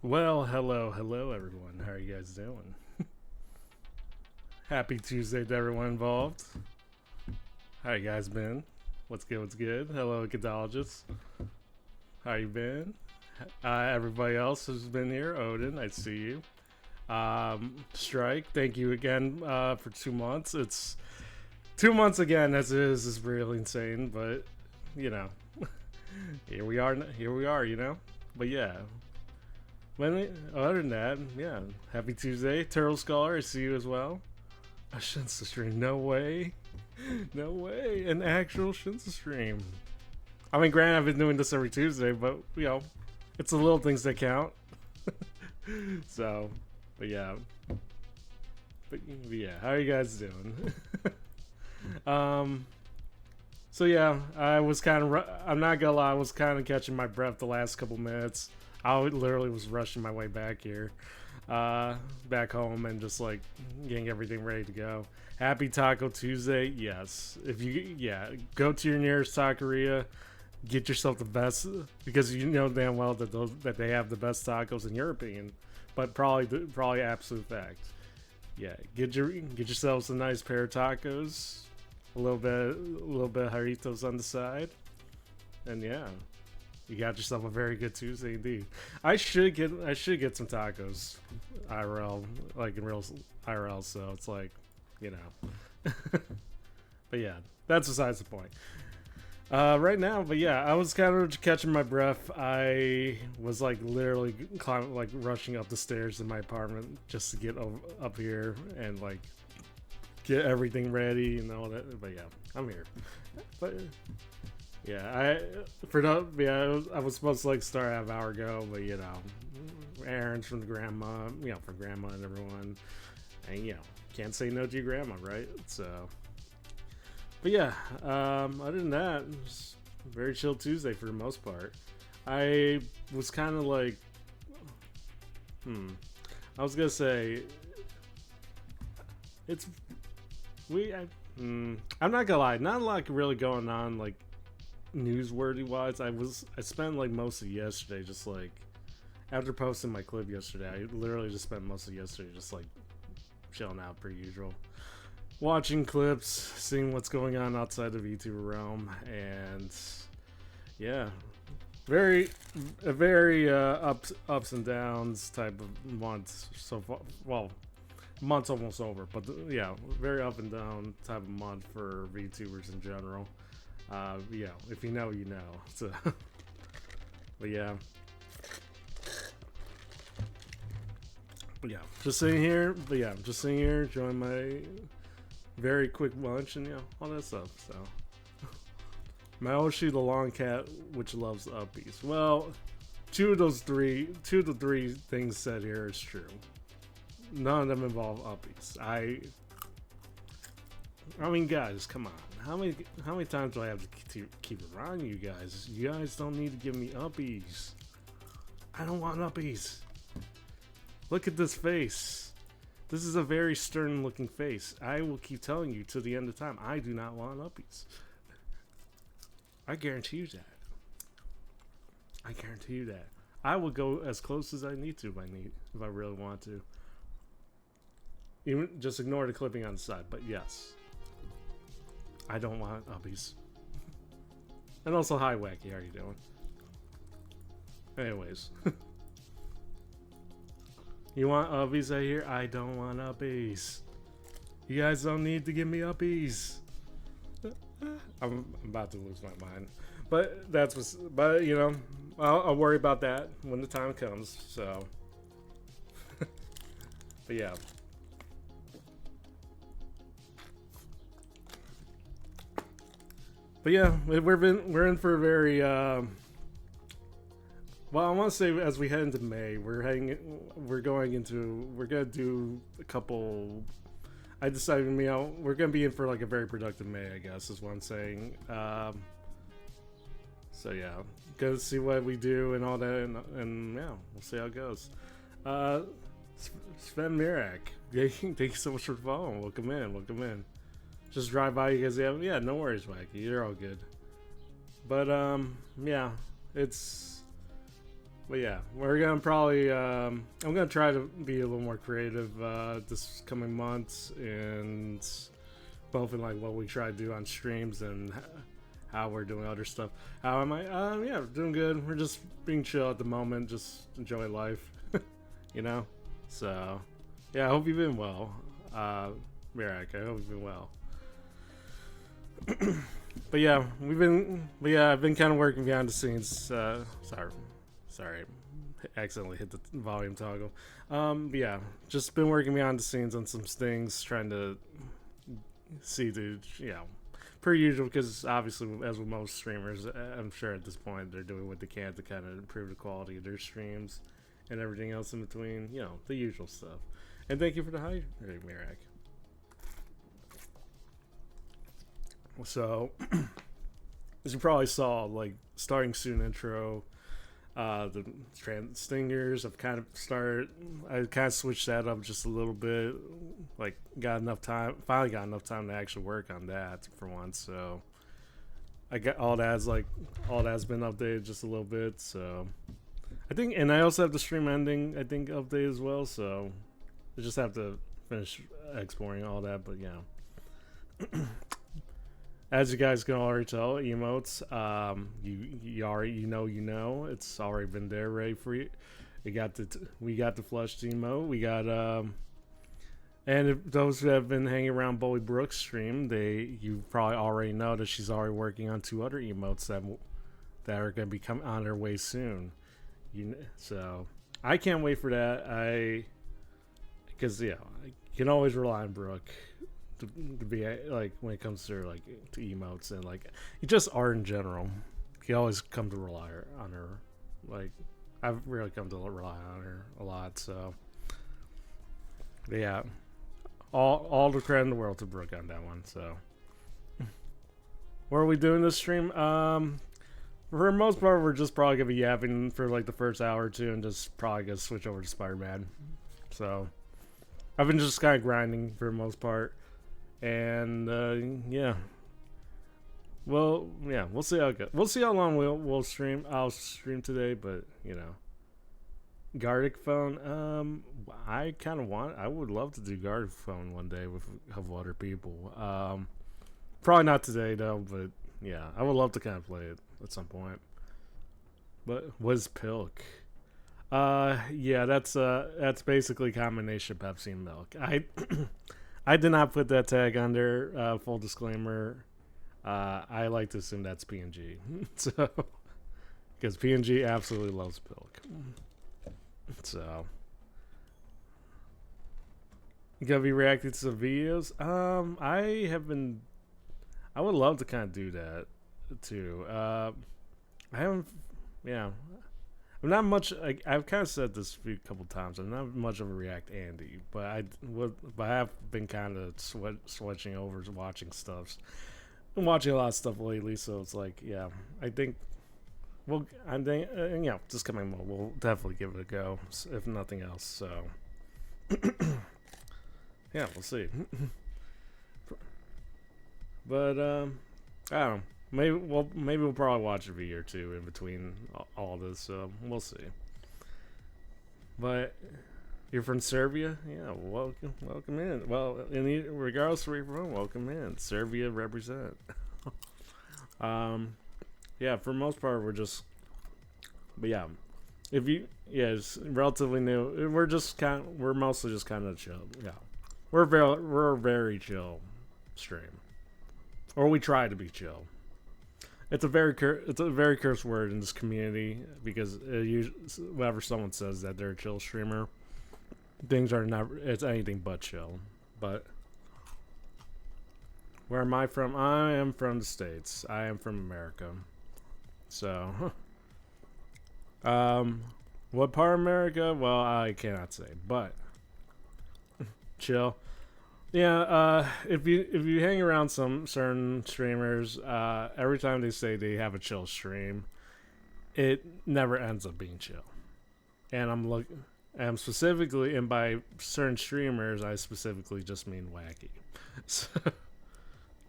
Well, hello everyone. How are you guys doing? Happy Tuesday to everyone involved. How you guys been? What's good? What's good? Hello, Ecodologist. How you been? Everybody else who's been here. Odin, I see you. Strike, thank you again for 2 months. It's 2 months again, as it is really insane, but you know, here we are. Here we are. But yeah. Other than that, yeah. Happy Tuesday, Turtle Scholar. I see you as well. A Shinsa stream? No way, no way. An actual Shinsa stream. I mean, granted, I've been doing this every Tuesday, but it's the little things that count. So, but yeah, how are you guys doing? So yeah, I was kind of. I'm not gonna lie, I was kind of catching my breath the last couple minutes. I literally was rushing my way back here, back home, and just like getting everything ready to go. Happy Taco Tuesday, yes. If you, go to your nearest taqueria, get yourself the best, because you know damn well that they have the best tacos in your opinion, but probably absolute fact. Yeah, get yourselves a nice pair of tacos, a little bit of Jarritos on the side, and yeah. You got yourself a very good Tuesday indeed. I should get some tacos, IRL, like in real IRL. So it's like, but yeah, that's besides the point. Right now, but yeah, I was kind of catching my breath. I was like literally rushing up the stairs in my apartment just to get up here and like get everything ready and all that. But yeah, I'm here. But yeah, I was supposed to like start half hour ago, but errands from the grandma, for grandma and everyone, and can't say no to your grandma, right? So, but yeah, other than that, just very chill Tuesday for the most part. I was kind of like, I was gonna say, I'm not gonna lie, not a lot really going on like newsworthy wise. I spent like most of yesterday just like after posting my clip yesterday. I literally just spent most of yesterday just like chilling out per usual, watching clips, seeing what's going on outside of VTuber realm, and yeah, a very ups and downs type of month so far. Well, month's almost over, but yeah, very up and down type of month for VTubers in general. If you know, you know. So, but yeah, just sitting here. But yeah, just sitting here, enjoying my very quick lunch and all that stuff. So, my Oshi, the long cat, which loves uppies. Well, two of the three things said here is true. None of them involve uppies. I mean, guys, come on. How many times do I have to keep reminding you guys? You guys don't need to give me uppies. I don't want uppies. Look at this face. This is a very stern looking face. I will keep telling you to the end of time. I do not want uppies. I guarantee you that. I guarantee you that. I will go as close as I need to if I really want to. Even just ignore the clipping on the side, but yes. I don't want uppies. And also, hi Wacky, how are you doing? Anyways. You want uppies out here? I don't want uppies. You guys don't need to give me uppies. I'm about to lose my mind. But I'll worry about that when the time comes, so. But yeah. But yeah, we're in for a very well, I want to say as we head into May, we're gonna do a couple. I decided we're gonna be in for like a very productive May, I guess is what I'm saying. So yeah, gonna see what we do and all that, and yeah, we'll see how it goes. Sven Mirak, thank you so much for following. Welcome in. Just drive by you guys. Yeah, no worries, Wacky. You're all good. But yeah, it's But yeah, we're gonna probably. I'm gonna try to be a little more creative this coming months, and both in like what we try to do on streams and how we're doing other stuff. How am I? Yeah, doing good. We're just being chill at the moment, just enjoy life, you know. So, yeah, I hope you've been well, Mirak. I hope you've been well. But yeah, I've been kind of working behind the scenes. Sorry, accidentally hit the volume toggle. But yeah, just been working behind the scenes on some things, trying to see the per usual, because obviously, as with most streamers, I'm sure at this point they're doing what they can to kind of improve the quality of their streams and everything else in between. You know, the usual stuff. And thank you for the hydrate, Mirak. So, as you probably saw, like starting soon intro, the trans stingers. I kind of switched that up just a little bit. Like, finally got enough time to actually work on that for once. So, I got all that's been updated just a little bit. So, I think, and I also have the stream ending, I think, update as well. So, I just have to finish exploring all that. But yeah. As you guys can already tell, emotes, you already know it's already been there ready for you. We got the flushed emote. We got and if those who have been hanging around Bully Brooks' stream, you probably already know that she's already working on 2 other emotes that are going to be coming on their way soon. So I can't wait for that. Because I can always rely on Brooke. To be like when it comes to to emotes and like just art in general, you always come to rely on her. Like I've really come to rely on her a lot. So yeah, all the credit in the world to Brooke on that one. So what are we doing this stream? For the most part, we're just probably gonna be yapping for like the first hour or two, and just probably gonna switch over to Spider-Man. So I've been just kind of grinding for the most part. And yeah, well, yeah, we'll see how it goes. We'll see how long we'll stream. I'll stream today, but Gartic Phone. I would love to do Gartic Phone one day with a couple other people. Probably not today though, but yeah, I would love to kind of play it at some point. But what is Pilk? Yeah, that's basically combination Pepsi and milk. I did not put that tag under. Full disclaimer. I like to assume that's PNG. So, because PNG absolutely loves Pilk. So, you gonna be reacting to some videos? I would love to kind of do that too. I haven't. Yeah. I'm not much. I've kind of said this a couple times. I'm not much of a React Andy, but I have been kind of switching over to watching stuff. I'm watching a lot of stuff lately, so it's like, yeah, I think. Well, this coming month we'll definitely give it a go, if nothing else. So, yeah, we'll see. But I don't know. Maybe we'll probably watch a video or two in between all this, so we'll see. But you're from Serbia? Yeah, welcome in. Well, regardless of where you're from, welcome in. Serbia represent. Yeah, for the most part, but yeah, it's relatively new. We're mostly just kind of chill. Yeah, we're a very chill stream, or we try to be chill. It's a very cursed word in this community, because whenever someone says that they're a chill streamer, things are it's anything but chill. But where am I from? I am from the States. I am from America. So, what part of America? Well, I cannot say, but chill. Yeah, if you hang around some certain streamers, every time they say they have a chill stream, it never ends up being chill. And I'm specifically, and by certain streamers, I specifically just mean wacky. So,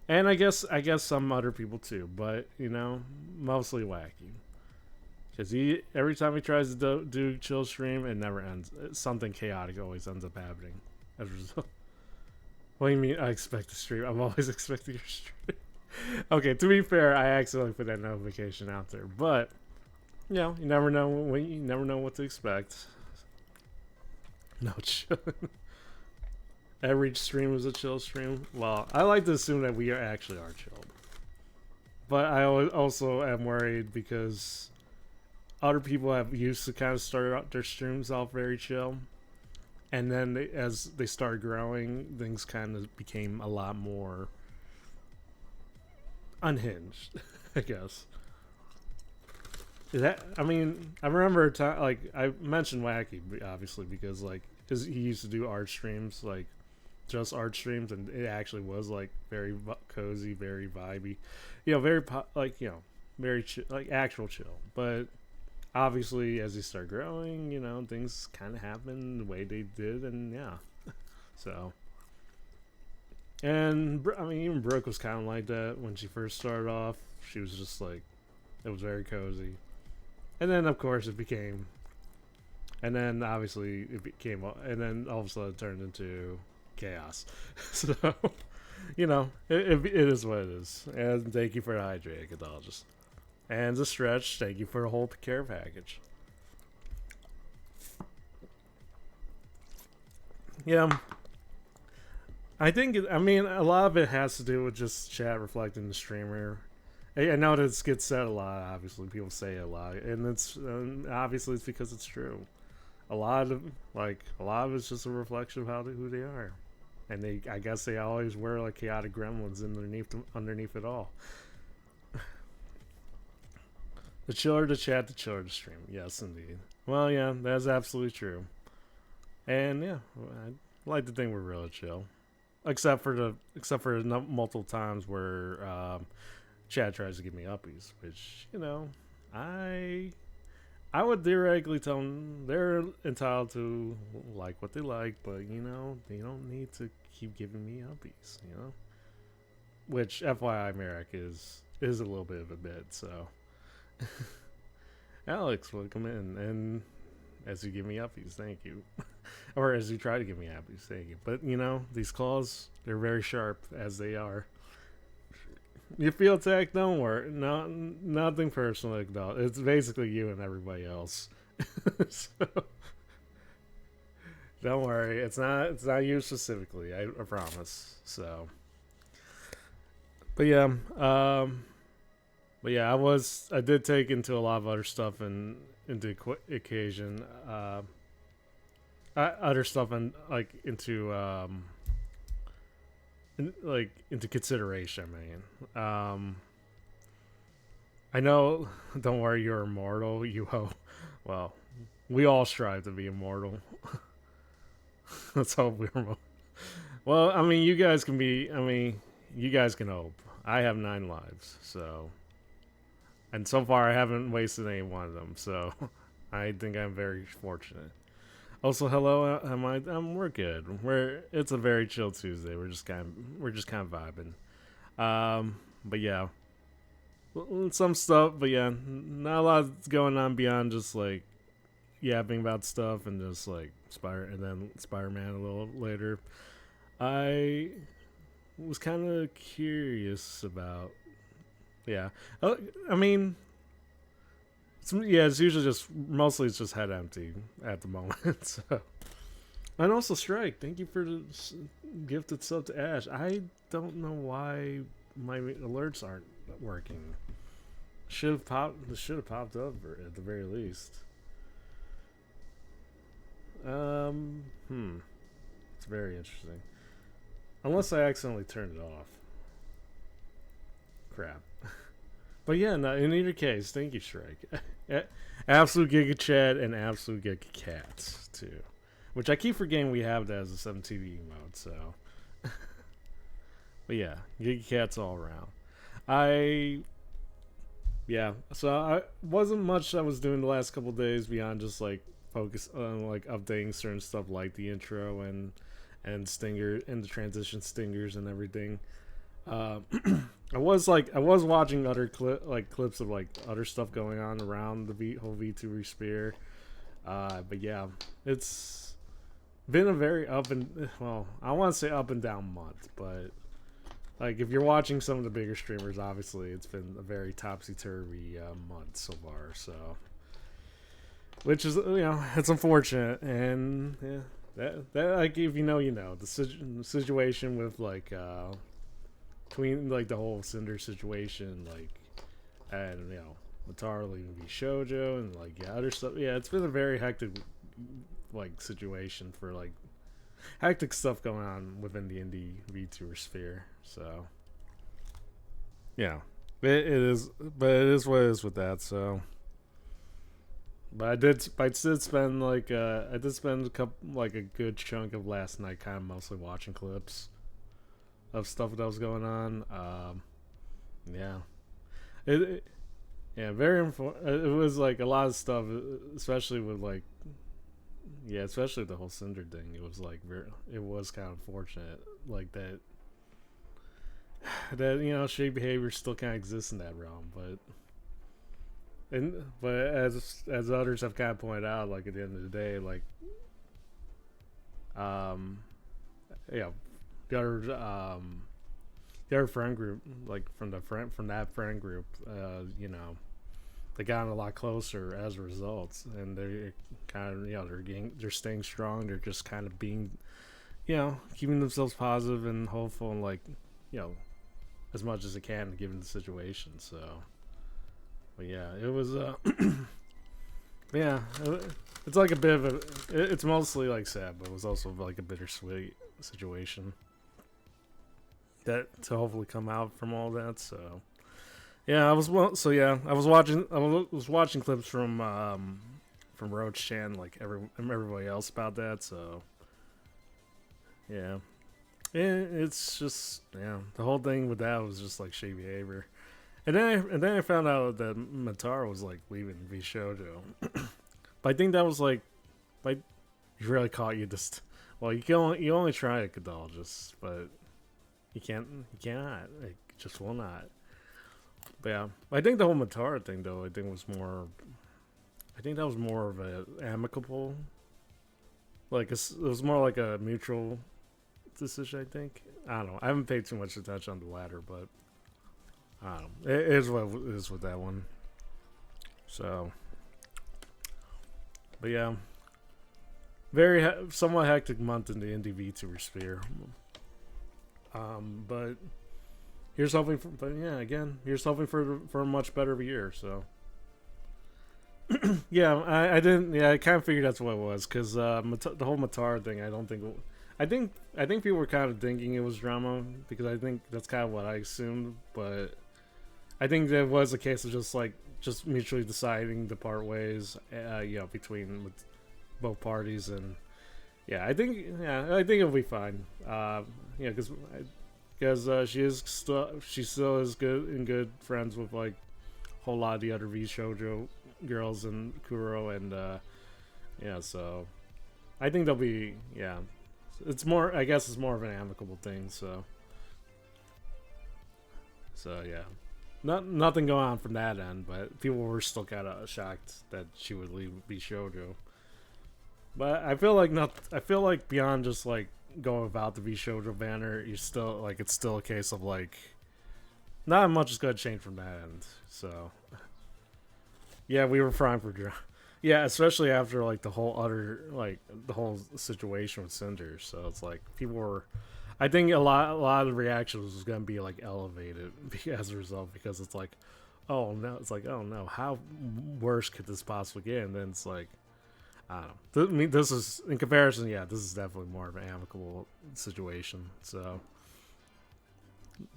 and I guess some other people too, but mostly wacky. Because every time he tries to do chill stream, it never ends. Something chaotic always ends up happening as a result. What do you mean I expect to stream? I'm always expecting your stream. Okay, to be fair, I accidentally put that notification out there. But, you know, you never know what to expect. No chill. Every stream is a chill stream. Well, I like to assume that we actually are chilled. But I also am worried because other people have used to kind of start out their streams off very chill. And then as they started growing, things kind of became a lot more unhinged, I guess. I mean, I remember a time, like, I mentioned Wacky, obviously, because, like, he used to do art streams, like, just art streams, and it actually was, like, very cozy, very vibey. You know, very, like, you know, very, like, actual chill. But obviously, as he started growing, you know, things kind of happened the way they did, and yeah. So. And, I mean, even Brooke was kind of like that when she first started off. She was just, like, it was very cozy. And then, of course, it became... And then, obviously, it became... And then, all of a sudden, it turned into chaos. So, you know, it is what it is. And thank you for the hydrate, Cathologist. And the stretch, thank you for the whole care package. Yeah. I think, I mean, a lot of it has to do with just chat reflecting the streamer. I know that it gets said a lot, obviously. People say it a lot. And it's, obviously, it's because it's true. A lot of it's just a reflection of who they are. And I guess they always wear, like, chaotic gremlins underneath it all. The chiller to chat, the chiller to stream. Yes, indeed. Well, yeah, that's absolutely true. And, yeah, I like to think we're really chill. Except for multiple times where Chad tries to give me uppies, which, you know, I would theoretically tell them they're entitled to like what they like, but, you know, they don't need to keep giving me uppies, you know? Which, FYI, Merrick is a little bit of a bit, so. Alex, welcome in, and as you give me uppies, thank you. Or as you try to give me uppies, thank you. But, you know, these claws, they're very sharp, as they are. You feel attacked? Don't worry. No, nothing personal, though. It's basically you and everybody else. So, don't worry. It's not you specifically. I promise. So, but yeah, I did take into a lot of other stuff and into occasion, other stuff and like into into consideration, man. I know. Don't worry, you're immortal. Well, we all strive to be immortal. Let's hope we're immortal. Well, I mean, you guys can be. I mean, you guys can hope. I have 9 lives, so, and so far I haven't wasted any one of them. So, I think I'm very fortunate. Also, hello. We're good. It's a very chill Tuesday. We're just kind of vibing. But yeah, some stuff. But yeah, not a lot going on beyond just like yapping about stuff and just like Spider-Man a little later. I was kind of curious about. Yeah, I mean. It's usually mostly it's just head empty at the moment. So. And also Strike, thank you for the gifted sub to Ash. I don't know why my alerts aren't working. Should have popped up at the very least. It's very interesting. Unless I accidentally turned it off. Crap. But yeah, no, in either case, thank you, Shrek. Absolute Giga Chad and Absolute Giga Cats, too. Which I keep forgetting we have that as a 7TV mode, so. But yeah, Giga Cats all around. So I wasn't much I was doing the last couple days beyond just like focus on like updating certain stuff like the intro and Stinger and the transition stingers and everything. Uh, I was watching other clips of like other stuff going on around the whole VTuber sphere. But yeah, it's been a very up and well, I want to say up and down month, but like if you're watching some of the bigger streamers, obviously it's been a very topsy turvy month so far. So, which is it's unfortunate, and yeah, that like if you know the situation with like between like the whole Cinder situation, like and Mataru leaving V Shoujo and like other stuff. Yeah, it's been a very hectic like situation for like hectic stuff going on within the indie VTuber sphere. So yeah, it is, but it is what it is with that. So, but I did spend like I did spend a good chunk of last night kind of mostly watching clips of stuff that was going on. Yeah, it yeah, very it was like a lot of stuff, especially with like especially the whole Cinder thing. It was like it was kind of unfortunate, like that shady behavior still kind of exists in that realm, but as others have kind of pointed out, like at the end of the day, like yeah, the other friend group, like from that friend group, they gotten a lot closer as a result, and they're kind of they're staying strong. They're just kind of being, keeping themselves positive and hopeful, and like as much as they can given the situation. So, but yeah, it was yeah, it's like a bit of it's mostly like sad, but it was also like a bittersweet situation that to hopefully come out from all that. So yeah, I was watching clips from Roach Chan, like everybody else about that. So yeah, it's just the whole thing with that was just like shady behavior, and then I found out that Mataru was like leaving V Shoujo, but I think that was like you really caught you just you only try it, Cadologist, but you cannot, it just will not. But yeah, I think the whole Mataru thing though, I think that was more of a amicable, like it was more like a mutual decision. I think, I don't know, I haven't paid too much attention on the latter, but I don't know, it is what it is with that one. So, but yeah, very somewhat hectic month in the indie VTuber sphere. But here's hoping here's hoping for a much better year. So yeah, I didn't. Yeah, I kind of figured that's what it was, because the whole Mataru thing. I think people were kind of thinking it was drama, because I think that's kind of what I assumed. But I think there was a case of just mutually deciding to part ways. Between both parties, and I think it'll be fine. Because she still is good friends with like a whole lot of the other V Shoujo girls and Kuro, and so I think they'll be it's more, I guess it's more of an amicable thing. So yeah, nothing going on from that end, but people were still kind of shocked that she would leave V Shoujo. But I feel like beyond just like going without the V Shoujo banner, you still like, it's still a case of like not much is gonna change from that end. So yeah, we were frying for drama. Yeah, especially after like the whole situation with Cinder. So it's like people were, I think a lot of the reactions was gonna be like elevated as a result, because it's like, oh no, how worse could this possibly get? And then it's like, I don't know. I mean, this is, in comparison, this is definitely more of an amicable situation. So,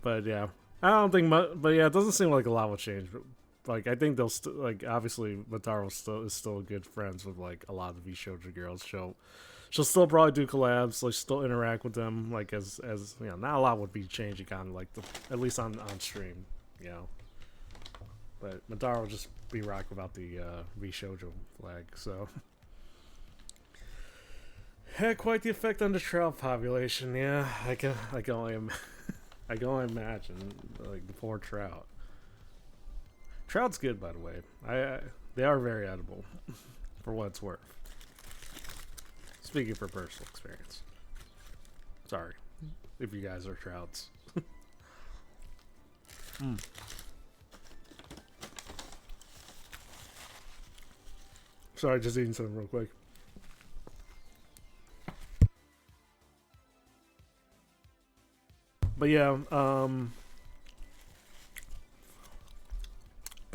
but yeah, I don't think much. But yeah, it doesn't seem like a lot will change. But like, I think they'll still, like, obviously Mataru is still good friends with like a lot of the V Shoujo girls. She'll still probably do collabs, like still interact with them, like as not a lot would be changing, kind of like at least on stream, But Mataru will just be rock about the V Shoujo flag. So. Had quite the effect on the trout population. Yeah, I can only I can only imagine like the poor trout. Trout's good, by the way. They are very edible, for what it's worth. Speaking for personal experience. Sorry, if you guys are trouts. Sorry, just eating something real quick. But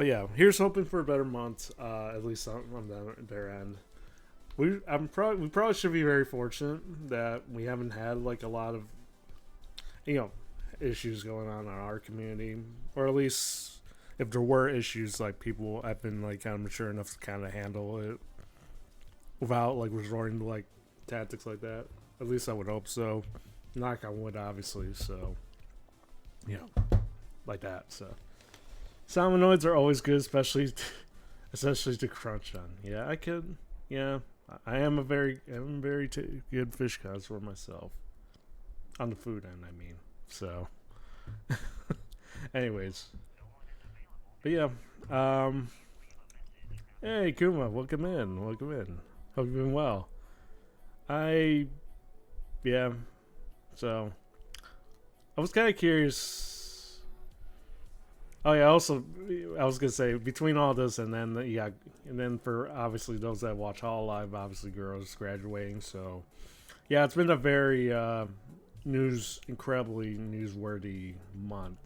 yeah, here's hoping for a better month. At least on their end. We probably should be very fortunate that we haven't had like a lot of, issues going on in our community, or at least if there were issues, like people have been like kind of mature enough to kind of handle it without like resorting to like tactics like that. At least I would hope so. Knock on wood, obviously. So, like that. So, salmonoids are always good, especially to crunch on. Yeah, I could. Yeah, I am a very good fish connoisseur myself. On the food end, I mean. So, anyways, but yeah. Hey Kuma, welcome in. Hope you've been well. So, I was kind of curious. Oh yeah, also, I was gonna say between all this and then for obviously those that watch Hall Live, obviously girls graduating. So, yeah, it's been a very incredibly newsworthy month,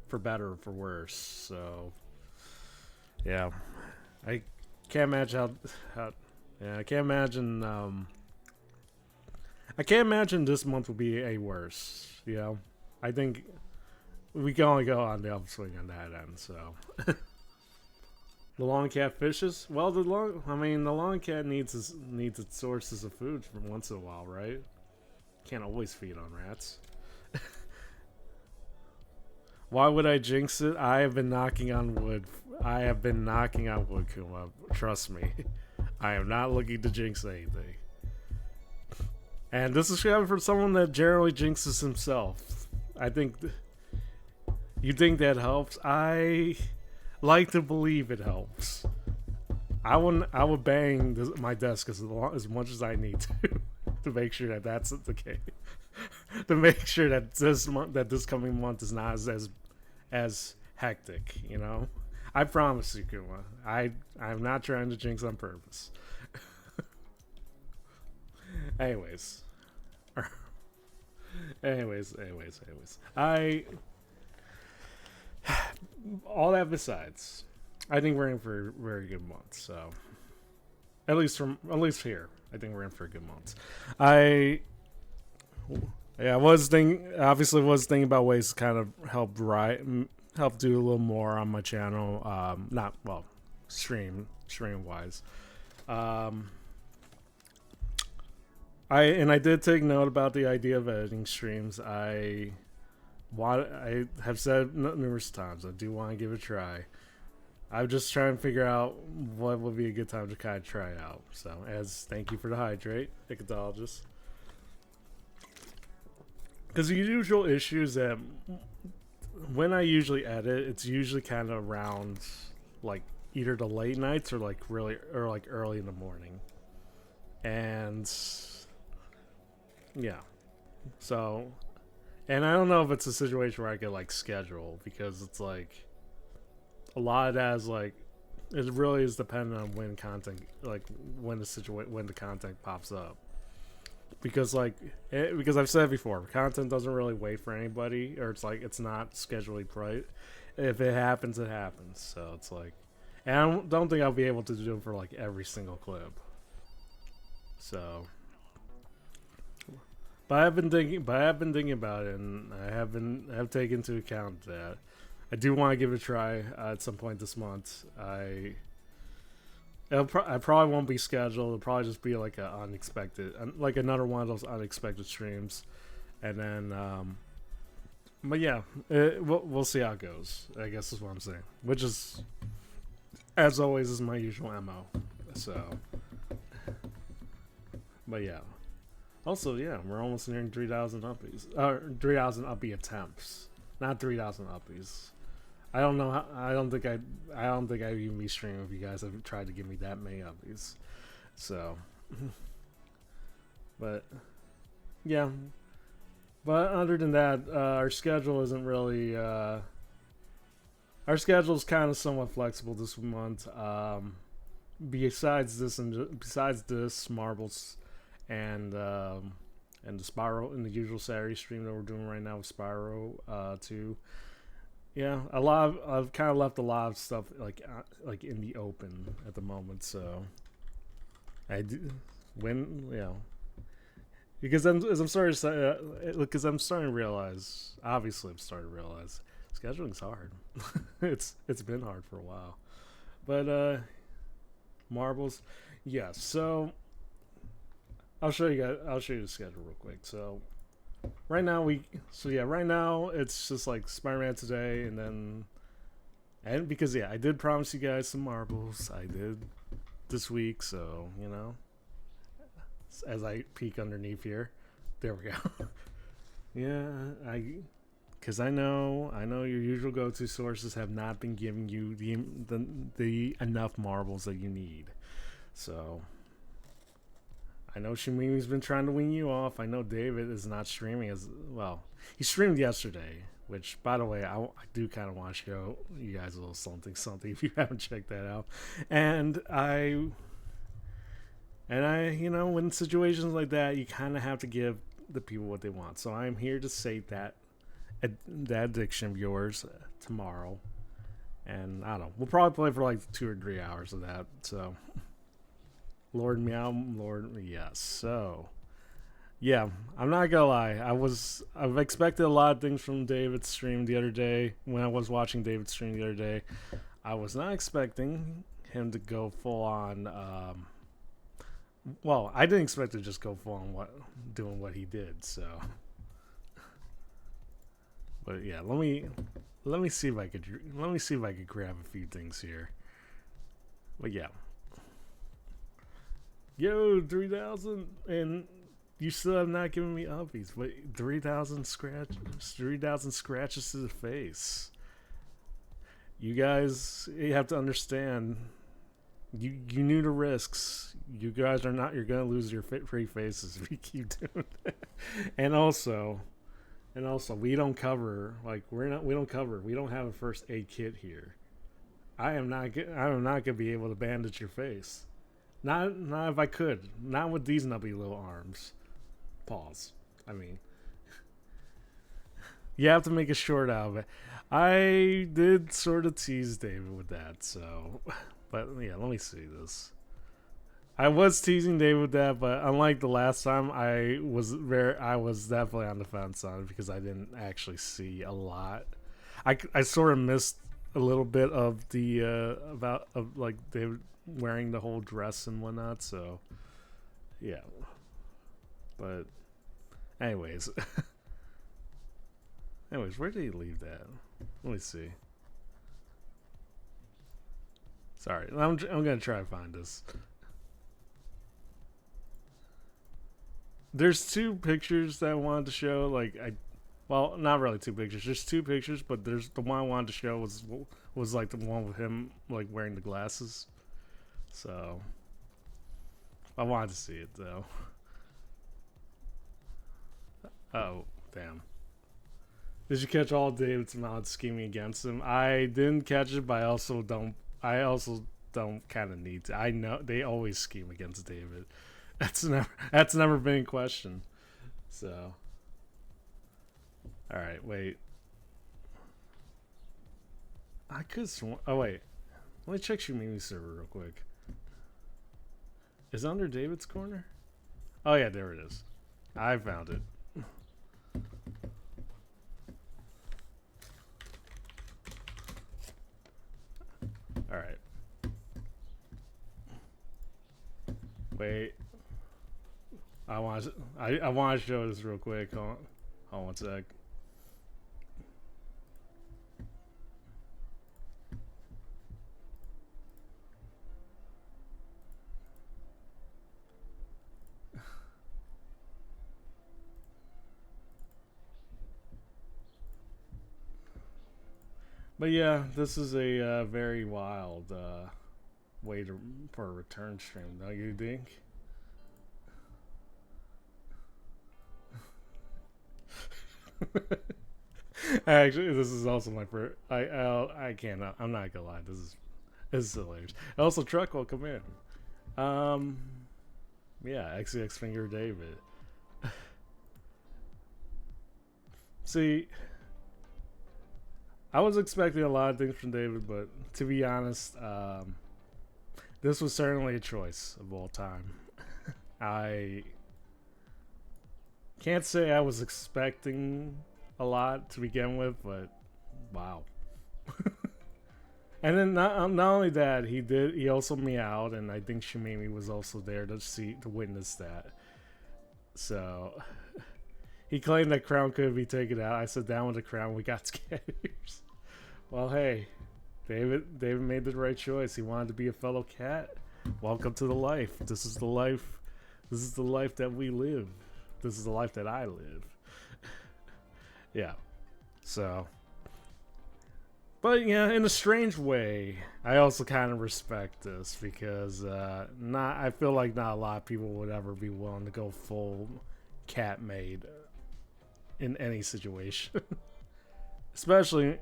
for better or for worse. So, yeah, I can't imagine I can't imagine. I can't imagine this month will be a worse. I think we can only go on the upswing on that end. So the long cat fishes. Well, the long cat needs its sources of food from once in a while, right? Can't always feed on rats. Why would I jinx it? I have been knocking on wood. Kuma. Trust me. I am not looking to jinx anything. And this is coming from someone that generally jinxes himself. I think you think that helps. I like to believe it helps. I would bang my desk as much as I need to make sure that that's the case. To make sure that this coming month is not as hectic. I promise you, Kuma. I'm not trying to jinx on purpose. Anyways, all that besides, I think we're in for a very good month. So, at least here, I think we're in for a good month. I was thinking about ways to kind of help do a little more on my channel. Stream wise. I did take note about the idea of editing streams. I have said numerous times I do want to give it a try. I'm just trying to figure out what would be a good time to kind of try it out. So, thank you for the hydrate, Icatologist. Because the usual issue is that when I usually edit, it's usually kind of around like either the late nights or like early in the morning, and yeah. So, and I don't know if it's a situation where I could like schedule, because it's like a lot of that is like it really is dependent on when the content pops up. Because because I've said before, content doesn't really wait for anybody, or it's not scheduled right. If it happens, it happens. So it's like, and I don't think I'll be able to do it for like every single clip. So, but I've been thinking about it, and I have taken into account that I do want to give it a try at some point this month. I probably won't be scheduled. It'll probably just be like like another one of those unexpected streams, and then but yeah, we'll see how it goes. I guess is what I'm saying, which is, as always, is my usual MO. So, but yeah, Also, yeah, we're almost nearing 3,000 uppies. 3,000 uppie attempts, not 3,000 uppies. I don't know how. I don't think I'd even be streaming if you guys have tried to give me that many uppies. So, but yeah. But other than that, our schedule isn't really. Our schedule is kind of somewhat flexible this month. Besides this marbles and the Spyro and the usual Saturday stream that we're doing right now with Spyro 2. Yeah, I've kind of left a lot of stuff like in the open at the moment. So I do when because I'm starting to say because I'm starting to realize. Obviously, I'm starting to realize scheduling's hard. It's been hard for a while, but marbles, yeah. So I'll show you guys. I'll show you the schedule real quick. So right now it's just like Spider-Man today, and because I did promise you guys some marbles. I did this week, so as I peek underneath here, there we go. Yeah, because I know your usual go-to sources have not been giving you the enough marbles that you need. So I know Shimimi's been trying to wean you off. I know David is not streaming as well. He streamed yesterday, which, by the way, I do kind of want to show you guys a little something if you haven't checked that out. And I, when situations like that, you kind of have to give the people what they want. So I'm here to say that addiction of yours tomorrow, and I don't know. We'll probably play for like 2 or 3 hours of that. So. Lord Meow, Lord, yes. So, yeah, I'm not gonna lie. I've expected a lot of things from David's stream the other day. When I was watching David's stream the other day, I was not expecting him to go full on. Well, I didn't expect to just go full on doing what he did. So, but yeah, let me see if I could grab a few things here. But yeah. Yo, 3,000, and you still have not given me uppies, but 3,000 scratches to the face. You guys, you have to understand. You knew the risks. You guys are not. You're gonna lose your free faces if you keep doing that. And also, we don't cover. Like we don't cover. We don't have a first aid kit here. I am not gonna be able to bandage your face. Not if I could. Not with these nubby little arms. Pause. I mean, you have to make a short out of it. I did sort of tease David with that, so. But yeah, let me see this. I was teasing David with that, but unlike the last time, I was definitely on the fence on it because I didn't actually see a lot. I sort of missed a little bit of the of like David wearing the whole dress and whatnot, so yeah. But anyways, where did he leave that? Let me see. Sorry, I'm gonna try to find this. There's 2 pictures that I wanted to show. Well, not really 2 pictures. There's 2 pictures, but there's the one I wanted to show was like the one with him like wearing the glasses. So I wanted to see it though. Oh, damn. Did you catch all David's mods scheming against him? I didn't catch it, but I also don't kind of need to. I know they always scheme against David. That's never been in question. So, all right, wait. I could swear. Oh wait, let me check Shumimi server real quick. Is it under David's corner? Oh yeah, there it is. I found it. All right. Wait. I want to show this real quick. Hold on 1 sec. But yeah, this is a very wild way for a return stream, don't you think? Actually, this is also my first. I can't. I'm not gonna lie. This is hilarious. Also, Truck, welcome in. Um, yeah, XCX Finger David. See, I was expecting a lot of things from David, but to be honest, this was certainly a choice of all time. I can't say I was expecting a lot to begin with, but wow. And then not only that, he also meowed, and I think Shimimi was also there to witness that. So he claimed that crown could be taken out. I said, down with the crown, we got scatters. Well, hey, David made the right choice. He wanted to be a fellow cat. Welcome to the life. This is the life that we live. This is the life that I live. Yeah. So, but yeah, in a strange way, I also kind of respect this because I feel like not a lot of people would ever be willing to go full cat maid in any situation, especially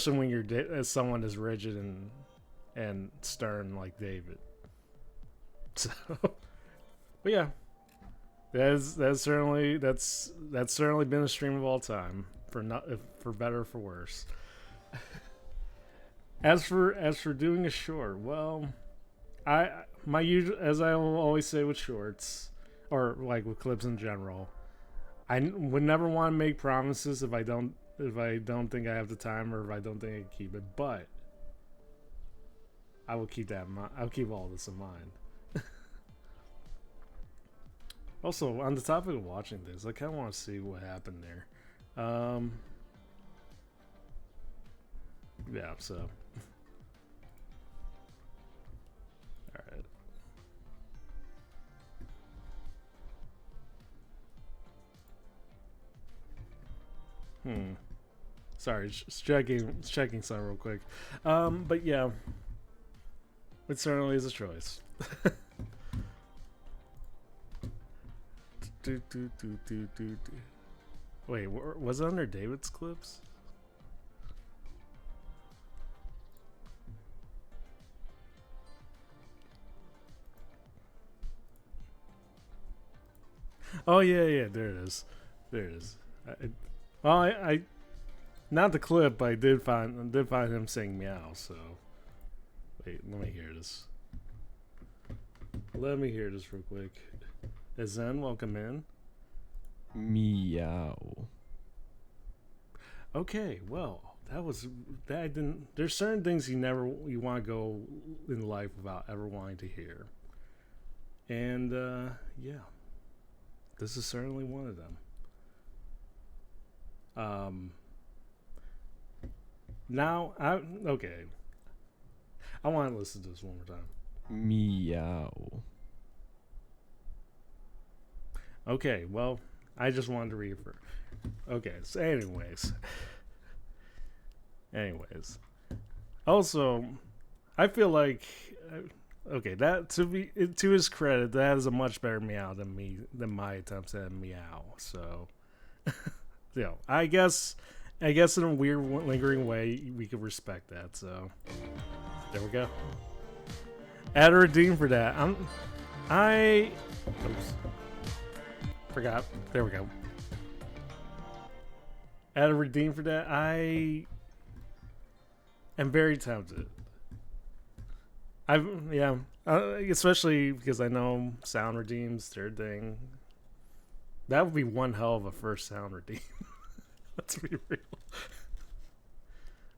when you're as someone as rigid and stern like David. So, but yeah, that's certainly been a stream of all time for better or for worse. As for doing a short, well, my usual, as I always say with shorts or like with clips in general, I would never want to make promises if I don't think I have the time or if I don't think I can keep it. But I will keep that in mind. I'll keep all this in mind. Also, on the topic of watching this, I kind of want to see what happened there. Yeah, so. Alright. Sorry, just checking something real quick. But yeah, it certainly is a choice. Wait, was it under David's clips? Oh yeah, there it is. I not the clip, but I did find him saying meow. So wait, let me hear this. Let me hear this real quick. Zen, welcome in. Meow. Okay, well, that didn't. There's certain things you want to go in life without ever wanting to hear, and yeah, this is certainly one of them. Now I want to listen to this one more time. Meow. Okay, well, I just wanted to read for. Okay, so anyways. Also, I feel like okay, that to his credit, that is a much better meow than my attempts at meow. So, you know, I guess in a weird lingering way, we could respect that. So, there we go. Add a redeem for that. Oops. Forgot. There we go. Add a redeem for that. I am very tempted. Especially because I know sound redeems their thing. That would be one hell of a first sound redeem. Let's be real.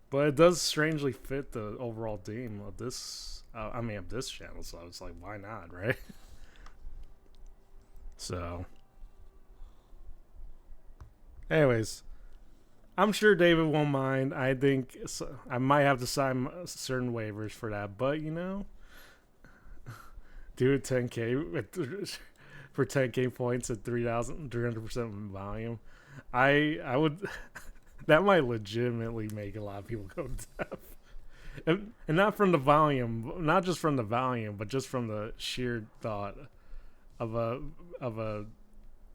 But it does strangely fit the overall theme of this. Of this channel. So I was like, why not, right? So. Anyways, I'm sure David won't mind. I think I might have to sign certain waivers for that, but you know, do it 10K for 10K points at 3,300% volume. I would That might legitimately make a lot of people go deaf. And not from the volume, not just from the volume, but just from the sheer thought of a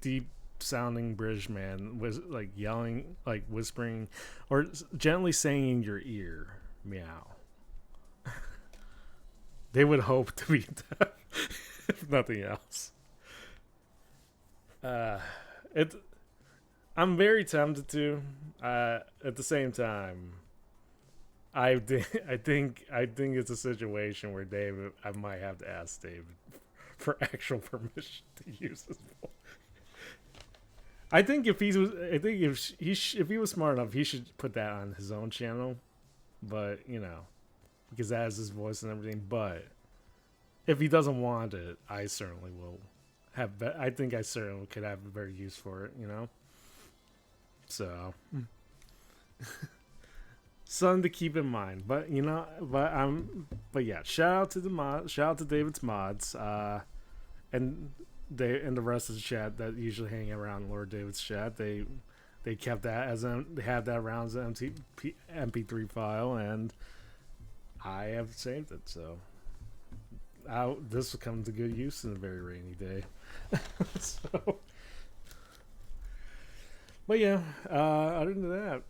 deep sounding British man was like yelling, like whispering, or gently saying in your ear, "Meow." They would hope to be deaf, if nothing else. It. I'm very tempted to. At the same time, I think it's a situation where David. I might have to ask David for actual permission to use his voice. I think if he was, I think if he was smart enough, he should put that on his own channel. But because that has his voice and everything. But if he doesn't want it, I certainly will have. I think I certainly could have a better use for it. So, something to keep in mind. But but yeah. Shout out to the mod. Shout out to David's mods. And the rest of the chat that usually hang around Lord David's chat. They kept that they had that around as an MP3 file, and I have saved it. So this will come to good use in a very rainy day. So. But yeah, other than that,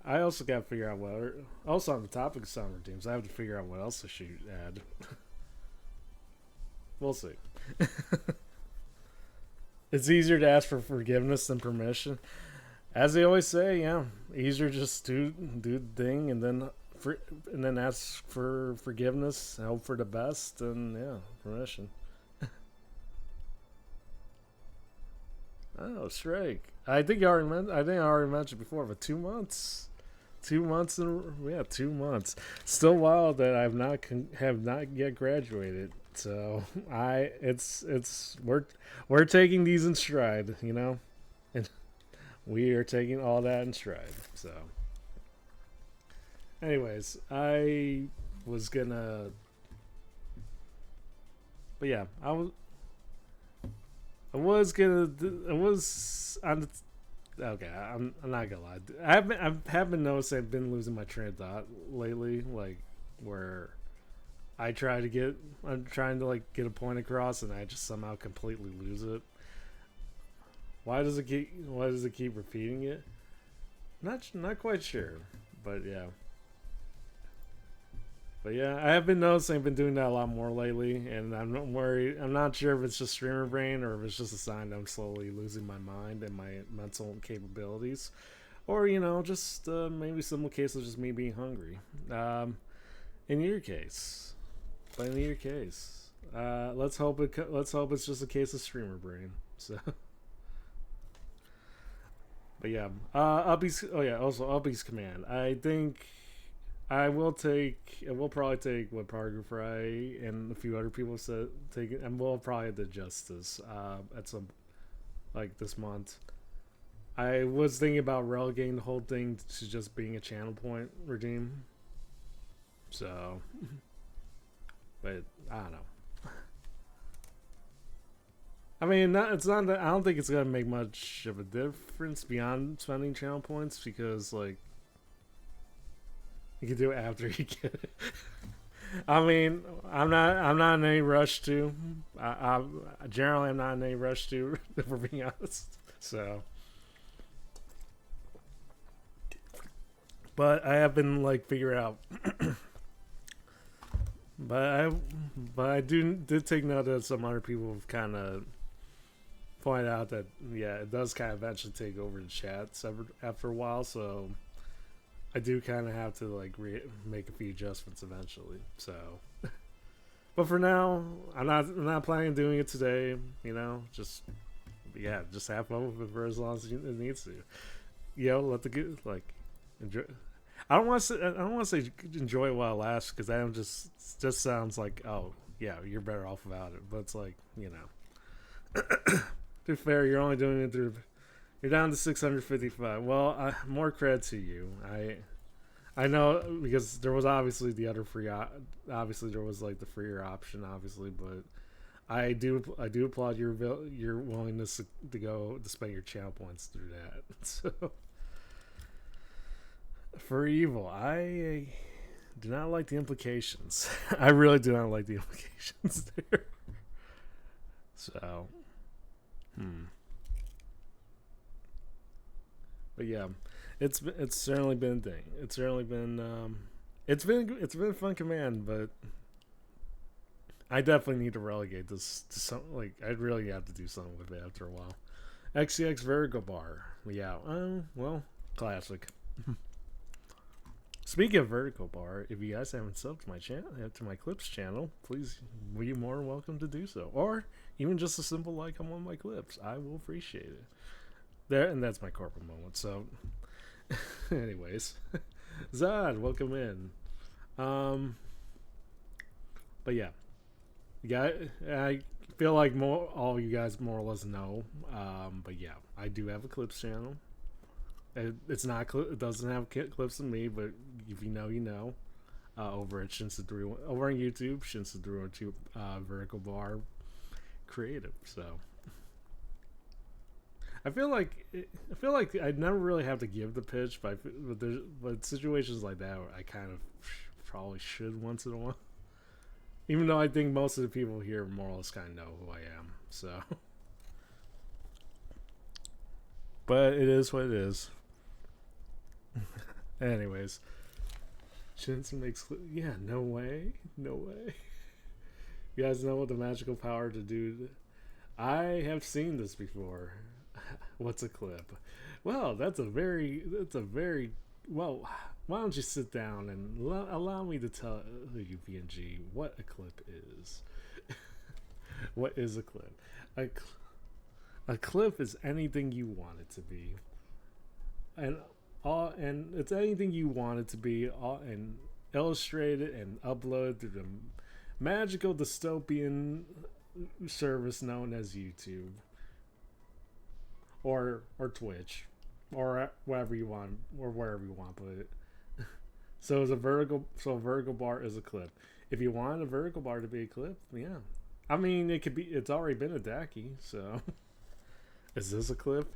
I also got to figure out what. Also on the topic of summer teams, I have to figure out what else I should add. We'll see. It's easier to ask for forgiveness than permission, as they always say. Yeah, easier just do the thing and then ask for forgiveness, hope for the best, and permission. Oh, Strike. I think I already mentioned before, but 2 months. 2 months 2 months. Still wild that I've have not yet graduated. So we're taking these in stride, and we are taking all that in stride. So, anyways, I was gonna, but yeah, I was on the. Okay, I'm not gonna lie. I have been noticing I've been losing my train of thought lately, like where I'm trying to get a point across, and I just somehow completely lose it. Why does it keep repeating it? Not quite sure, but yeah. But yeah, I have been noticing I've been doing that a lot more lately, and I'm not worried. I'm not sure if it's just streamer brain or if it's just a sign that I'm slowly losing my mind and my mental capabilities, or just maybe some cases just me being hungry. In your case, let's hope it's just a case of streamer brain. So, but yeah, Uppy's. Oh yeah, also Uppy's command. I think. I will probably take what Parker Fry and a few other people said take it, and we'll probably the Justice at some this month. I was thinking about relegating the whole thing to just being a channel point redeem. So, but I don't know. I mean, it's not that I don't think it's gonna make much of a difference beyond spending channel points because you can do it after you get it. I mean, I'm not in any rush to. I generally am not in any rush to, if we're being honest. So, but I have been figuring out. but I did take note that some other people have kind of pointed out that it does kind of eventually take over the chats after a while. So. I do kind of have to make a few adjustments eventually. So, but for now, I'm not planning on doing it today. Just have fun with it for as long as it needs to. Let the good enjoy. I don't want to say enjoy it while it lasts because that just sounds like you're better off without it. But it's to be fair, you're only doing it through. You're down to 655. Well, more credit to you. I know because there was obviously the other free. Obviously, there was the freer option, obviously, but I do applaud your willingness to go to spend your channel points through that. So for evil, I do not like the implications. I really do not like the implications there. So, but yeah, it's certainly been a thing. It's certainly been it's been a fun command, but I definitely need to relegate this to something. Like I'd really have to do something with it after a while. XCX Vertigo Bar, yeah. Well, classic. Speaking of Vertical Bar, if you guys haven't subbed to my channel, to my Clips channel, please be more than welcome to do so. Or even just a simple like on one of my clips, I will appreciate it. There, and that's my corporate moment. So, anyways, Zod, welcome in. But yeah, I feel like all you guys more or less know. But yeah, I do have a Clips channel. It's not. It doesn't have clips of me, but if you know, you know. Over at Shinsa3, over on YouTube, Shinsa302 Vertical Bar Creative. So I feel like I'd never really have to give the pitch, but situations like that, I kind of probably should once in a while. Even though I think most of the people here more or less kind of know who I am. So, but it is what it is. Anyways, Shinsa makes yeah, no way. You guys know what the magical power to do? I have seen this before. What's a clip? Well, that's a very well. Why don't you sit down and allow me to tell you, PNG, what a clip is? What is a clip? A clip is anything you want it to be, and it's anything you want it to be, and illustrated and uploaded through the magical dystopian service known as YouTube or Twitch or wherever you want to put it. So a vertical bar is a clip. If you want a vertical bar to be a clip, yeah. I mean, it could be. It's already been a Daki, so is this a clip?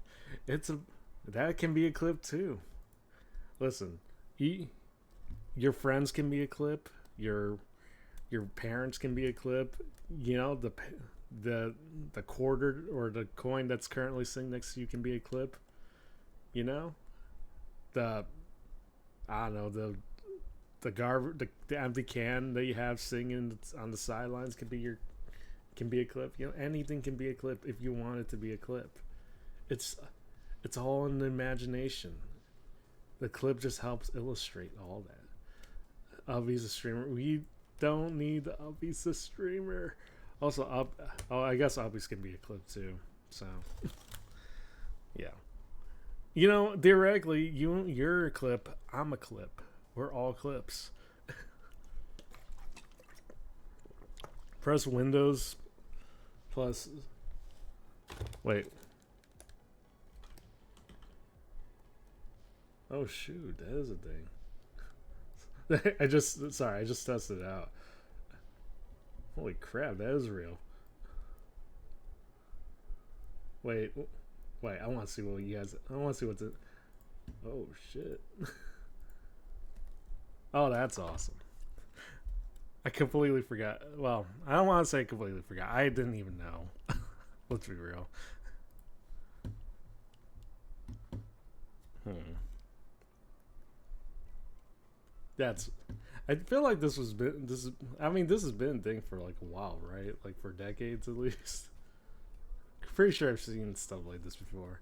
That can be a clip too. Listen, your friends can be a clip. Your parents can be a clip. You know, the quarter or the coin that's currently sitting next to you can be a clip. You know, the garbage, the empty can that you have singing on the sidelines can be a clip. You know, anything can be a clip if you want it to be a clip. It's all in the imagination. The clip just helps illustrate all that. Ubby's a streamer. We don't need Ubby's a streamer. Also, I guess Ubby's can be a clip too. So, yeah. You know, theoretically, you're a clip. I'm a clip. We're all clips. Press Windows plus. Wait. Oh shoot, that is a thing. I just tested it out. Holy crap, that is real. Wait, I want to see what you guys. I want to see what's it. Oh shit. Oh, that's awesome. I completely forgot. Well, I don't want to say completely forgot. I didn't even know. Let's be real. I feel like this has been a thing for like a while, right? Like for decades at least. Pretty sure I've seen stuff like this before.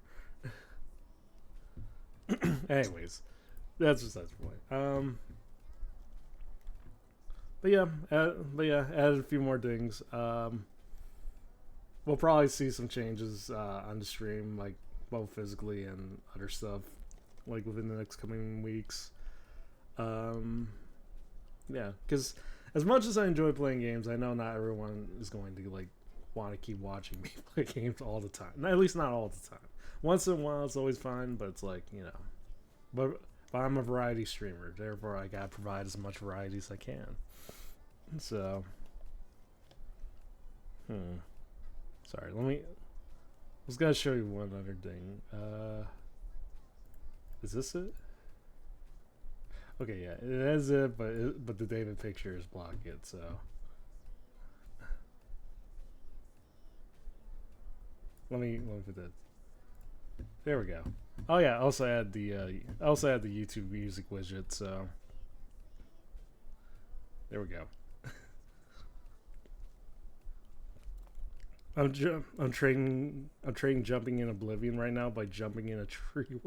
Anyways, that's besides the point. But yeah, added a few more things. We'll probably see some changes on the stream, like both physically and other stuff, like within the next coming weeks. Yeah, because as much as I enjoy playing games, I know not everyone is going to like want to keep watching me play games all the time. At least not all the time. Once in a while, it's always fine, but it's like, you know. But I'm a variety streamer, therefore I gotta provide as much variety as I can. So, Sorry, let me. I was gonna show you one other thing. Is this it? Okay, yeah, it is it, but the David picture is blocking it, so. Let me put that. There we go. Oh yeah, I also add the YouTube music widget, so there we go. I'm trading jumping in Oblivion right now by jumping in a tree.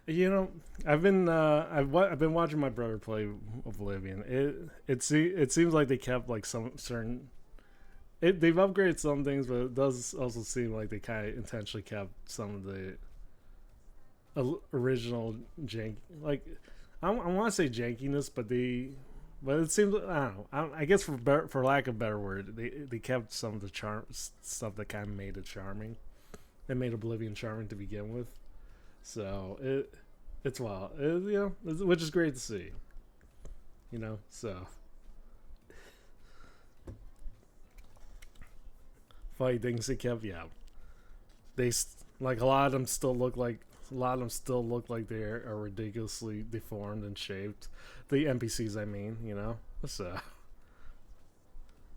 You know, I've been watching my brother play Oblivion. It seems like they kept like some certain. They've upgraded some things, but it does also seem like they kind of intentionally kept some of the original jank. Like I want to say jankiness, but it seems, I don't know. I guess for lack of a better word, they kept some of the charm stuff that kind of made it charming. It made Oblivion charming to begin with, so it's wild, which is great to see. So funny things they kept. Yeah, they like a lot of them still look like they are ridiculously deformed and shaped. The NPCs, I mean, So,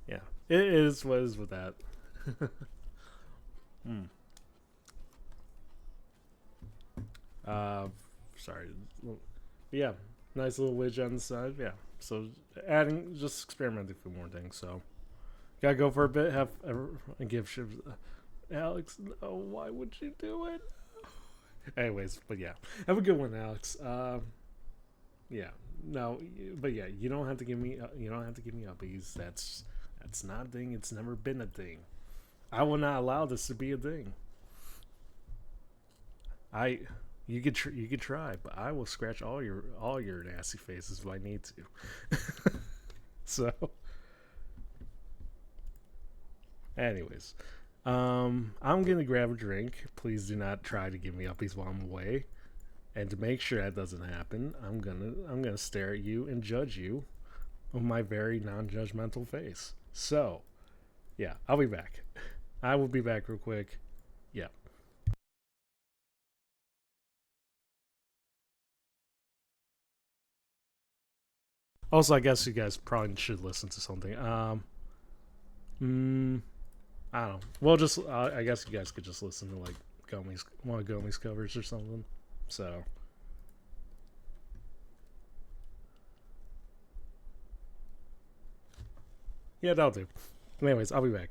yeah, it is what it is with that. Sorry. Yeah, nice little widget on the side. Yeah, so just experimenting with more things. So, gotta go for a bit. And give shivs. Alex, no, why would you do it? Anyways, but yeah, have a good one, Alex. Yeah, no, but yeah, you don't have to give me uppies. That's not a thing. It's never been a thing. I will not allow this to be a thing. You could try, but I will scratch all your nasty faces if I need to. So, anyways. I'm gonna grab a drink. Please do not try to give me uppies while I'm away. And to make sure that doesn't happen, I'm gonna stare at you and judge you with my very non-judgmental face. So, yeah, I'll be back. I will be back real quick. Yeah. Also, I guess you guys probably should listen to something. I don't know. Well, just I guess you guys could just listen to like one of Gomi's covers or something. So, yeah, that'll do. Anyways, I'll be back.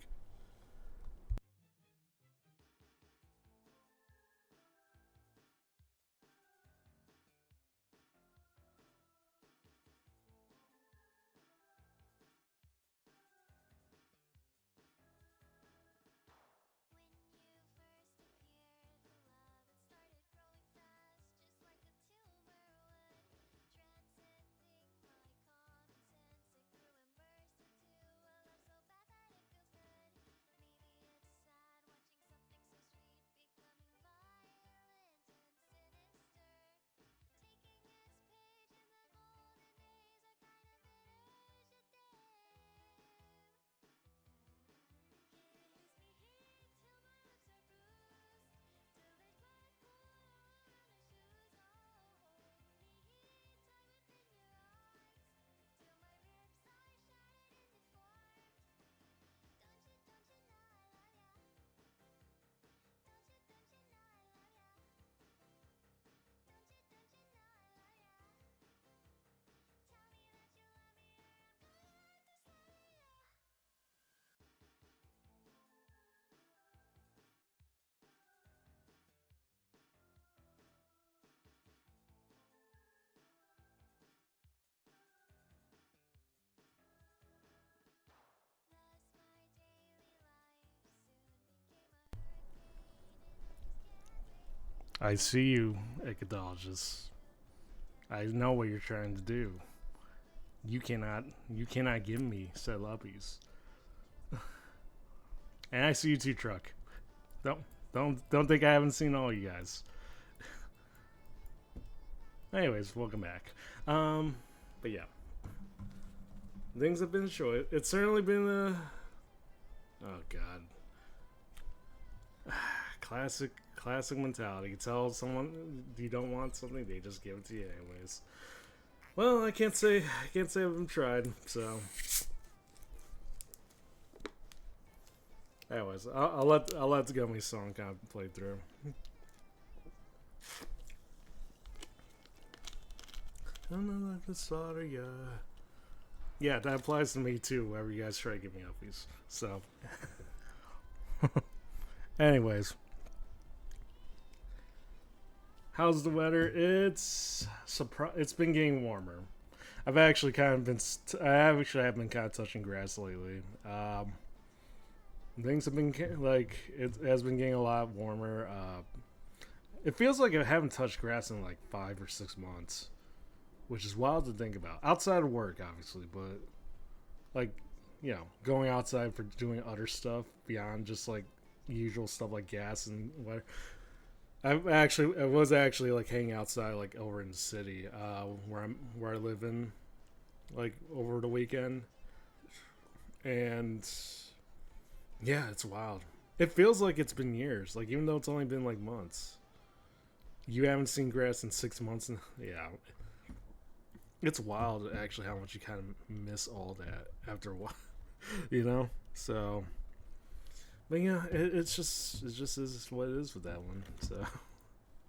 I see you, Icodologist. I know what you're trying to do. You cannot give me said luppies. And I see you too, Truck. Don't think I haven't seen all you guys. Anyways, welcome back. But yeah, things have been short. It's certainly been Oh God. Classic mentality. You tell someone you don't want something, they just give it to you anyways. Well, I can't say I've tried. So, anyways, I'll let the Gummy song kind of play through. I'm not like the slaughter, yeah. Yeah, that applies to me too. Whenever you guys try to give me uppies. So, anyways. How's the weather? It's been getting warmer. I've actually kind of been. Have been kind of touching grass lately. Things have been like it has been getting a lot warmer. It feels like I haven't touched grass in like 5 or 6 months, which is wild to think about. Outside of work, obviously, but like going outside for doing other stuff beyond just like usual stuff like gas and what. I was actually like hanging outside like over in the city, where I live in, like over the weekend, and yeah, it's wild. It feels like it's been years, like even though it's only been like months. You haven't seen grass in 6 months, and yeah, it's wild actually how much you kind of miss all that after a while, So. But yeah, it just is what it is with that one. So,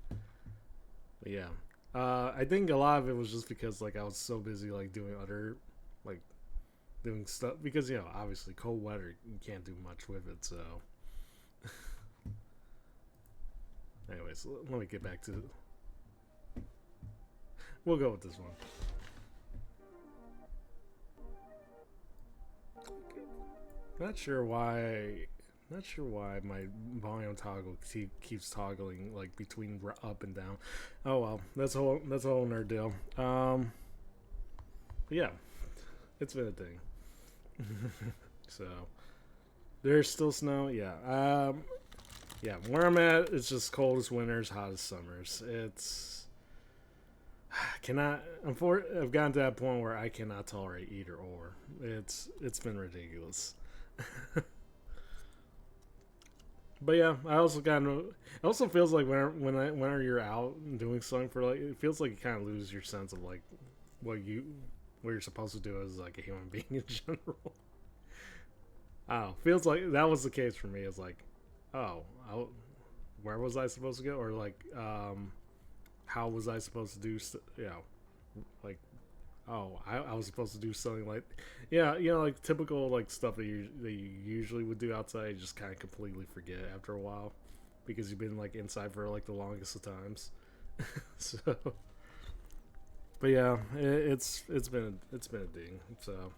but yeah, I think a lot of it was just because like I was so busy like doing other, like doing stuff because obviously cold weather you can't do much with it. So, anyways, let me get back to. We'll go with this one. Not sure why my volume toggle keeps toggling like between up and down. Oh well, that's a whole nerd deal. But yeah, it's been a thing. So there's still snow. Yeah. Yeah. Where I'm at, it's just coldest winters, hottest summers. I've gotten to that point where I cannot tolerate either or. It's been ridiculous. But yeah, I also it also feels like whenever you're out and doing something for like, it feels like you kind of lose your sense of like what you're supposed to do as like a human being in general. I don't know. Feels like that was the case for me. It's like, oh, where was I supposed to go, or like, how was I supposed to do? Like, oh, I was supposed to do something like, like typical like stuff that you usually would do outside. You just kind of completely forget after a while because you've been like inside for like the longest of times. So, but yeah, it's been a ding. So,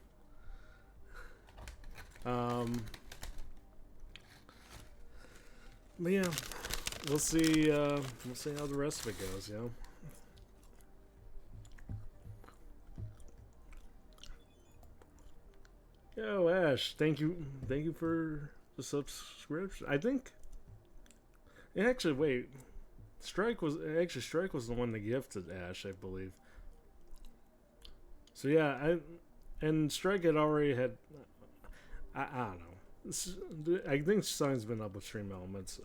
but yeah, we'll see how the rest of it goes. Yo, Ash, thank you for the subscription. I think. Actually, wait. Strike was the one that gifted Ash, I believe. So yeah, Strike had already had. I don't know. I think something's been up with Stream Elements.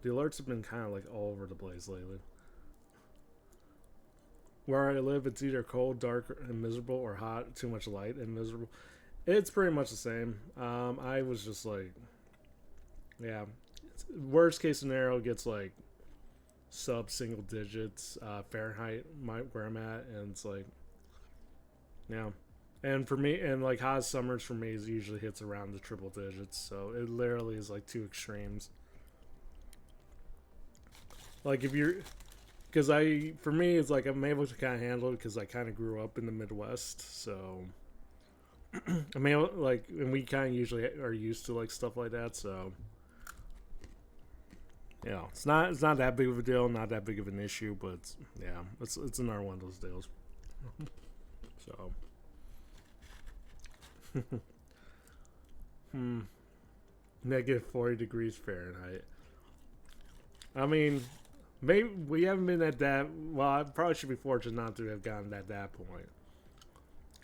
The alerts have been kind of like all over the place lately. Where I live, it's either cold, dark, and miserable, or hot, too much light and miserable. It's pretty much the same. I was just like, yeah. Worst case scenario gets like sub single digits Fahrenheit, where I'm at, and it's like, yeah. And for me, and like hot summers for me is usually hits around the triple digits, so it literally is like two extremes. Like if you're, because for me it's like I'm able to kind of handle it because I kind of grew up in the Midwest, so. I mean, like, and we kind of usually are used to like stuff like that, so it's not that big of a deal, not that big of an issue, but it's another one of those deals. So, negative 40 degrees Fahrenheit. I mean, maybe we haven't been at that. Well, I probably should be fortunate not to have gotten at that point,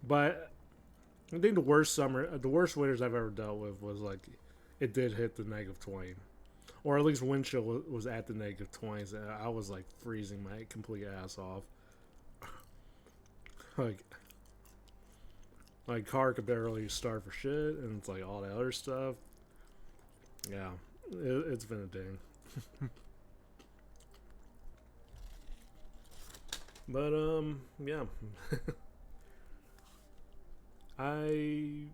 but. I think the worst winters I've ever dealt with was like it did hit the -20, or at least wind chill was at the -20s, and I was like freezing my complete ass off. like car could barely start for shit, and it's like all that other stuff. Yeah, it's been a ding. But yeah. I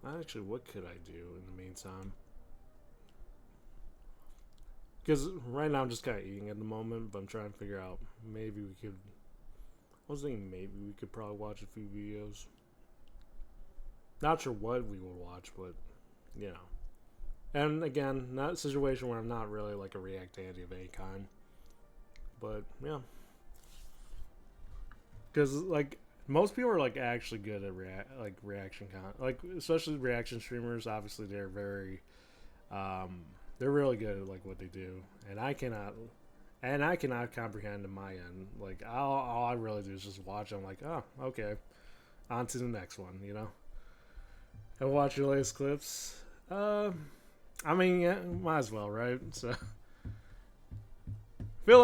actually, what could I do in the meantime? Because right now I'm just kind of eating at the moment, but I'm trying to figure out maybe we could. I was thinking maybe we could probably watch a few videos. Not sure what we would watch, but you know. And again, not a situation where I'm not really like a React Andy of any kind. But yeah, because like most people are like actually good at reaction content, like especially reaction streamers. Obviously, they're really good at like what they do, and I cannot comprehend in my end. Like all I really do is just watch. I'm like, oh, okay, on to the next one. You know, and watch your latest clips. I mean, yeah, might as well, right? So. I feel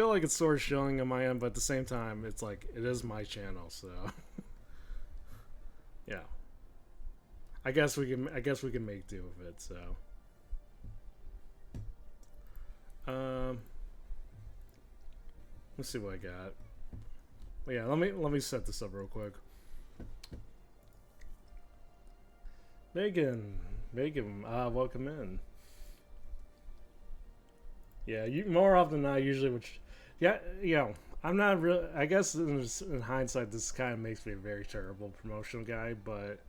like it's sort of showing on my end, but at the same time, it's like it is my channel, so yeah. I guess we can make do with it. So, let's see what I got. But yeah, let me set this up real quick. Megan, welcome in. Yeah, you more often than not usually, which, yeah, you know, I'm not really. I guess in hindsight, this kind of makes me a very terrible promotional guy, but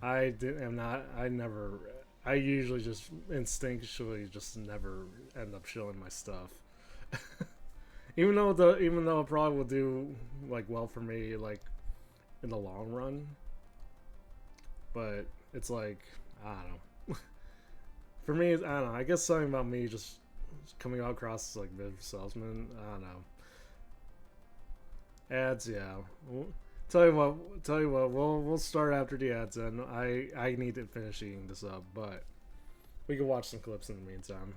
am not. I never. I usually just instinctually just never end up showing my stuff, even though it probably will do like well for me like in the long run. But it's like I don't know. For me, I don't know. I guess something about me just coming out across as like a bit of a salesman. I don't know. Ads, yeah. Tell you what. We'll start after the ads, and I need to finish eating this up, but we can watch some clips in the meantime.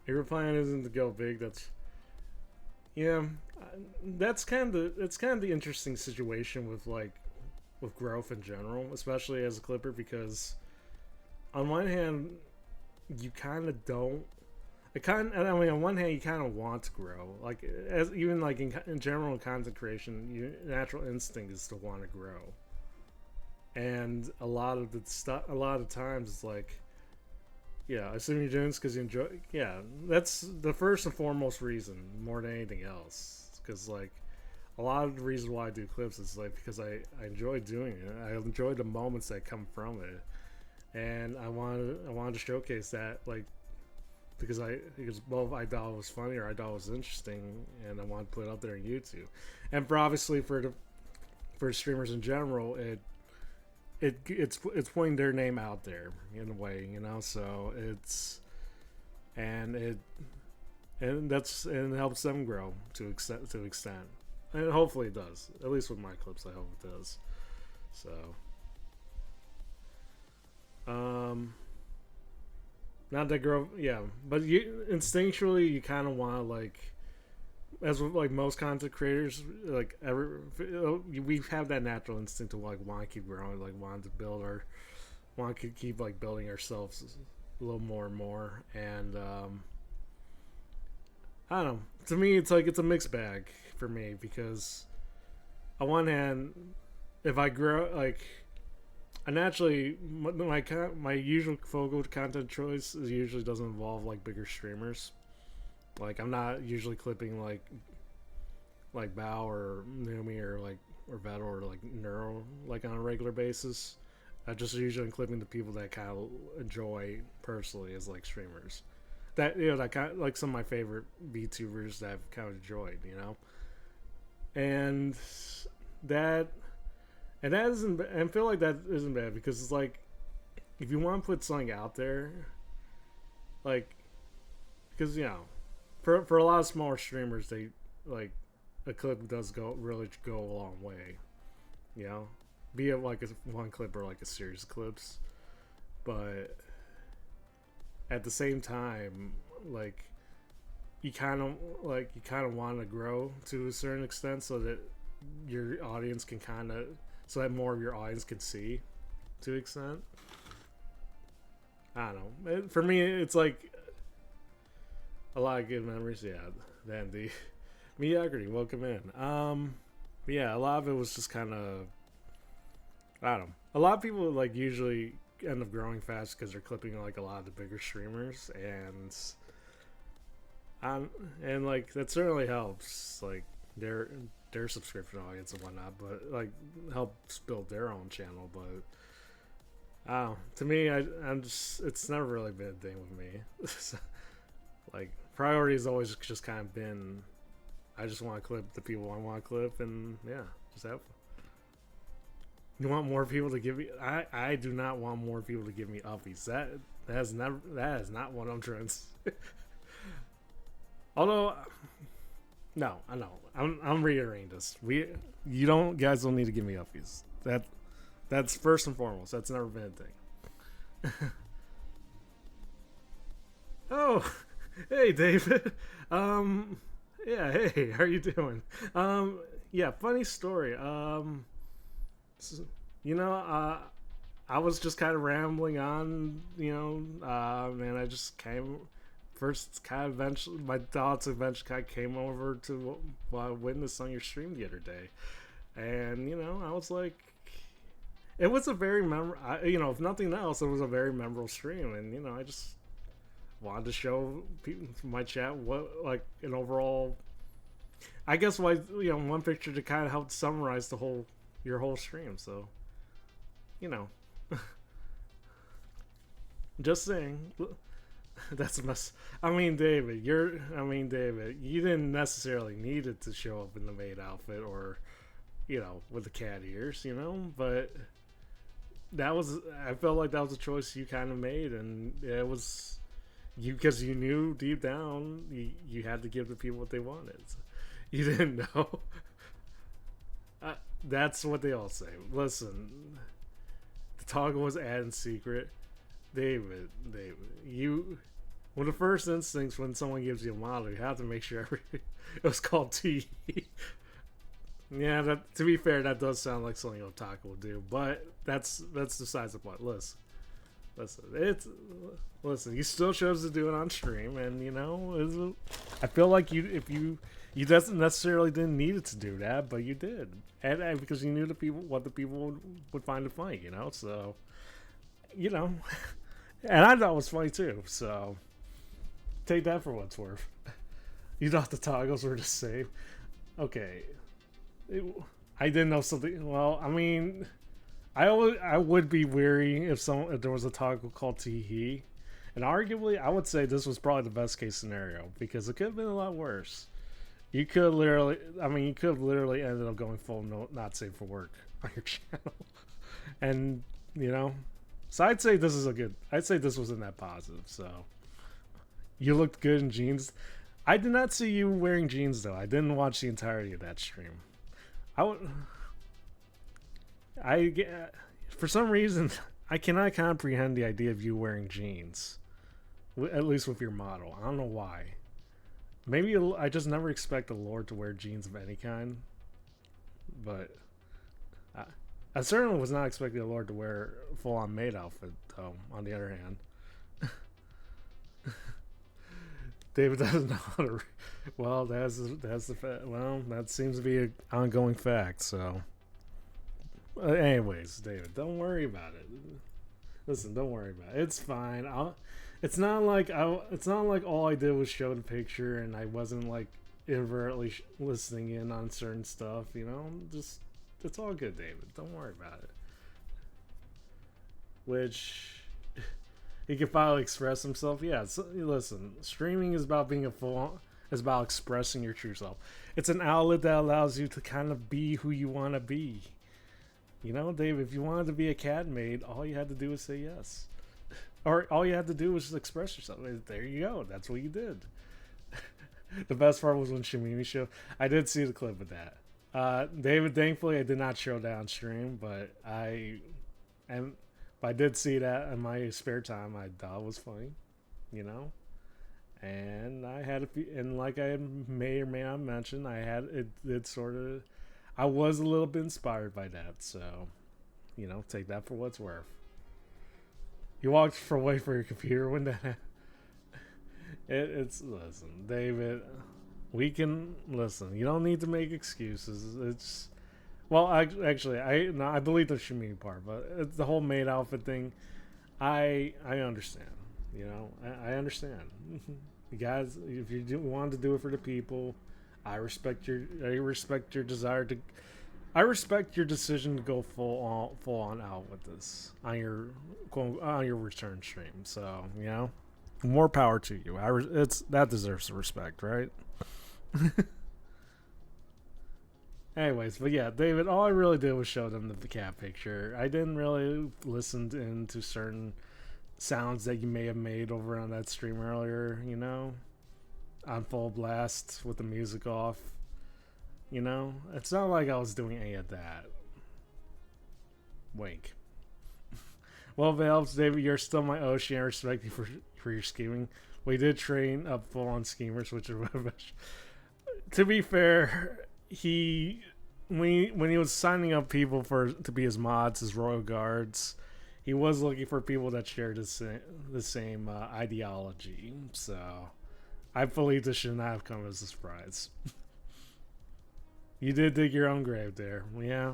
If your plan isn't to go big, that's kind of the interesting situation with growth in general, especially as a clipper, because on one hand you kind of don't. On one hand, you kind of want to grow, like as even like in general content creation, your natural instinct is to want to grow, and a lot of times it's like, yeah, assuming you're doing this because you enjoy. Yeah, that's the first and foremost reason, more than anything else, because like a lot of the reasons why I do clips is like because I enjoy doing it. I enjoy the moments that come from it, and I wanted to showcase that, like, because both I thought it was funny or I thought it was interesting, and I wanted to put it up there on YouTube. And for streamers in general, it's putting their name out there in a way, you know. So it helps them grow to extent, and hopefully it does. At least with my clips, I hope it does. So, not that grow, yeah. But you instinctually you kind of want to, like, as with like most content creators, like we have that natural instinct to like want to keep growing, like want to keep like building ourselves a little more and more. And I don't know. To me, it's like it's a mixed bag for me, because on one hand, if I grow, like, I naturally my usual focal content choice usually doesn't involve like bigger streamers. Like, I'm not usually clipping like Bao or Numi or Vettel or like Neuro like on a regular basis. I just usually clipping the people that kind of enjoy personally as like streamers. That, you know, that kind of, like some of my favorite VTubers that I've kind of enjoyed, you know. And that isn't, and I feel like that isn't bad, because it's like, if you want to put something out there, like, because for a lot of smaller streamers, they like a clip does go a long way. Be it like a one clip or like a series of clips, but at the same time, like you kind of want to grow to a certain extent so that your audience can so that more of your audience can see to an extent. I don't know. For me, it's like a lot of good memories. Yeah, then the mediocrity. Welcome in. But yeah, a lot of it was just kind of, I don't know. A lot of people like usually end up growing fast because they're clipping like a lot of the bigger streamers, and like that certainly helps like their subscription audience and whatnot, but like helps build their own channel. But to me, I'm just, it's never really been a thing with me. Like priority has always just kind of been, I just want to clip the people I want to clip, and yeah, just have fun. You want more people to give me? I do not want more people to give me uppies. That is not what I'm trying to say. Although, no, I know. I'm reiterating this. You guys don't need to give me uppies. That's first and foremost. That's never been a thing. Oh, hey David. Yeah, hey, how you doing? Yeah, funny story. I was just kind of rambling on, and I just my thoughts eventually kind of came over to what I witnessed on your stream the other day. And, I was like, it was a very if nothing else, it was a very memorable stream. And, I just wanted to show people my chat what, like, an overall, I guess, one picture to kind of help summarize your whole stream. So, just saying. That's a mess. David, you didn't necessarily need it to show up in the maid outfit or, with the cat ears, but I felt like that was a choice you kind of made, and it was because you knew deep down you had to give the people what they wanted. So you didn't know. That's what they all say. Listen, the toggle was added in secret. David, one of the first instincts when someone gives you a model, you have to make sure it was called T. Yeah, to be fair, that does sound like something Otaku would do, but that's besides the point. Listen, you still chose to do it on stream, and I feel like you doesn't necessarily didn't need it to do that, but you did, and because you knew what the people would find it funny, so and I thought it was funny too, so take that for what it's worth. You thought the toggles were the same. Okay. I didn't know something. Well, I would be weary if there was a toggle called Teehee. And arguably, I would say this was probably the best case scenario because it could have been a lot worse. You could literally ended up going full not safe for work on your channel. And, so I'd say this was in that positive, so. You looked good in jeans. I did not see you wearing jeans, though. I didn't watch the entirety of that stream. For some reason, I cannot comprehend the idea of you wearing jeans. At least with your model. I don't know why. Maybe I just never expect a Lord to wear jeans of any kind. But I certainly was not expecting a Lord to wear a full-on maid outfit, though, on the other hand. David doesn't know how to. Well, that's the fact. Well, that seems to be an ongoing fact. So, anyways, David, don't worry about it. Listen, don't worry about it. It's fine. It's not like all I did was show the picture and I wasn't like inadvertently listening in on certain stuff. Just it's all good, David. Don't worry about it. Which. He can finally express himself. Yeah, listen, streaming is about is about expressing your true self. It's an outlet that allows you to kind of be who you want to be. Dave, if you wanted to be a cat maid, all you had to do was say yes. Or all you had to do was just express yourself. There you go. That's what you did. The best part was when Shamimi showed. I did see the clip of that. David, thankfully, I did not show downstream, but and I did see that in my spare time. I thought it was funny, you know. And I had a few, and like I may or may not mention, I had it. It sort of, I was a little bit inspired by that. So, take that for what's worth. You walked away for your computer when that. It's listen, David. We can listen. You don't need to make excuses. It's well, I believe the Shami part, but it's the whole maid outfit thing. I understand. I understand. You guys, if you want to do it for the people, I respect your desire to. I respect your decision to go full on out with this on your return stream. So more power to you. It's that deserves respect, right? Anyways, but yeah, David, all I really did was show them the cat picture. I didn't really listen into certain sounds that you may have made over on that stream earlier, on full blast with the music off. It's not like I was doing any of that. Wink. Well, Valves, David, you're still my Oshi. I respect you for your scheming. We did train up full on schemers, which is to be fair, when he was signing up people to be his mods, his royal guards, he was looking for people that shared the same ideology. So I believe this should not have come as a surprise. You did dig your own grave there. Yeah.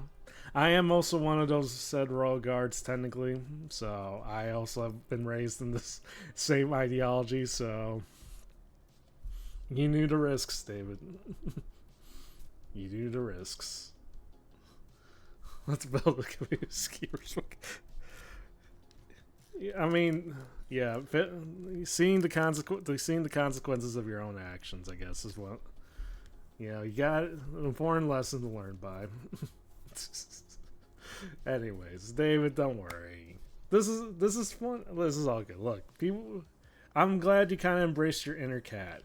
I am also one of those said royal guards, technically. So I also have been raised in this same ideology. So you knew the risks, David. You knew the risks. Let's build a community of skiers. I mean, yeah, seeing the consequences of your own actions, I guess, is what. You got an important lesson to learn by. Anyways, David, don't worry. This is fun. This is all good. Look, people, I'm glad you kind of embraced your inner cat.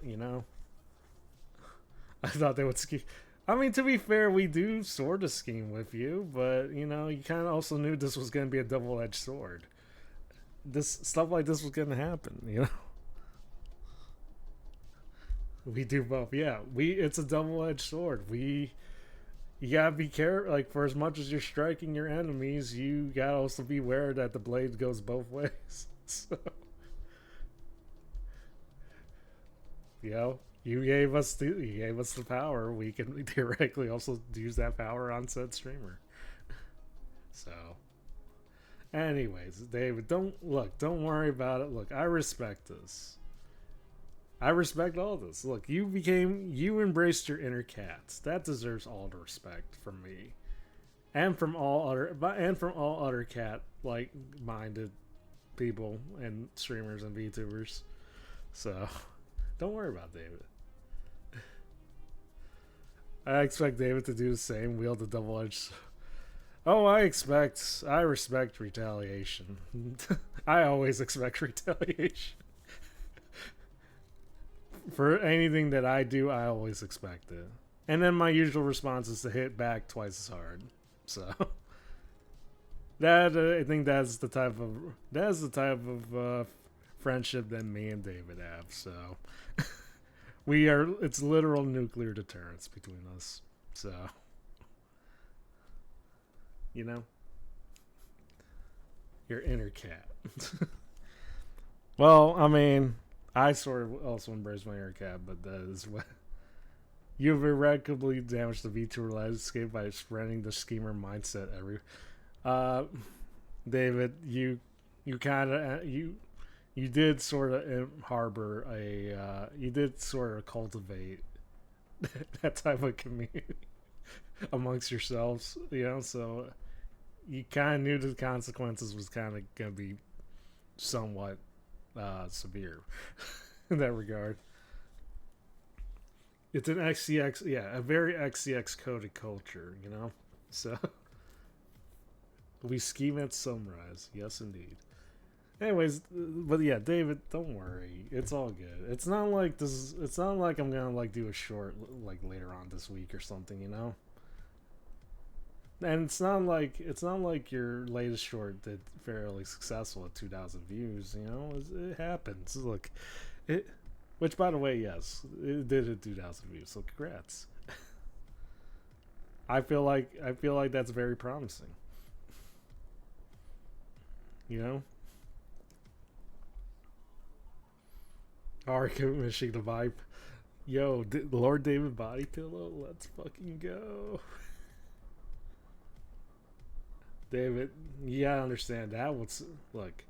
I thought they would ski. I mean, to be fair, we do sort of scheme with you, but you kind of also knew this was going to be a double-edged sword. This stuff like this was going to happen. We do both. Yeah, it's a double-edged sword. You gotta be careful. Like, for as much as you're striking your enemies, you gotta also be aware that the blade goes both ways. So, you gave us the power. We can directly also use that power on said streamer. So, anyways, David, don't worry about it. Look, I respect this. I respect all this. Look, you embraced your inner cat. That deserves all the respect from me, and from all other cat minded people and streamers and VTubers. So, don't worry about David. I expect David to do the same. Wield the double edged. Oh, I respect retaliation. I always expect retaliation. For anything that I do, I always expect it. And then my usual response is to hit back twice as hard. So that I think that's the type of friendship that me and David have. So it's literal nuclear deterrence between us. So your inner cat. Well, I mean, I sort of also embrace my inner cat, but that is what you've irreparably damaged the VTuber landscape by spreading the schemer mindset. David, you kind of you did sort of harbor you did sort of cultivate that type of community amongst yourselves, so you kind of knew the consequences was kind of going to be somewhat severe in that regard. It's an XCX, a very XCX coded culture, So we scheme at sunrise, yes indeed. Anyways, but yeah, David, don't worry. It's all good. It's not like this. It's not like I'm gonna like do a short like later on this week or something, you know. And it's not like your latest short did fairly successful at 2,000 views. You know, it happens. Look, it. Which, by the way, yes, it did at 2,000 views. So congrats. I feel like that's very promising. You know. Are commissioning the vibe. Yo, Lord David Body Pillow, let's fucking go. David, you gotta understand that. Look,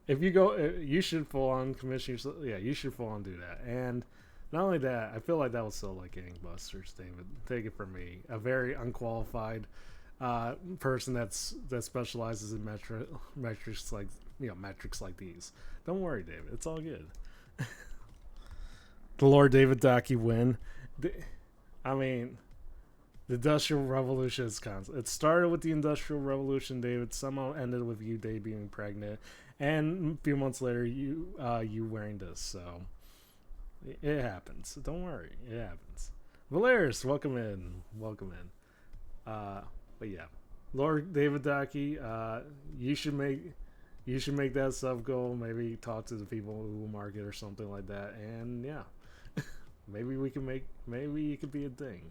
if you go, you should full on commission yourself. Yeah, you should full on do that. And not only that, I feel like that will sell like gangbusters. David, take it from me, a very unqualified person that specializes in metrics like metrics like these. Don't worry, David. It's all good. The Lord David Docky win. I mean, the Industrial Revolution is constant. It started with the Industrial Revolution, David. Somehow ended with you being pregnant, and a few months later, you wearing this. So it happens. Don't worry, it happens. Valeris, welcome in. But yeah, Lord David Docky, you should make that sub goal. Maybe talk to the people who market or something like that. And yeah, maybe it could be a thing.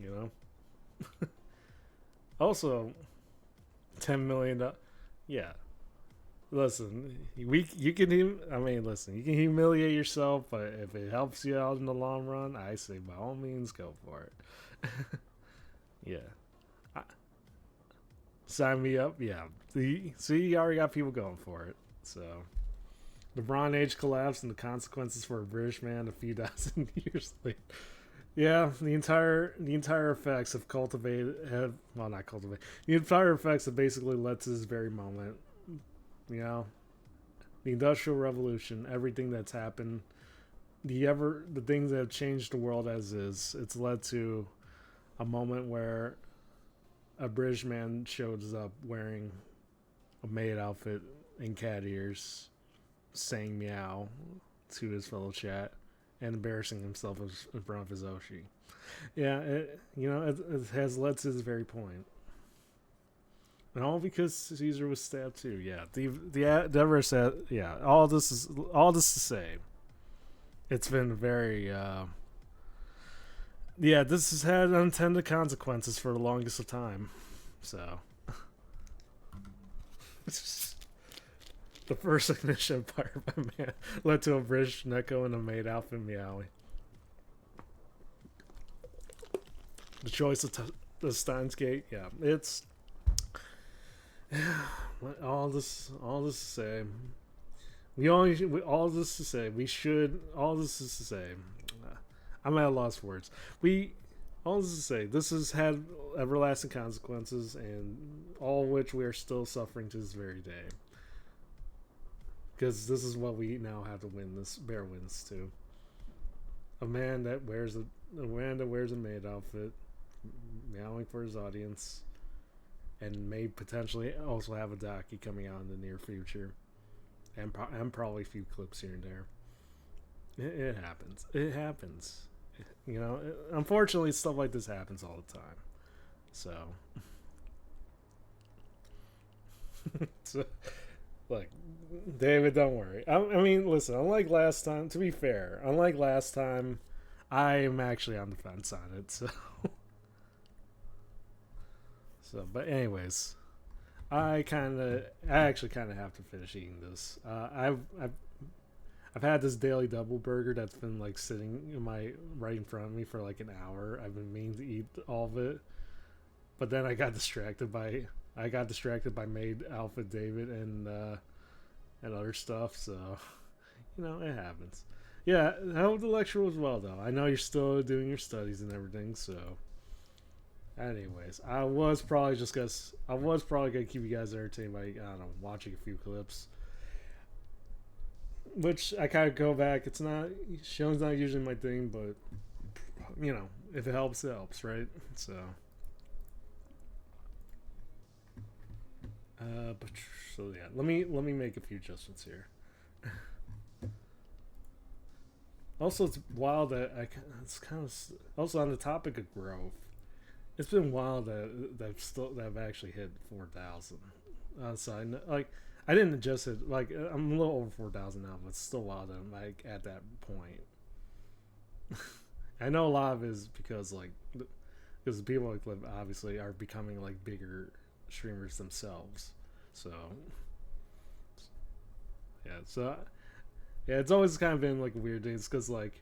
You know. Also, $10 million. Yeah. Listen, you can humiliate yourself, but if it helps you out in the long run, I say by all means go for it. Yeah. Sign me up. Yeah. See, you already got people going for it. So, the Bronze Age collapsed and the consequences for a British man a few dozen years later. Yeah, the entire effects have not cultivated. The entire effects have basically led to this very moment. You know, the Industrial Revolution, everything that's happened, the things that have changed the world as is. It's led to a moment where a British man shows up wearing a maid outfit and cat ears, saying meow to his fellow chat, and embarrassing himself in front of his Oshi. Yeah, it has led to this very point. And all because Caesar was stabbed too. Yeah, the Endeavor said. Yeah, all this to say. It's been very. Yeah, this has had unintended consequences for the longest of time. So. The first ignition empire by man led to a British Neko and a maid outfit meowing. The choice of the Steins Gate, yeah, it's all this to say. All this is to say. I'm at a loss for words. All this is to say. This has had everlasting consequences, and all which we are still suffering to this very day. Because this is what we now have to win. This bear wins to a man that wears a maid outfit, meowing for his audience, and may potentially also have a docu coming out in the near future, and probably a few clips here and there. It happens. It happens. You know, unfortunately, stuff like this happens all the time. So, look, David, don't worry. I mean, listen, unlike last time, to be fair, I am actually on the fence on it, so. But anyways, I actually kind of have to finish eating this. I've had this daily double burger that's been like sitting right in front of me for like an hour. I've been meaning to eat all of it, but then I got distracted by maid outfit David and other stuff. So, you know, it happens. Yeah, I hope the lecture was well though. I know you're still doing your studies and everything. So, anyways, I was probably gonna keep you guys entertained by I don't know, watching a few clips. Which I kind of go back. Showing's not usually my thing, but you know, if it helps, right? So But so yeah, let me make a few adjustments here. Also, it's wild that it's kind of also on the topic of growth. It's been wild that I've actually hit 4,000. So I know, like I didn't adjust it. Like I'm a little over 4,000 now, but it's still wild that I'm like at that point. I know a lot of it is because because the people like live obviously are becoming like bigger streamers themselves. So yeah, yeah, it's always kind of been like a weird thing. It's because like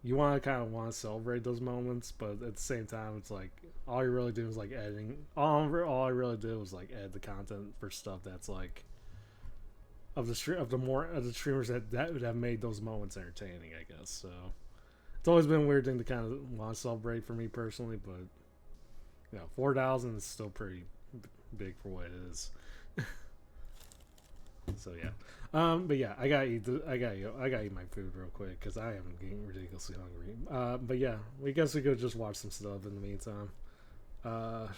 you want to kind of want to celebrate those moments, but at the same time, it's like all you really do is like editing. All I really did was like edit the content for stuff that's like of the streamers that have made those moments entertaining, I guess. So it's always been a weird thing to kind of want to celebrate for me personally, but 4,000 is still pretty big for what it is. So yeah, but yeah, I gotta eat my food real quick because I am getting ridiculously hungry. But yeah, we guess we could just watch some stuff in the meantime. We'll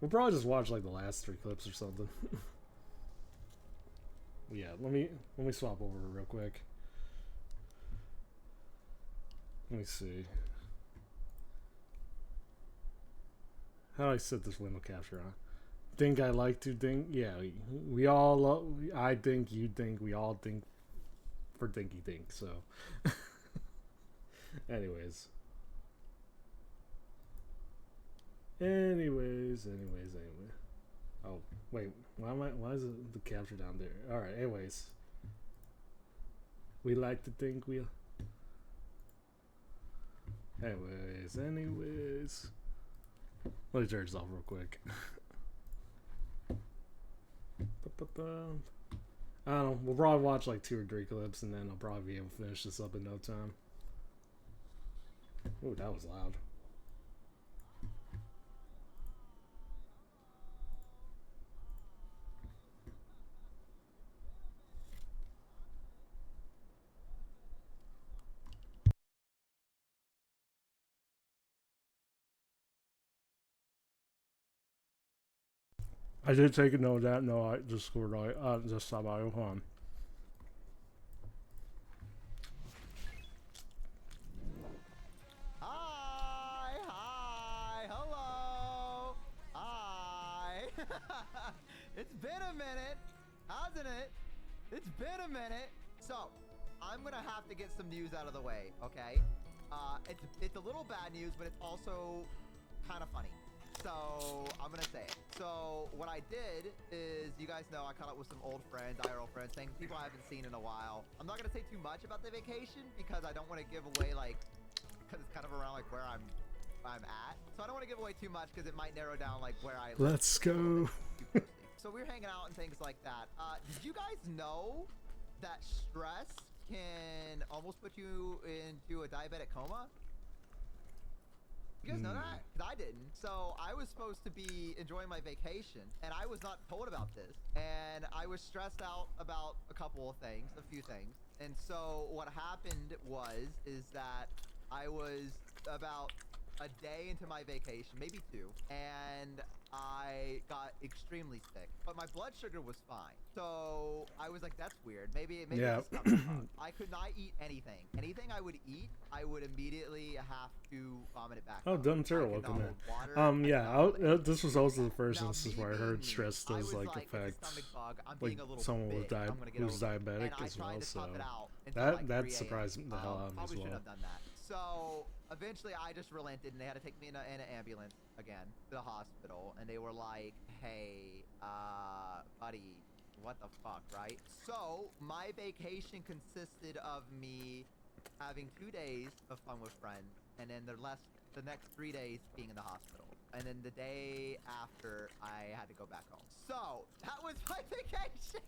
probably just watch like the last 3 clips or something. Yeah, let me swap over real quick. Let me see. How do I set this window capture on? Think I like to think? Yeah, we all love, I think, you think, we all think for Dinky Dink, so. Anyways. Oh, wait, why is the capture down there? Alright, anyways. We like to think we. Anyways. Let me turn this off real quick. I don't know. We'll probably watch like 2 or 3 clips, and then I'll probably be able to finish this up in no time. Ooh, that was loud. I did take a note of that. No, I just scored. Just stop by. Hold on. Hi, hello, hi. It's been a minute, hasn't it? It's been a minute. So, I'm gonna have to get some news out of the way, okay? It's a little bad news, but it's also kind of funny. So, I'm gonna say it. So, what I did is, you guys know I caught up with some old friends, IRL friends, things people I haven't seen in a while. I'm not gonna say too much about the vacation because I don't want to give away, like, because it's kind of around, like, where I'm at. So I don't want to give away too much because it might narrow down, like, where I live. Let's go. So we're hanging out and things like that. Did you guys know that stress can almost put you into a diabetic coma? You guys know that? 'Cause I didn't. So I was supposed to be enjoying my vacation, and I was not told about this. And I was stressed out about a couple of things, a few things. And so what happened is that I was about a day into my vacation, maybe 2, and I got extremely sick, but my blood sugar was fine. So I was like, that's weird. Maybe Yeah. it's a stomach bug. I could not eat anything. Anything I would eat, I would immediately have to vomit it back. Oh, Dumb Turtle, welcome in. Yeah, this was also the first instance where I heard stress does like affect like someone with who's diabetic as well. So that surprised the hell out of me as well. So eventually I just relented, and they had to take me in an ambulance again to the hospital, and they were like, hey, buddy, what the fuck, right? So my vacation consisted of me having 2 days of fun with friends, and then the next 3 days being in the hospital, and then the day after I had to go back home. So that was my vacation.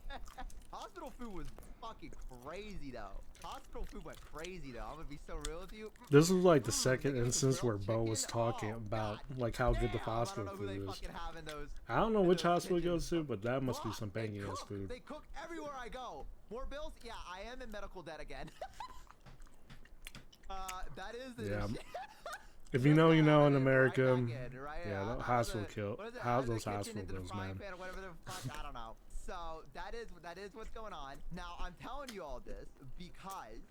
Hospital food was fucking crazy though. Hospital food went crazy though. I'm gonna be so real with you. This was like the second instance where Bo was talking about like how good the hospital food is. I don't know which hospital he goes to, but that must be some banging ass food. They cook everywhere I go. More bills? Yeah, I am in medical debt again. That is the If you know, you know. In Right America, back in, right? yeah, Out the of hospital kill, what is it? how Out of the those kitchen hospital into the bills, frying man. pan or whatever the fuck. I don't know. So that is what's going on. Now I'm telling you all this because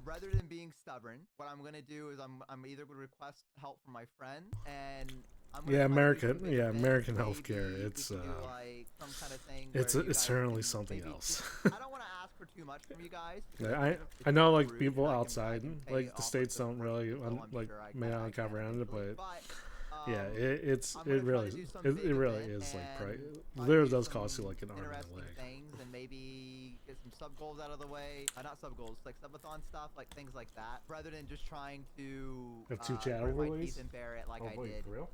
rather than being stubborn, what I'm gonna do is I'm either gonna request help from my friend and I'm gonna Yeah, try to do American, some big yeah, events. American Maybe healthcare. we It's can do, like some kind of thing it's where you it's guys certainly can something maybe else. I don't want to ask for too much from you guys. because Yeah, it's I know kinda like rude, people and I outside, can pay like the off states the don't portion, really so I'm like sure I may can- I not can comprehend it, eventually, but but, yeah, I'm gonna it try really to do some it big really event is like and try to literally do does cost you some like an arm and a interesting leg. things and maybe get some sub goals out of the way. Not sub goals, like subathon stuff, like things like that, rather than just trying to Have two chat grit my overlays? teeth and bear it like Oh, I wait, did for real?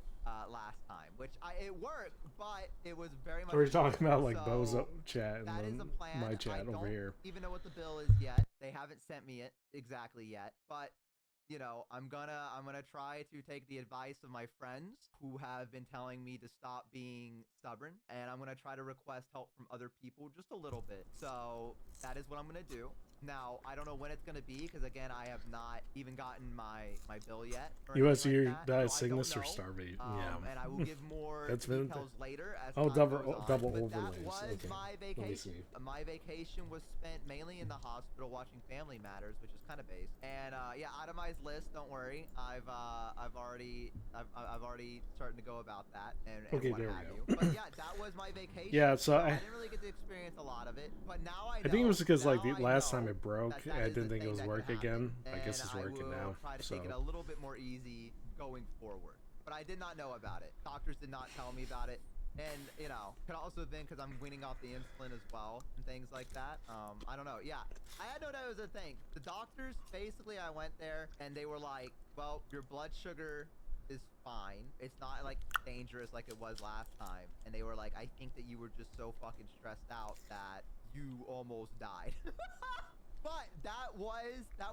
last time, which it worked, but it was very much. Or are you talking about like Bo's so chat and that is then a plan. my I chat don't over here? even know what the bill is yet. They haven't sent me it exactly yet, but you know, I'm gonna try to take the advice of my friends who have been telling me to stop being stubborn, and I'm gonna try to request help from other people just a little bit. So that is what I'm gonna do. Now I don't know when it's gonna be because again I have not even gotten my bill yet. Or U.S. anything year like that. diet So I don't sickness or know. starvation? And I will give more That's been- details later as Oh, time double- goes on, double but that overlays, was okay. my Let me vacation. see. My vacation was spent mainly in the hospital watching Family Matters, which is kind of based. And yeah, itemized list. Don't worry, I've already starting to go about that and Okay, what there we have go. you. But yeah, that was my vacation. Yeah, so I I didn't really get to experience a lot of it, but now I know. I think it was because like now the I last time know it broke, that I is a didn't think it thing was that could working happen, again. I guess it's and working I will now. try to So take it a little bit more easy going forward. But I did not know about it. Doctors did not tell me about it. And, you know, could also have been because I'm weaning off the insulin as well and things like that. I don't know. Yeah, I had no doubt it was a thing. The doctors, basically, I went there and they were like, well, your blood sugar is fine. It's not, like, dangerous like it was last time. And they were like, I think that you were just so fucking stressed out that you almost died. But that was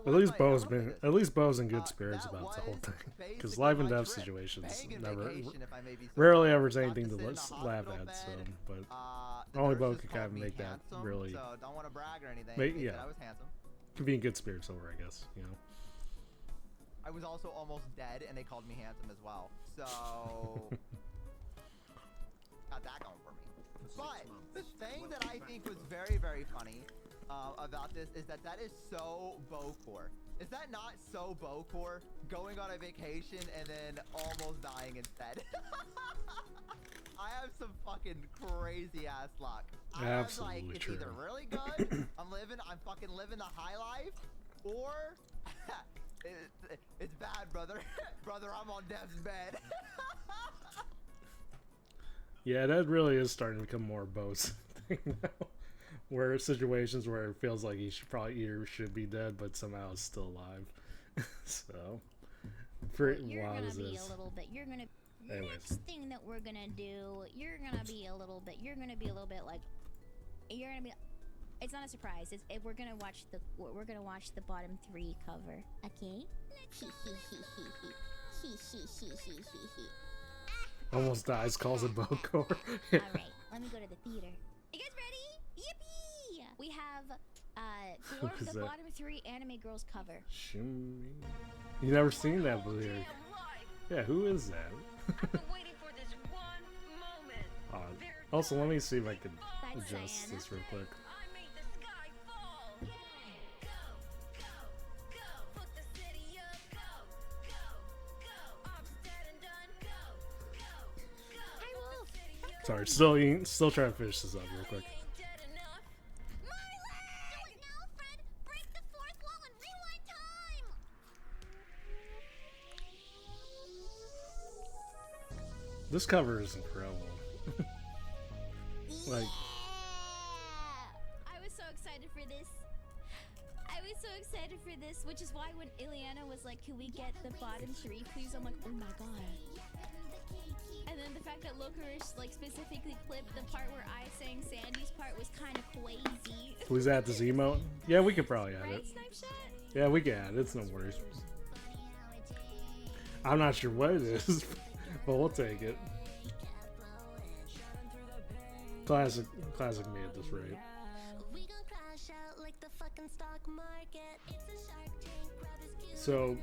at least my- Bo's I'm been this. at least Bo's in good spirits That about the whole was thing. Because basically life and my death trip. situations Pagan never vacation, if I may be so rarely bold. ever is Got anything to sit in a laugh hospital at. So, bed. but The only Bo nurses could called kind of me make that handsome, really So don't want to brag or anything. Make- They yeah. said I was handsome. could be in good spirits over, I guess. You know. I was also almost dead, and they called me handsome as well. So got that going for me. But the thing that I think was very, very funny about this is that is so Bocore. Is that not so Bocore? Going on a vacation and then almost dying instead. I have some fucking crazy ass luck. I was Absolutely like, it's true. either really good, I'm fucking living the high life, or it's bad, brother. Brother, I'm on death's bed. Yeah, that really is starting to become more Bo's thing now. Where situations where it feels like he should probably either should be dead, but somehow is still alive. So, pretty You're wild gonna as be this. a little bit. You're gonna. Anyways. Next thing that we're gonna do, you're gonna be a little bit. You're gonna be a little bit like. You're gonna be. It's not a surprise. We're gonna watch the bottom 3 cover. Okay. Almost dies, calls it Bocore. All right. Let me go to the theater. You guys ready? Yippee! We have Glorp, Who's the that? bottom 3 anime girls cover. Shumi. You never seen that lyric. Yeah, who is that? I've been waiting for this one moment. Odd. Also, let me see if I can That's adjust Diana. this real quick. I made the sky fall. Go, go, go. Put the city up. Go, go, go. Ops dead and done. Go, go, go. Hi, Put Wolf. the city up. Sorry, still trying to finish this up real quick. Ain't dead enough. My leg! Do it now, Fred! Break the 4th wall and rewind time! This cover is incredible. Like, I was so excited for this. I was so excited for this, which is why when Ileana was like, can we get the bottom 3, please? I'm like, oh my god. And then the fact that Lokarish like specifically clipped the part where I sang Sandy's part was kind of crazy. please add this emote. Yeah, we could probably add Right, it. Snipe Shot? Yeah, we can add it. It's no worries. I'm not sure what it is, but we'll take it. Classic me at this rate. We gon' crash out like the fucking stock market. It's a Shark Tank, grab his cue. So,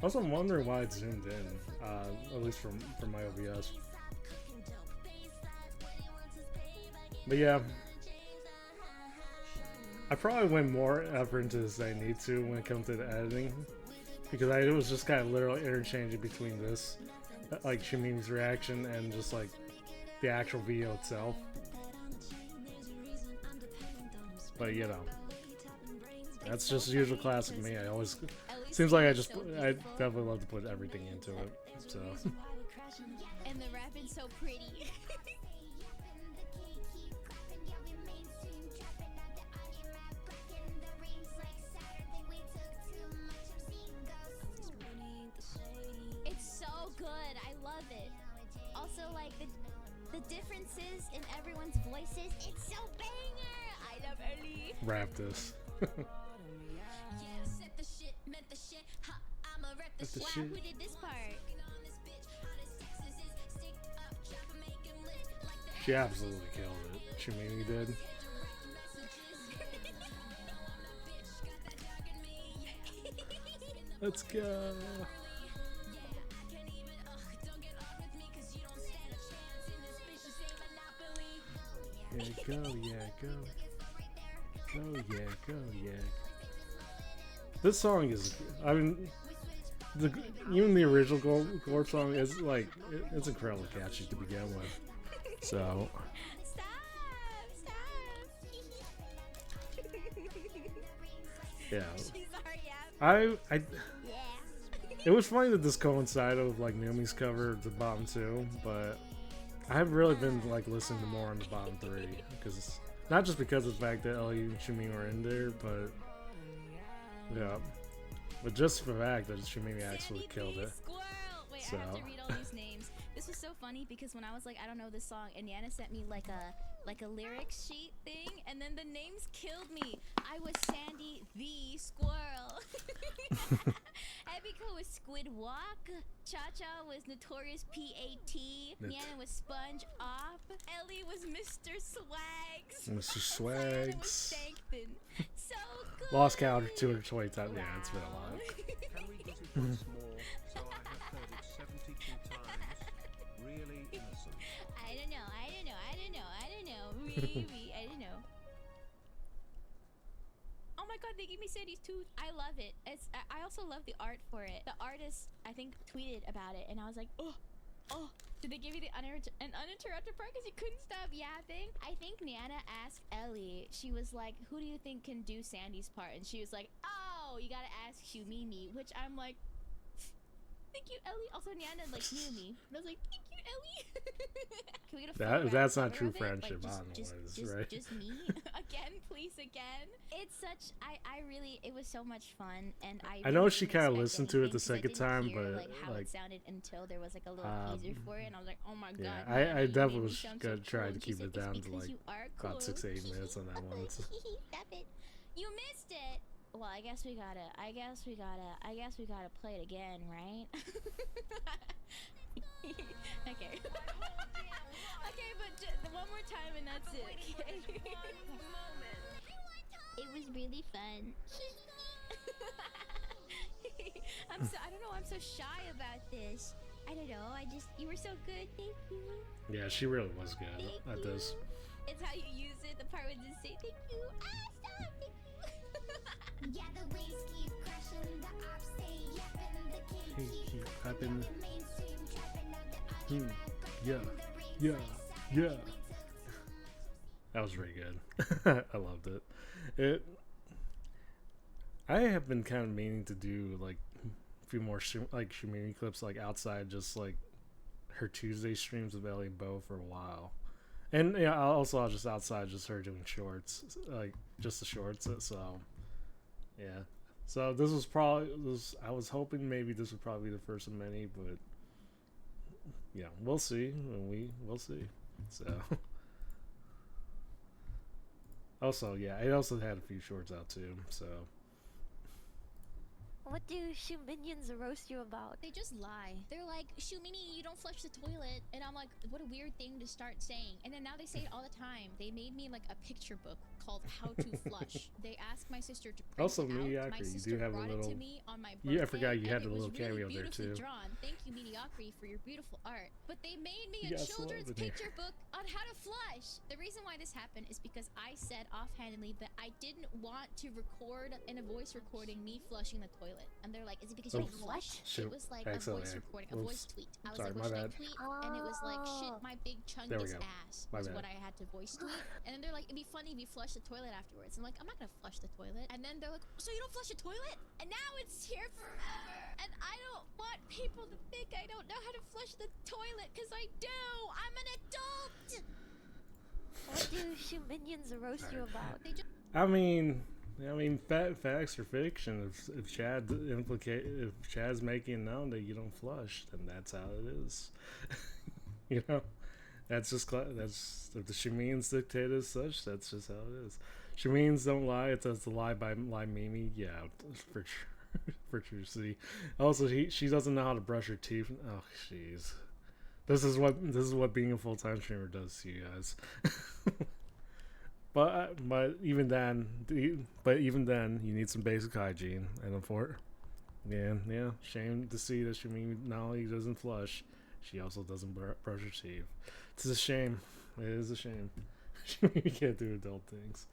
Also, I'm wondering why it's zoomed in, at least from my OBS. But yeah, I probably went more effort into this than I need to when it comes to the editing, because it was just kind of literally interchanging between this, like Shamimi's reaction, and just like the actual video itself. But you know, that's just usual classic me. I always seems like I definitely love to put everything into it. So. And the rapping's so pretty. It's so good. I love it. Also, like the differences in everyone's voices. It's so banger. I love Ellie. Rap this. Wow, who did this part? She absolutely killed it. Shamimi did. Let's go. Yeah, go, yeah, go. Go, yeah, go, yeah. This song is, I mean, even the original Gorp song is like, it's incredibly catchy to begin with. So. Stop! Yeah. She's already out. I it was funny that this coincided with like Numi's cover of the bottom two, but I have really been like listening to more on the bottom three, because not just because of the fact that Ellie and Shamimi were in there, but yeah, but just for the fact that Shamimi actually killed it. Squirrel. Wait, So. I have to read all these names. This was so funny because when I was like, I don't know this song, and Yana sent me like a lyrics sheet thing, and then the names killed me. I was Sandy the Squirrel. Ebiko was Squid Walk. Cha Cha was Notorious P.A.T. Yana was Sponge Off. Ellie was Mr. Swags. Mr. Diana was Swags. Sanctin. So good. Lost count 220 times. Yeah, it's been a lot. Can we visit once more? So I have heard it 72 times. Really innocent. I don't know. Maybe. I don't know. Oh my god, they gave me Sandy's tooth. I love it. I also love the art for it. The artist, I think, tweeted about it, and I was like, oh. Did they give you an uninterrupted part because you couldn't stop yapping? I think Nana asked Ellie, she was like, who do you think can do Sandy's part? And she was like, oh, you gotta ask Shumimi, which I'm like, thank you, Ellie. Also, Nana like knew me. And I was like, thank you, Ellie. Can we get a full That's round not true cover of it? friendship, Like, otherwise, right? Just me again, please again. It's such. I really. It was so much fun, and I know really she didn't kinda expect listened to it the anything 'cause I second didn't time, hear, but, like how like, it sounded until there was like a little teaser for it, and I was like, oh my god. Yeah, Nana, I you definitely made me was sound gonna so try cool. to And she keep said, it down "It's to because like you are about 6 to 8 cool." minutes on that one. Stop it. You missed it. Well, I guess we gotta play it again, right? Okay. Okay, but one more time and that's it. Okay? It was really fun. I don't know. I'm so shy about this. I don't know. You were so good. Thank you. Yeah, she really was good Thank at you. this. It's how you use it. The part where you say thank you. Stop. Thank you. Yeah, the waves keep crashing, the ops stay yapping, the king Hey, keep clapping. the mainstream trapping, Yeah. That was really good. I loved it. I have been kind of meaning to do like a few more Shumimi clips like outside, just like her Tuesday streams of Ellie and Bo for a while, and yeah, also just outside, just her doing shorts, like just the shorts. So yeah, so this was probably I was hoping maybe this would probably be the first of many, but yeah, we'll see. We'll see. So. Also, yeah, I also had a few shorts out too, so What do shoe minions roast you about? They just lie. They're like, "Shoo Mimi, you don't flush the toilet," and I'm like, "What a weird thing to start saying." And then now they say it all the time. They made me like a picture book called "How to Flush." They asked my sister to print Also, it out. My Mediocrity, you sister do have a brought it little. to me on my birthday. Yeah, I forgot you and had it a little was really cameo there beautifully too. drawn. Thank you, Mediocrity, for your beautiful art. But they made me You a got children's celeb in here. picture book on how to flush. The reason why this happened is because I said offhandedly that I didn't want to record in a voice recording me flushing the toilet. And they're like, "Is it because you don't Oops. flush?" Shoot. It was like Excellent. a voice recording, a Oops. voice tweet. I was Sorry, like, my "What should I bad. tweet?" And it was like, "Shit, my big There we chungus go. ass." My Was bad. what I had to voice tweet. And then they're like, "It'd be funny if you flush the toilet afterwards." I'm like, "I'm not gonna flush the toilet." And then they're like, "So you don't flush the toilet?" And now it's here forever. And I don't want people to think I don't know how to flush the toilet, because I do. I'm an adult. What do shoe minions roast you about? They just I mean, facts or fiction. If Chad's making it known that you don't flush, then that's how it is. You know, that's just that's if the Shameen's dictate as such. That's just how it is. Shameen's don't lie. It does the lie by Mimi. Yeah, for sure, for sure. See, also she doesn't know how to brush her teeth. Oh, jeez. This is what being a full-time streamer does to you guys. But even then, you need some basic hygiene. And yeah, shame to see that Shameen not only doesn't flush, she also doesn't brush her teeth. It's a shame. It is a shame. You can't do adult things.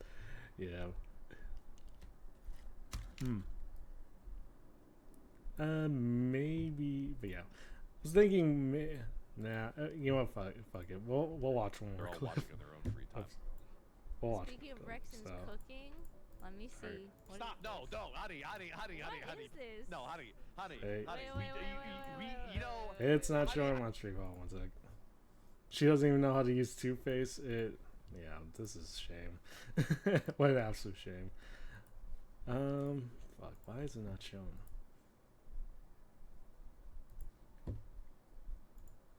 Yeah. Maybe, but yeah. I was thinking, nah. You know what? Fuck it. We'll watch one They're more all clip. watching on their own free time. We'll watch Speaking of one clip, Rexon's so. cooking, let me see. Alright. What Stop! is No, this? no, honey. What is this? No, honey. Hey. Wait, You know. It's not honey, showing on stream. Hold on one sec. She doesn't even know how to use Two Face. Yeah, this is a shame. What an absolute shame. Fuck. Why is it not showing?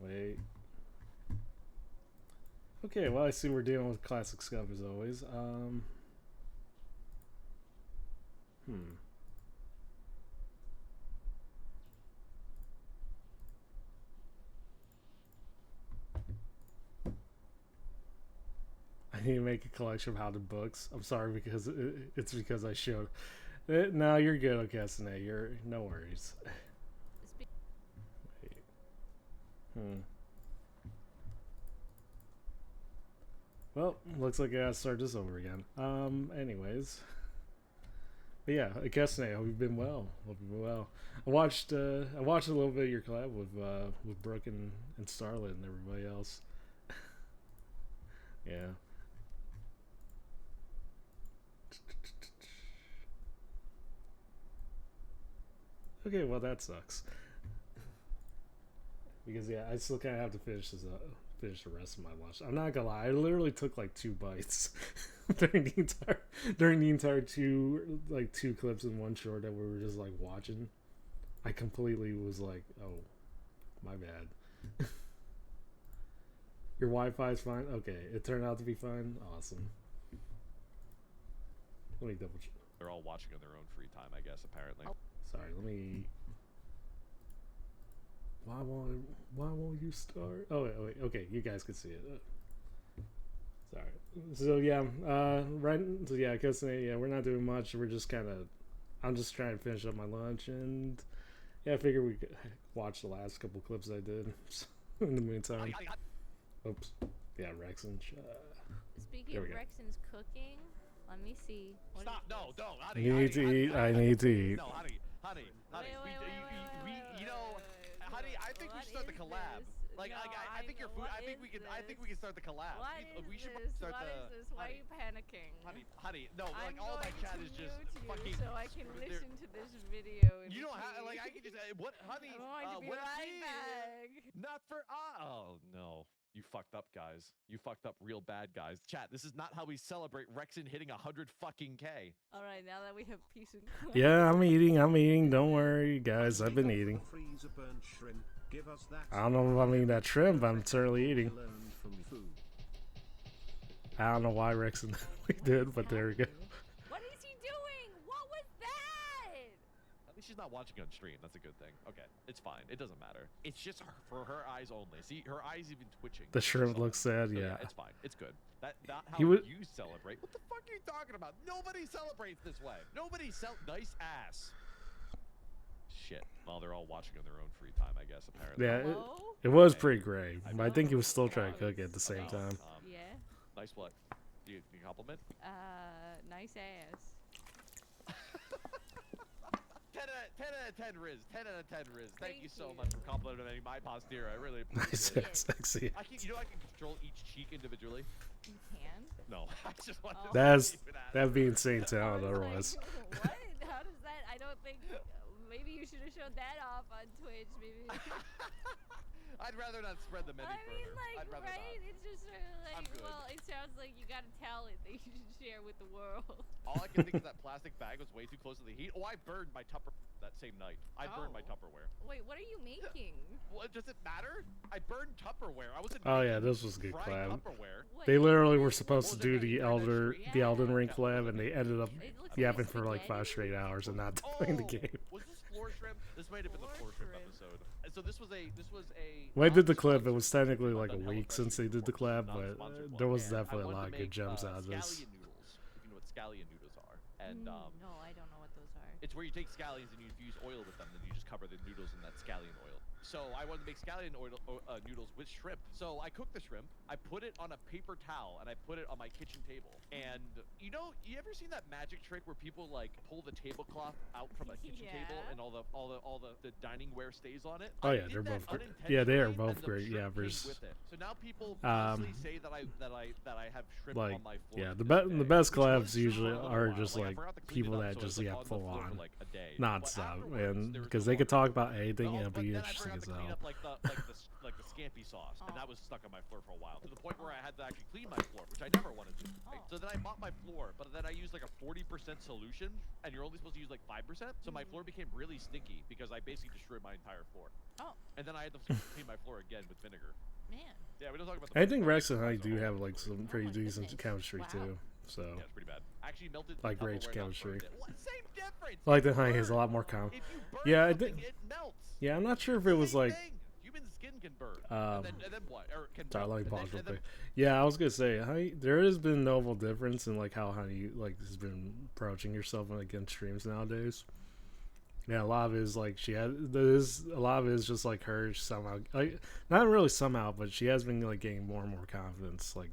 Wait. Okay, well I see we're dealing with classic scuff as always. I need to make a collection of how to books. I'm sorry because it's because I showed. No, you're good, Okasune. You're no worries. Spe- Wait. Well, looks like I gotta start this over again. Anyways. But yeah, Okasune, I hope you've been well. Hope you've been well. I watched a little bit of your collab with Brooke and Starlet and everybody else. Yeah. Okay, well that sucks. Because yeah, I still kind of have to finish the rest of my lunch. I'm not gonna lie, I literally took like 2 bites during the entire two clips in one short that we were just like watching. I completely was like, oh, my bad. Your Wi-Fi is fine. Okay, it turned out to be fine. Awesome. Let me double check. They're all watching on their own free time, I guess. Apparently. Sorry, let me. Why won't you start? Oh wait, okay, you guys can see it. Sorry. So yeah, I guess yeah, we're not doing much. We're just kind of. I'm just trying to finish up my lunch, and yeah, I figured we could watch the last couple clips I did in the meantime. Oops. Yeah, Rexon. Speaking There of we go. Rexon's cooking, let me see. What Stop! is No, this? don't, honey. You need to eat. I need to eat. No, honey. Wait, You know, honey. I think we What should start the is collab. this? Like, No, I think your food. what I think is we can. I think this? we can start the collab. What We is should this? start What the. is this? Why are you panicking? Honey. No, like I'm all my going chat to is just mute you fucking. so I can they're- listen to this video. In You don't have peace. like I can just what honey. I'm going to be what right is back. Not for oh no. You fucked up, guys. You fucked up real bad, guys. Chat, this is not how we celebrate Rexon hitting 100 fucking K. All right, now that we have peace and quiet. Yeah, I'm eating. Don't worry, guys. I've been eating. Freeze a burnt shrimp. Give us that. I don't know if I'm eating that shrimp, but I'm certainly eating. Learned from food. I don't know why Rexon we did, but there we go. What is he doing? What was that? She's not watching on stream. That's a good thing. Okay, it's fine. It doesn't matter. It's just for her eyes only. See, her eyes even twitching. The when she shrimp saw looks it. sad. So, Yeah. it's fine. It's good. That's not how He would- you celebrate. What the fuck are you talking about? Nobody celebrates this way. Nobody nice ass. Shit. Well, they're all watching on their own free time, I guess. Apparently. Yeah. Hello? It was pretty great. But I think he was still trying to cook it at the same No, time. Yeah. Nice what? Do you compliment? Nice ass. 10 out of 10 Riz. 10 out of 10 Riz. Thank you Thank so you. much for complimenting my posterior. I really Nice, appreciate it. sexy. I can, I can control each cheek individually. You can? No, I just want to. That's keep it at that'd it. be insane talent I was otherwise. like, what? How does that? I don't think. Maybe you should have shown that off on Twitch. Maybe. I'd rather not spread them any I mean, further. like, I'd rather right? not. It's just sort of I'm like, good. well, it sounds like you got a talent that you should share with the world. All I can think is that plastic bag was way too close to the heat. Oh, I burned my Tupperware that same night. I burned my Oh. Tupperware. Wait, what are you making? Well, does it matter? I burned Tupperware. I wasn't. Oh yeah, making this was a good fried collab. Tupperware. What, They you literally were made- supposed to What was do it? the Elden Ring Yeah. collab, and they ended up It looks yapping like for like 5 spaghetti. straight hours and not playing the game. Was this floor shrimp? This might have been the Floor floor shrimp shrimp. episode. And so this was a. When I did the clip, it non-sponsored- was technically I've like a done week HelloFresh since they did the before, collab, but non-sponsored there one, was and I definitely a wanted lot to of good make, gems out of this. scallion noodles. If you know what scallion noodles are, and No, I don't know what those are. it's where you take scallions and you infuse oil with them, then you just cover the noodles in that scallion oil. So I wanted to make scallion oil noodles with shrimp. So I cooked the shrimp. I put it on a paper towel and I put it on my kitchen table. And you know, you ever seen that magic trick where people like pull the tablecloth out from a kitchen table Yeah. and all the dining ware stays on it? Oh, I yeah, did they're that both great. Yeah, they are unintentionally, both and the great. Yeah, shrimp came versus with it. So now people Um, constantly say that I have shrimp like, on my floor. yeah, to the this the day, best which was collabs true usually for a little are while. just I like forgot to clean people it up, that so it just was, like, yeah on the full floor for, on like, a day. But nonstop, afterwards, and there was because no they could more. talk about anything, Oh, and it'll but be then I interesting forgot as to clean hell. up like the scampi sauce, and that was stuck on my floor for a while, to the point where I had to actually clean my floor, which I never wanted to. Right? So then I bought my floor, but then I used like a 40% solution, and you're only supposed to use like 5%. So my floor became really stinky because I basically destroyed my entire floor. Oh, And then I had to clean my floor again with vinegar. man. Yeah, we don't talk about. I think Rex and I Honey do have like some pretty my decent goodness. chemistry Wow. too. So Yeah, it's pretty bad. I actually melted. the Like Rage Tupperware, not chemistry. burned it. What? Same difference. I like It that Honey has a burns. lot more com. If you burn Yeah, I something, think- it melts. Yeah, I'm not sure if it was Same like. thing. Human skin can burn. Um, and then what? Or can Sorry, melt, let me and pause then- real and then- quick. Yeah, I was gonna say, Honey, there has been notable difference in like how Honey like has been approaching herself against streams nowadays. Yeah, a lot of it is like there's a lot of it is just like her somehow, like not really somehow, but she has been like getting more and more confidence like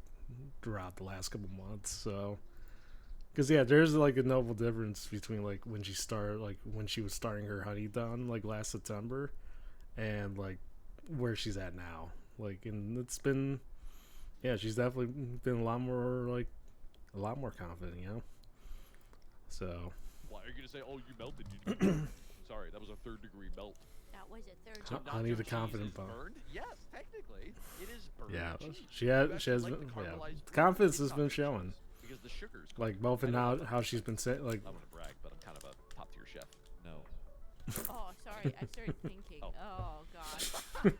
throughout the last couple months. So, because yeah, there's like a notable difference between like when she started, like when she was starting her Honey Done like last September, and like where she's at now. Like, and it's been, yeah, she's definitely been a lot more confident, you know. So. What, are you gonna say? Oh, you melted. You Sorry, that was a 3rd-degree melt. That was a third. So- one. Not Honey your the cheese confident is bump. burned? Yes, technically, it is burned. Yeah, cheese. she You has actually been, like the yeah, caramelized the confidence cheese has been combinations showing. because the sugar's Like both in I how don't know. how she's been saying, like I want to brag, but I'm kind of a top-tier chef. No. Oh, sorry. I started thinking. Oh. Oh, God.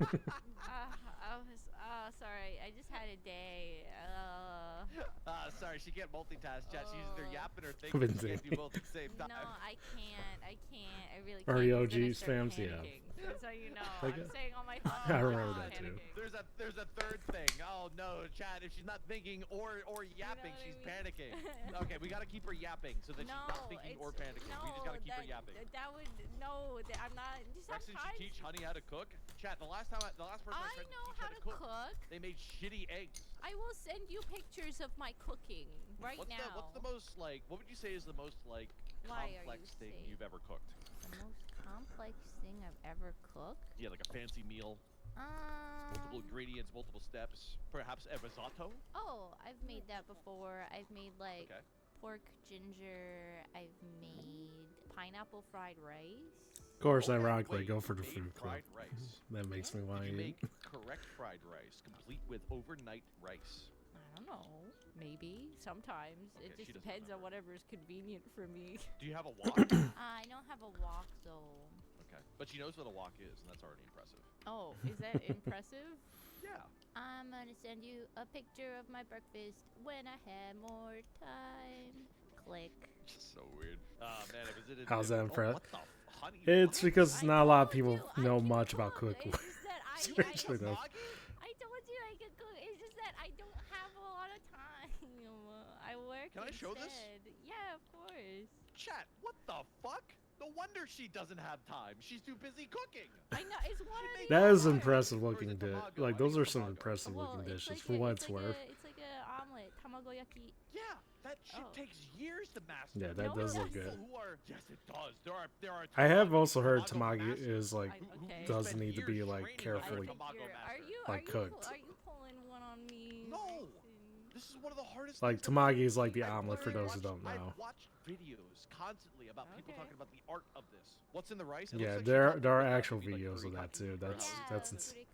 I was. Oh, sorry. I just had a day. Sorry, she can't multitask, chat. She's either Oh. yapping or I've thinking. been She can't do thinking. both at the same No, time. I can't. I really Or can't. 'cause then I OG start spams, yeah. panicking. So you know, Like, I'm saying on my phone. I remember I'm that too. panicking. There's a third thing. Oh no, Chad, if she's not thinking or yapping, what I she's mean? panicking. Okay, we gotta keep her yapping so that she's not thinking or panicking. No, We just gotta keep her yapping. That would no. I'm not. Just Rexon sometimes. should teach Honey how to cook. Chat, the last person I I tried to know teach how to cook. they made shitty eggs. I will send you pictures of my cooking right what's now. what's the most like? What would you say is the most like Why are complex you thing saying- you've ever cooked? The most complex thing I've ever cooked? Yeah, like a fancy meal, multiple ingredients, multiple steps, perhaps a risotto. Oh, I've made that before. I've made like Okay. pork ginger. I've made pineapple fried rice. of course, Okay, ironically, wait, go for the you made food club. fried rice. That makes me want Did to you eat. make correct fried rice, complete with overnight rice? I don't know. Maybe. Sometimes. Okay, It she just doesn't depends on remember. whatever is convenient for me. Do you have a wok? I don't have a wok though. Okay, but she knows what a wok is, and that's already impressive. Oh, is that impressive? Yeah. I'm gonna send you a picture of my breakfast when I have more time. Click. So weird. Man, I visited. How's that Oh, impress- what the honey. It's what? because I not a lot of told people you, I know can much about cook. cooking. It's just that Seriously, though. I told you I could cook. It's just that I don't have a lot of time. I work. Can I show this? instead. Yeah, of course. Chat, what the fuck? No wonder she doesn't have time. She's too busy cooking. I know it's one of made the That is hours. impressive Or is looking it dish. tamago? Like I those think are some tamago. impressive Well, looking it's dishes like for what it's it's worth. It's like an omelet, tamagoyaki. Yeah, that shit Oh. takes years to master. Yeah, that There does are look people good. Who are, yes, it does. There are. I have tamagi- also heard tamago tamagi masters is like who Okay. does spend need to be years like training carefully. under a tamago Are master. you Like cooked. Are you pulling one on me? No. Bryson? This is one of the hardest. Like things I've tamagi is like the I've omelet for literally those who don't watched- know. I've watched videos constantly about people Okay. talking about the art of this. What's in the rice? It Yeah, looks like there she's there are talking about actual maybe, like, videos of that teriyaki too. or That's Yeah, that's ins- furikake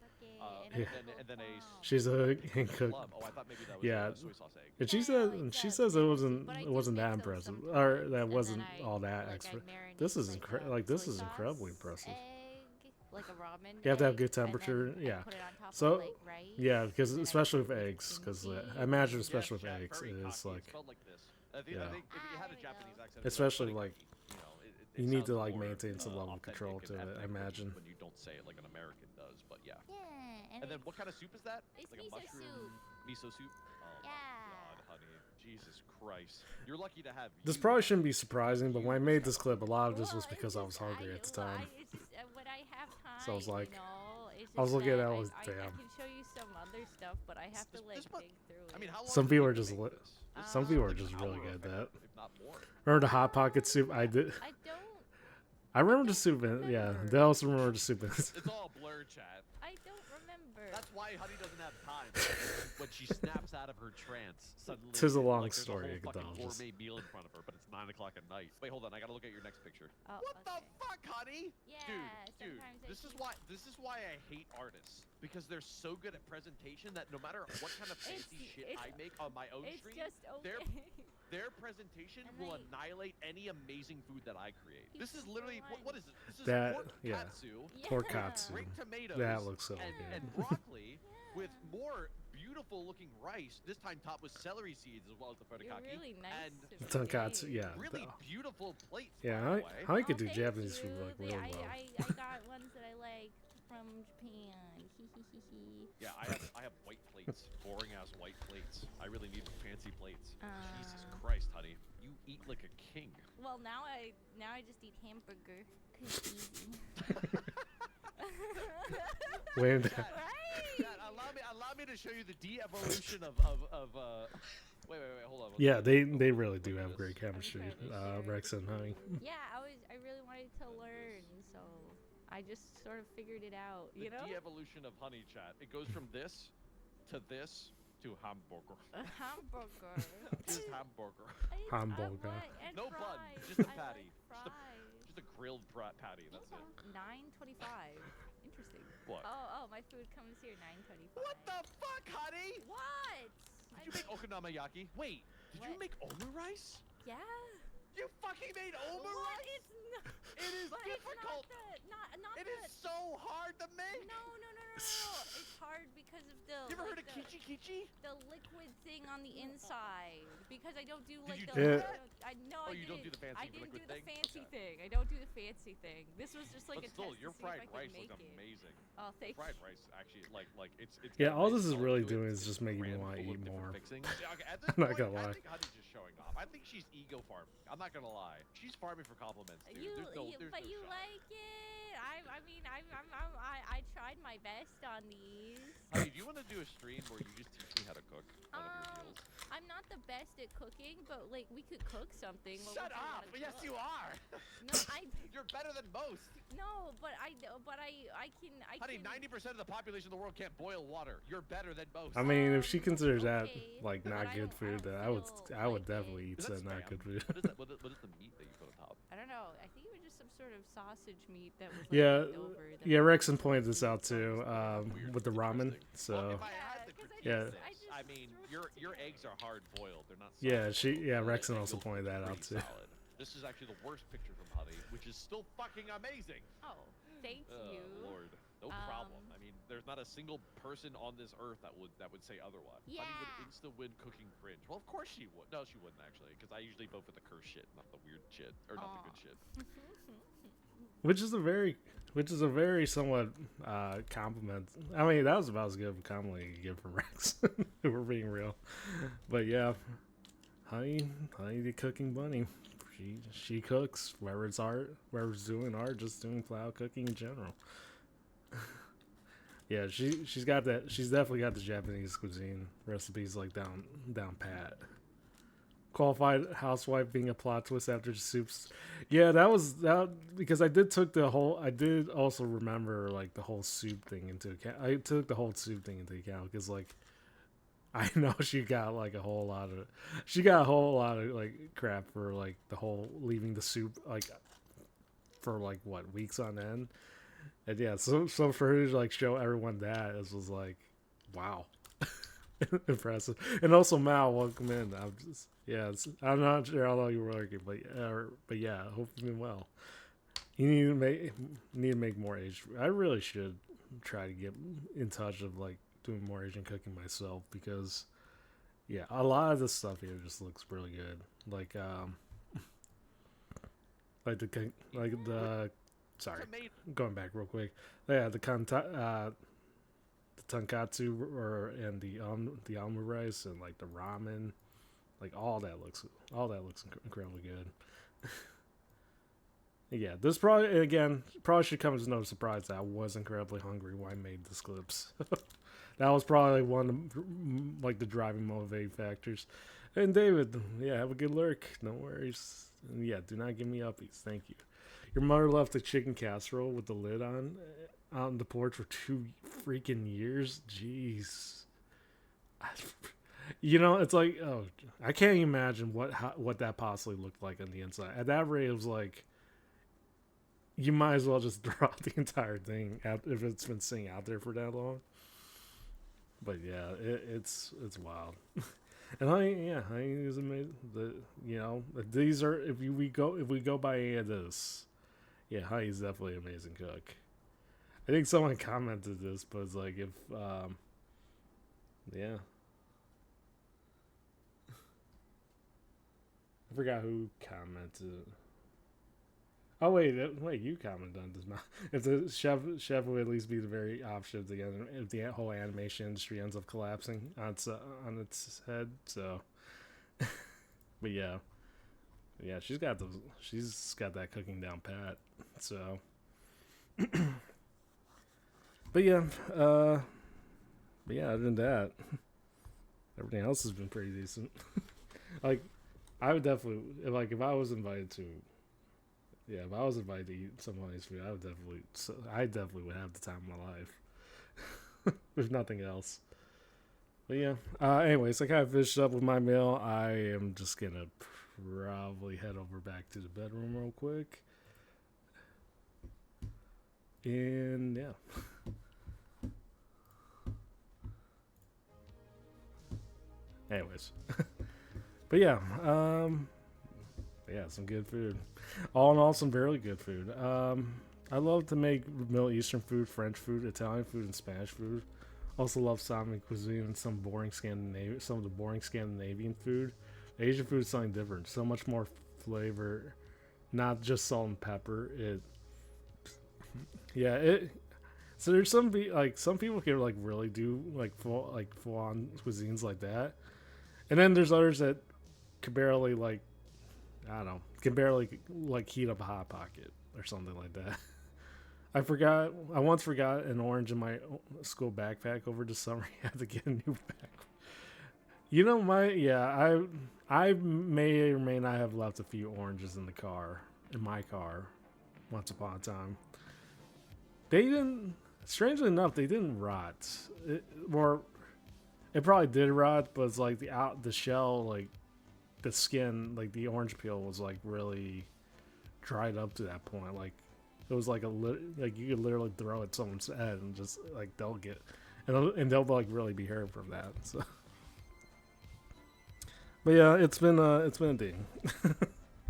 and then a wow. she's a cook. Club. Oh, I thought maybe that was Yeah. soy sauce egg. And she No, said it's she a says it fancy, wasn't but I it do wasn't that make those impressive, or sometimes, that and wasn't then I, all that like, I extra. marinate This is like this soy is incredibly sauce, impressive. Egg, like a ramen. You have to have egg, good and then temperature, I yeah. put it on top So, of, like, rice, Yeah, because and then I especially put with it in eggs, because kimchi. I imagine Yes, especially with Chad, eggs very is cocky. like It smelled like this. I think, Yeah. I think if you had a there we Japanese go. accent, it would Especially, sound like, you know, it you need sounds to like more, maintain some level of authentic control and to it. I ethnic when you- imagine. when you don't say it like an American does. But yeah. Yeah, And then what kind of soup is that? It's like a miso mushroom miso soup. Oh Yeah. my god, honey, Jesus Christ! You're lucky to have. This you probably as shouldn't be surprising, but when I made this clip, a lot of this Well, was it's because I was just- hungry at the time. it's just when I have time. So I was like- you know, it's I was just looking at that it, I was, I damn. can show you some other stuff, but I have to like this mu- dig through it. I mean, how long? Some does it people take are to just make li- this? This some is people are like just an really hour good of at that. effort, if not more. Remember the hot pocket soup? I did. I don't. I remember the soup. Yeah, they also remember the soup. It's all blurred, chat. I don't remember. That's why Honey doesn't have time. When she snaps out of her trance, suddenly Tis a long like, there's story, a whole fucking Acknowledges. gourmet meal in front of her, but it's 9 o'clock at night. Wait, hold on. I gotta look at your next picture. Oh, What okay. the fuck, Honey? Yeah, Dude, sometimes I this is keep- why I hate artists because they're so good at presentation that no matter what kind of fancy shit it's- I make on my own It's stream, just their okay. their presentation And will they- annihilate any amazing food that I create. He's This is so literally fun. what is it? This is That- pork yeah. katsu, Pork Yeah. katsu. great tomatoes, That looks so and, good. and broccoli with more beautiful looking rice. This time topped with celery seeds as well as the You're furikake. really nice. and to me. Tonkatsu, yeah. really beautiful plates. Yeah, by I, the way. I could Oh, do thank Japanese food you. like They- real I, well. I got ones that I like from Japan. Yeah, I have white plates, boring ass white plates. I really need fancy plates. Jesus Christ, honey, you eat like a king. Well, now I just eat hamburger. 'Cause easy. When Chat, Right? chat, allow me to show you the de-evolution of wait, hold on. yeah, they really do have great chemistry, Rex and Honey. Yeah, I really wanted to learn, so I just sort of figured it out. The You know, de-evolution of honey, chat. It goes from this to hamburger. a hamburger. This is hamburger. Hamburger. And No bun, fries. just a I patty. Like Just a- fries. Just a grilled patty. That's it. $9.25. Interesting. What? Oh, my food comes here $9.25. What the fuck, honey? What? Did you make okonomiyaki? Wait, did you What? make omurice? Yeah. You fucking made What? omurice? It's not. It is But difficult. It's not It the. is so hard to make. No. It's hard because of the. You ever heard like, of kichi kichi? the liquid thing on the inside because I don't do like you the. do that? No, Oh, I you don't do didn't. the fancy I didn't liquid do the thing? fancy Okay. thing. I don't do the fancy thing. This was just like But a still, test your to see fried if I rice could looks make it. amazing. Oh, thank Fried you. rice actually, it's Yeah, got a all nice this is color really to it. doing It's is just making me crammed wanna full of eat different more. fixings. Yeah, okay, at this I'm not point, gonna lie. I think Honey's just showing off. I think she's ego farming. I'm not gonna lie. She's farming for compliments, dude. There's no But you shot. like it. I tried my best on these. Honey, do you want to do a stream where you just teach me how to cook one of your meals? I'm not the best at cooking, but like we could cook something. when Shut we learn how up! to Yes, cook. you are. No, You're better than most. no, but I can. Honey, 90% of the population of the world can't boil water. You're better than most. I mean, if she considers that Okay, like but not I good don't- food, then I would feel like definitely eat Is that said not spam? good food. What is that? What is the meat that you put on top? I don't know. I think it was just some sort of sausage meat that was like Yeah, left over that yeah. was- Rexon pointed this out too Weird. with the ramen. Interesting. So Well, if I had to 'cause I critique Yeah. this, I just I mean, threw it your together. eggs are hard boiled. They're not. yeah, soft she boiled. yeah. So Rexon the also yolk pointed is that out pretty too. solid. This is actually the worst picture from Honey, which is still fucking amazing. Oh, thank Oh, you. Lord. No problem. I mean, there's not a single person on this earth that would say otherwise. Honey Yeah. would insta win cooking cringe. Well, of course she would. No, she wouldn't actually, because I usually vote for the curse shit, not the weird shit, or not the good shit. Which is a very somewhat compliment. I mean, that was about as good of a compliment you could give from Rex, if we're being real. But yeah, Honey the cooking bunny. She cooks, whether it's art, whether it's doing art, just doing flat cooking in general. Yeah, she's got that. She's definitely got the Japanese cuisine recipes like down pat. Qualified housewife being a plot twist after the soups. Yeah, that was that because I did also remember like the whole soup thing into account. I took the whole soup thing into account because like I know she got a whole lot of like crap for like the whole leaving the soup like for like what weeks on end. And yeah, so for her to like show everyone that, it was like, wow. Impressive. And also Mal, welcome in. I'm not sure how long you were working, but yeah, I hope you've been well. You need to make more Asian. I really should try to get in touch of like doing more Asian cooking myself because yeah, a lot of this stuff here just looks really good. Sorry, going back real quick. Yeah, the tonkatsu and the almond rice and like the ramen, like all that looks incredibly good. Yeah, this probably should come as no surprise that I was incredibly hungry when I made this clips. That was probably one of like the driving motivating factors. And David, yeah, have a good lurk. No worries. And yeah, do not give me uppies. Thank you. Your mother left a chicken casserole with the lid on out on the porch for 2 freaking years. Jeez. You know, it's like, oh, I can't imagine what that possibly looked like on the inside. At that rate, it was like, you might as well just throw out the entire thing if it's been sitting out there for that long. But yeah, it's wild. And honey is amazing. These are if we go by any of this, yeah, Honey's definitely an amazing cook. I think someone commented this, but it's like if yeah. I forgot who commented. Oh wait, you commented on this. If the chef would at least be the very opposite together, if the whole animation industry ends up collapsing on its head. So, but yeah, she's got that cooking down pat. So, but yeah, other than that, everything else has been pretty decent. Like, I would definitely if I was invited to. Yeah, if I was invited to eat somebody's food, I definitely would have the time of my life, if nothing else. But yeah, anyways, I kind of finished up with my meal. I am just gonna probably head over back to the bedroom real quick, and yeah. Anyways, but yeah, yeah, some good food. All in all, some very good food. I love to make Middle Eastern food, French food, Italian food, and Spanish food. Also love Sami cuisine and some of the boring Scandinavian food. Asian food is something different. So much more flavor, not just salt and pepper. So there's some people can like really do like full on cuisines like that, and then there's others that can barely heat up a Hot Pocket or something like that. I once forgot an orange in my school backpack over the summer. I had to get a new backpack. You know, I may or may not have left a few oranges in my car, once upon a time. Strangely enough, they didn't rot. It probably did rot, but it's like the shell, like, the skin, like the orange peel was like really dried up to that point. Like it was like you could literally throw it at someone's head and just like they'll like really be hurt from that. So, but yeah, it's been a thing.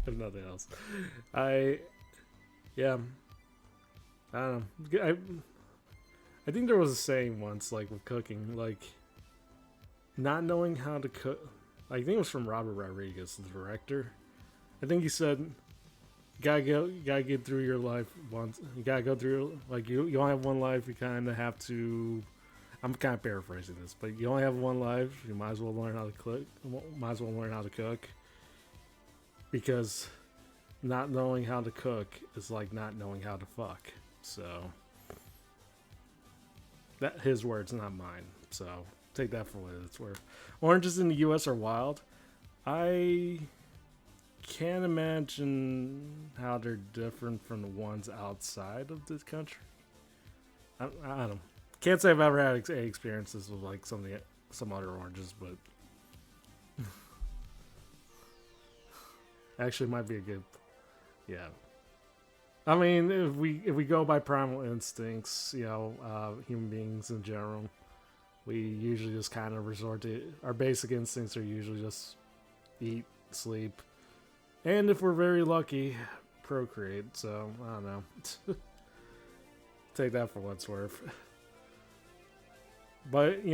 If nothing else, I don't know. I think there was a saying once, like with cooking, like not knowing how to cook. I think it was from Robert Rodriguez, the director. I think he said, "You gotta get through your life once. You gotta go through like you only have one life. You kind of have to." I'm kind of paraphrasing this, but you only have one life. You might as well learn how to cook. Might as well learn how to cook, because not knowing how to cook is like not knowing how to fuck. So that his words, not mine. So take that for what it's worth. Oranges in the U.S. are wild. I can't imagine how they're different from the ones outside of this country. I don't know. Can't say I've ever had experiences with like some other oranges, but actually might be a good. Yeah. I mean, if we go by primal instincts, human beings in general, we usually just kind of resort to our basic instincts are usually just eat, sleep, and if we're very lucky, procreate. So I don't know. Take that for what it's worth. But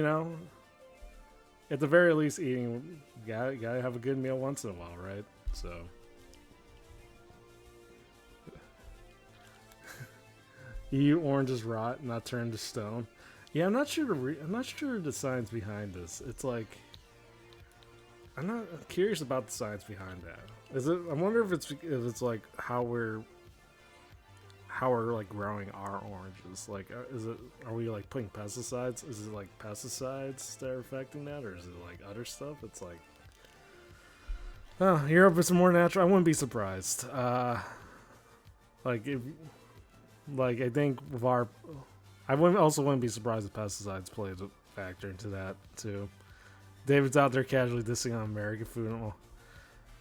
at the very least, eating, gotta have a good meal once in a while, right? So. You eat oranges rot, not turn to stone. Yeah, I'm not sure. I'm not sure the science behind this. It's like I'm curious about the science behind that. Is it? I wonder if it's like how we're like growing our oranges. Like, are we like putting pesticides? Is it like pesticides that are affecting that, or is it like other stuff? It's like, oh, Europe is more natural. I wouldn't be surprised. Like if. Like, I think with I wouldn't be surprised if pesticides played a factor into that, too. David's out there casually dissing on American food,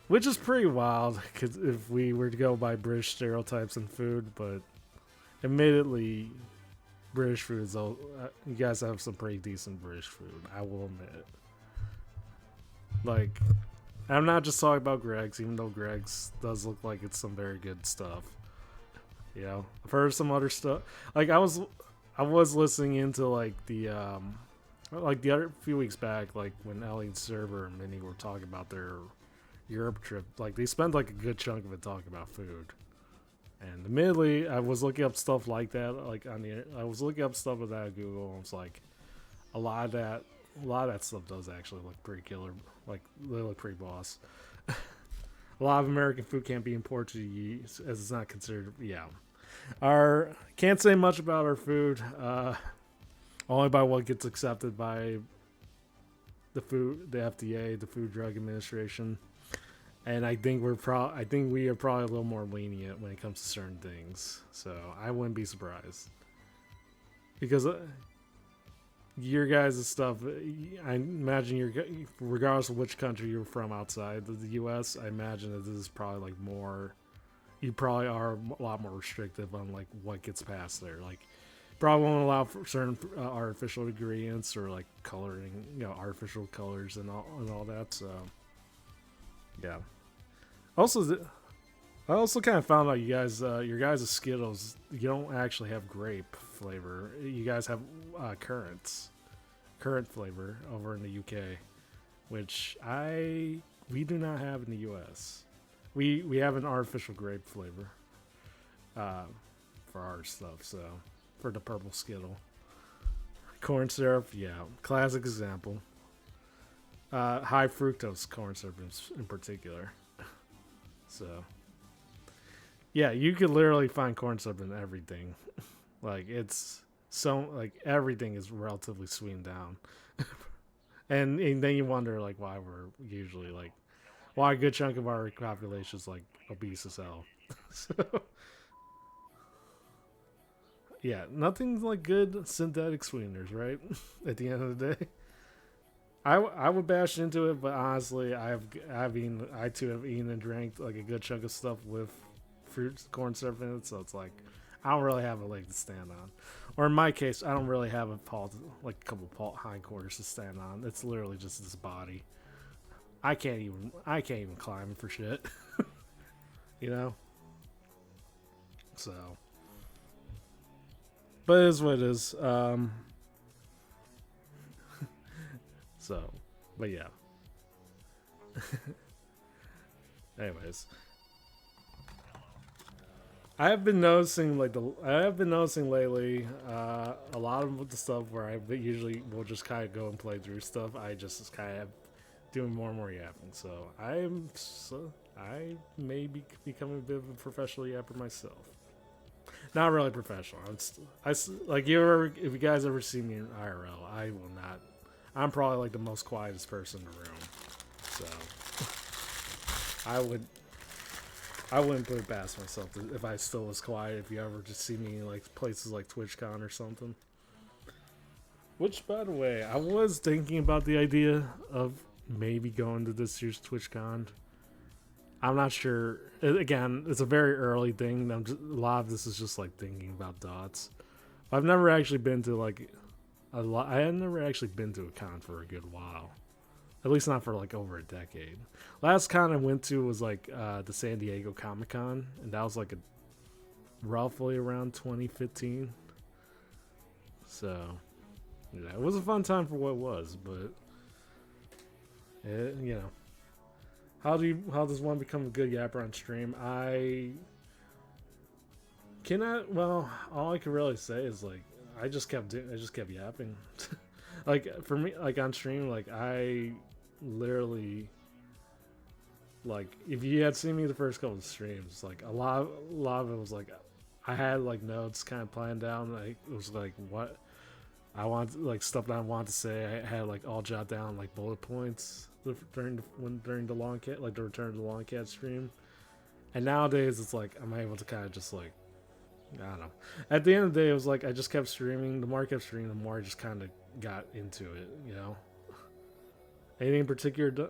which is pretty wild, because if we were to go by British stereotypes in food, but admittedly, British food is you guys have some pretty decent British food, I will admit. Like, I'm not just talking about Greg's, even though Greg's does look like it's some very good stuff. I've heard some other stuff. Like I was listening into like the other few weeks back, like when Ellie and Server and Minnie were talking about their Europe trip. Like they spent like a good chunk of it talking about food. And admittedly, I was looking up stuff like that. Like I was looking up stuff with that at Google, and it's like a lot of that stuff does actually look pretty killer. Like they look pretty boss. A lot of American food can't be imported to the US as it's not considered. Yeah. Can't say much about our food. Only by what gets accepted by the FDA, the Food Drug Administration. And I think we are probably a little more lenient when it comes to certain things. So I wouldn't be surprised. Because your guys' stuff, I imagine regardless of which country you're from outside the U.S., I imagine that this is probably like more, you probably are a lot more restrictive on like what gets past there. Like, probably won't allow for certain artificial ingredients or like coloring, artificial colors and all that. So, yeah. I also kind of found out your guys' Skittles, you don't actually have grape flavor. You guys have currant flavor over in the UK, which we do not have in the US. We have an artificial grape flavor for our stuff. So for the purple Skittle, corn syrup, yeah, classic example. High fructose corn syrup in particular. So. Yeah, you could literally find corn syrup in everything. Like, it's so, like, everything is relatively sweetened down. and then you wonder, like, why we're usually, like, why a good chunk of our population is, like, obese as hell. So, yeah, nothing's like good synthetic sweeteners, right? At the end of the day. I would bash into it, but honestly, I too have eaten and drank, like, a good chunk of stuff with fruit corn syrup in it, so it's like I don't really have a leg to stand on, or in my case, I don't really have a couple hindquarters to stand on. It's literally just this body. I can't even climb for shit. So, But it is what it is. So, but yeah. Anyways, I have been noticing lately a lot of the stuff where I usually will just kind of go and play through stuff. I just kind of doing more and more yapping. So I may be becoming a bit of a professional yapper myself. Not really professional. Like if you guys ever see me in IRL, I will not. I'm probably like the most quietest person in the room. So I wouldn't put it past myself if I still was quiet. If you ever just see me in like places like TwitchCon or something. Which, by the way, I was thinking about the idea of maybe going to this year's TwitchCon. I'm not sure. Again, it's a very early thing. A lot of this is just like thinking about dots. I've never actually been to like I had never actually been to a con for a good while. At least not for like over a decade. Last con I went to was like the San Diego Comic-Con, and that was like roughly around 2015. So, yeah, it was a fun time for what it was, but you know, how does one become a good yapper on stream? Well, all I can really say is like I just kept yapping. Like for me, like on stream, like I literally, like if you had seen me the first couple of streams, like a lot of it was like I had like notes kind of planned down. Like it was like what I want, like stuff that I wanted to say. I had like all jot down like bullet points during the long cat, like the Return to the Long Cat stream. And nowadays it's like I'm able to kind of just like, I don't know. At the end of the day, it was like I just kept streaming. The more I kept streaming, the more I just kind of got into it, you know. Anything in particular?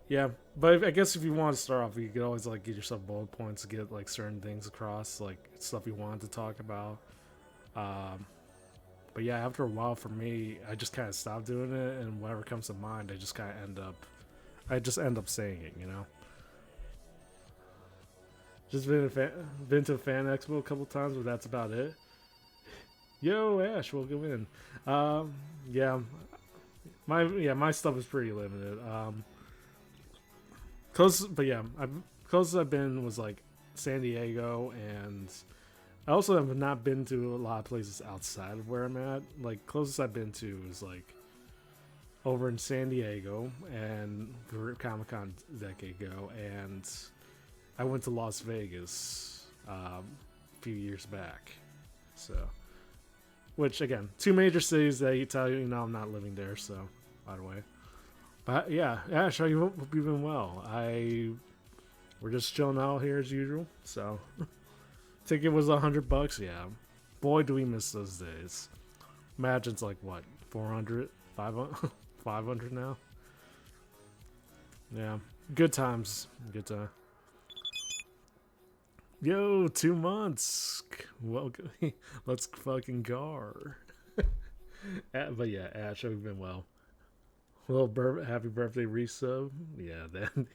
Yeah, but I guess if you want to start off, you could always like get yourself bullet points to get like certain things across, like stuff you want to talk about. But yeah, after a while, for me, I just kind of stopped doing it, and whatever comes to mind, I just end up saying it, you know. Just been to a fan expo a couple times, but that's about it. Yo, Ash, welcome in. Yeah, my stuff is pretty limited. Closest I've been was like San Diego, and I also have not been to a lot of places outside of where I'm at. Like closest I've been to is like over in San Diego and Comic-Con a decade ago, and I went to Las Vegas a few years back. So, which again, two major cities that you tell you know I'm not living there. So, by the way, but yeah, Ash, hope you've been well. We're just chilling out here as usual. So, ticket was $100. Yeah, boy, do we miss those days. Imagine it's like what 400, 500 now. Yeah, good times. Good time. Yo, 2 months. Welcome. Let's fucking gar. But yeah, Ash, hope you've been well. Happy birthday, resub. Yeah, that.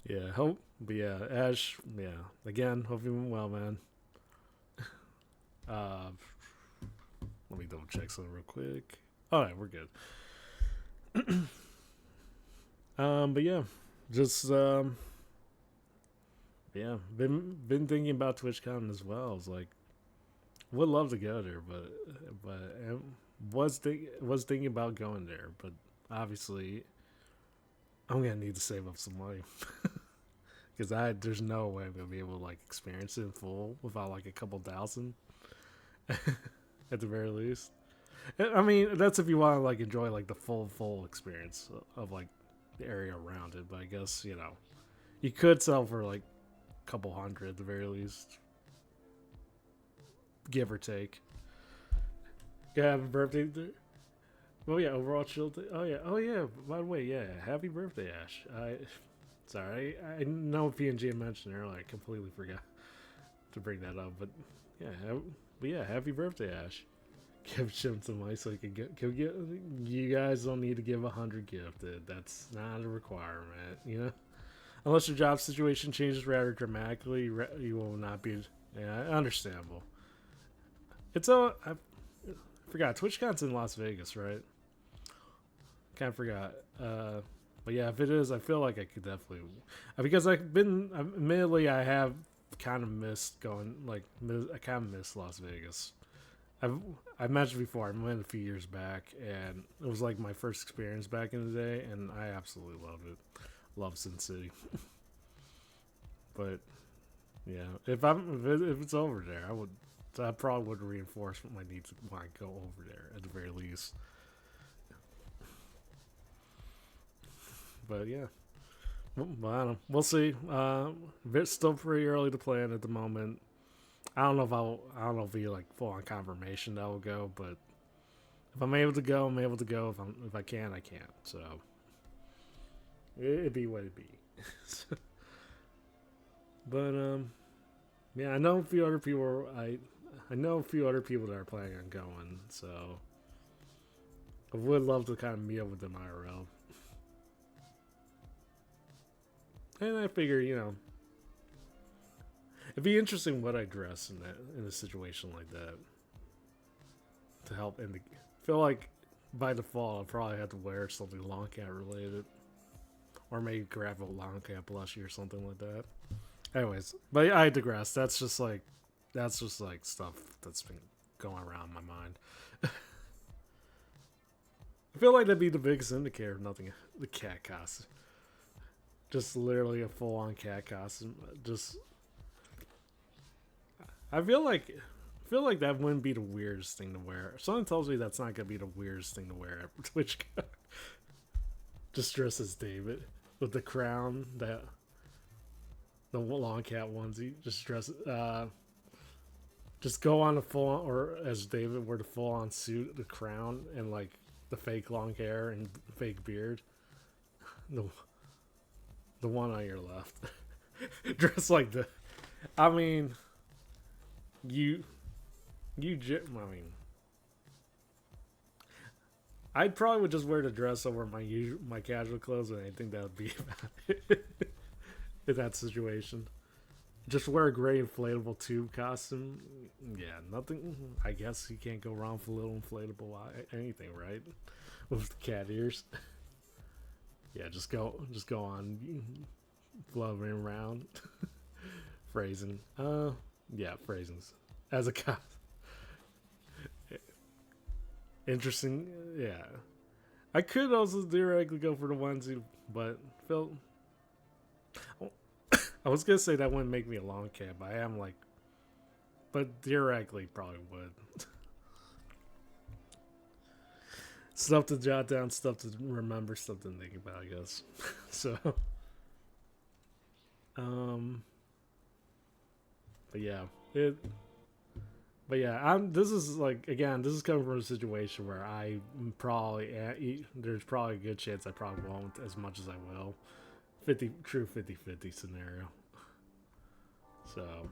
Yeah, hope. But yeah, Ash. Yeah, again, hope you've been well, man. Let me double check something real quick. All right, we're good. But yeah, just yeah, been thinking about TwitchCon as well. It's like, would love to go there, but was thinking about going there, but obviously, I'm gonna need to save up some money because there's no way I'm gonna be able to like experience it in full without like a couple thousand at the very least. I mean, that's if you want to like enjoy like the full experience of like the area around it. But I guess you know, you could sell for like couple hundred at the very least, give or take. Yeah, happy birthday. Oh yeah, overall chill. Oh yeah. By the way, yeah, happy birthday, Ash. Sorry, I know PNG mentioned earlier. I completely forgot to bring that up, but yeah, happy birthday, Ash. Give him some money so he can get. You guys don't need to give 100 gifted. That's not a requirement, you know. Unless your job situation changes rather dramatically, you will not be. Yeah, understandable. It's I forgot TwitchCon's in Las Vegas, right? Kind of forgot. But yeah, if it is, I feel like I could definitely because admittedly I have kind of missed going I kind of missed Las Vegas. I've mentioned before I went a few years back, and it was like my first experience back in the day, and I absolutely loved it. Love Sin City. But yeah, if it's over there, I probably would reinforce my need to want to go over there at the very least. But yeah, well, I don't know. We'll see. It's still pretty early to plan at the moment. I don't know if it'll be like full on confirmation that will go, but if I'm able to go, I'm able to go. If I can't, I can't. So it'd be what it be. But yeah, I know a few other people. I know a few other people that are planning on going. So I would love to kind of meet up with them IRL. And I figure, it'd be interesting what I dress in a situation like that to help. I feel like by default, I'll probably have to wear something long cat related, or maybe grab a long cat plushie or something like that. Anyways, but I digress. That's just like stuff that's been going around my mind. I feel like that'd be the biggest indicator of nothing. The cat costume. Just literally a full-on cat costume. I feel like that wouldn't be the weirdest thing to wear. Someone tells me that's not gonna be the weirdest thing to wear at TwitchCon. Just dress as David with the crown, the long cat onesie. Just dress. Just go on the full, or as David wear the full-on suit, the crown, and like the fake long hair and fake beard. The one on your left. Dressed like the... I mean... I'd probably would just wear the dress over my casual clothes, and I think that would be about it. In that situation. Just wear a gray inflatable tube costume. Yeah, nothing... I guess you can't go wrong with a little inflatable anything, right? With the cat ears. Yeah, just go on fluttering around. Phrasing. Yeah, phrasings. As a cop. Interesting. Yeah. I could also theoretically go for the onesie, but Phil. I was gonna say that wouldn't make me a long cat, but I am like. But theoretically, probably would. Stuff to jot down, stuff to remember, stuff to think about, I guess. So, but yeah, this is like, again, this is coming from a situation where I probably, there's probably a good chance I probably won't as much as I will. 50-50 scenario. So,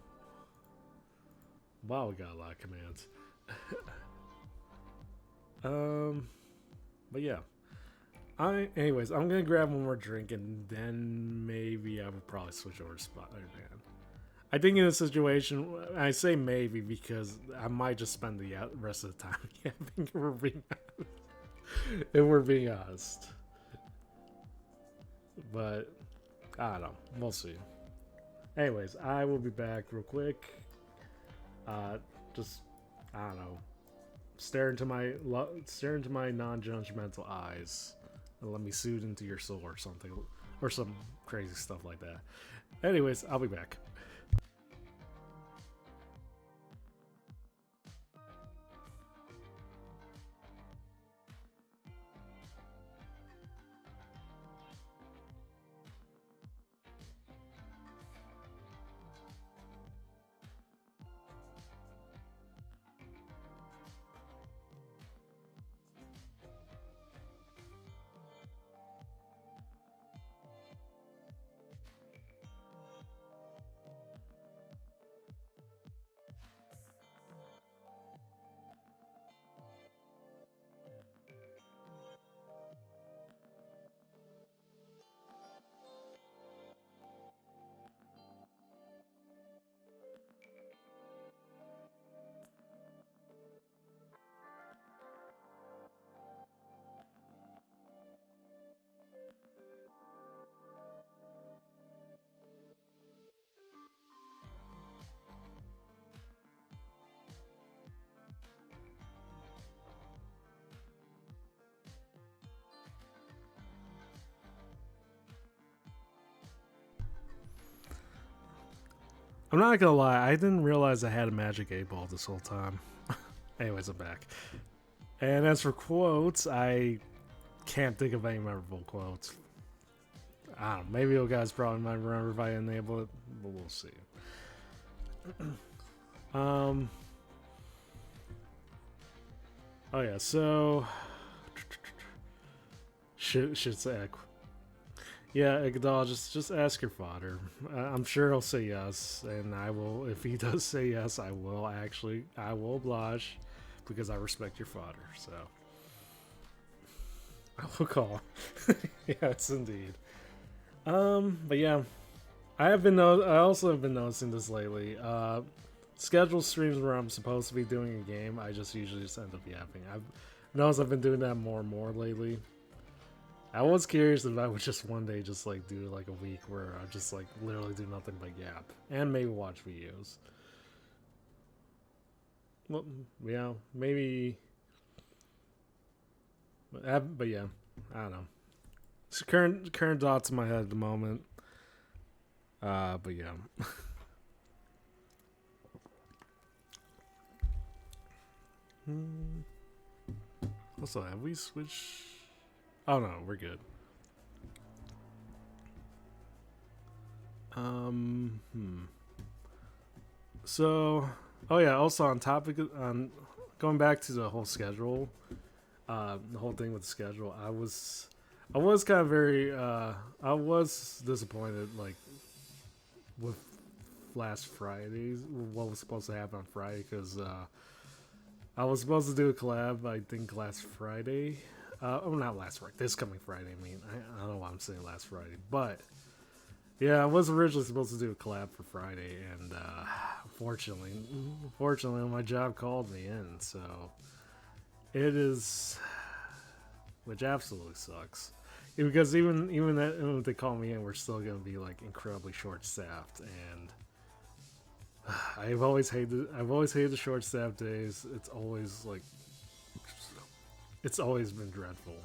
wow, we got a lot of commands. But yeah. Anyways, I'm gonna grab one more drink and then maybe I would probably switch over to Spider-Man. I think in this situation, I say maybe because I might just spend the rest of the time camping if we're being honest. But I don't know. We'll see. Anyways, I will be back real quick. Just I don't know. Stare into my non-judgmental eyes and let me soothe into your soul or something, or some crazy stuff like that. Anyways, I'll be back. I'm not gonna lie, I didn't realize I had a magic 8-ball this whole time. Anyways, I'm back. And as for quotes, I can't think of any memorable quotes. I don't know, maybe you guys probably might remember if I enable it, but we'll see. Oh yeah, so should say yeah, Iguodala, just ask your father. I'm sure he'll say yes, and I will. If he does say yes, I will oblige, because I respect your father. So I will call. Yes, indeed. But yeah, I also have been noticing this lately. Scheduled streams where I'm supposed to be doing a game, I just usually just end up yapping. I've noticed I've been doing that more and more lately. I was curious if I would just one day just like do like a week where I just like literally do nothing but yap and maybe watch videos. Well, yeah, maybe. But yeah, I don't know. It's current thoughts in my head at the moment. But yeah. Also, have we switched? Oh no, we're good. So, oh yeah. Also, on topic, on going back to the whole schedule, the whole thing with the schedule, I was kind of very, I was disappointed, like with last Friday's what was supposed to happen on Friday, because I was supposed to do a collab, I think last Friday. Not last Friday. This coming Friday. I mean, I don't know why I'm saying last Friday, but yeah, I was originally supposed to do a collab for Friday, and fortunately, my job called me in, so it is, which absolutely sucks. Because even if they call me in, we're still gonna be like incredibly short-staffed, and I've always hated the short-staffed days. It's always been dreadful,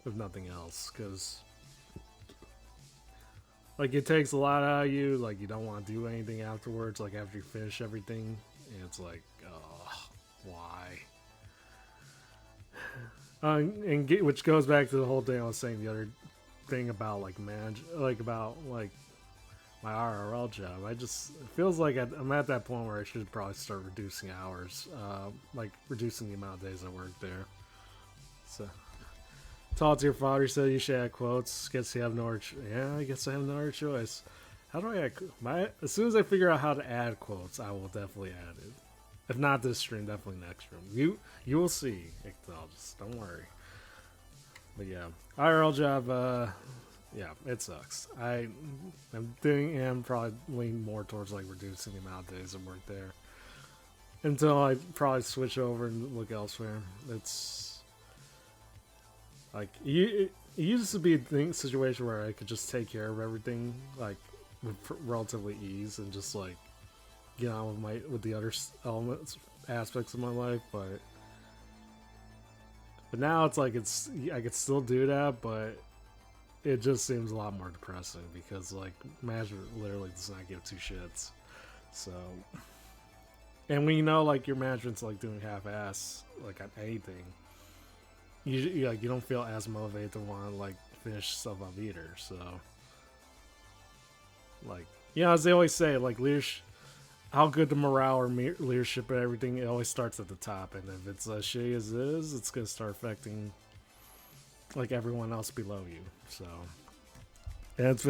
if nothing else, because like it takes a lot out of you. Like you don't want to do anything afterwards. Like after you finish everything, and it's like, oh, why? Which goes back to the whole thing I was saying, the other thing about like my IRL job. It feels like I'm at that point where I should probably start reducing hours, like reducing the amount of days I work there. So, talk to your father, said you should add quotes. Guess you have no other yeah, I guess I have no other choice. How do I add as soon as I figure out how to add quotes, I will definitely add it. If not this stream, definitely next stream. You will see, Ictalgist, don't worry. But yeah, IRL job, yeah, it sucks. I'm probably leaning more towards like reducing the amount of days I work there until I probably switch over and look elsewhere. It's like it used to be a situation where I could just take care of everything like with relatively ease and just like get on with the other aspects of my life, but now it's like I could still do that, but it just seems a lot more depressing because like management literally does not give two shits. So, and when you know like your management's like doing half-ass like on anything, you don't feel as motivated to want to like finish stuff up either. So, like, as they always say, like leadership, how good the morale or leadership and everything, it always starts at the top, and if it's as shitty as it is, it's gonna start affecting like everyone else below you. So, yeah, it's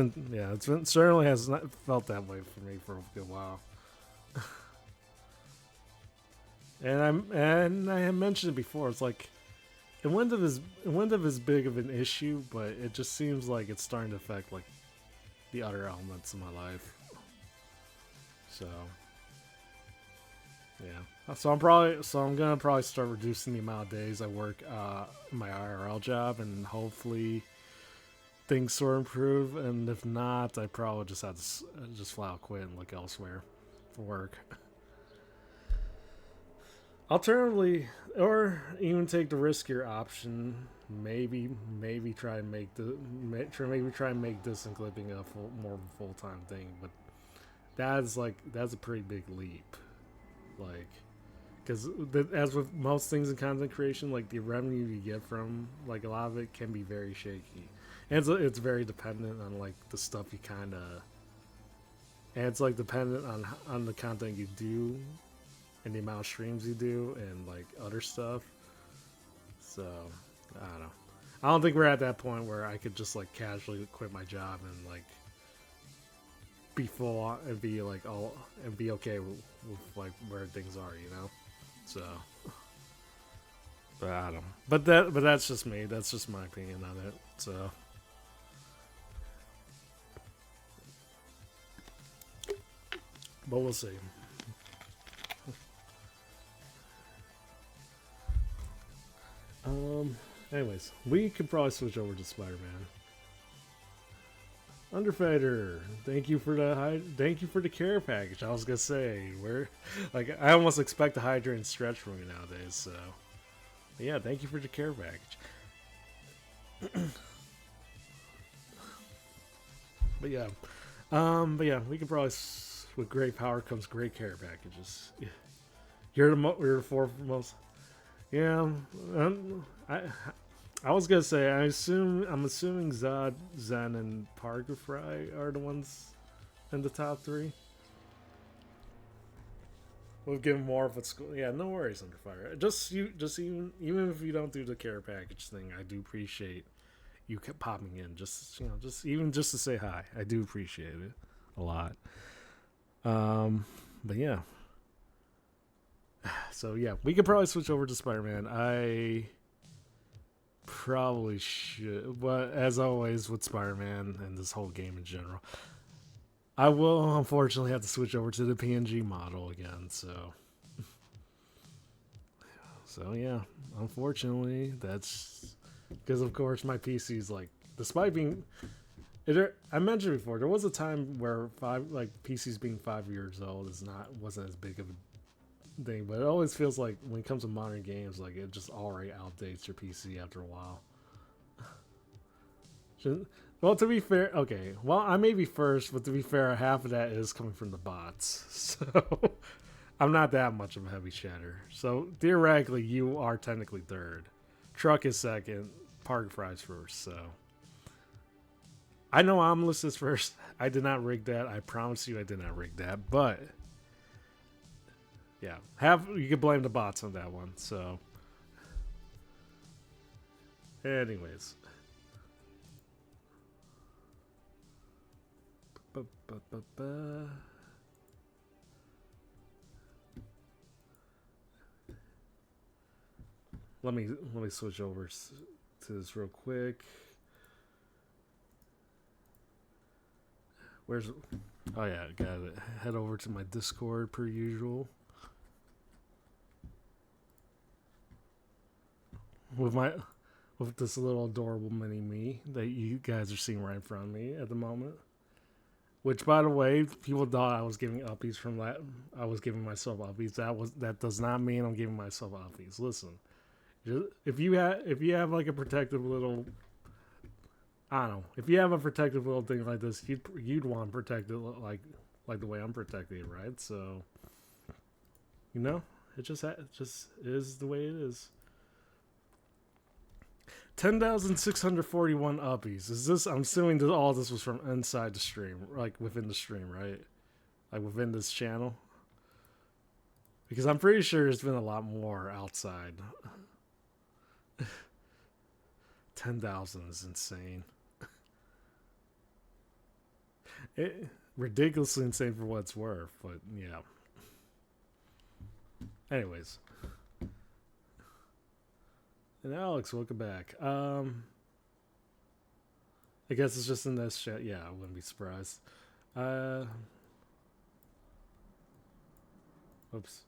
been certainly has not felt that way for me for a good while. and I had mentioned it before. It's like it wouldn't have as big of an issue, but it just seems like it's starting to affect like the other elements of my life. So, yeah. So I'm gonna probably start reducing the amount of days I work my IRL job, and hopefully things sort of improve. And if not, I probably just have to just flat out quit and look elsewhere for work. Alternatively, or even take the riskier option, maybe try and make this and clipping a more full-time thing, but that's a pretty big leap. Like, because as with most things in content creation, like the revenue you get from like a lot of it can be very shaky, and it's very dependent on like the stuff you kind of, and it's like dependent on the content you do, and the amount of streams you do, and like other stuff. So I don't know. I don't think we're at that point where I could just like casually quit my job and like be full on and be like all and be okay with like where things are, you know. So, but I don't know. But that's just me. That's just my opinion on it. So, but we'll see. Anyways, we could probably switch over to Spider-Man. Underfighter, thank you for the care package. I was gonna say, I almost expect a hydrant stretch from you nowadays. So, but yeah, thank you for the care package. But yeah, we could probably with great power comes great care packages. You're the foremost. Yeah, I was gonna say I'm assuming Zod, Zen, and Parker Fry are the ones in the top 3. We'll give more of a school. Yeah, no worries, Underfire. Even if you don't do the care package thing, I do appreciate you kept popping in. Just to say hi. I do appreciate it a lot. But yeah. So yeah, we could probably switch over to Spider-Man. I probably should, but as always with Spider-Man and this whole game in general, I will unfortunately have to switch over to the PNG model again. So yeah, unfortunately, that's because of course my PC is like, despite being, I mentioned before, there was a time where PCs being 5 years old wasn't as big of a thing, but it always feels like when it comes to modern games, like it just already outdates your PC after a while. Well, to be fair, okay, well, I may be first, but to be fair, half of that is coming from the bots, so I'm not that much of a heavy chatter. So theoretically, you are technically third. Truck is second. Park Fries first. So I know I'm listed first. I did not rig that. I promise you, I did not rig that, but. Yeah, you can blame the bots on that one. So, anyways, let me switch over to this real quick. Oh yeah, gotta head over to my Discord per usual. With this little adorable mini me that you guys are seeing right in front of me at the moment. Which, by the way, people thought I was giving uppies from that. I was giving myself uppies. That does not mean I'm giving myself uppies. Listen, if you have like a protective little, I don't know, if you have a protective little thing like this, you'd want to protect it like the way I'm protecting it, right? So, you know, it just is the way it is. 10,641 uppies. Is this? I'm assuming that all this was from inside the stream, like within the stream, right? Like within this channel. Because I'm pretty sure there's been a lot more outside. 10,000 is insane. Ridiculously insane for what it's worth, but yeah. Anyways. And Alex, welcome back. I guess it's just in this chat. Yeah, I wouldn't be surprised. Oops.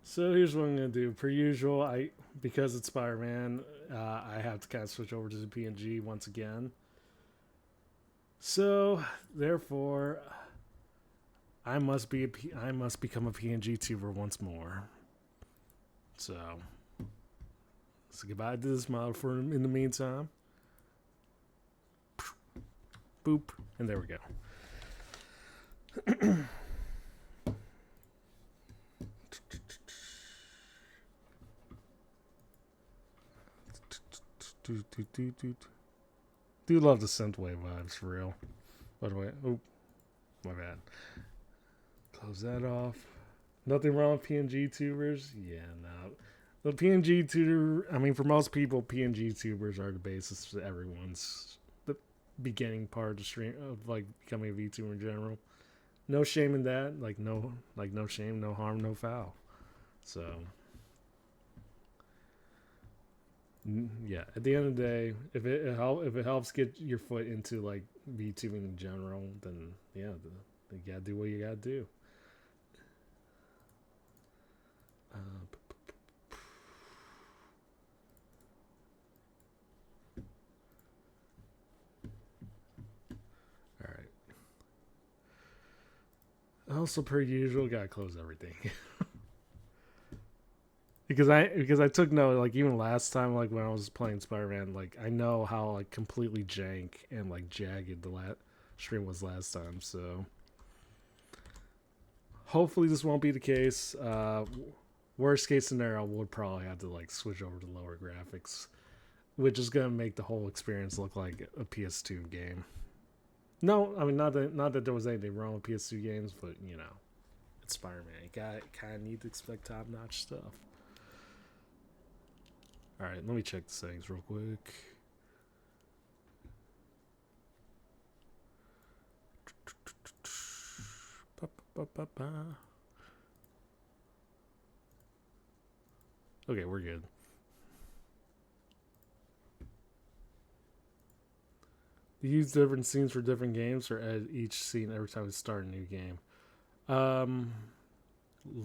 So here's what I'm gonna do. Per usual, because it's Spider-Man, I have to kind of switch over to the PNG once again. So therefore, I must become a PNG tuber once more. So goodbye to this model for in the meantime. Boop. And there we go. Do love the synthwave vibes for real. By the way, oh, my bad. Close that off. Nothing wrong with PNG tubers. Yeah, no. The PNG tuber. I mean, for most people, PNG tubers are the basis for everyone's the beginning part of the stream of like becoming a VTuber in general. No shame in that. Like no shame, no harm, no foul. So. Yeah, at the end of the day, if it helps get your foot into like VTubing in general, then yeah, you gotta do what you gotta do. All right. Also, per usual, gotta close everything. Because I took note, like even last time, like when I was playing Spider-Man, like I know how like completely jank and like jagged the stream was last time. So hopefully this won't be the case. Worst case scenario, we'll probably have to like switch over to lower graphics, which is gonna make the whole experience look like a PS2 game. No, I mean not that there was anything wrong with PS2 games, but you know, it's Spider-Man. You kind of need to expect top-notch stuff. Alright, let me check the settings real quick. Okay, we're good. Do you use different scenes for different games or add each scene every time we start a new game?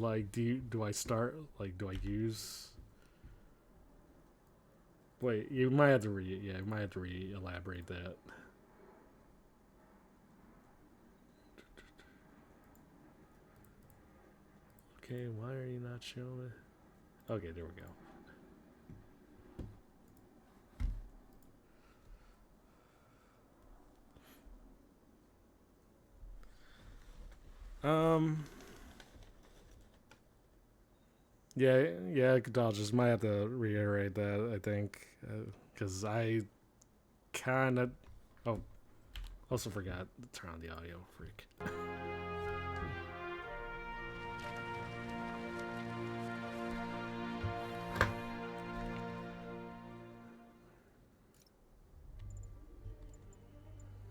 Like do I use... Wait, you might have to elaborate that. Okay, why are you not showing it? Okay, there we go. Yeah, I'll just might have to reiterate that, I think, because I kind of... Oh, also forgot to turn on the audio, freak.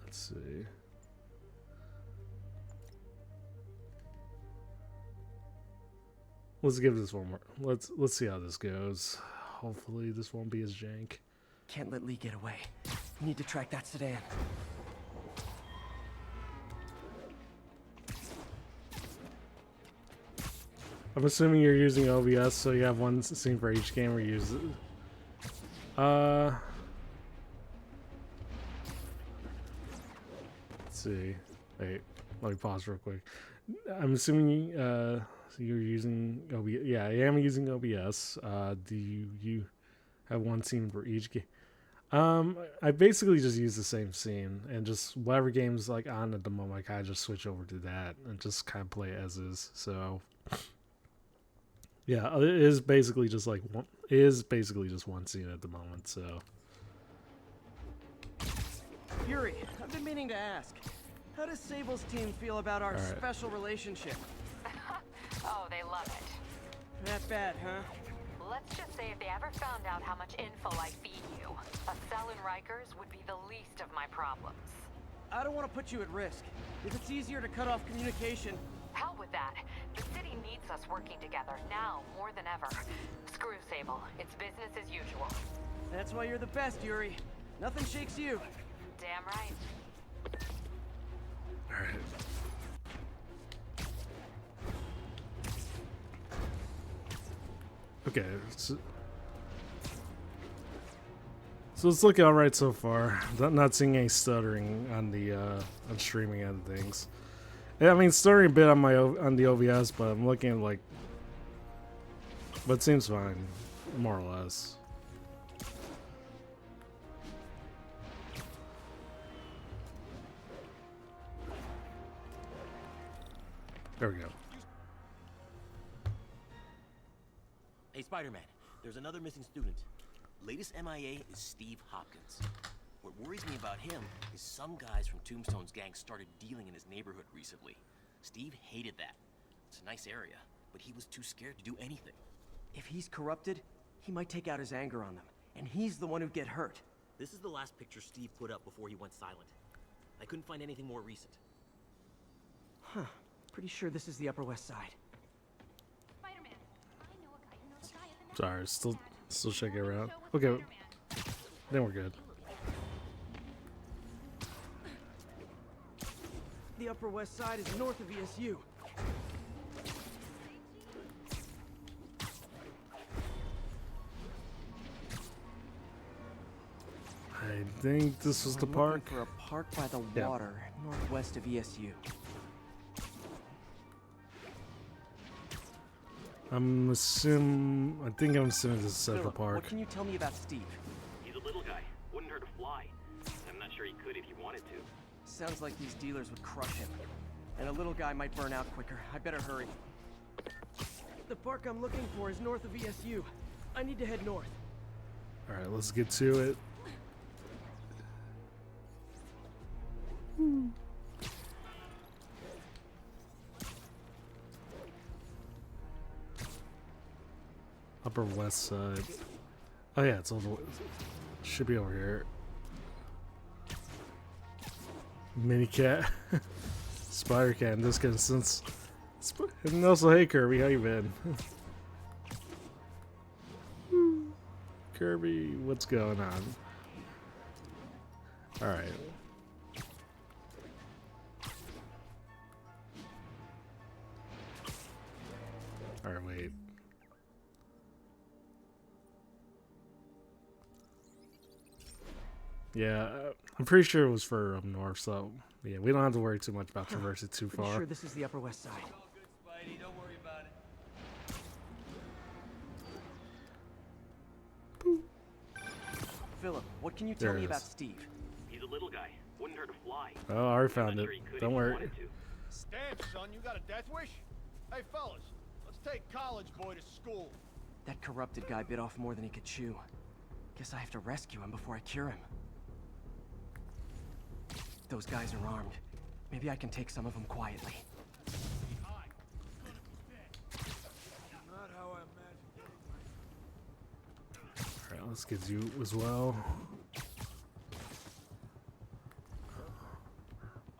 Let's see. Let's give this one more. Let's see how this goes. Hopefully this won't be as jank. Can't let Lee get away. We need to track that sedan. I'm assuming you're using OBS, so you have one scene for each game, or use it. Let's see. Wait, let me pause real quick. I'm assuming you're using OBS. Yeah, I am using OBS. Do you have one scene for each game? I basically just use the same scene, and just whatever game's like on at the moment, I kind of just switch over to that and just kind of play as is. So yeah, it is basically just like one. It is basically just one scene at the moment. So Yuri, I've been meaning to ask. How does Sable's team feel about our Alright. special relationship? Oh, they love it. That bad, huh? Let's just say if they ever found out how much info I feed you, a cell in Rikers would be the least of my problems. I don't want to put you at risk. If it's easier to cut off communication... Hell with that. The city needs us working together now more than ever. Screw Sable. It's business as usual. That's why you're the best, Yuri. Nothing shakes you. Damn right. alright. Okay, so it's looking all right so far. Not seeing any stuttering on the on streaming end of things. Yeah, I mean, stuttering a bit on the OBS, but I'm looking at like, but it seems fine, more or less. There we go. Hey, Spider-Man, there's another missing student. Latest MIA is Steve Hopkins. What worries me about him is some guys from Tombstone's gang started dealing in his neighborhood recently. Steve hated that. It's a nice area, but he was too scared to do anything. If he's corrupted, he might take out his anger on them, and he's the one who'd get hurt. This is the last picture Steve put up before he went silent. I couldn't find anything more recent. Huh. Pretty sure this is the Upper West Side. Spider-Man, I know a guy who knows a guy at the Sorry, still checking around. Okay, then we're good. The Upper West Side is north of ESU. I think this was the We're park. looking for a park by the Yeah. water, northwest of ESU. I think I'm assuming this is Central Philip, Park. what can you tell me about Steve? He's a little guy. Wouldn't hurt to fly. I'm not sure he could if he wanted to. Sounds like these dealers would crush him. And a little guy might burn out quicker. I better hurry. The park I'm looking for is north of ESU. I need to head north. All right, let's get to it. Upper West Side. Oh yeah, it's over. Should be over here. Mini Cat, Spider Cat in this instance. And also, hey Kirby, how you been? Kirby, what's going on? All right. All right, wait. Yeah, I'm pretty sure it was for up north, so yeah, we don't have to worry too much about traversing too Pretty far. sure this is the Upper West Side. Spidey, don't worry about it. Philip, what can you There tell it me about is. Steve? He's a little guy. Wouldn't hurt to fly. Oh, I already I'm found not it. sure he could Don't if he worry. wanted to. Damn, son, you got a death wish? Hey, fellas, let's take college boy to school. That corrupted guy bit off more than he could chew. Guess I have to rescue him before I cure him. Those guys are armed. Maybe I can take some of them quietly. Not how I imagined. All right, let's get you as well.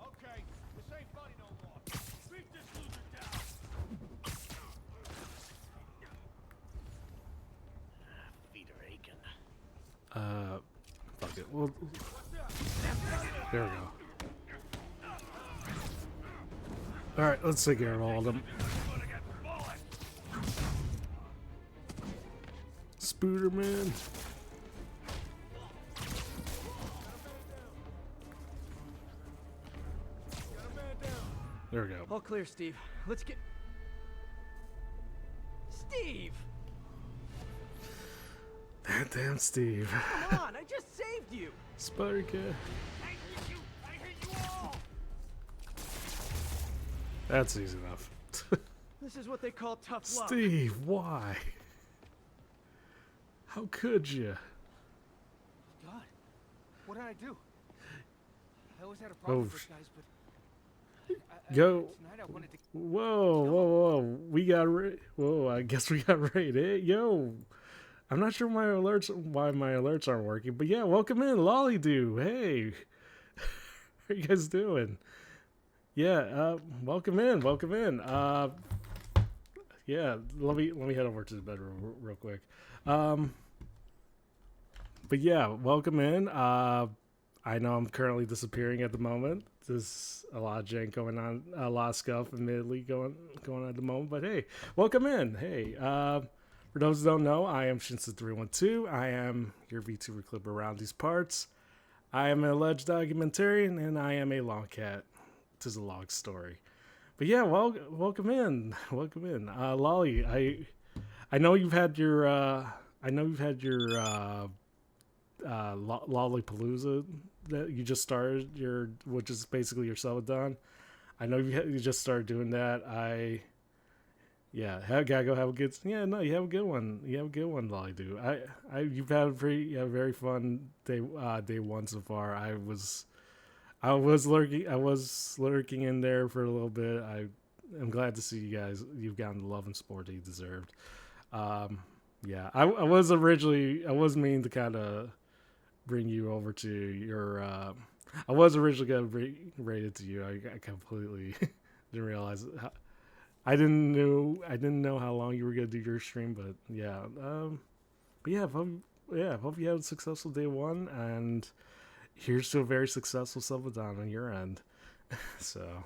Okay, this ain't funny no more. Beat this loser down. Feet are aching. Fuck it. Well, there we go. All right, let's take care of all of them. Spooderman. There we go. All clear, Steve. Let's get... Steve! Damn, Steve. Come on, I just saved you! Spider Cat. I hate you all. That's easy enough. This is what they call tough love. Steve, why? How could you? God, what did I do? I always had a problem Oh, with guys, but Yo. tonight I wanted to. Whoa. We got whoa, I guess we got raided. Yo. I'm not sure why my alerts aren't working, but yeah, welcome in, Lollydoo. Hey. How you guys doing? Yeah, welcome in. Yeah, let me head over to the bedroom real quick. But yeah, welcome in. I know I'm currently disappearing at the moment. There's a lot of jank going on, a lot of scuff, admittedly going on at the moment. But hey, welcome in. Hey, for those who don't know, I am Shinsu312. I am your VTuber clip around these parts. I am an alleged documentarian, and I am a long cat. It is a long story. But yeah, welcome in. Lolly, I know you've had your Lollapalooza that you just started, which is basically your Celadon. I know you just started doing that. Gotta go have a good. Yeah, no, you have a good one. You have a good one, Lolly. Do you've had a very fun day. Day one so far. I was lurking in there for a little bit. I'm glad to see you guys. You've gotten the love and support that you deserved. Yeah, I was meaning to kind of bring you over to your. I was originally gonna bring it to you. I completely didn't realize it. I didn't know how long you were gonna do your stream, but yeah. But yeah, hope you had a successful day one, and here's to a very successful Subathon on your end. So,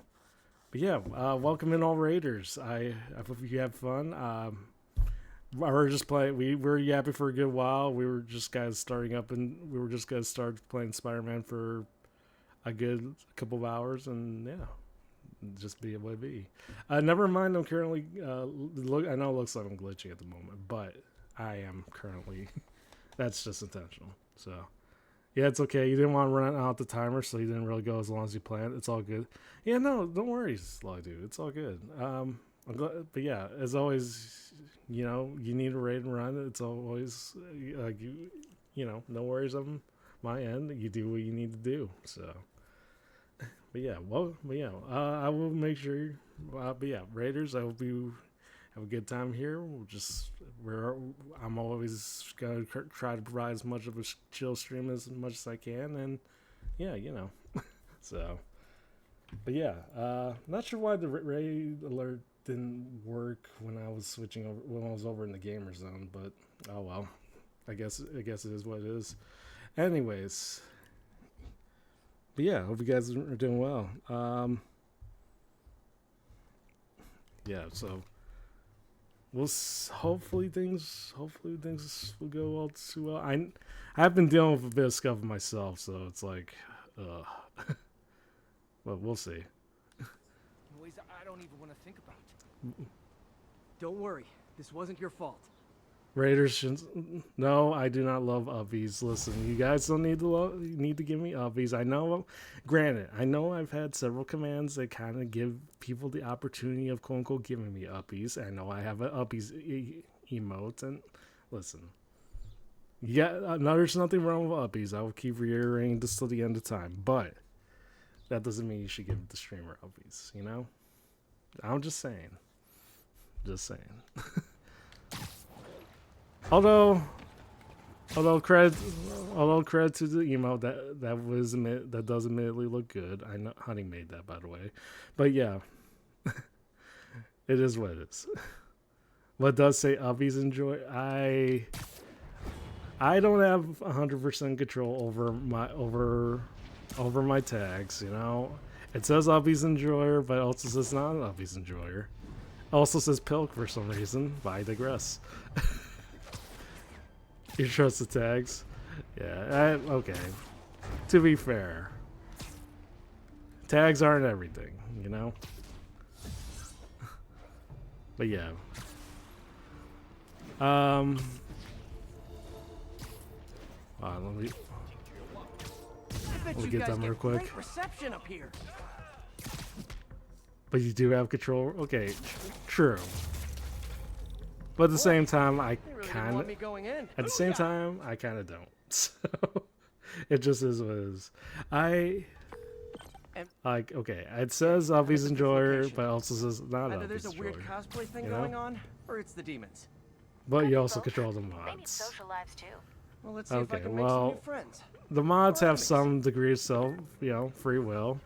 but yeah, welcome in all Raiders. I hope you have fun. We were just playing. We were yapping for a good while. We were just guys starting up, and we were just gonna start playing Spider-Man for a good couple of hours, and yeah, just be able to be. Never mind. I'm currently look. I know it looks like I'm glitching at the moment, but I am currently. That's just intentional. So yeah, it's okay. You didn't want to run out the timer, so you didn't really go as long as you planned. It's all good. Yeah, no, don't worry, Sly Dude. It's all good. I'm glad, but yeah, as always, you know, you need a raid and run. It's always no worries on my end. You do what you need to do. So, but yeah, I will make sure. But yeah, Raiders, I hope you have a good time here. I'm always gonna try to provide as much of a chill stream as much as I can, and yeah, so. But yeah, not sure why the raid alert didn't work when I was switching over when I was over in the gamer zone, but oh well. I guess it is what it is. Anyways, but yeah, hope you guys are doing well. Yeah, so hopefully things will go all too well. I've been dealing with a bit of scuff myself, so it's like, well, we'll see. In ways I don't even want to think about. Don't worry, this wasn't your fault. Raiders shouldn't. No, I do not love uppies. Listen, you guys don't need to give me uppies. I know, granted, I know I've had several commands that kind of give people the opportunity of quote unquote giving me uppies. I know I have an uppies emote, and listen, yeah, no, there's nothing wrong with uppies. I will keep reiterating this till the end of time, but that doesn't mean you should give the streamer uppies. You know, I'm just saying. Just saying. Although credit to the emote that does admittedly look good. I know Honey made that, by the way, but yeah, it is what it is. What does say uppies enjoy? I don't have 100% control over my tags. You know, it says uppies enjoyer, but it also says not an uppies enjoyer. Also says Pilk for some reason, but I digress. You trust the tags? Yeah, okay. To be fair, tags aren't everything, you know? But yeah. Let me get them real quick. Great reception up here. But you do have control. Okay, true. But at the same time, I kind of. At the same time, I kind of don't. So it just is what it is. Okay, it says uppies enjoyer, but it also says not uppies enjoyer. There's a weird cosplay thing going on, or it's the demons. But you also control the They need mods. social lives too. Well, let's see if I Okay, can make some new friends. the mods have some degree of free will.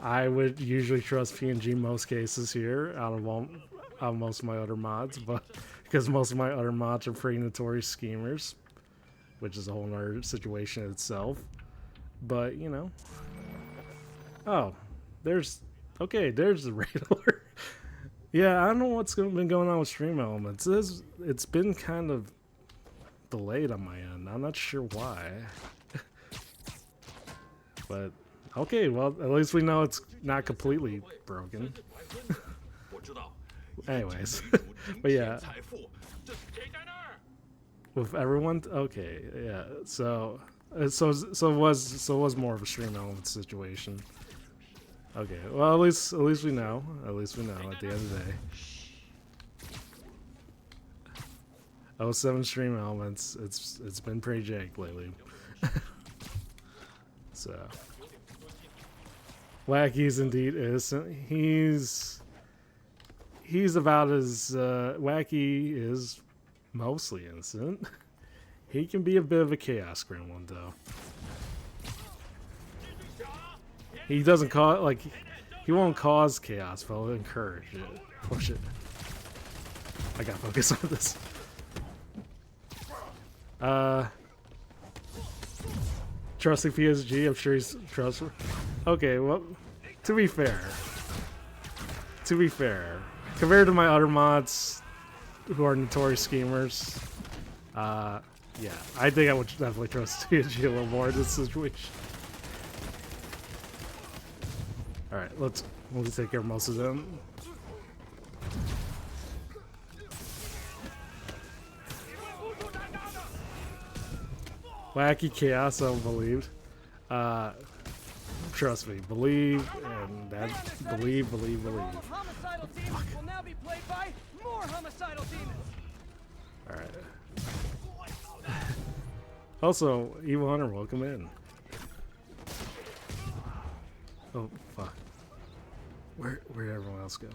I would usually trust PNG in most cases here, out of most of my other mods, but because most of my other mods are pretty notorious schemers, which is a whole nother situation in itself. But you know, there's the raid alert. Yeah, I don't know what's been going on with Stream Elements. It's been kind of delayed on my end. I'm not sure why, but. Okay, well, at least we know it's not completely broken. Anyways, but yeah. With everyone, okay, yeah. So it was more of a Stream Element situation. Okay, well, at least we know. At least we know at the end of the day. 07 stream elements. It's been pretty jank lately. So Wacky's indeed innocent. He's about as Wacky is mostly innocent. He can be a bit of a chaos gremlin though. He doesn't cause like he won't cause chaos, but he'll encourage it, push it. I gotta focus on this. Trusting PSG, I'm sure he's trustworthy. Okay, well, to be fair, compared to my other mods who are notorious schemers, yeah, I think I would definitely trust PSG a little more in this situation. All right, we'll take care of most of them. Wacky chaos, unbelieved. Trust me, believe, and that believe. Homicidal demons will now be played by more homicidal demons. All right. Also, Evil Hunter, welcome in. Oh fuck! Where'd everyone else go?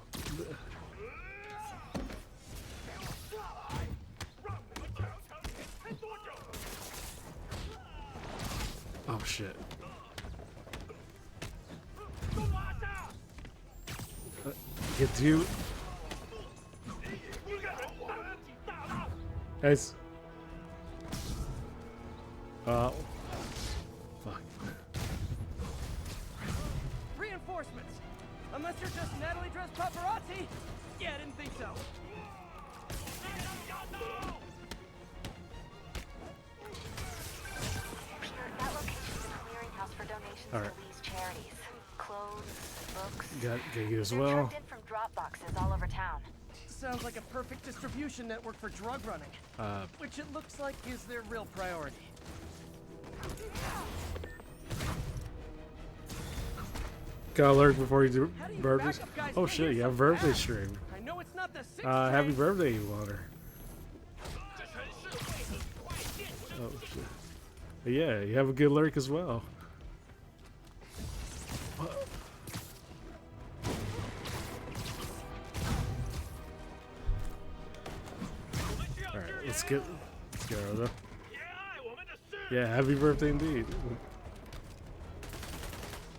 Oh shit. Get you. Guys. Oh. Fuck. Reinforcements. Unless you're just Natalie dressed paparazzi. Yeah, I didn't think so. That location's a clearinghouse for donations All right. to Lee's charities. Clothes, books. Got you as They're well. trucked in from drop boxes all over town. Sounds like a perfect distribution network for drug running. Which it looks like is their real priority. Got alert before you do birthdays. Oh shit, you have a birthday stream. I know it's not the sixth Happy grade. birthday, Evil Hunter. Oh shit. But yeah, you have a good lurk as well. Alright, let's get Rhoda. Yeah, happy birthday indeed.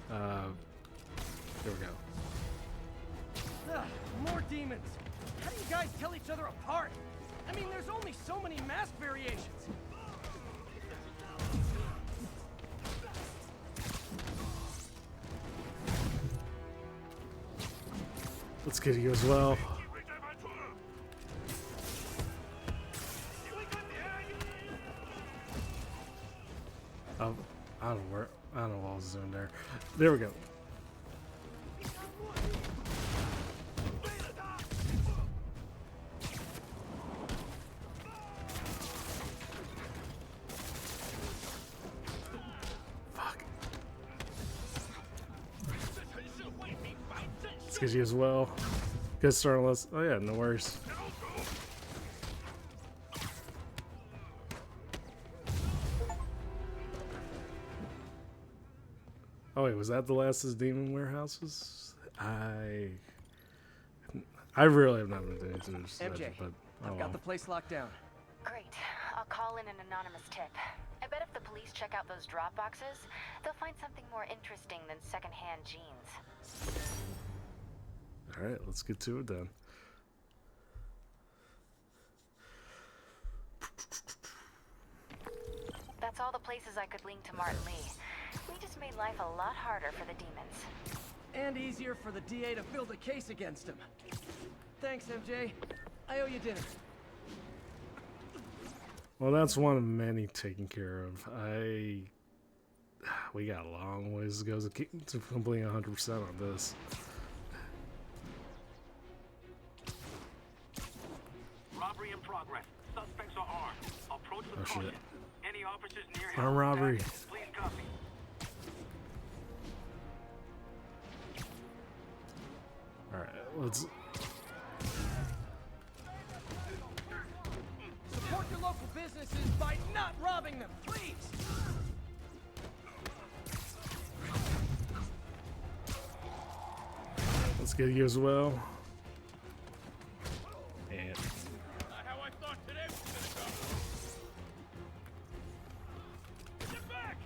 There we go. Ugh, more demons. How do you guys tell each other apart? I mean, there's only so many mask variations. Let's get you as well. I don't know what I was doing there. There we go. Fuck. Let's get you as well. Good start on this. Oh yeah, no worries. Oh wait, was that the last of Demon Warehouses? I really have not been doing this. MJ, but I've got the place locked down. Great. I'll call in an anonymous tip. I bet if the police check out those drop boxes, they'll find something more interesting than secondhand jeans. All right, let's get to it then. That's all the places I could link to Martin Lee. We just made life a lot harder for the demons. And easier for the DA to build a case against him. Thanks, MJ. I owe you dinner. Well, that's one of many taken care of. We got a long ways to go to complete 100% on this. Robbery in progress. Suspects are armed. Approach with Oh caution. shit. Any officers near Armed robbery. Please copy. let's. Support your local businesses by not robbing them, please! Let's get you as well. And Not how I thought today was gonna go. Get back!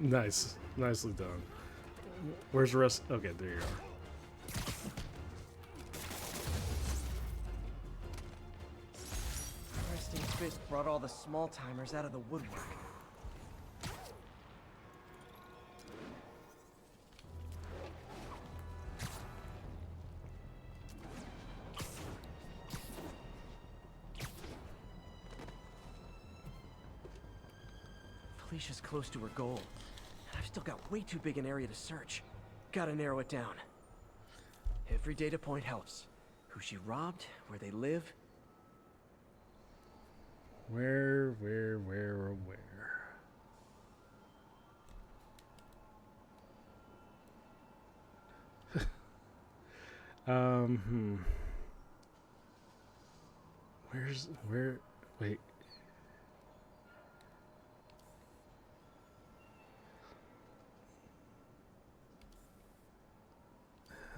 nice, nicely done. Where's the rest? Okay, there you are. Resting Fist brought all the small-timers out of the woodwork. Felicia's close to her goal. I've still got way too big an area to search. Gotta narrow it down. Every data point helps. Who she robbed, where they live. Where? Where? Wait.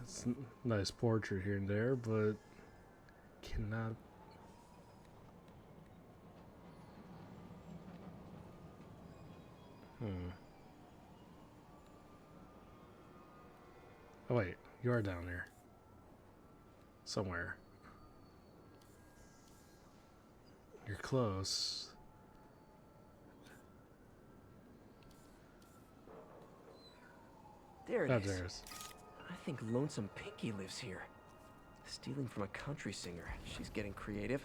It's a nice portrait here and there, but cannot. Oh wait, you are down there. Somewhere. You're close. There it Oh, is. there's. I think Lonesome Pinky lives here. Stealing from a country singer. She's getting creative.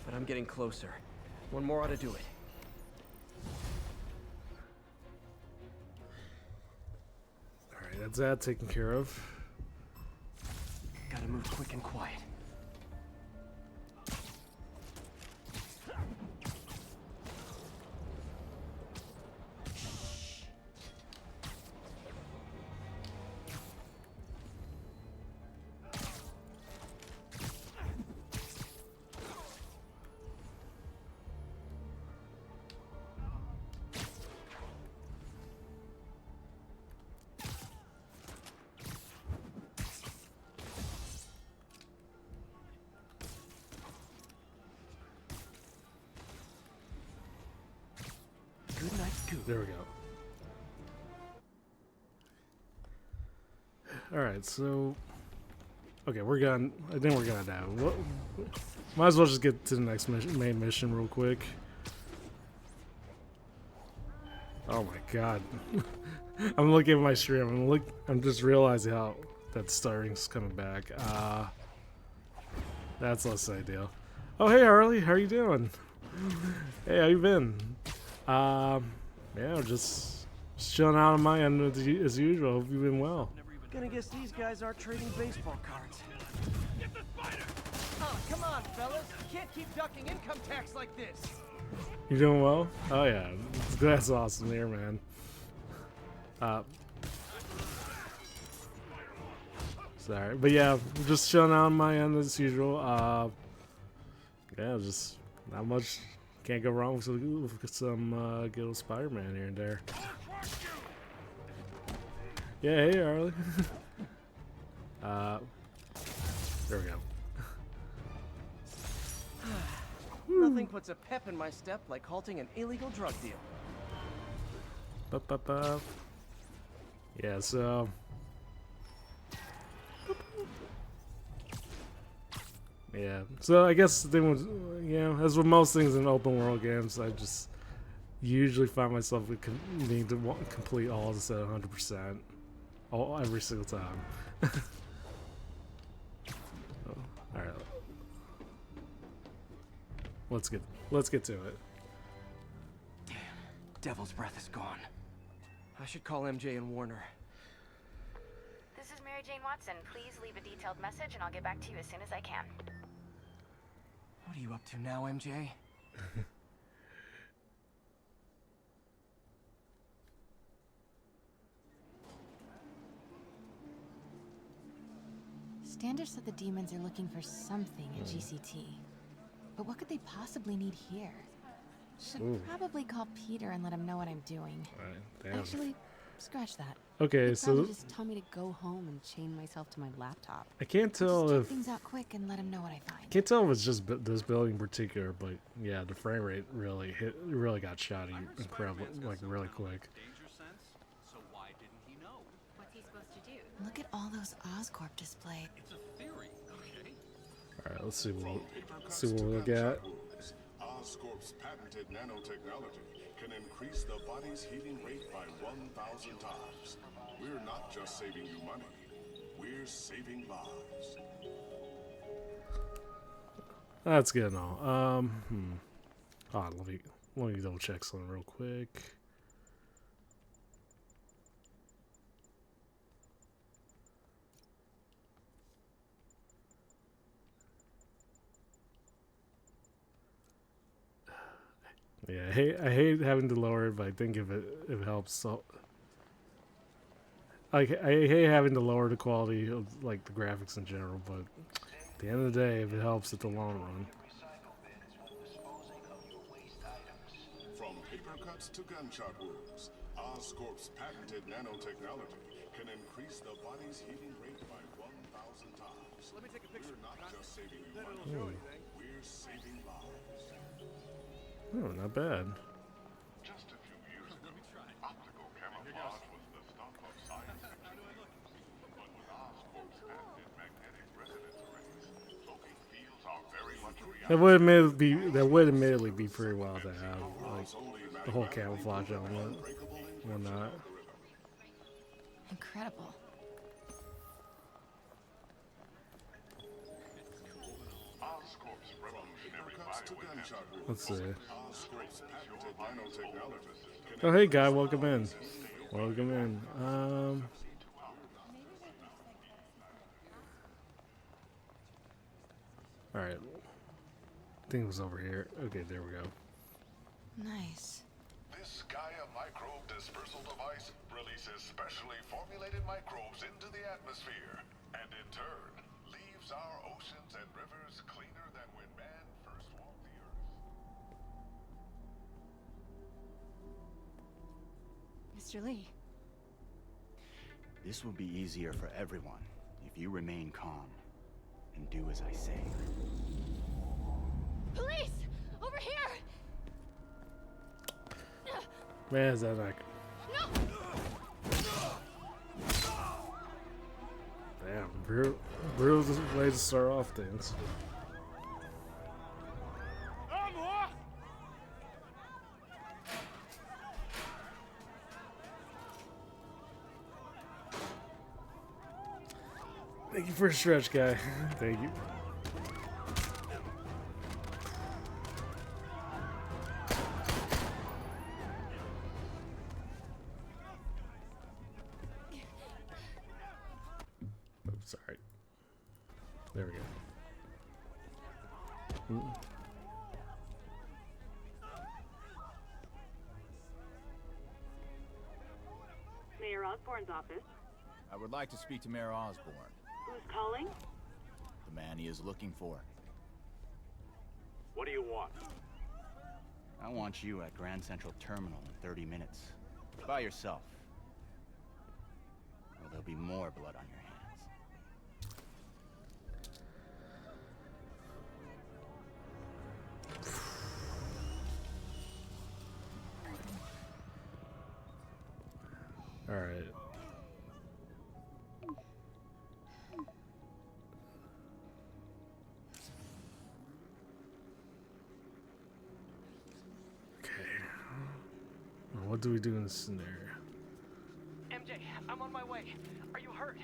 But I'm getting closer. One more ought to do it. Alright, that's that taken care of. Gotta move quick and quiet. Good night, Scoop. There we go. Alright, so. Okay, we're gone. I think we're gonna die. Might as well just get to the next main mission real quick. Oh my god. I'm looking at my stream. I'm just realizing how that starting's coming back. That's less ideal. Oh hey Harley, how you doing? Hey, how you been? Yeah, just chilling out on my end as usual. Hope you've been well. Gonna guess these guys aren't trading baseball cards. Oh, come on, fellas. You can't keep ducking income tax like this. You doing well? Oh yeah, that's awesome here, man. Sorry, but yeah, just chilling out on my end as usual. Yeah, just not much. Can't go wrong with some good old Spider-Man here and there. Yeah, hey Harley. There we go. Nothing puts a pep in my step like halting an illegal drug deal. Yeah, so. Yeah, so I guess the thing was, you know, as with most things in open world games, I just usually find myself needing to complete all of this at 100%, every single time. Oh, all right, let's get to it. Damn, Devil's Breath is gone. I should call MJ and Warner. This is Mary Jane Watson. Please leave a detailed message and I'll get back to you as soon as I can. What are you up to now, MJ? Standish said the demons are looking for something at GCT. But what could they possibly need here? Should Ooh. probably call Peter and let him know what I'm doing. Alright, damn. Actually, scratch that. Okay, He'd so probably just tell me to go home and chain myself to my laptop. I can't tell Just check if things out quick and let him know what I find. can't tell if it's just this building in particular, but yeah, the frame rate really got shoddy incredible, like really quick. So why didn't he know? What's he supposed to do? Look at all those Oscorp displayed. It's a theory, okay? All right, let's see what we look at. Oscorp's patented nanotechnology can increase the body's heating rate by 1,000 times. We're not just saving you money, we're saving lives. That's good and all. Hold on, let me double check something real quick. Yeah, I hate having to lower it, but I think if it helps, so I hate having to lower the quality of like the graphics in general, but at the end of the day, if it helps at the long run. From paper cuts to gunshot wounds, Oscorp's patented nanotechnology can increase the body's heating rate by 1,000 times. Let me take a picture. We're not just saving you Then money, it'll show anything. we're saving lives. Oh, not bad. Just a few years ago, optical camouflage was the stuff of science fiction. But with Oscorp's patented magnetic resonance arrays, cloaking fields are very much a reality. That would admittedly be pretty wild to have, like the whole camouflage element, whatnot. Incredible. Oscorp's revolutionary bioweapon. Let's see. Oscorp's patented nanotechnology. Oh, hey, guy, welcome in. Welcome in. All right. I think it was over here. Okay, there we go. Nice. This Gaia microbe dispersal device releases specially formulated microbes into the atmosphere, and in turn, leaves our oceans and rivers cleaner than when man first walked the earth. Mr. Lee. This will be easier for everyone if you remain calm and do as I say. Police! Over here! Man, is that like... Damn, brutal way to start off things. Thank you for a stretch, guy. Thank you. Oh, sorry. There we go. Ooh. Mayor Osborne's office. I would like to speak to Mayor Osborne. Who's calling? The man he is looking for. What do you want? I want you at Grand Central Terminal in 30 minutes. By yourself. Or there'll be more blood on your hands. All right. Okay. What do we do in this scenario? MJ, I'm on my way. Are you hurt?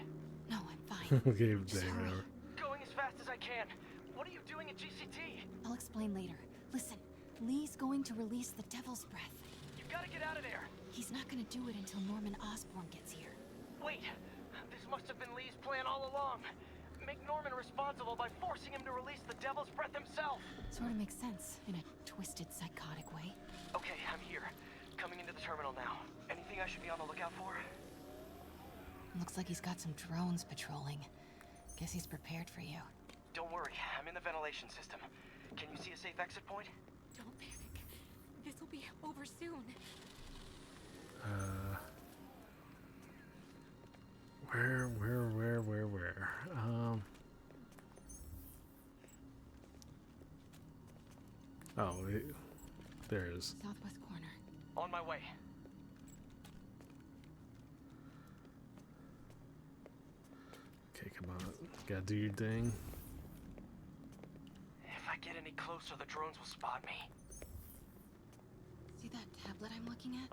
No, I'm fine. Okay, Just Dave, hurry. whatever. Going as fast as I can. What are you doing at GCT? I'll explain later. Listen, Lee's going to release the Devil's Breath. You gotta get out of there. He's not gonna do it until Norman Osborn gets here. Wait, this must have been Lee's plan all along. Make Norman responsible by forcing him to release the Devil's Breath himself. Sort of makes sense, in a twisted, psychotic way. Okay, I'm here. Coming into the terminal now. Anything I should be on the lookout for? Looks like he's got some drones patrolling. Guess he's prepared for you. Don't worry, I'm in the ventilation system. Can you see a safe exit point? Don't panic. This will be over soon. Where? Oh, there it is. Southwest corner. On my way. Okay, come on. Gotta do your thing. If I get any closer, the drones will spot me. See that tablet I'm looking at?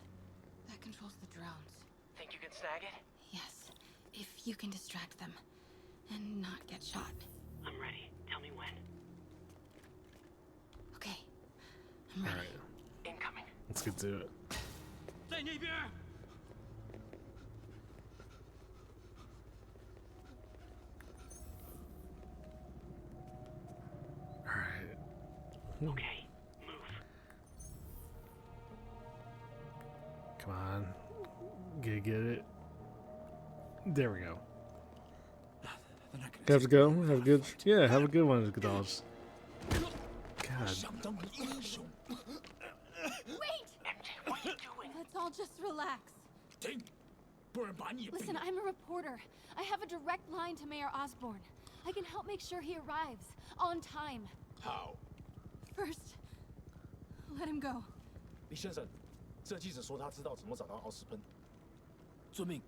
That controls the drones. Think you can snag it? Yes, if you can distract them and not get shot. I'm ready. Tell me when. Okay, I'm ready. Alright, Incoming. let's get to it. 在那边。 Alright. Okay, move. Come on. Get it. There we go. Have to go. Have a good. Yeah, have a good one, Godolphs. God. Wait! What are you doing? Let's all just relax. Listen, I'm a reporter. I have a direct line to Mayor Osborn. I can help make sure he arrives on time. How? First, let him go. 李先生，这记者说他知道怎么找到奥斯喷。遵命。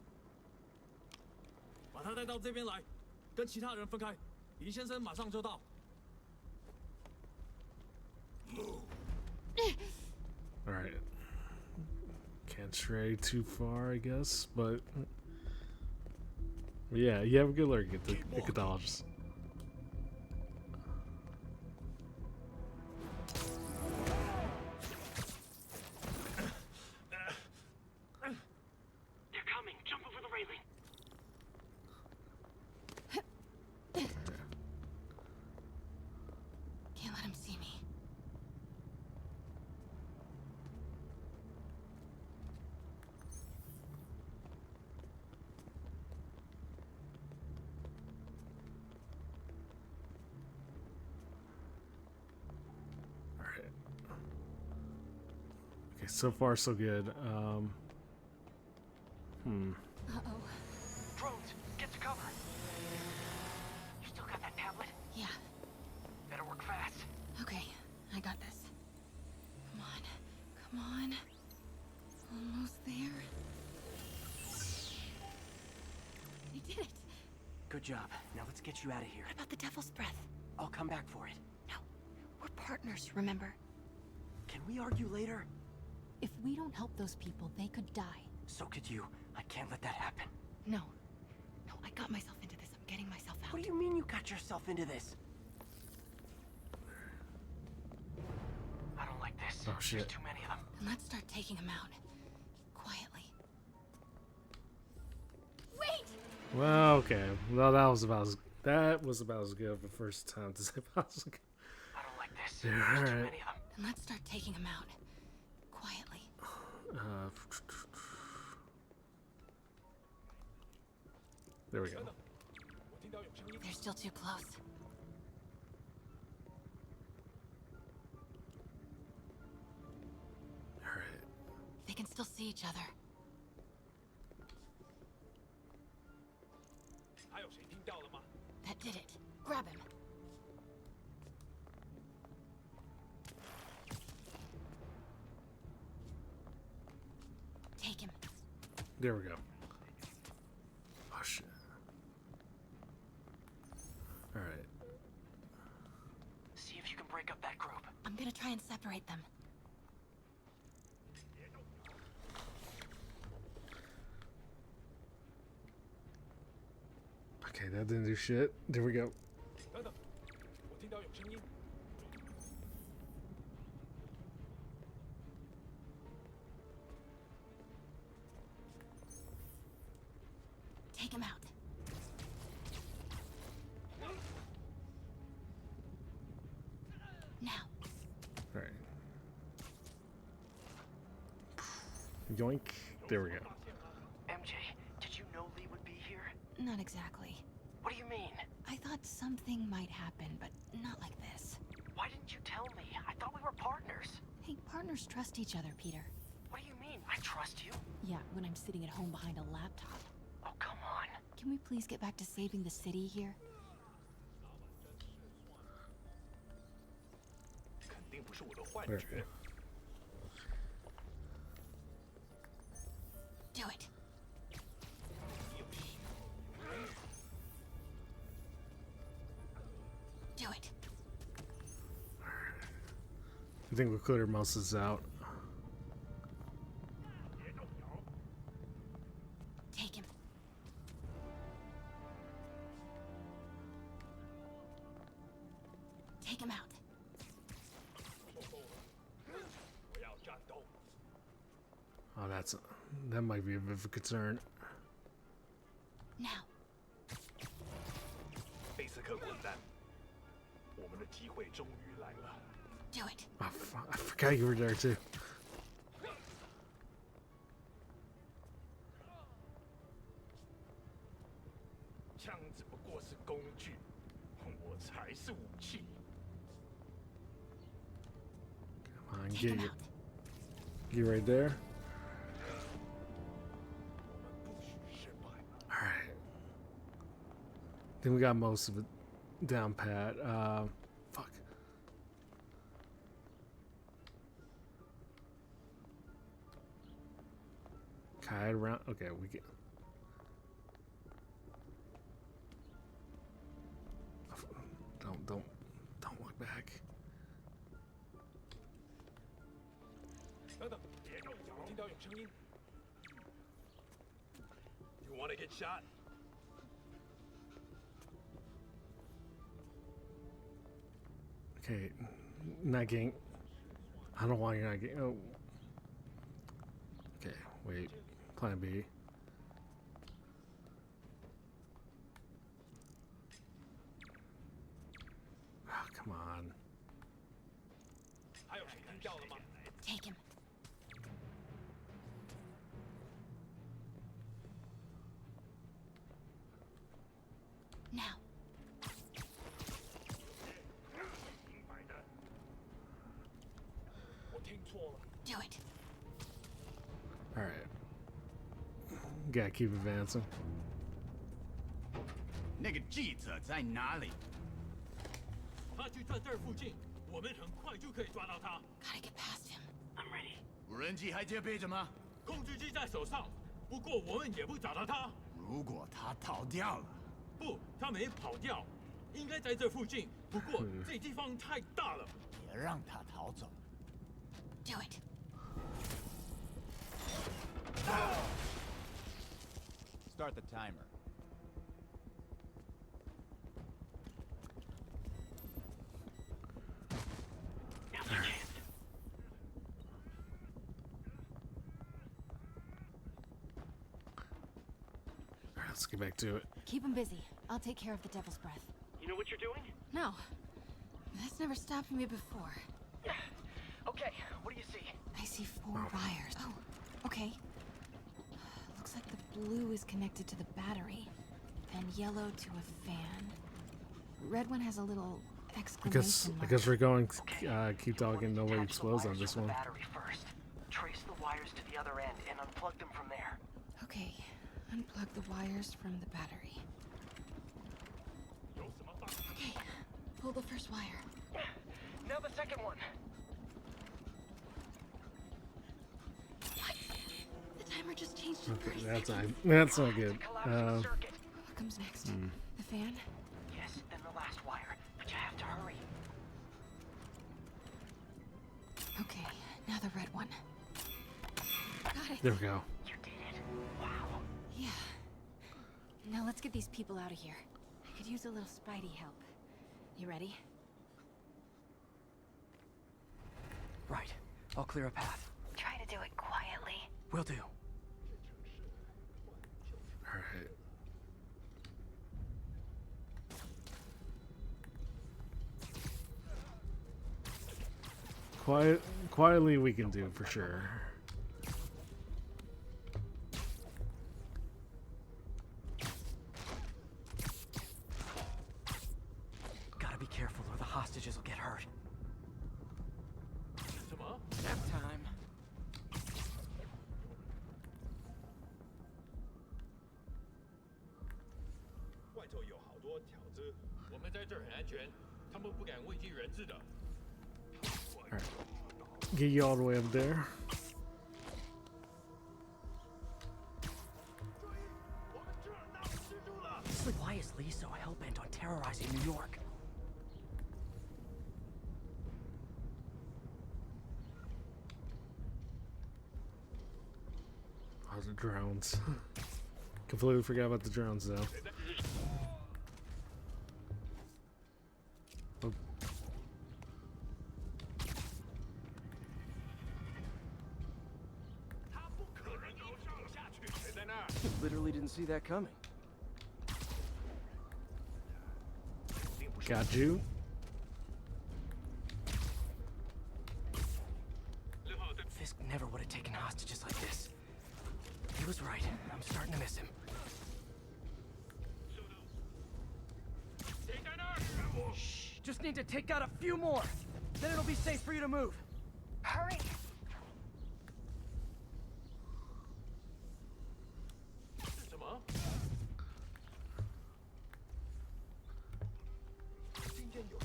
把他带到这边来，跟其他人分开。李先生马上就到。Alright. Can't stray too far, I guess, but yeah, you have a good look at the Godolphs. They're coming. Jump over the railing. Can't let him see me. Alright. Okay, so far so good. Uh-oh. Drones, get to cover. You still got that tablet? Yeah. Better work fast. Okay, I got this. Come on. Come on. Almost there. They did it. Good job. Now let's get you out of here. What about the Devil's Breath? I'll come back for it. No. We're partners, remember? Can we argue later? If we don't help those people, they could die. So could you. I can't let that happen. No. No, I got myself into this. I'm getting myself out. What do you mean you got yourself into this? I don't like this. Oh, shit. There's too many of them. Then let's start taking them out. Quietly. Wait! Well, okay. Well, that was about as good of a first time to say possible. I don't like this. Yeah, There's too alright. many of them. Then let's start taking them out. Quietly. There we go. 我听到有声音。 They're still too close. Alright. They can still see each other. 还有谁听到了吗？ That did it. Grab him. Take him. There we go. Oh shit. Alright. See if you can break up that group. I'm gonna try and separate them. Okay, that didn't do shit. There we go. 等等，我听到有声音。 Take him out. Yoink. There we go. MJ, did you know Lee would be here? Not exactly. What do you mean? I thought something might happen, but not like this. Why didn't you tell me? I thought we were partners. Hey, partners trust each other, Peter. What do you mean? I trust you? Yeah, when I'm sitting at home behind a laptop. Oh, come on. Can we please get back to saving the city here? 肯定不是我的幻 Where? 觉。 Do it. Do it. I think we'll clear most of this out. Take him. Take him out. 我要战斗。 Oh, that might be a bit of a concern. Now. 贝斯克滚蛋！我们的机会终于来了。 Do it. Oh, I forgot you were there too. 枪只不过是工具，我才是武器。 Come on, get you. Get right there. Alright. I think we got most of it down pat. Fuck. Hide around. Okay, we get. Don't look back. 等等，别动！我听到有声音。You wanna get shot? Okay, not getting. I don't know why you're not getting. Oh. Okay, wait. Plan B. Oh, come on. 还有谁听到了吗？ Take him. Now. 明白的。我听错了。 Do it. Alright. Gotta keep advancing. 那个记者在哪里？ 他就在这儿附近，我们很快就可以抓到他。 Gotta get past him. I'm ready. 无人机还戒备着吗？控制机在手上，不过我们也不找到他。如果他逃掉了，不，他没跑掉，应该在这附近。不过这地方太大了。别让他逃走。 Do it. Start the timer. Alright, let's get back to it. Keep him busy. I'll take care of the Devil's Breath. You know what you're doing? No. That's never stopped me before. Okay, what do you see? I see 4 wires. Oh, okay. Looks like the blue is connected to the battery, then yellow to a fan. Red one has a little exclamation I guess we're going. Okay. Keep talking. Nobody Attach the explodes on wires this to the one. battery first. Trace the wires to the other end and unplug them from there. Okay, unplug the wires from the battery. Okay, pull the first wire. Now the second one. What? The timer just changed to Okay, 30 that's seconds. that's not good. What comes next? The fan? Yes, then the last wire. But you have to hurry. Okay, now the red one. Got it. There we go. You did it. Wow. Yeah. Now let's get these people out of here. I could use a little Spidey help. You ready? Right. I'll clear a path. Try to do it quietly. Will do. Alright. Quietly we can do for sure. be careful or the hostages will get hurt. 什么？ Nap time. 外头有好多条子，我们在这儿很安全，他们不敢危及人质的。 Alright. Get you all the way up there. Honestly, why is Lee so hell-bent on terrorizing New York? Oh, the drones. Completely forgot about the drones, though. Oh. Literally didn't see that coming. Got you. Fisk never would have taken hostages like this. He was right. I'm starting to miss him. Shh. Just need to take out a few more. Then it'll be safe for you to move. Hurry! 什么？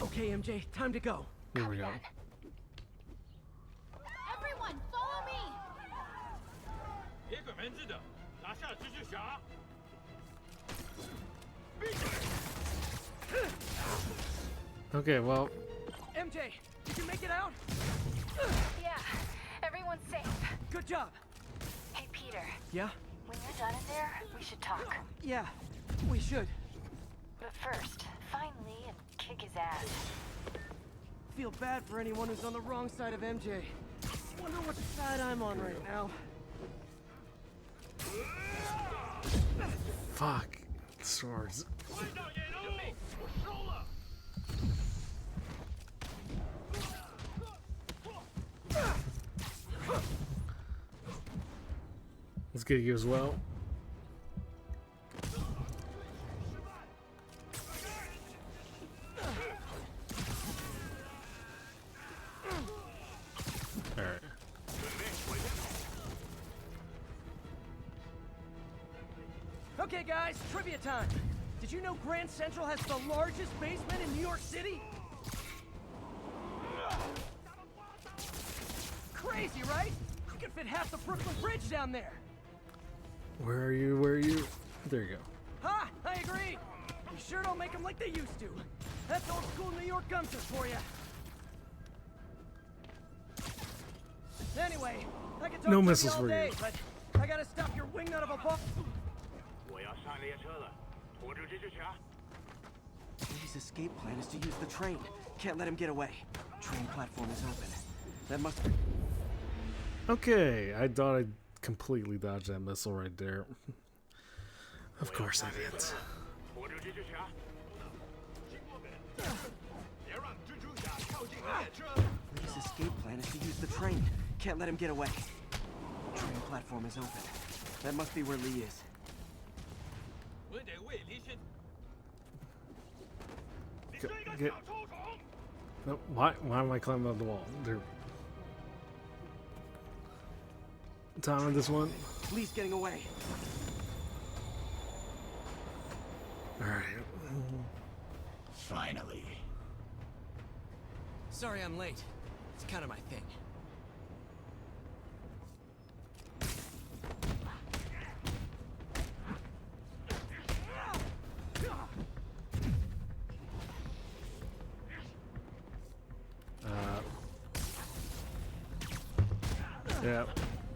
Okay, MJ, time to go. Here we go. Everyone, follow me! 别管门子的，拿下蜘蛛侠！ Okay, well, MJ, did you make it out? Yeah, everyone's safe. Good job. Hey, Peter. Yeah? When you're done in there, we should talk. Yeah, we should. But first, find Lee and kick his ass. Feel bad for anyone who's on the wrong side of MJ. Wonder what side I'm on right now. fuck. Swords. Let's get you as well. Alright. Okay, guys, trivia time. Did you know Grand Central has the largest basement in New York City? Crazy, right? You can fit half the Brooklyn Bridge down there. Where are you? Where are you? There you go. Ha! I agree. You sure don't make them like they used to. That's old school New York gunsmith for you. Anyway, I could talk No to you missiles all for you. day, but I gotta stop your wingnut of a buck. Lee's escape plan is to use the train. Can't let him get away. Train platform is open. That must be... Okay, I thought I completely dodged that missile right there. Of course I did. Lee's escape plan is to use the train. Can't let him get away. Train platform is open. That must be where Lee is. 我得为离心。 Get... No, why am I climbing up the wall? There. Time on this one. Lee's getting away. Alright. Finally. Sorry I'm late. It's kind of my thing. Yeah.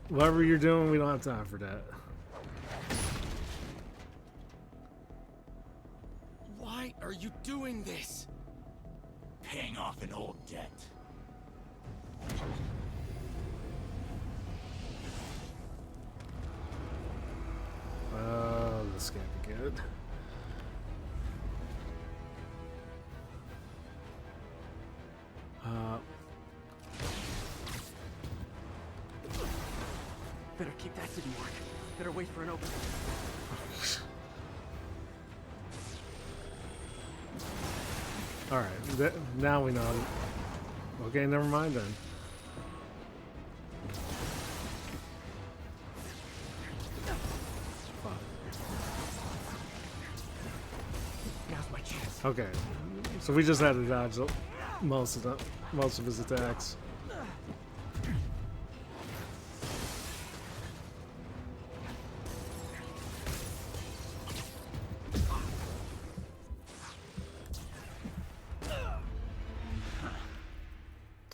Whatever you're doing, we don't have time for that. Why are you doing this? Paying off an old debt. This can't be good. Better keep that to the work. Better wait for an opening. Alright, now we know. Okay, never mind then. Fuck. Now's my chance. Okay, so we just had to dodge most of his attacks.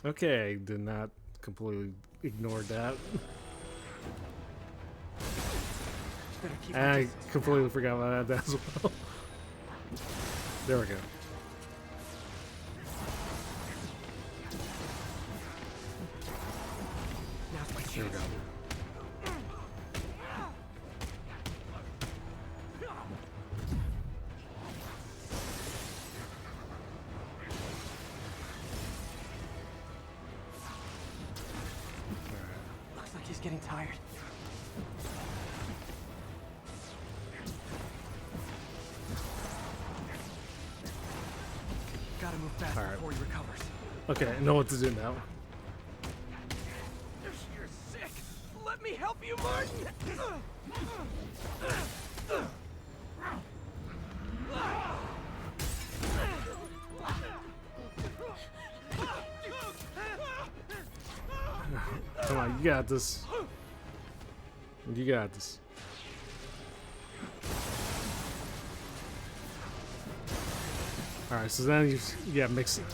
Okay, did not completely ignore that. And I completely forgot about that as well. There we go. There we go. Looks like he's getting tired. Gotta move fast before he recovers. Okay, I know what to do now. You're sick. Let me help you, Martin. Come on, you got this. You got this. Alright, so then you mix it.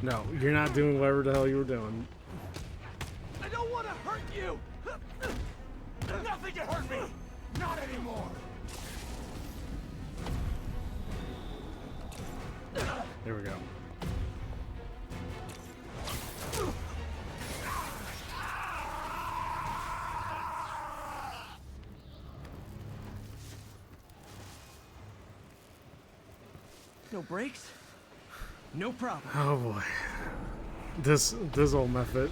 No, you're not doing whatever the hell you were doing. I don't want to hurt you! Nothing can hurt me! Not anymore! There we go. No breaks? No problem. Oh boy. This old method.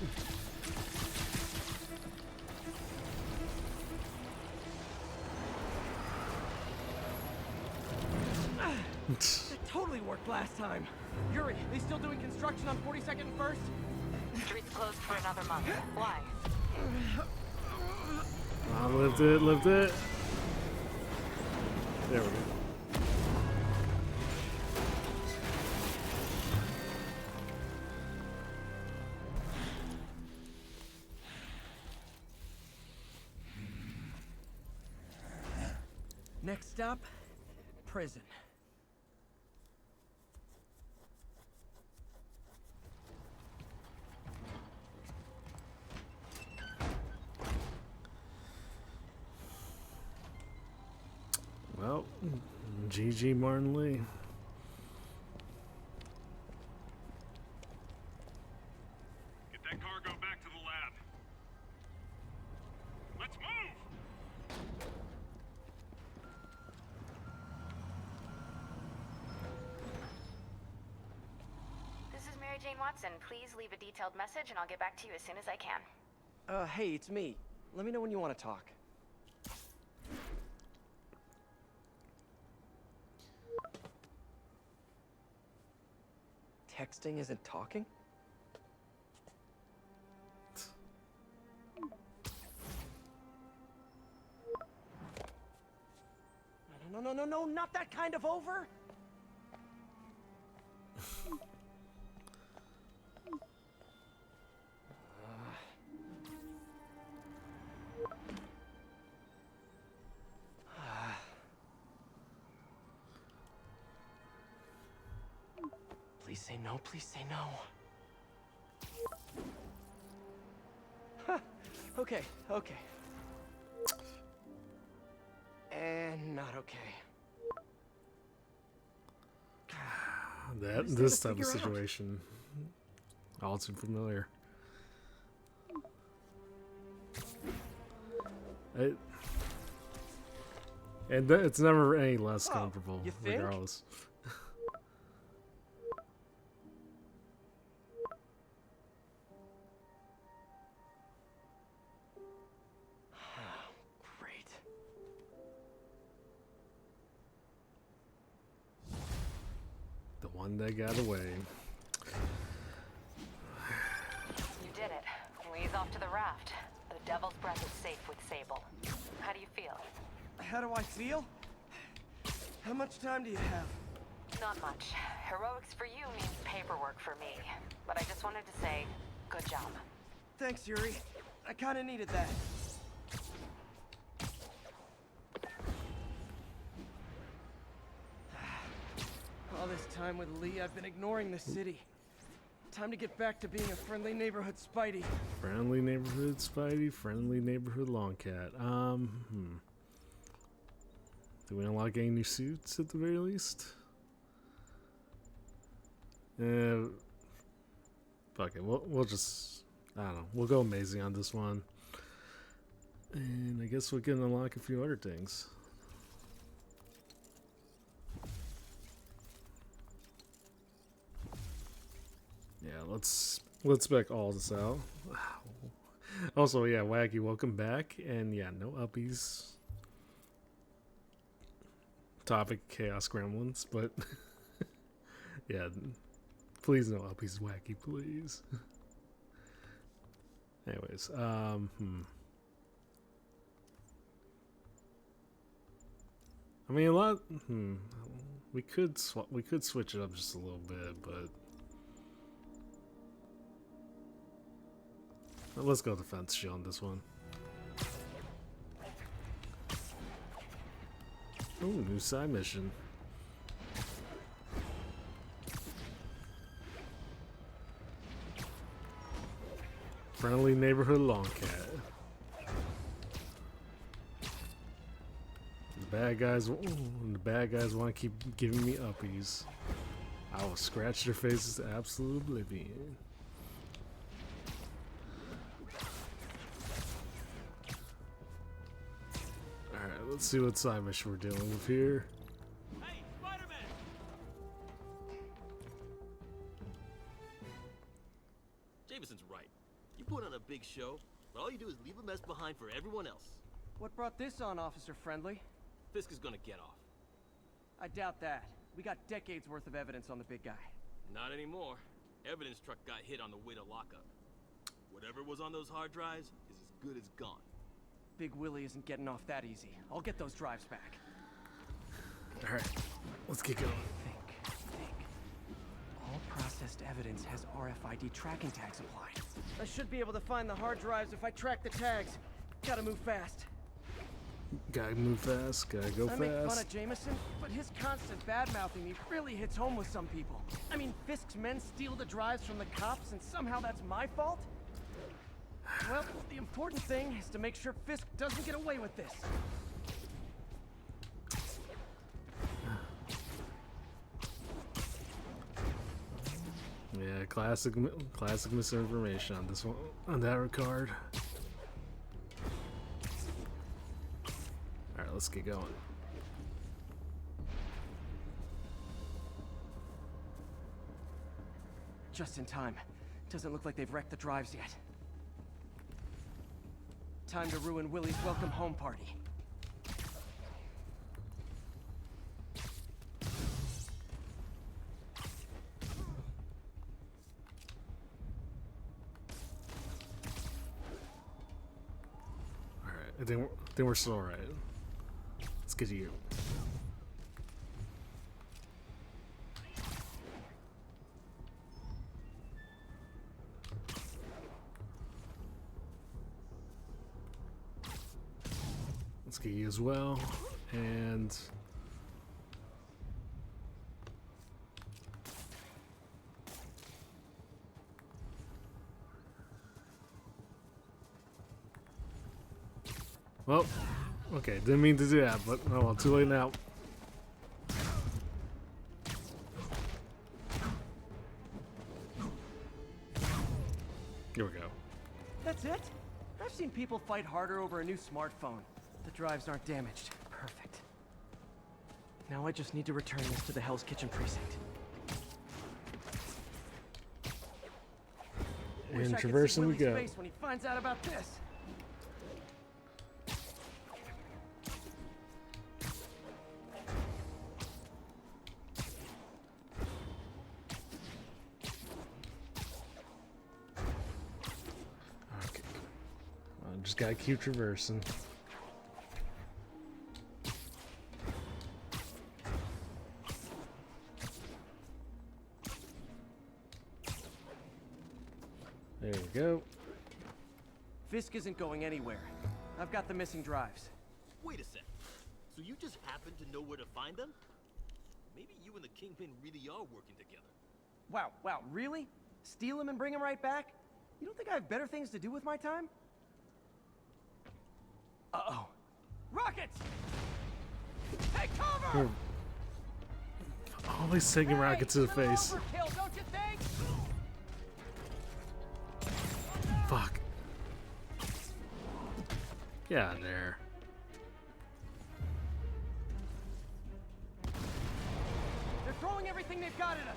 That totally worked last time. Yuri, they still doing construction on 42nd and 1st? Street's closed for another month. Why? I lived it. There we go. Next stop, prison. Well, GG Martin Lee. Get that cargo back to the lab. Let's move! This is Mary Jane Watson. Please leave a detailed message and I'll get back to you as soon as I can. Hey, it's me. Let me know when you want to talk. Texting isn't talking? No, not that kind of over! Please say no, please say no. Huh. Okay. And not okay. This type of situation, all too familiar. It's never any less comfortable, you think? regardless. one that got away. You did it. Lee's off to the raft. The Devil's Breath is safe with Sable. How do you feel? How do I feel? How much time do you have? Not much. Heroics for you means paperwork for me. But I just wanted to say, good job. Thanks, Yuri. I kinda needed that. All this time with Lee, I've been ignoring the city. Time to get back to being a friendly neighborhood Spidey. Friendly neighborhood Spidey, friendly neighborhood Longcat. Do we unlock any new suits at the very least? Fuck it. We'll just, I don't know. We'll go amazing on this one. And I guess we can unlock a few other things. Yeah, let's spec all this out. Also, yeah, Wacky, welcome back. And yeah, no uppies. Topic Chaos Gremlins, but yeah, please no uppies, Wacky, please. Anyways, I mean, a lot. We could switch it up just a little bit, but let's go defense shield on this one. Oh, new side mission. Friendly neighborhood Longcat. The bad guys want to keep giving me uppies. I will scratch their faces to absolute oblivion. Alright, let's see what side mission we're dealing with here. Hey, Spider-Man! Jameson's right. You put on a big show, but all you do is leave a mess behind for everyone else. What brought this on, Officer Friendly? Fisk is gonna get off. I doubt that. We got decades worth of evidence on the big guy. Not anymore. Evidence truck got hit on the way to lockup. Whatever was on those hard drives is as good as gone. Big Willie isn't getting off that easy. I'll get those drives back. Alright, let's get going. Think. All processed evidence has RFID tracking tags applied. I should be able to find the hard drives if I track the tags. Gotta move fast. Gotta move fast, gotta go I make fun fast. of Jameson, but his constant bad-mouthing me really hits home with some people. I mean, Fisk's men steal the drives from the cops, and somehow that's my fault? Well, the important thing is to make sure Fisk doesn't get away with this. Yeah, classic misinformation on this one, on that regard. All right, let's get going. Just in time. Doesn't look like they've wrecked the drives yet. Time to ruin Willie's welcome home party. Alright, I think we're still alright. Let's get to you. Let's get you as well, and well, okay, didn't mean to do that, but oh well, too late now. Here we go. That's it? I've seen people fight harder over a new smartphone. The drives aren't damaged. Perfect. Now I just need to return this to the Hell's Kitchen precinct. Wish And I could see traversing we Willie's go. face when he finds out about this. Just gotta keep traversing. There we go. Fisk isn't going anywhere. I've got the missing drives. Wait a sec. So you just happen to know where to find them? Maybe you and the Kingpin really are working together. Wow, really? Steal him and bring him right back? You don't think I have better things to do with my time? Uh-oh. Rockets! Take cover! Always taking rockets to the face. Overkill, don't you think? Fuck. Get out of there. They're throwing everything they've got at us.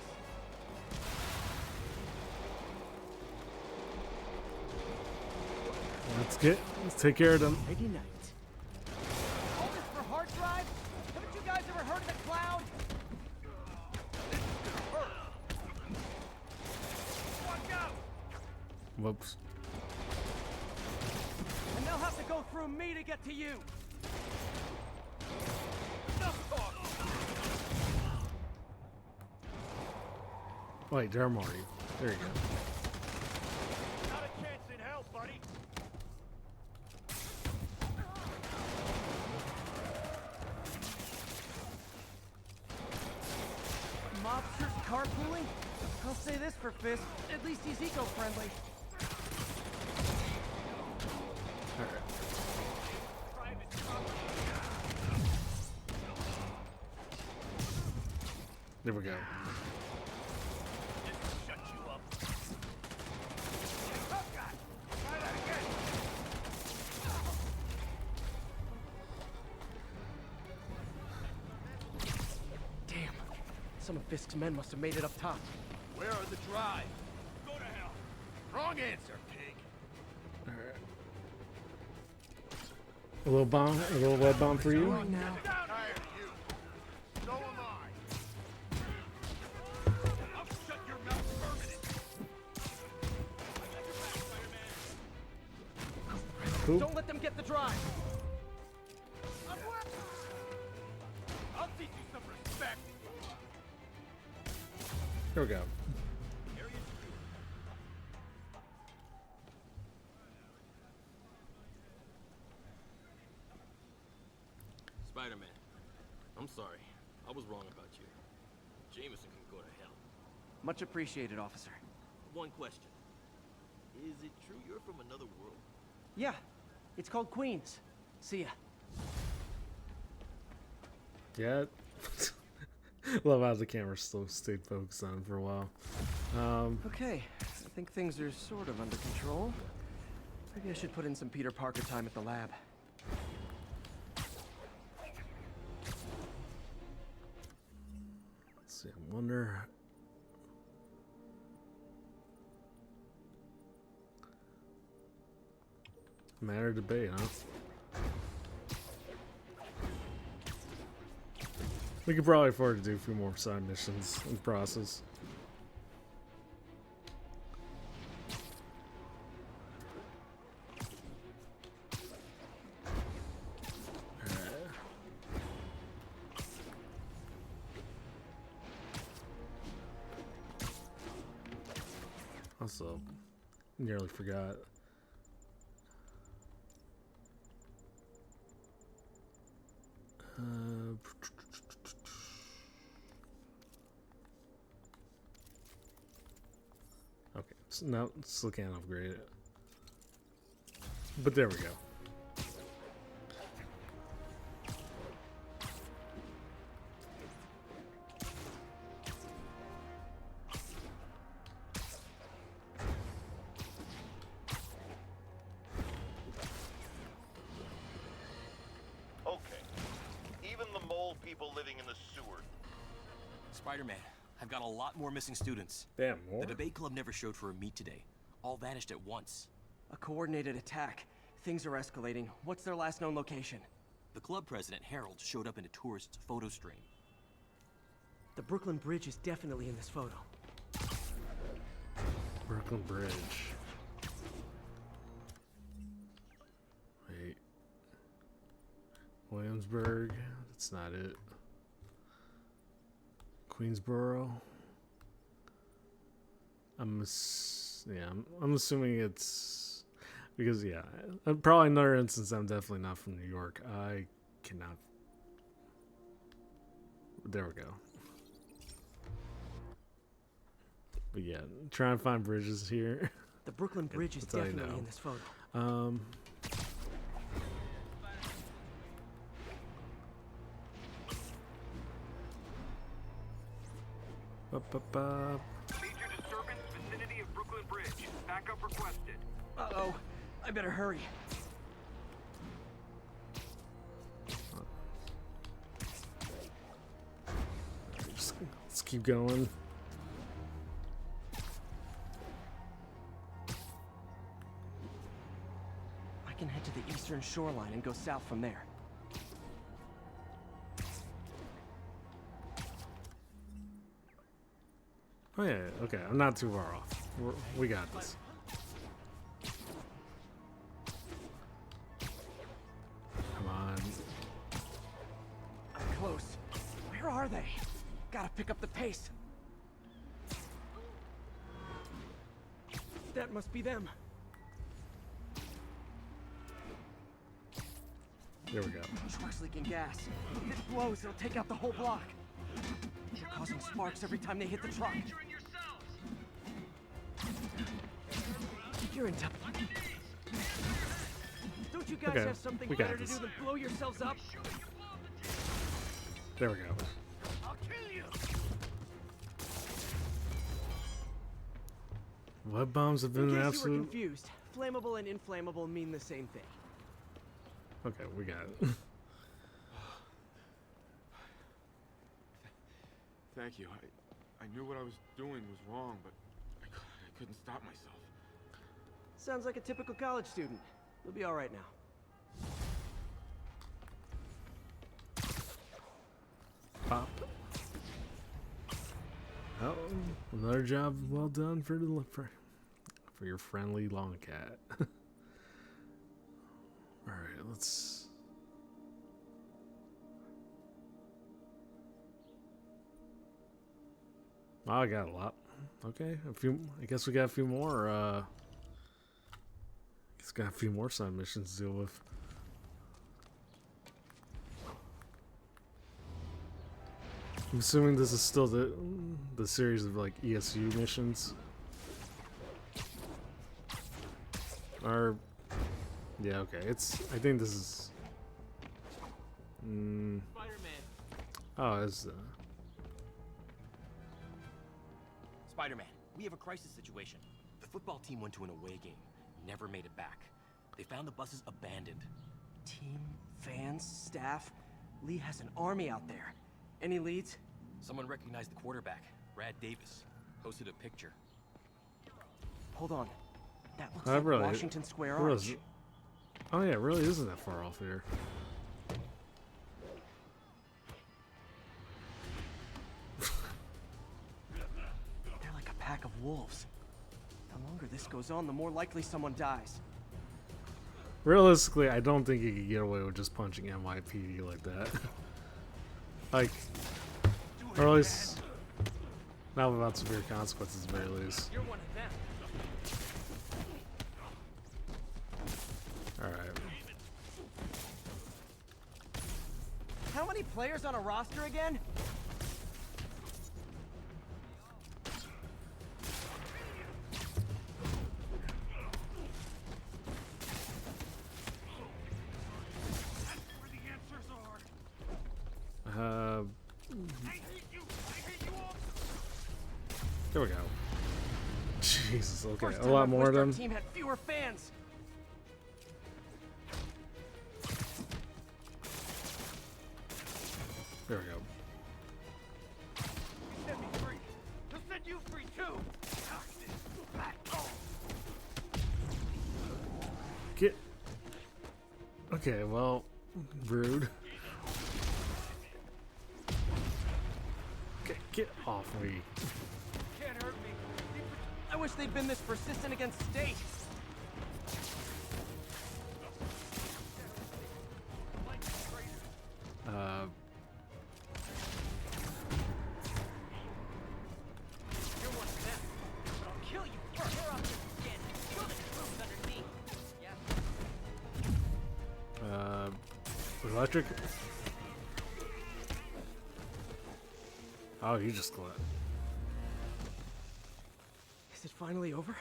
Let's take care of them. Ready night. All this for hard drive? Haven't you guys ever heard of the cloud? Watch out! Whoops. And they'll have to go through me to get to you. Wait, there are you. There you go. Not a chance in hell, buddy. Mobsters carpooling? I'll say this for Fisk. At least he's eco-friendly. There we go. Shut you up. Oh, God. Try that again. Damn. Some of Fisk's men must have made it up top. Where are the drives? Go to hell. Wrong answer, pig. Alright. A little bomb, a little lead bomb for you. Tired of you. So am I. I'll shut your mouth permanent. Cool. Don't let them get the drive. I'll teach you some respect. Here we go. Spider-Man, I'm sorry. I was wrong about you. Jameson can go to hell. Much appreciated, officer. One question. Is it true you're from another world? Yeah, it's called Queens. See ya. Yeah. Love how the camera still stayed focused on for a while. Okay, I think things are sort of under control. Maybe I should put in some Peter Parker time at the lab. Let's see, I wonder. Matter of debate, huh? We could probably afford to do a few more side missions in the process. Also, nearly forgot. Okay, so now still can't upgrade it. But there we go. Okay. Even the mole people living in the sewer. Spider-Man, I've got a lot more missing students. Damn, more? The debate club never showed for a meet today. All vanished at once. A coordinated attack. Things are escalating. What's their last known location? The club president, Harold, showed up in a tourist's photo stream. The Brooklyn Bridge is definitely in this photo. Brooklyn Bridge. Williamsburg. That's not it. Queensboro. I'm assuming it's because probably another instance. I'm definitely not from New York. I cannot. There we go. But yeah, trying to find bridges here. The Brooklyn Bridge is That's all you definitely know. in this photo. Major disturbance vicinity of Brooklyn Bridge. Backup requested. Uh-oh. I better hurry. Let's keep going. I can head to the eastern shoreline and go south from there. Oh yeah, okay. I'm not too far off. We got this. Come on. I'm close. Where are they? Gotta pick up the pace. That must be them. There we go. Truck's leaking gas. If it blows, it'll take out the whole block. They're causing sparks every time they hit the truck. You're in touch. Don't you guys Okay, have something we got better to this. do than blow yourselves up? There we go. I'll kill you. Web bombs have In been case an you were absolute. confused, flammable and inflammable mean the same thing. Okay, we got it. Thank you. I knew what I was doing was wrong, but I couldn't stop myself. Sounds like a typical college student. You'll be all right now. Pop. Oh, another job well done for your friendly long cat. All right, let's. Wow, I got a lot. Okay, a few. I guess we got a few more. Guess got a few more side missions to deal with. I'm assuming this is still the series of like ESU missions. Or yeah, okay. I think this is. Spider-Man. Oh, it's. Spider-Man, we have a crisis situation. The football team went to an away game, never made it back. They found the buses abandoned. Team, fans, staff. Lee has an army out there. Any leads? Someone recognized the quarterback, Brad Davis. Posted a picture. Hold on. That looks Oh, like really- Washington Square really Arch. is- Oh yeah, it really isn't that far off here. They're like a pack of wolves. The longer this goes on, the more likely someone dies. Realistically, I don't think you could get away with just punching NYPD like that. Like, or at least not without severe consequences, at the very least. You're one of them. All right. How many players on a roster again? There we go. Jesus, okay, First a time lot I've more of wished our them. team had fewer fans. There we go. Set me free. He'll set you free too. Get. Okay, well, rude. Get off me. Can't hurt me. I wish they'd been this persistent against State. electric. Oh, you just glad. Is it finally over?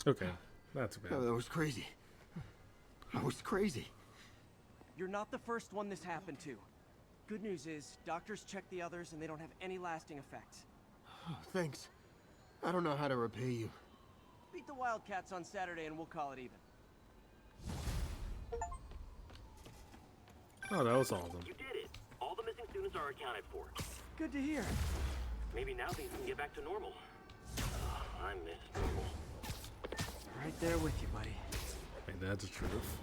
Okay, not too bad. Oh, that was crazy. That was crazy. You're not the first one this happened to. Good news is, doctors checked the others and they don't have any lasting effects. Thanks. I don't know how to repay you. Beat the Wildcats on Saturday and we'll call it even. Oh, that was all of them. You did it. All the missing students are accounted for. Good to hear. Maybe now things can get back to normal. I miss normal. Right there with you, buddy. Ain't that the truth?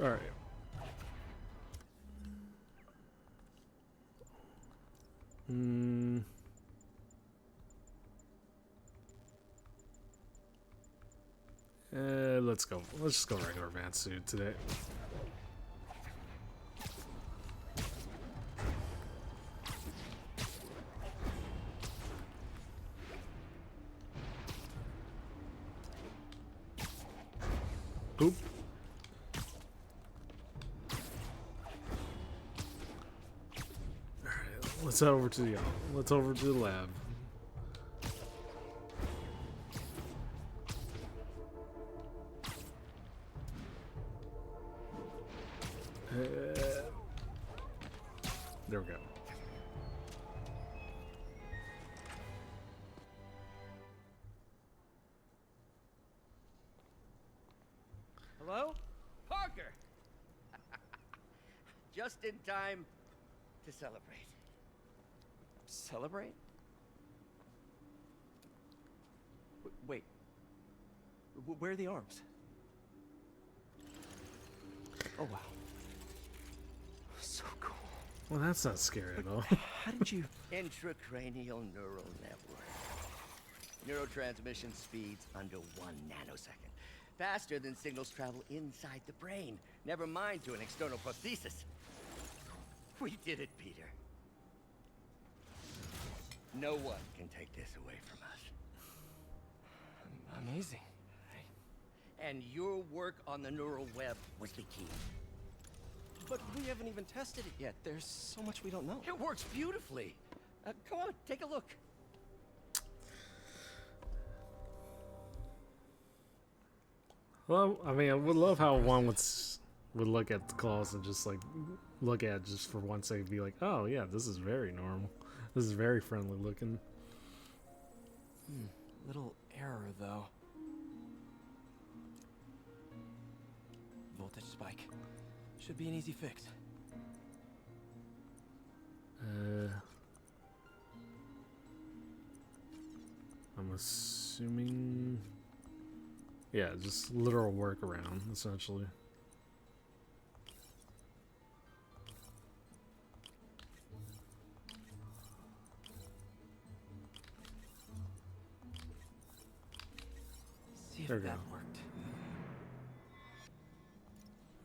All right. Let's go. Let's just go regular advanced suit today. Oop. All right, let's head over to the lab. There we go. Hello? Parker! Just in time to celebrate. Celebrate? Wait. Where are the arms? Oh, wow. So cool. Well, that's not scary at all. How did you... Intracranial neural network. Neurotransmission speeds under 1 nanosecond. Faster than signals travel inside the brain. Never mind to an external prosthesis. We did it, Peter. No one can take this away from us. Amazing. And your work on the neural web was the key. But we haven't even tested it yet. There's so much we don't know. It works beautifully. Come on, take a look. Well, I mean, I would love how one would look at the claws and just like look at it just for one second, and be like, "Oh yeah, this is very normal. This is very friendly looking." Little error though. Voltage spike. Should be an easy fix. I'm assuming. Yeah, just literal workaround, essentially. See if There we that go. worked.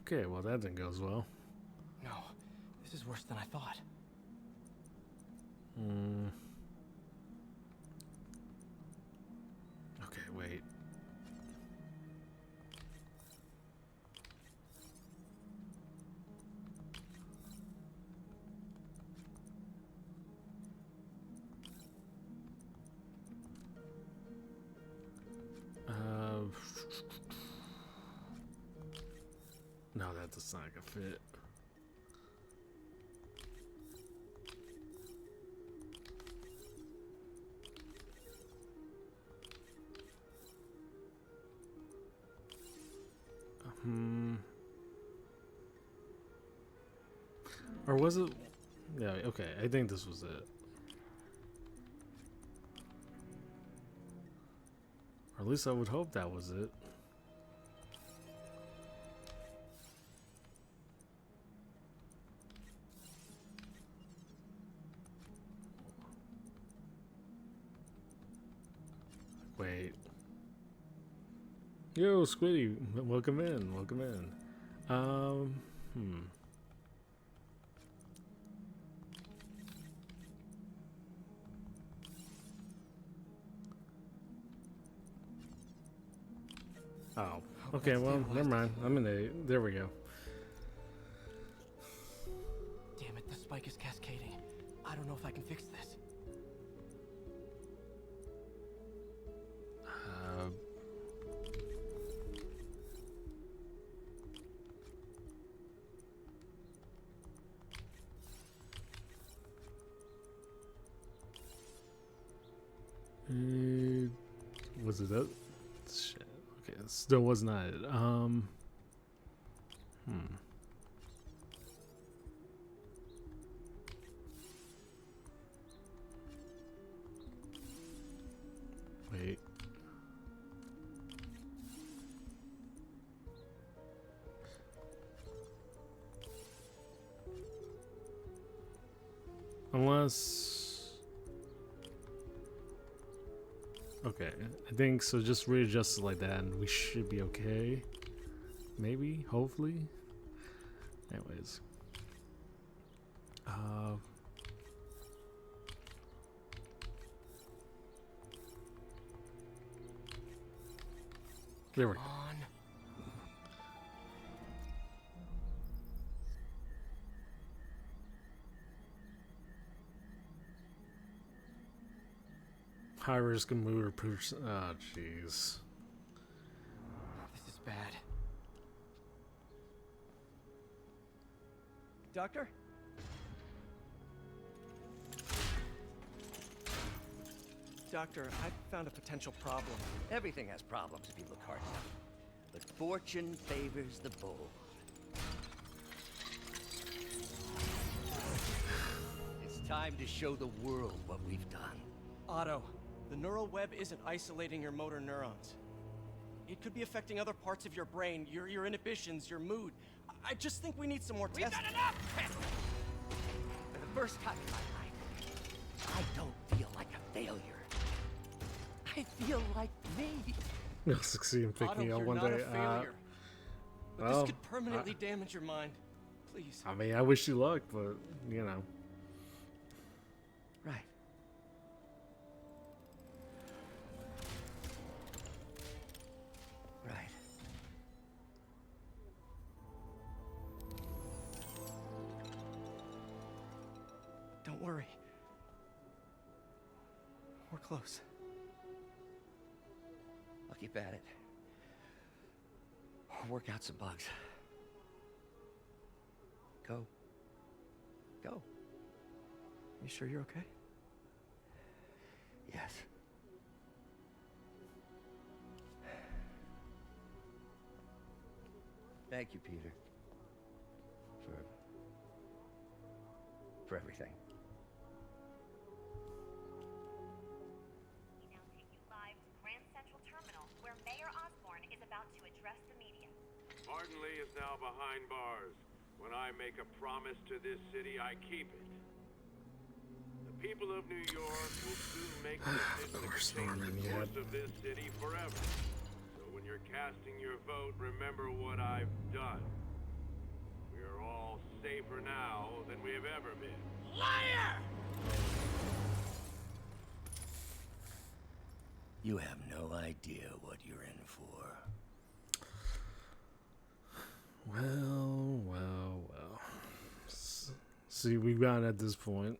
Okay, well that didn't go as well. No, this is worse than I thought. Okay, wait. No, that does not gonna fit. Or was it? Yeah, okay, I think this was it. Or at least I would hope that was it. Wait. Yo, Squiddy, welcome in, welcome in. Oh, okay, well, never mind. I'm in a... There we go. Damn it, the spike is cascading. I don't know if I can fix this. Was it that? Shit. Okay, it still was not it. Wait. Unless... Okay, I think so. Just readjust it like that and we should be okay. Maybe, hopefully. Anyways. There we go. High risk of mood or person. Oh, jeez. This is bad. Doctor? Doctor, I found a potential problem. Everything has problems if you look hard enough. But fortune favors the bold. It's time to show the world what we've done. Otto, the neural web isn't isolating your motor neurons. It could be affecting other parts of your brain, your inhibitions, your mood. I just think we need some more tests. We've done enough! For the first time in my life, I don't feel like a failure. I feel like me. You'll succeed in picking Otto, up you're one not day. a failure. But well, this could permanently damage your mind. Please. I mean, I wish you luck, but you know. Right. Right. Don't worry. We're close. I'll keep at it. I'll work out some bugs. Go. Go. You sure you're okay? Yes. Thank you, Peter. For everything. We now take you live to Grand Central Terminal, where Mayor Osborn is about to address the media. Martin Lee is now behind bars. When I make a promise to this city, I keep it. The people of New York will soon make a decision that can change the course of this city forever. So when you're casting your vote, remember what I've done. We are all safer now than we have ever been. Liar! You have no idea what you're in for. Well. See, we've gotten at this point.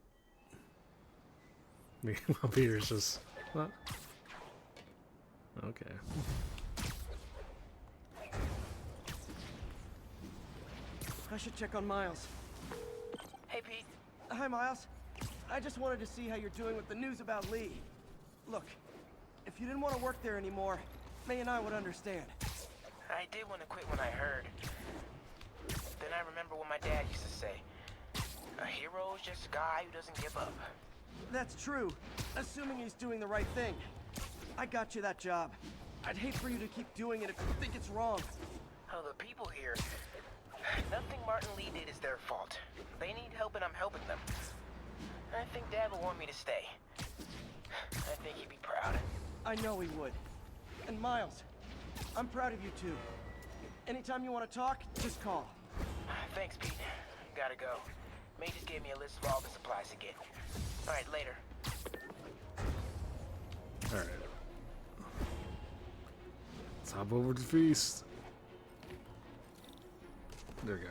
Me, Peter's just. Well, okay. I should check on Miles. Hey, Pete. Hi, Miles. I just wanted to see how you're doing with the news about Lee. Look, if you didn't want to work there anymore, May and I would understand. I did want to quit when I heard. Then I remember what my dad used to say. A hero is just a guy who doesn't give up. That's true, assuming he's doing the right thing. I got you that job. I'd hate for you to keep doing it if you think it's wrong. Oh, the people here. Nothing Martin Lee did is their fault. They need help and I'm helping them. I think Dad will want me to stay. I think he'd be proud. I know he would. And Miles, I'm proud of you too. Anytime you want to talk, just call. Thanks, Pete. Gotta go. May just gave me a list of all the supplies to get. Alright, later. Alright. Let's Hop over to the feast. There we go.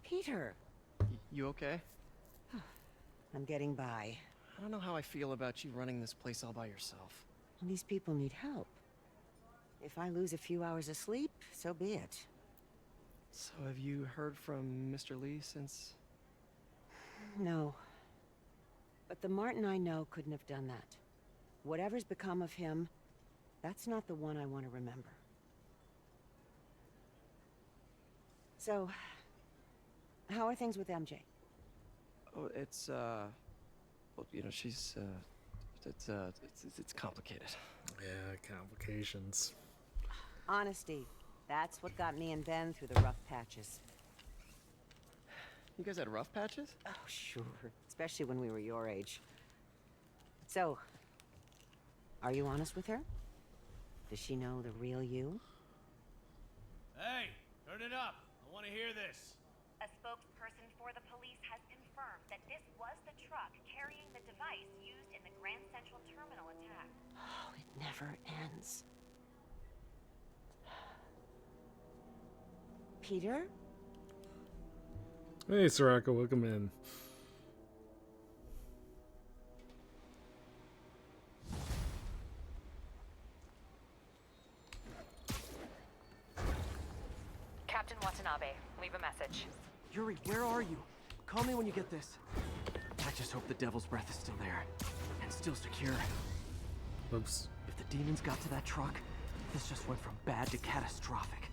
Peter! You okay? I'm getting by. I don't know how I feel about you running this place all by yourself. These people need help. If I lose a few hours of sleep, so be it. So have you heard from Mr. Lee since? No. But the Martin I know couldn't have done that. Whatever's become of him, that's not the one I want to remember. So, how are things with MJ? Oh, it's, well, you know, she's, it's complicated. Yeah, complications. Honesty. That's what got me and Ben through the rough patches. You guys had rough patches? Oh, sure. Especially when we were your age. So, are you honest with her? Does she know the real you? Hey, turn it up. I want to hear this. A spokesperson for the police has confirmed that this was the truck carrying the device used in the Grand Central Terminal attack. Oh, it never ends. Peter? Hey, Soraka, welcome in. Captain Watanabe, leave a message. Yuri, where are you? Call me when you get this. I just hope the Devil's Breath is still there. And still secure. Oops. If the demons got to that truck, this just went from bad to catastrophic.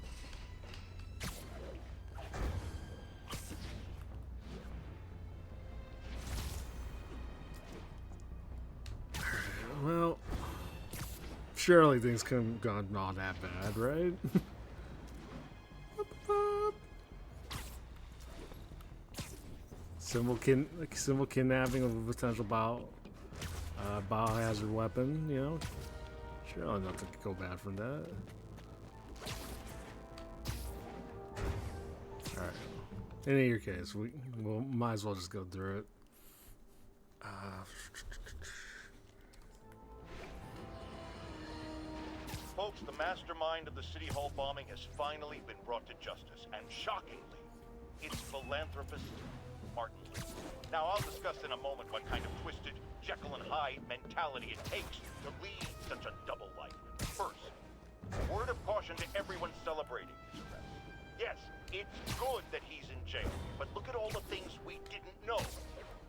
Well, surely things couldn't have gone all that bad, right? What the fuck? Simple kidnapping of a potential biohazard weapon, you know? Surely nothing could go bad from that. Alright. In either case, we might as well just go through it. Folks, the mastermind of the City Hall bombing has finally been brought to justice, and shockingly, it's philanthropist Martin Lee. Now, I'll discuss in a moment what kind of twisted Jekyll and Hyde mentality it takes to lead such a double life. First, a word of caution to everyone celebrating his arrest. Yes, it's good that he's in jail, but look at all the things we didn't know.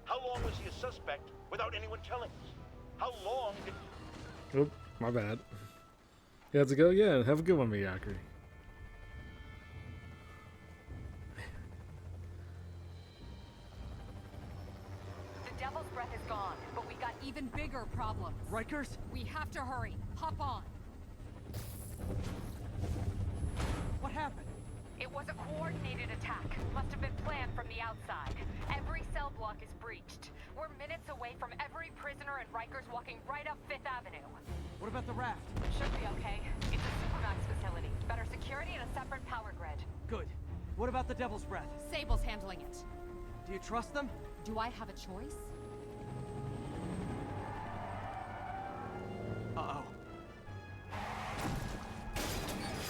How long was he a suspect without anyone telling us? How long did... Oop, my bad. You have to go? Yeah, have a good one, Miyakuri. The Devil's Breath is gone, but we got even bigger problems. Rikers? We have to hurry. Hop on. What happened? It was a coordinated attack. Must have been planned from the outside. Every cell block is breached. We're minutes away from every prisoner and Rikers walking right up 5th Avenue. What about the raft? Should be okay. It's a Supermax facility. Better security and a separate power grid. Good. What about the Devil's Breath? Sable's handling it. Do you trust them? Do I have a choice? Uh-oh.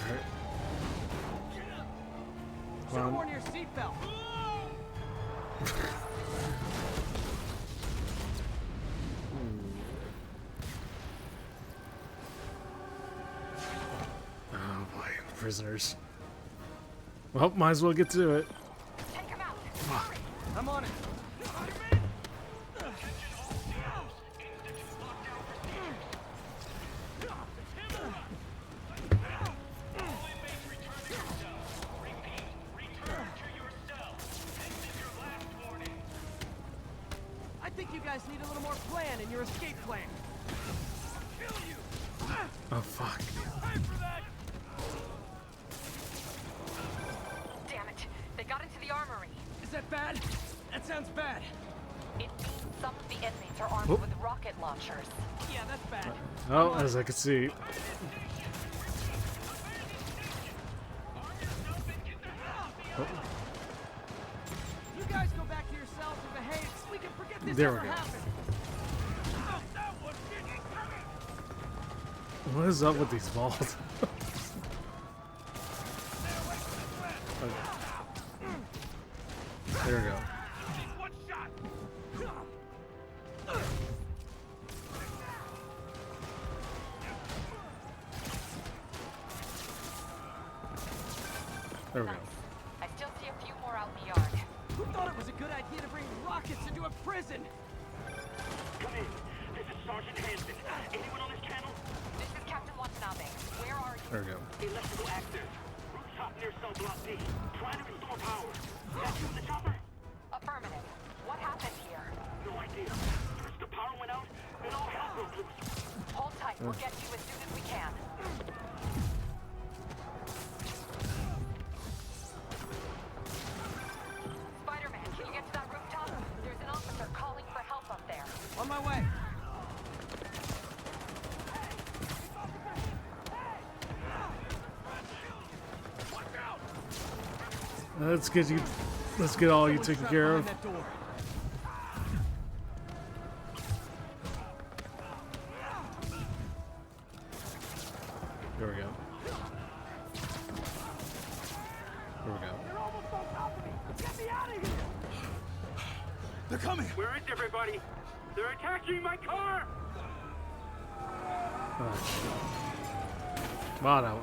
Alright. Should have worn your seatbelt. Oh boy, prisoners. Well, might as well get to it. Take him out. Fuck. I'm on it. I think you guys need a little more plan in your escape plan. Kill you. Oh fuck. Damn it. They got into the armory. Is that bad? That sounds bad. It means some of the inmates are armed with rocket launchers. Yeah, that's bad. Oh, as I can see. Oh. There we go. What is up with these balls? Okay. There we go. There we go. I still see a few more out in the yard. Who thought it was a good idea to bring rockets into a prison? Come in. This is Sergeant Hansen. Anyone on this channel? This is Captain Watanabe. Where are you? There we go. Electrical access. Rooftop near cell block D. Trying to restore power. That you in the chopper? Affirmative. What happened here? No idea. First the power went out, and all hell broke loose. Hold tight. We'll get to you as soon as we can. Spider-Man, can you get to that rooftop? There's an officer calling for help up there. On my way. Let's get you. Let's get all you taken care of. There we go. There we go. They're almost on top of me. Get me out of here. They're coming. Where is everybody? They're attacking my car. Oh, shit. Come on out.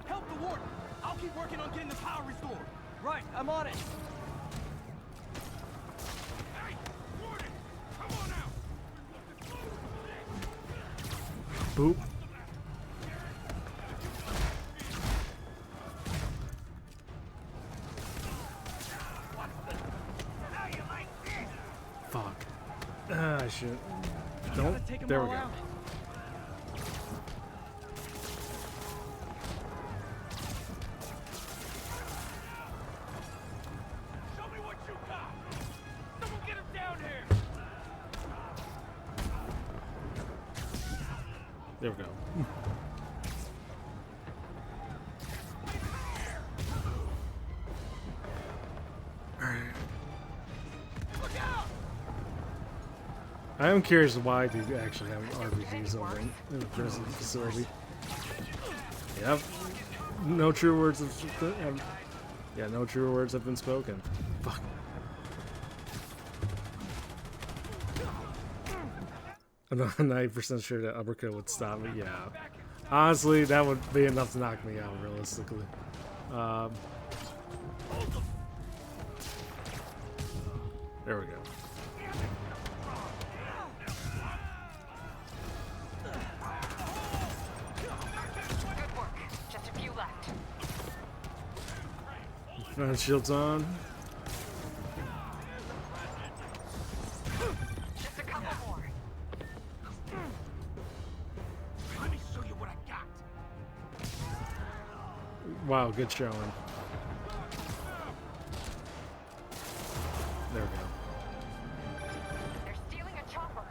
Help the warden. I'll keep working on getting the power restored. Right, I'm on it. Hey, warden, come on out. Boop. Fuck. Ah, shit. Don't. There we go. Show me what you got. Someone get him down here. There we go. I am curious why they actually have RPGs over in the prison facility. Yep. No true words yeah, no true words have been spoken. Fuck. I'm not 90% sure that uppercut would stop me. Yeah. Honestly, that would be enough to knock me out, realistically. There we go. Good work. Just a few left. Front shields on. Just a couple more. Let me show you what I got. Wow, good showing. There we go. They're stealing a chopper.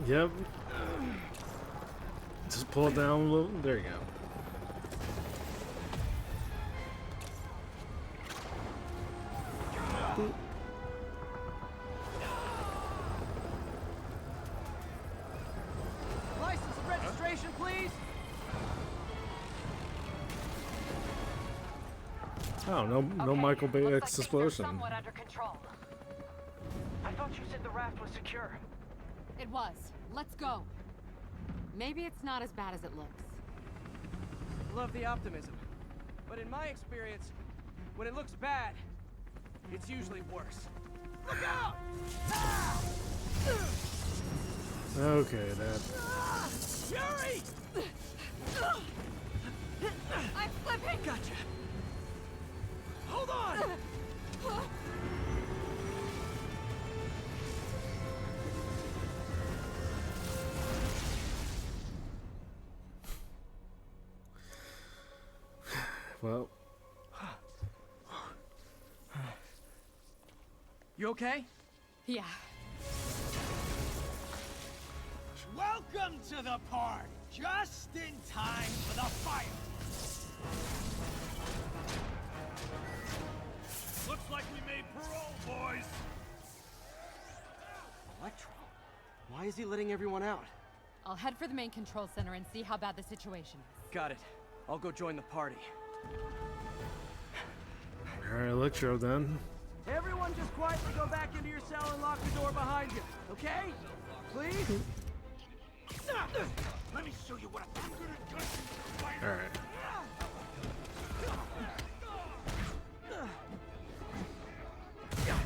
Yep. Just pull it down a little. There you go. License and registration, please. Oh, no Michael Bay X explosion. Somewhat under control. I thought you said the raft was secure. It was. Let's go. Maybe it's not as bad as it looks. Love the optimism. But in my experience, when it looks bad, it's usually worse. Look out! Okay, that. Yuri! I'm slipping! Gotcha. Hold on! Well. You okay? Yeah. Welcome to the party. Just in time for the fight. Looks like we made parole, boys. Electro? Why is he letting everyone out? I'll head for the main control center and see how bad the situation is. Got it. I'll go join the party. Alright, Electro then. Everyone just quietly go back into your cell and lock the door behind you, okay? Please? Let me show you what a good gun. Alright.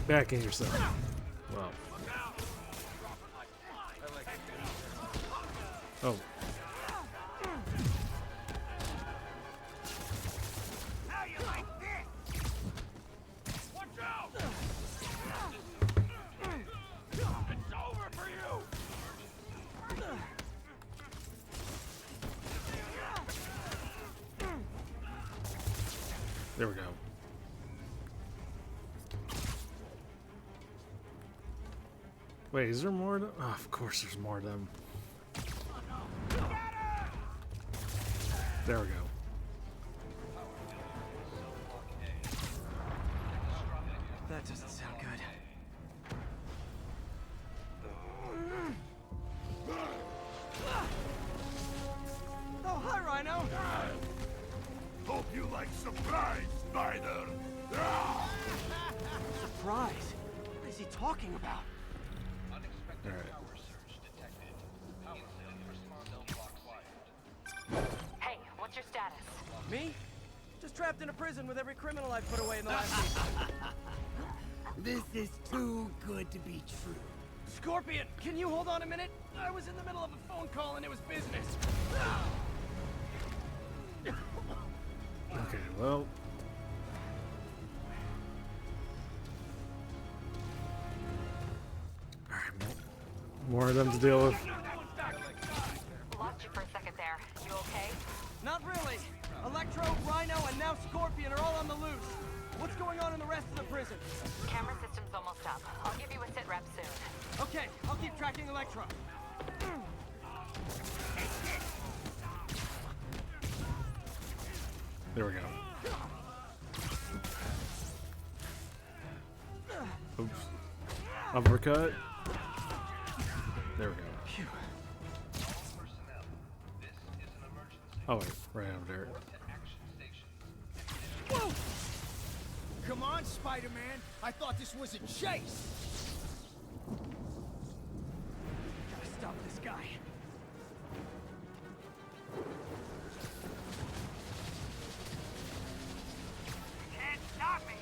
Back in yourself. Wow. Oh. How you like this? Watch out! It's over for you! There we go. Wait, is there more to... Oh, of course there's more to them. There we go. That doesn't sound good. Oh, hi, Rhino! Hope you like surprise, Spider! Surprise? What is he talking about? Hey, what's your status? Me? Just trapped in a prison with every criminal I've put away in the last week. This is too good to be true. Scorpion, can you hold on a minute? I was in the middle of a phone call and it was business. Okay, well... Alright, more of them to deal with. Lost you for a second there. You okay? Not really. Electro, Rhino, and now Scorpion are all on the loose. What's going on in the rest of the prison? Camera system's almost up. I'll give you a sit rep soon. Okay, I'll keep tracking Electro. There we go. Oops. Uppercut. There we go. Oh wait, right over there. Whoa! Come on, Spider-Man. I thought this was a chase. Gotta stop this guy. Can't stop me.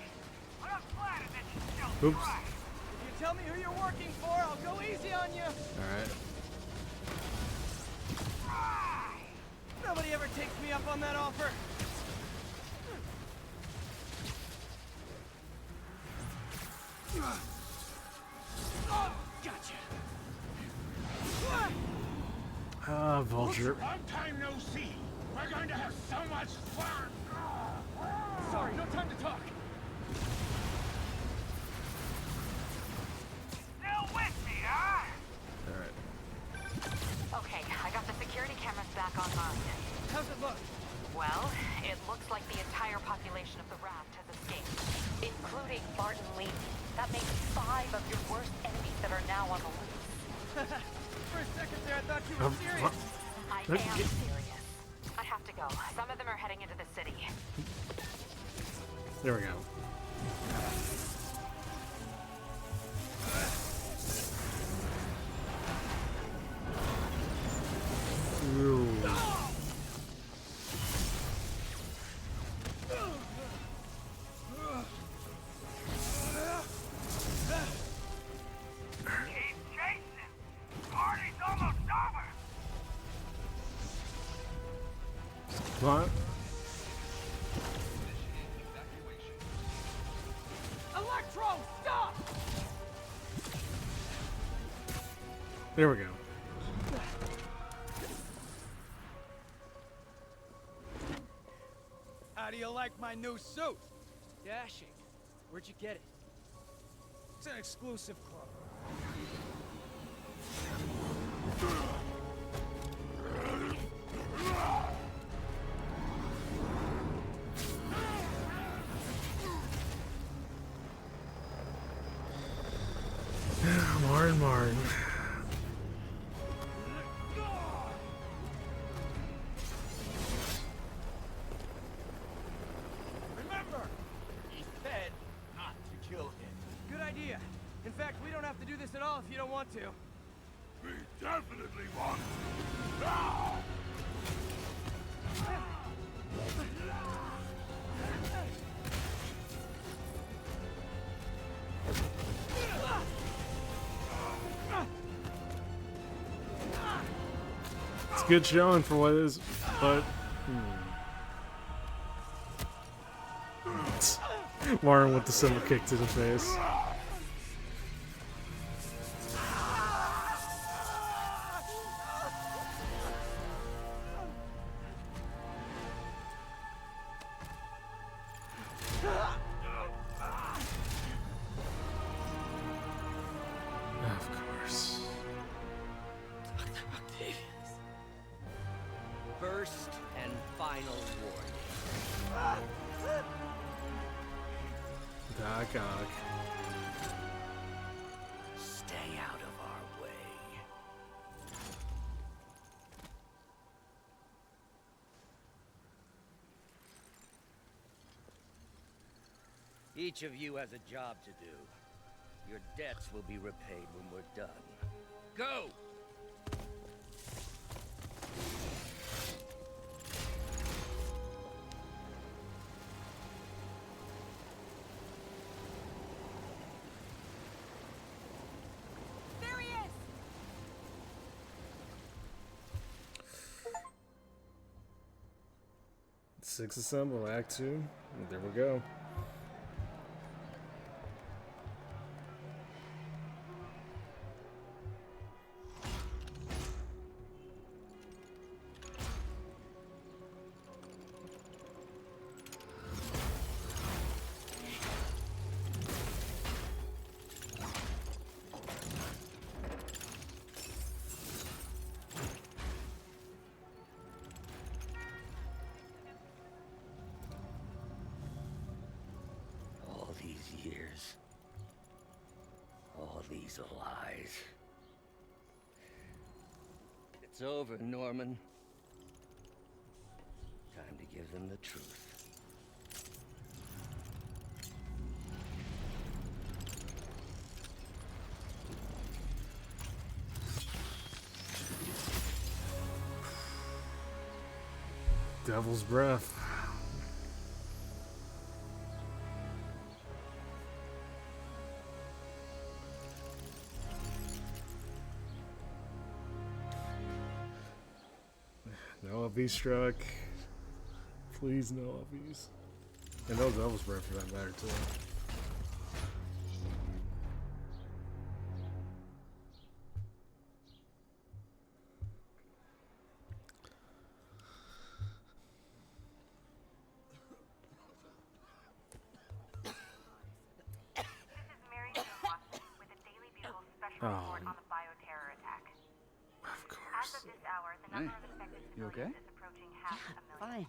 But I'm flattered that you still Oops. try. If you tell me who you're working for, I'll go easy on you. Alright. Nobody ever takes me up on that offer. Oh, gotcha. Ah, Vulture. Long time no see. We're going to have so much fun. Sorry, no time to talk. Still with me, huh? Alright. Okay, I got the security cameras back online. How's it look? Well, it looks like the entire population of the raft has escaped, including Barton Lee. That makes 5 of your worst enemies that are now on the loose. For a second there, I thought you were serious. I am serious. I have to go. Some of them are heading into the city. There we go. Ooh. Keep chasing. Party's almost over. What? Electro, stop! There we go. How do you like my new suit? Dashing. Where'd you get it? It's an exclusive club. Martin. Remember, he said not to kill him. Good idea. In fact, we don't have to do this at all if you don't want to. We definitely want to. Ah! It's good showing for what it is, but Martin with the simple kick to the face. Of course. First and final warning. Doc Ock. Stay out of our way. Each of you has a job to do. Your debts will be repaid when we're done. Go! There he is! Six Assemble, Act 2. There we go. All these years. All these lies. It's over, Norman. Time to give them the truth. Devil's Breath. No LV struck. Please no LVs. And no Devil's Breath for that matter too. Report on the bioterror attack. Of As of this hour, the number of infected You okay? civilians is approaching half a million. Fine.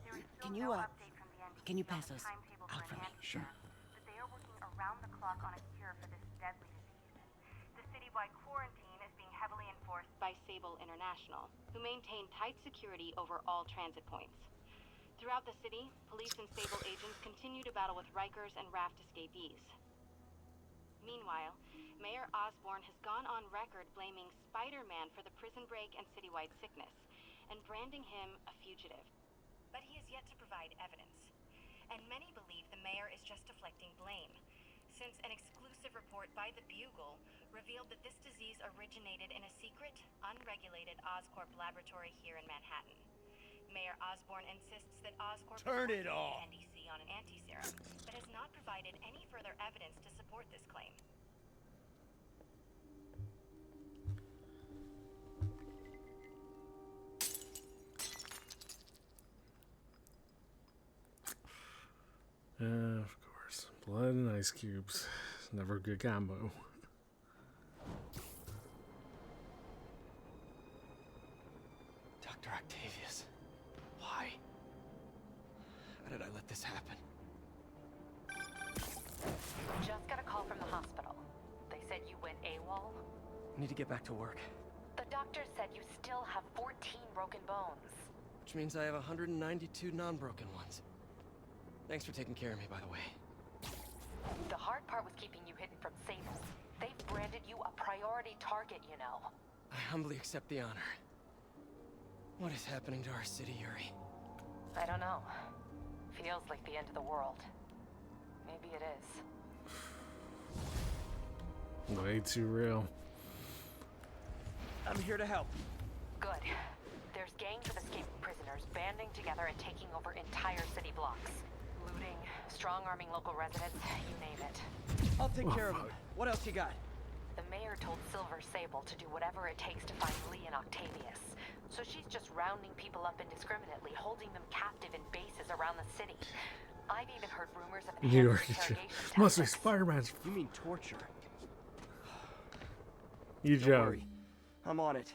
There is still Can you, no update from the NDC can you on pass the those timetable out for for me? enhanced Sure. care, but they are working around the clock on a cure for this deadly disease. The citywide quarantine is being heavily enforced by Sable International, who maintain tight security over all transit points. Throughout the city, police and Sable agents continue to battle with Rikers and Raft escapees. Meanwhile, Mayor Osborn has gone on record blaming Spider-Man for the prison break and citywide sickness, and branding him a fugitive. But he has yet to provide evidence. And many believe the mayor is just deflecting blame, since an exclusive report by the Bugle revealed that this disease originated in a secret, unregulated Oscorp laboratory here in Manhattan. Mayor Osborn insists that Oscorp Turn is it working with off. the NDC on an anti-serum, but has not provided any further evidence to support this claim. Of course. Blood and ice cubes. It's never a good combo. Dr. Octavius. Why? How did I let this happen? Just got a call from the hospital. They said you went AWOL. I need to get back to work. The doctor said you still have 14 broken bones. Which means I have 192 non-broken ones. Thanks for taking care of me, by the way. The hard part was keeping you hidden from Sable. They've branded you a priority target, you know. I humbly accept the honor. What is happening to our city, Yuri? I don't know. Feels like the end of the world. Maybe it is. Way too real. I'm here to help. Good. There's gangs of escaped prisoners banding together and taking over entire city blocks. Looting, strong-arming local residents, you name it. I'll take care of them. What else you got? The mayor told Silver Sable to do whatever it takes to find Lee and Octavius. So she's just rounding people up indiscriminately, holding them captive in bases around the city. I've even heard rumors of New York. interrogation Must be tactics. Spider-Man's. You mean torture? You Don't joke. worry. I'm on it.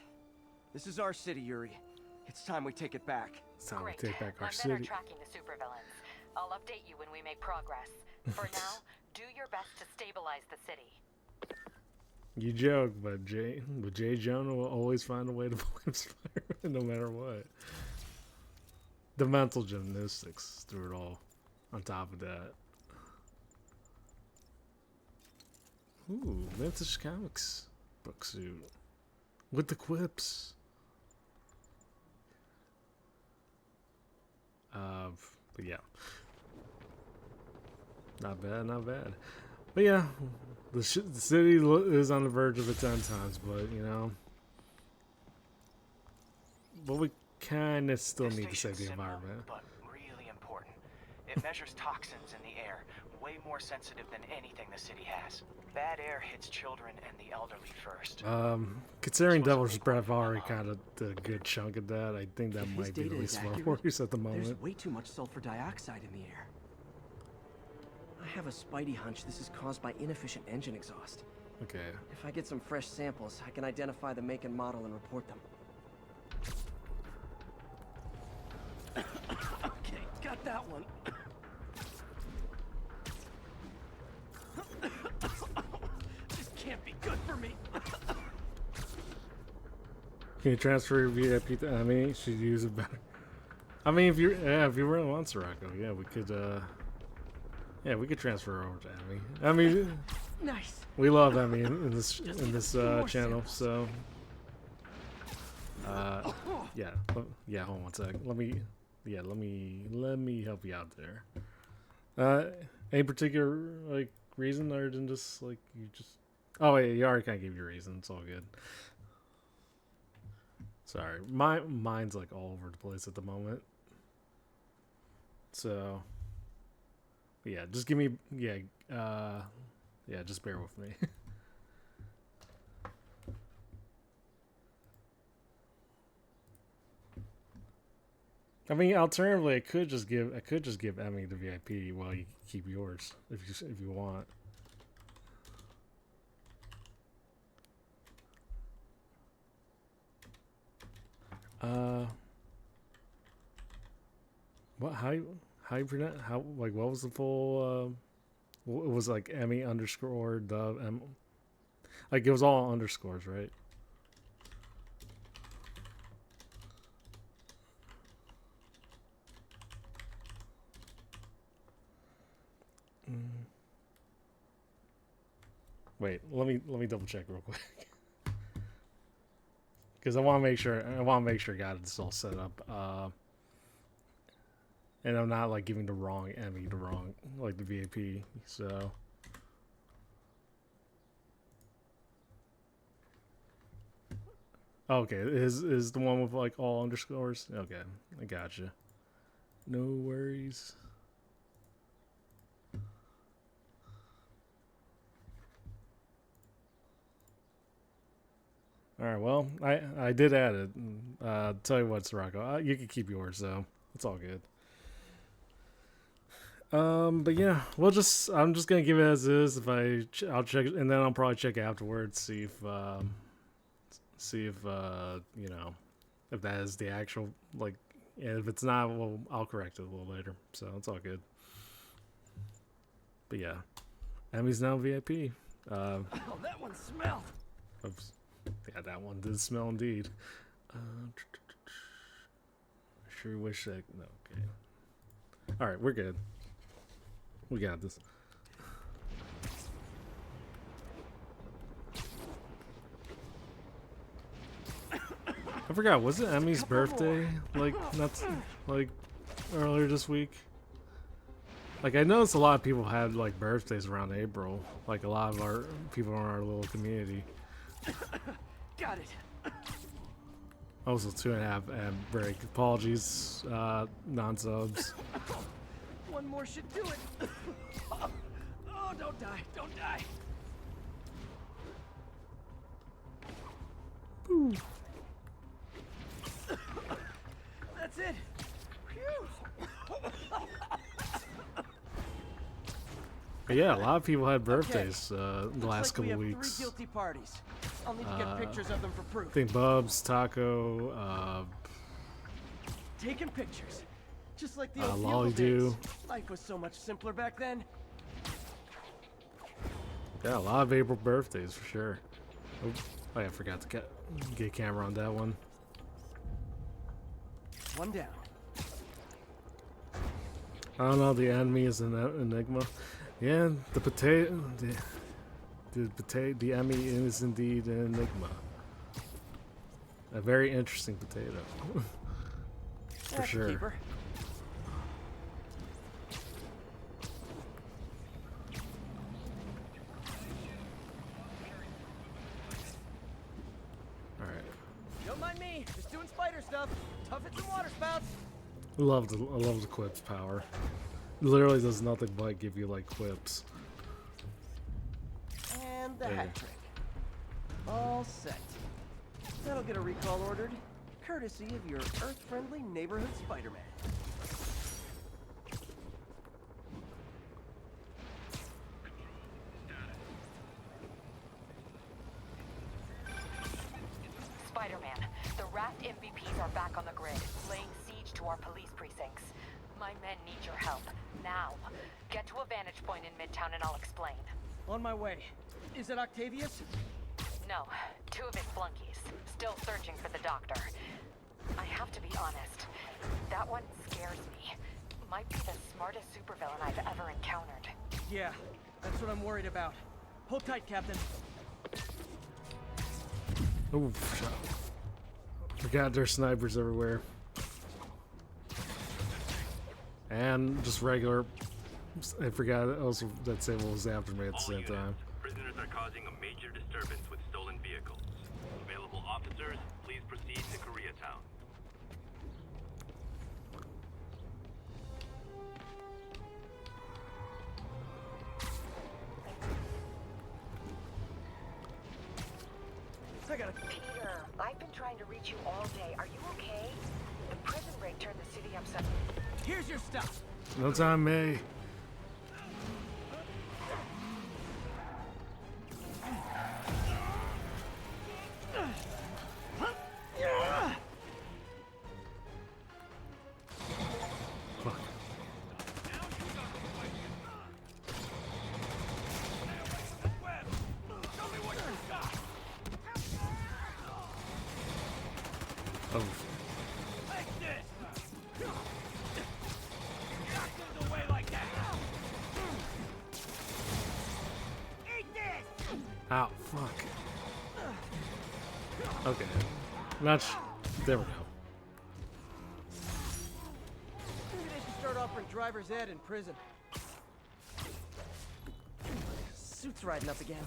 This is our city, Yuri. It's time we take it back. It's time Great. to take back My our men are city. tracking the supervillains. I'll update you when we make progress. For now, do your best to stabilize the city. You joke, but J. Jonah will always find a way to blame Spider-Man no matter what. The mental gymnastics through it all. On top of that. Ooh, vintage comics book suit. With the quips. But yeah. Not bad, not bad. But yeah, the city is on the verge of its end times, but you know. But we kind of still need to save the environment. But really important. It measures toxins in the air, way more sensitive than anything the city has. Bad air hits children and the elderly first. Considering Devil's Breath already kind of did a good chunk of that, I think that If his might be the data least is of our accurate, worries at the moment. There's way too much sulfur dioxide in the air. I have a spidey hunch this is caused by inefficient engine exhaust. Okay. If I get some fresh samples, I can identify the make and model and report them. Okay, got that one. This can't be good for me. Can you transfer your VIP to Emmy? She'd use it better. I mean, if you really want Sirocco, yeah, we could transfer her over to Emmy. I mean, Nice. we love Emmy in this channel, so yeah, hold on one sec. Let me help you out there. Any particular like reason, other than just like you just? Oh wait, you already kind of gave your reason. It's all good. Sorry, my mind's like all over the place at the moment. So yeah, just give me just bear with me. I mean, alternatively, I could just give Emmy the VIP while you keep yours if you want. What? How you pronounce? What was the full? It was like Emmy underscore Dove M. Like it was all underscores, right? Wait, let me double check real quick. Because I want to make sure I got this all set up. And I'm not like giving the wrong Emmy the wrong like the VIP. So okay, is the one with like all underscores? Okay, I gotcha. No worries. All right, well, I did add it. Tell you what, Sirocco, you can keep yours, so it's all good. But yeah, I'm just gonna give it as is. I'll check, and then I'll probably check afterwards, see if you know, if that is the actual, like, and if it's not, well, I'll correct it a little later. So it's all good. But yeah, Emmy's now VIP. Oh, that one smelled. Oops. Yeah, that one did smell indeed. I sure wish that. No, okay. All right, we're good. We got this. I forgot. Was it Emmy's birthday? Like earlier this week. Like, I noticed a lot of people had like birthdays around April. Like a lot of our people in our little community. Got it. Also 2.5 break. Apologies, non-subs. One more should do it. Oh, don't die, don't die. Ooh. That's it. But yeah, a lot of people had birthdays the last couple we have weeks. 3 guilty parties. I'll need to get pictures of them for proof. I think Bubs, Taco, Taking pictures. Just like the old Lolly feudal Do. days. Life was so much simpler back then. Yeah, a lot of April birthdays for sure. Oh yeah, I forgot to get camera on that one. One down. I don't know. The enemy is an enigma. Yeah, the potato. The Emmy is indeed an enigma. A very interesting potato. For sure. Keeper. Alright. Don't mind me, just doing spider stuff. Tough at some water spouts. I love the quips power. It literally does nothing but give you like quips. And the hat trick. All set. That'll get a recall ordered, courtesy of your Earth-friendly neighborhood Spider-Man. Spider-Man, the Raft MVPs are back on the grid, laying siege to our police precincts. My men need your help, now. Get to a vantage point in Midtown and I'll explain. On my way. Is it Octavius? No, 2 of his flunkies. Still searching for the doctor. I have to be honest. That one scares me. Might be the smartest supervillain I've ever encountered. Yeah, that's what I'm worried about. Hold tight, Captain. Oh, forgot there's snipers everywhere. And just regular. I forgot also that Sable was after me at the same time. Prisoners are causing a major disturbance with stolen vehicles. Available officers, please proceed to Koreatown. Peter, I've been trying to reach you all day. Are you okay? The prison break turned the city upside. Here's your stuff. No time, May. Fuck. Oh. Ow, fuck. Okay. There we go. Maybe they should start offering driver's ed in prison. Suit's riding up again.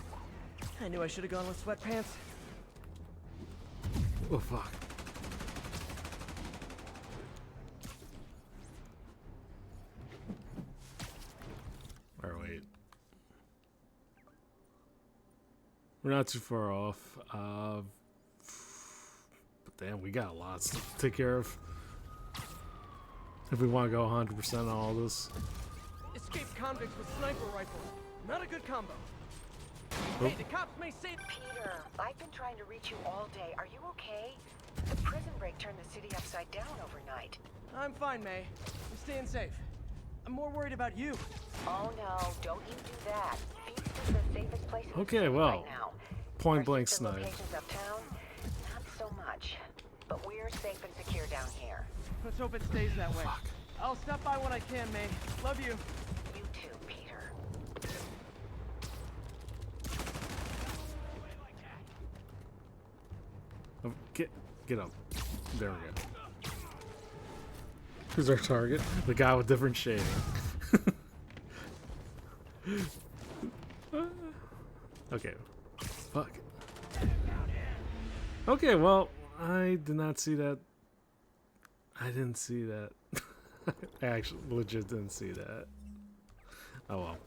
I knew I should have gone with sweatpants. Oh, fuck. Alright, wait. We're not too far off. But damn, we got a lot of stuff to take care of. If we want to go 100% on all this. Is convicts with sniper rifles. Not a good combo. Oh. Hey, the cops may say... Peter, I've been trying to reach you all day. Are you okay? The prison break turned the city upside down overnight. I'm fine, May. I'm staying safe. I'm more worried about you. Oh no, don't you do that. Feast is the safest place in the Okay, city well, right now. point blank Our sister snipe. locations uptown, not so much. But we're safe and secure down here. Let's hope it stays that way. I'll stop by when I can, May. Love you. You too, Peter. Oh, get up. There we go. Who's our target? The guy with different shading. Okay. Fuck. Okay, well, I did not see that. I didn't see that. I actually legit didn't see that. Oh well.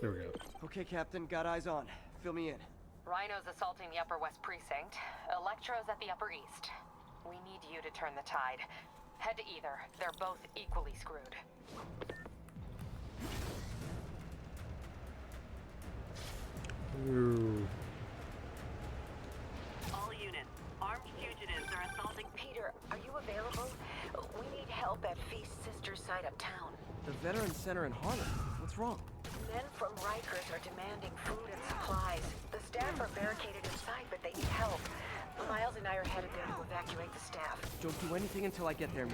There we go. Okay, Captain, got eyes on. Fill me in. Rhino's assaulting the Upper West Precinct. Electro's at the Upper East. We need you to turn the tide. Head to either. They're both equally screwed. Ooh. All units, armed fugitives are assaulting Peter. Are you available? We need help at Feast Sister's side uptown. The Veteran Center in Harlem. What's wrong? Men from Rikers are demanding food and supplies. The staff are barricaded inside, but they need help. Miles and I are headed there to evacuate the staff. Don't do anything until I get there, May.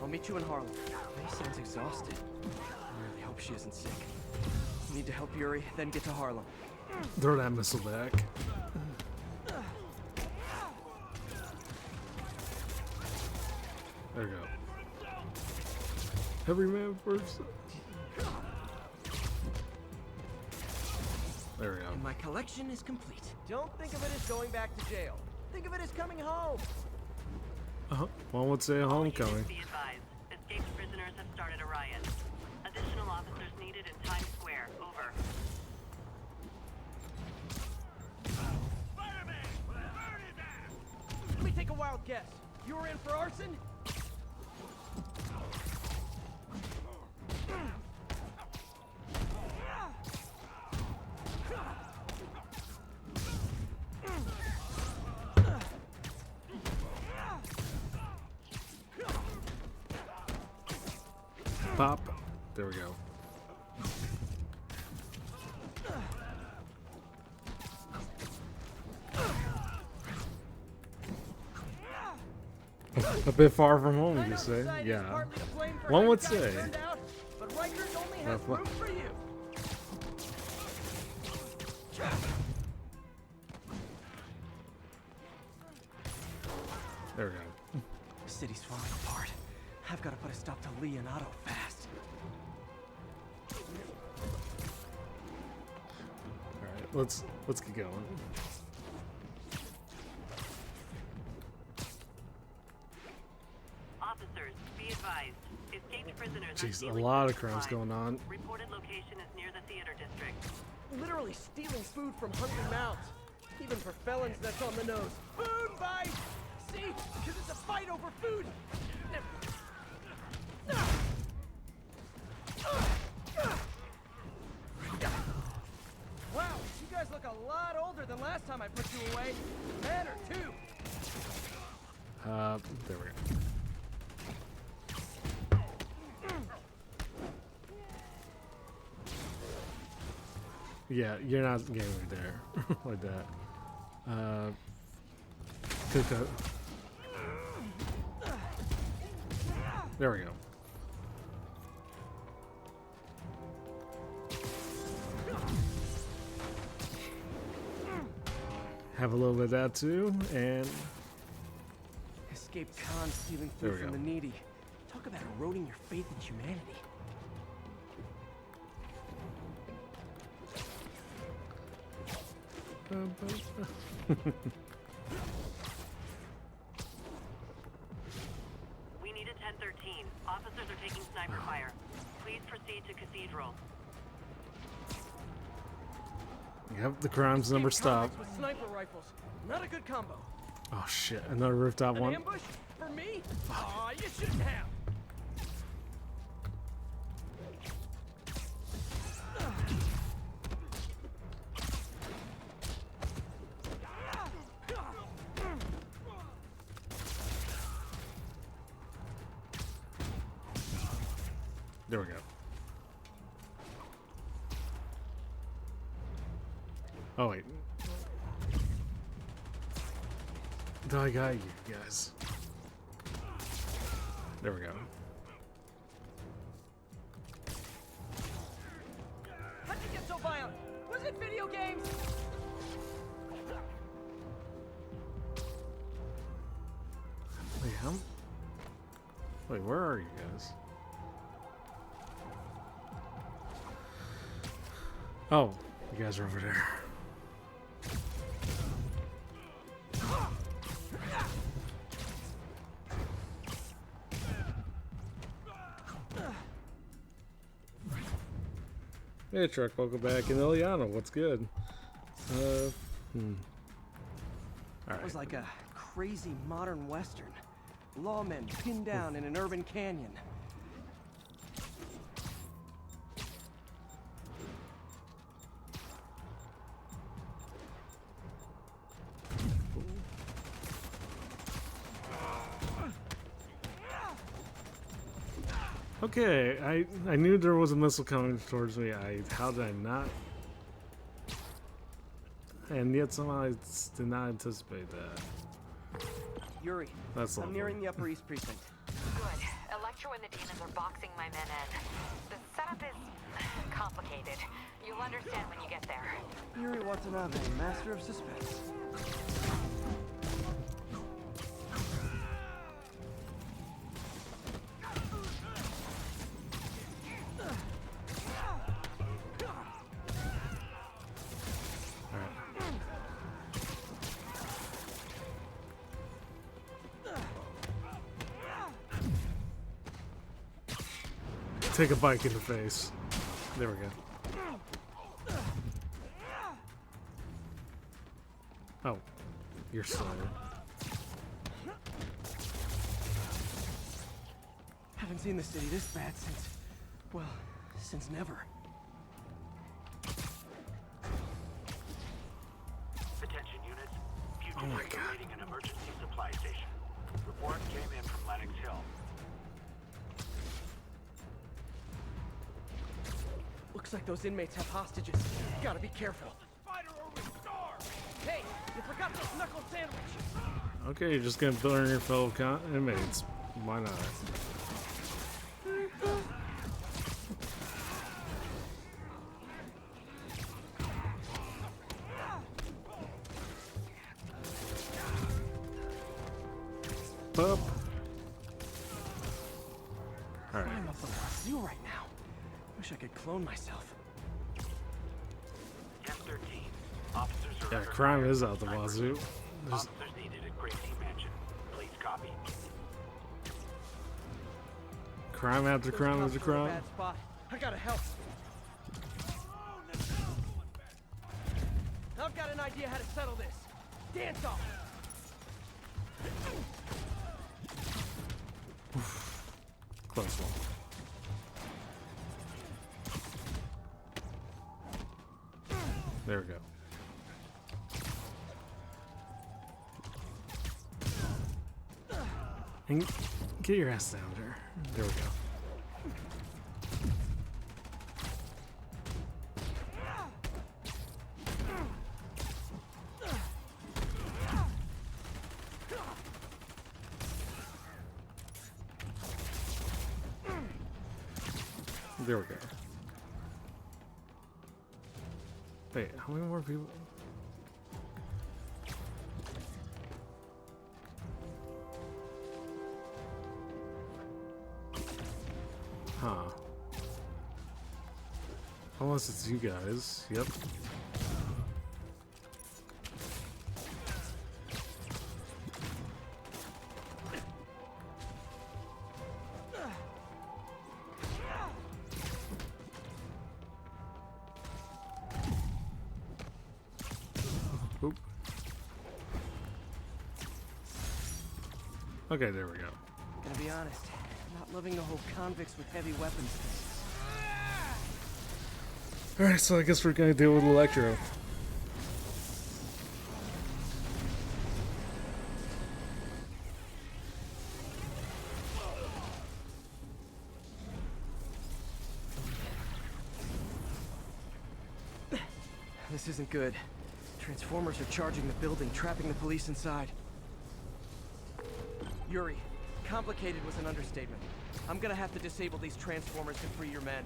I'll meet you in Harlem. May sounds exhausted. I really hope she isn't sick. Need to help Yuri, then get to Harlem. Throw that missile back. There we go. Every man first. There we go. And my collection is complete. Don't think of it as going back to jail. Think of it as coming home. One would say homecoming. Be advised, escaped prisoners have started a riot. Additional officers needed in Times Square. Over. Let me take a wild guess. You were in for arson? Pop. There we go. A bit far from home, you say? Yeah. One would say. But Rikers only has room for you. There we go. The city's falling apart. I've got to put a stop to Leonardo fast. Alright, let's get going. Officers, be advised. Escaped prisoners are Jeez, a stealing lot food of crimes supplies. going on. Reported location is near the theater district. Literally stealing food from hungry mouths. Even for felons, that's on the nose. Food fight! See? Because it's a fight over food. Wow, you guys look a lot older than last time I put you away. Man or two. There we go. Yeah, you're not getting me there like that. Cook. There we go. Have a little bit of that too, and Escape cons stealing There food we from go. the needy. Talk about eroding your faith in humanity. We need a 1013. Officers are taking sniper fire. Please proceed to Cathedral. Yep, the crimes never stop. With sniper rifles. Not a good combo. Oh shit, another rooftop An one. ambush? For me? Aw, you shouldn't have. There we go. Oh wait. I got you guys. There we go. How'd you get so violent? Was it video games? Wait, how? Wait, where are you guys? Oh, you guys are over there. Hey Truck, welcome back. And Ileana, what's good? It Alright. was like a crazy modern western. Lawmen pinned down in an urban canyon. Okay, I knew there was a missile coming towards me. How did I not? And yet somehow I did not anticipate that. Yuri, That's I'm lovely. nearing the Upper East Precinct. Good. Electro and the demons are boxing my men in. The setup is complicated. You'll understand when you get there. Yuri Watanabe, master of suspense. Take a bike in the face. There we go. Oh, you're slow. Haven't seen the city this bad since, well, since never. Attention units. Oh my Fugitives are raiding an emergency supply station. Report came in from Lenox Hill. Looks like those inmates have hostages. Gotta be careful. Hey, you forgot those knuckle sandwich. Okay, you're just gonna burn your fellow inmates. Why not? Up. All right. I'm up on you right now. Wish I could clone myself. F-13. Officers are Yeah, under crime fire is from out the snipers. wazoo. There's Officers needed at Gracie Mansion. Please copy. crime after Those crime cops after are in a crime. bad spot. I gotta help. I've got an idea how to settle this. Dance off. Close one. There we go. And get your ass down there. There we go. There we go. Wait, how many more people? Huh. Unless it's you guys. Yep. Oop. Okay, there we go. Gonna be honest, not loving the whole convicts with heavy weapons thing. Alright, so I guess we're gonna deal with Electro. This isn't good. Transformers are charging the building, trapping the police inside. Yuri, complicated was an understatement. I'm gonna have to disable these transformers to free your men.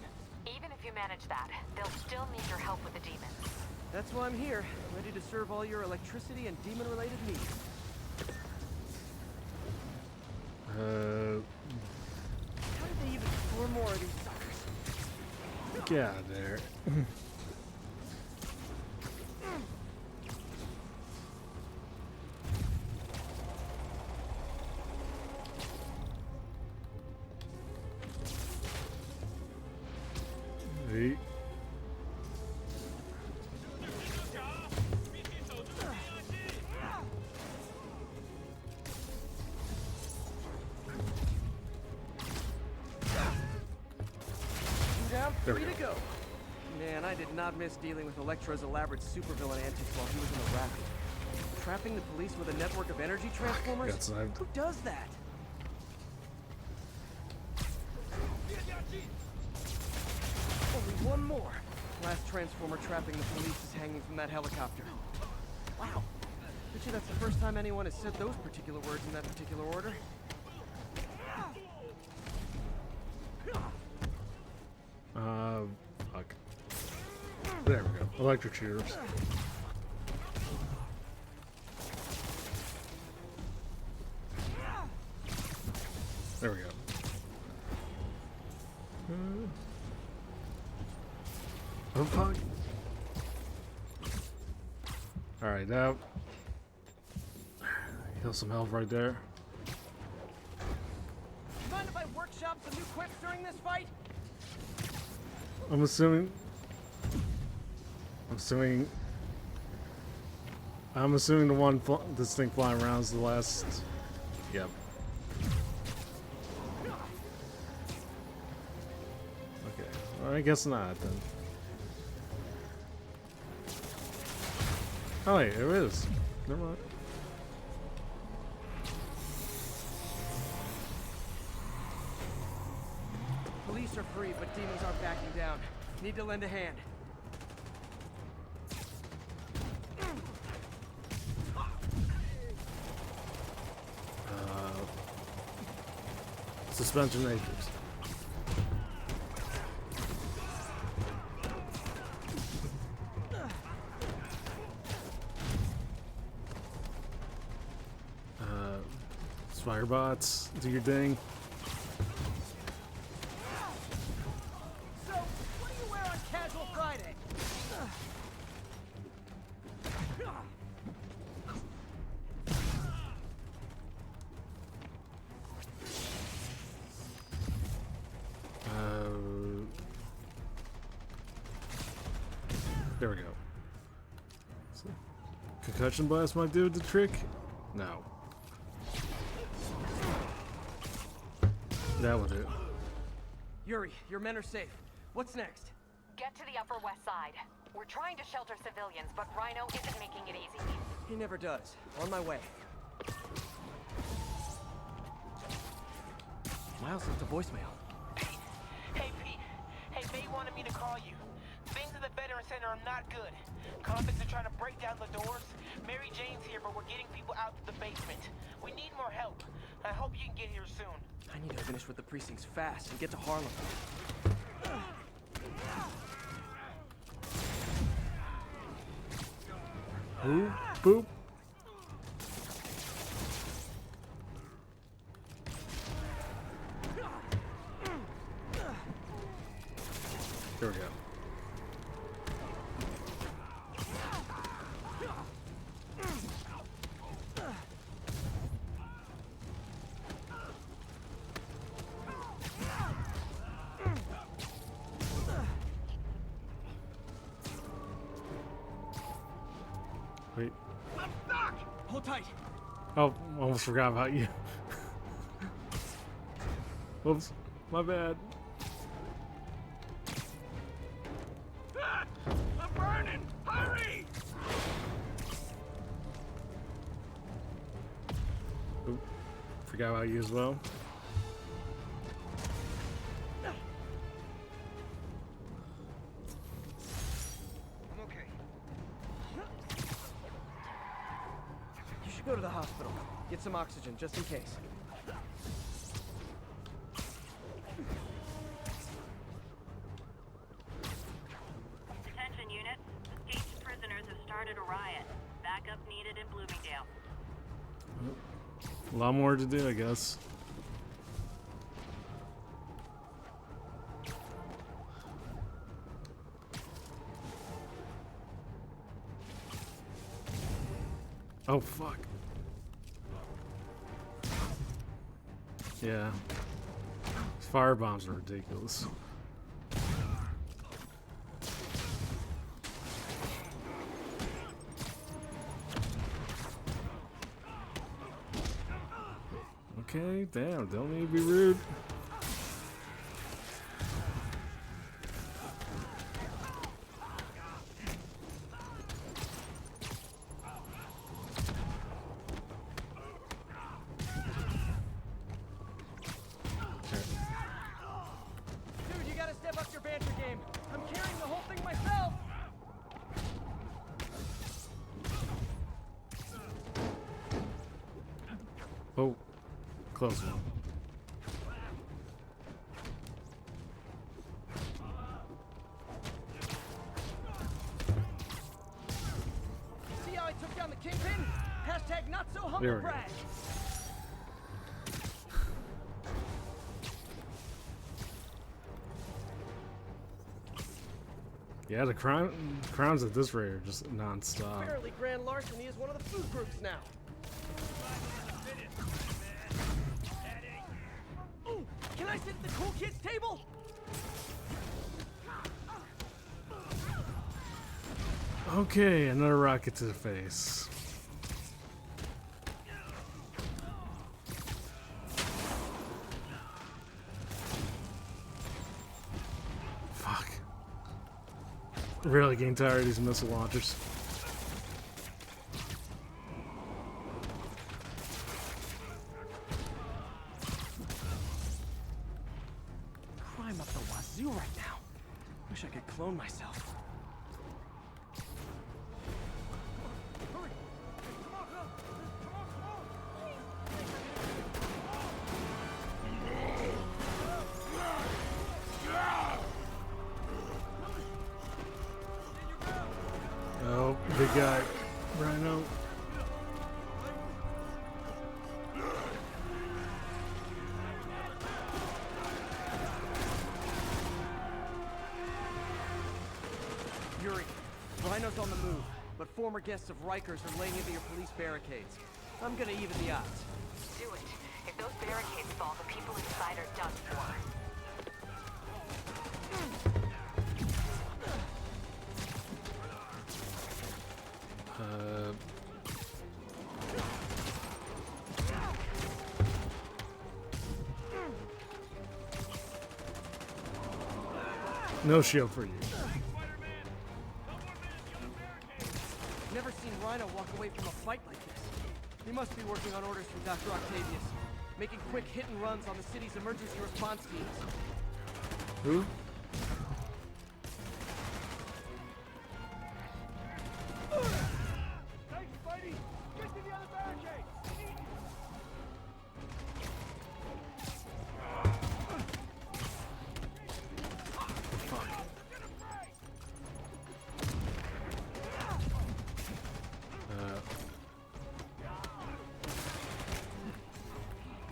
Even if you manage that, they'll still need your help with the demons. That's why I'm here, ready to serve all your electricity and demon-related needs. How did they even store more of these suckers? Get out of there. Hey. Free to go. Man, I did not miss dealing with Electro's elaborate supervillain antics while he was in the racket. Trapping the police with a network of energy transformers? Got sniped. Who does that? Only one more. Last transformer trapping the police is hanging from that helicopter. Wow. Bet you that's the first time anyone has said those particular words in that particular order. Fuck. There we go. Electric shooters. There we go. Oh fuck. Alright, now heal some health right there. Mind if I workshop some new quips during this fight? I'm assuming the one this thing flying around is the last. Yep. Okay. Well, I guess not then. Oh wait, it is. Never mind. Police are free, but demons aren't backing down. Need to lend a hand. Suspension matrix. Spiderbots, do your thing. So, what do you wear on Casual Friday? There we go. So, concussion blast might do the trick? No. That would do. Yuri, your men are safe. What's next? Get to the Upper West Side. We're trying to shelter civilians, but Rhino isn't making it easy. He never does. On my way. Miles left a voicemail. Hey, Pete. Hey, May wanted me to call you. Things at the Veteran Center are not good. Convicts are trying to break down the doors. Mary Jane's here, but we're getting people out to the basement. We need more help. I hope you can get here soon. I need to finish with the precincts fast and get to Harlem. Boop, boop. There we go. Wait, I'm stuck! Hold tight. Oh, almost forgot about you. Whoops, my bad. Ah, I'm burning! Hurry! Oop, forgot about you as well. I'm okay. You should go to the hospital. Get some oxygen, just in case. Attention units. Escaped prisoners have started a riot. Backup needed in Bloomingdale. A lot more to do, I guess. Oh, fuck. Yeah. These firebombs are ridiculous. Okay, damn, don't need to be rude. Dude, you gotta step up your banter game. I'm carrying the whole thing myself. Oh, close one. See how I took down the Kingpin? Hashtag not so There humble we go. brag. Yeah, the crimes at this rate are just non-stop. Apparently grand larceny is one of the food groups now. Ooh, can I sit at the cool kids table? Okay, another rocket to the face. Fuck. Really getting tired of these missile launchers. Crime up the wazoo right now. Wish I could clone myself. Oh, big guy. Rhino. Yuri, Rhino's on the move, but former guests of Rikers are laying into your police barricades. I'm gonna even the odds. Do it. If those barricades fall, the people inside are done for. No shield for you. Never seen Rhino walk away from a fight like this. He must be working on orders from Dr. Octavius, making quick hit and runs on the city's emergency response teams. Who? Thanks, Spidey! Get to the other barricade!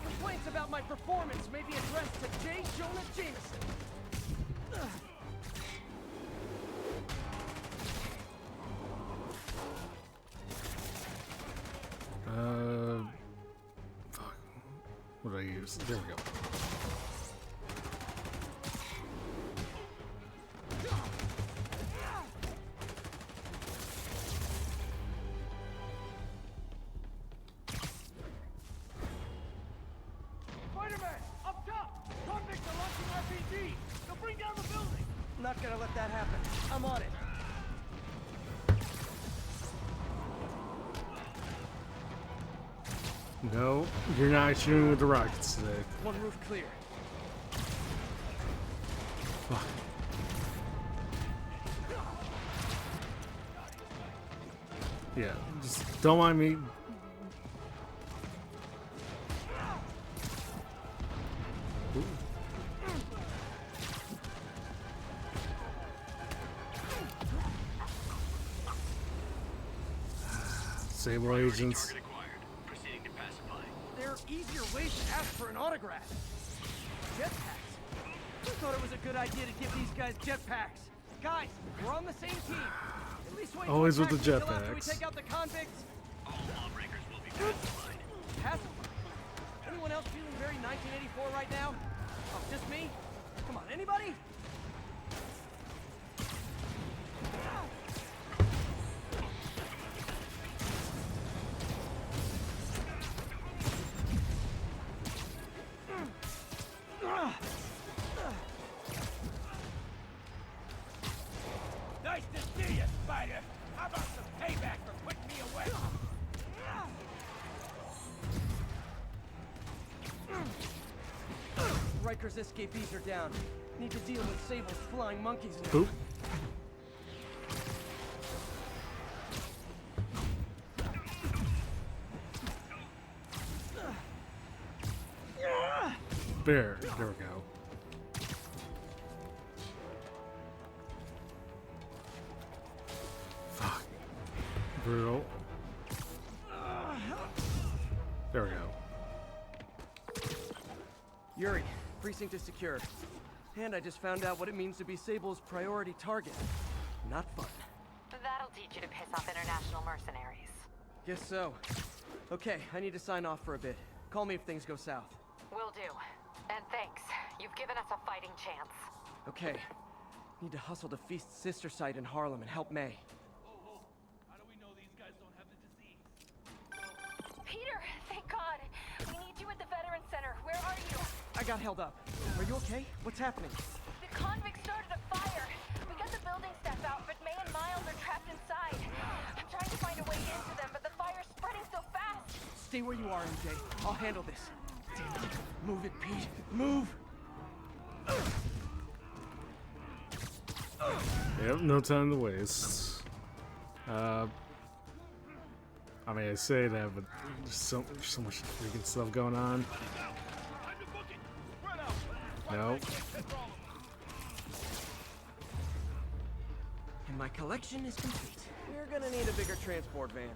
Complaints about my performance may be addressed to J. Jonah Jameson. Fuck. What did I use? There we go. I'm on it. No, you're not shooting with the rockets today. One roof clear. Fuck. Yeah, just don't mind me. Ooh. Sable agents. There are easier ways to ask for an autograph. Jetpacks. I thought it was a good idea to give these guys jetpacks. Guys, we're on the same team. At least wait Always with the until after we jetpacks. take out the convicts. All lawbreakers will be pacified. Pacified? Anyone else feeling very 1984 right now? Oh, just me? Come on, anybody? Nice to see you, Spider. How about some payback for putting me away? Riker's escapees are down. Need to deal with Sable's flying monkeys now. Oop. There we go. Fuck. Brutal. There we go. Yuri, precinct is secure. And I just found out what it means to be Sable's priority target. Not fun. That'll teach you to piss off international mercenaries. Guess so. Okay, I need to sign off for a bit. Call me if things go south. Will do. And thanks. You've given us a fighting chance. Okay. Need to hustle to Feast's sister site in Harlem and help May. Peter, thank God. We need you at the Veterans Center. Where are you? I got held up. Are you okay? What's happening? The convicts started a fire. We got the building staff out, but May and Miles are trapped inside. I'm trying to find a way into them, but the fire's spreading so fast. Stay where you are, MJ. I'll handle this. Damn it. Move it, Pete. Move! Yep, no time to waste. I mean, I say that, but there's so much freaking stuff going on. No. And my collection is complete. We're gonna need a bigger transport van.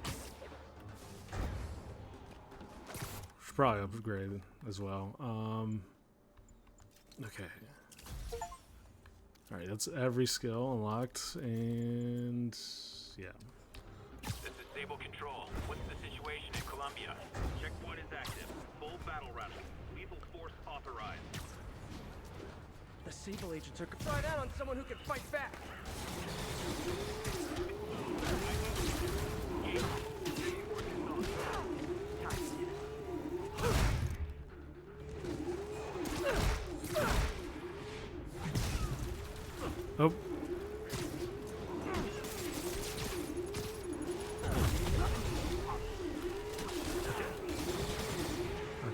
Should probably upgrade as well. Okay. Alright, that's every skill unlocked, and yeah. This is Sable Control. What's the situation in Columbia? Checkpoint is active. Full battle running. Lethal force authorized. The Sable agents are try that on someone who can fight back. Oh.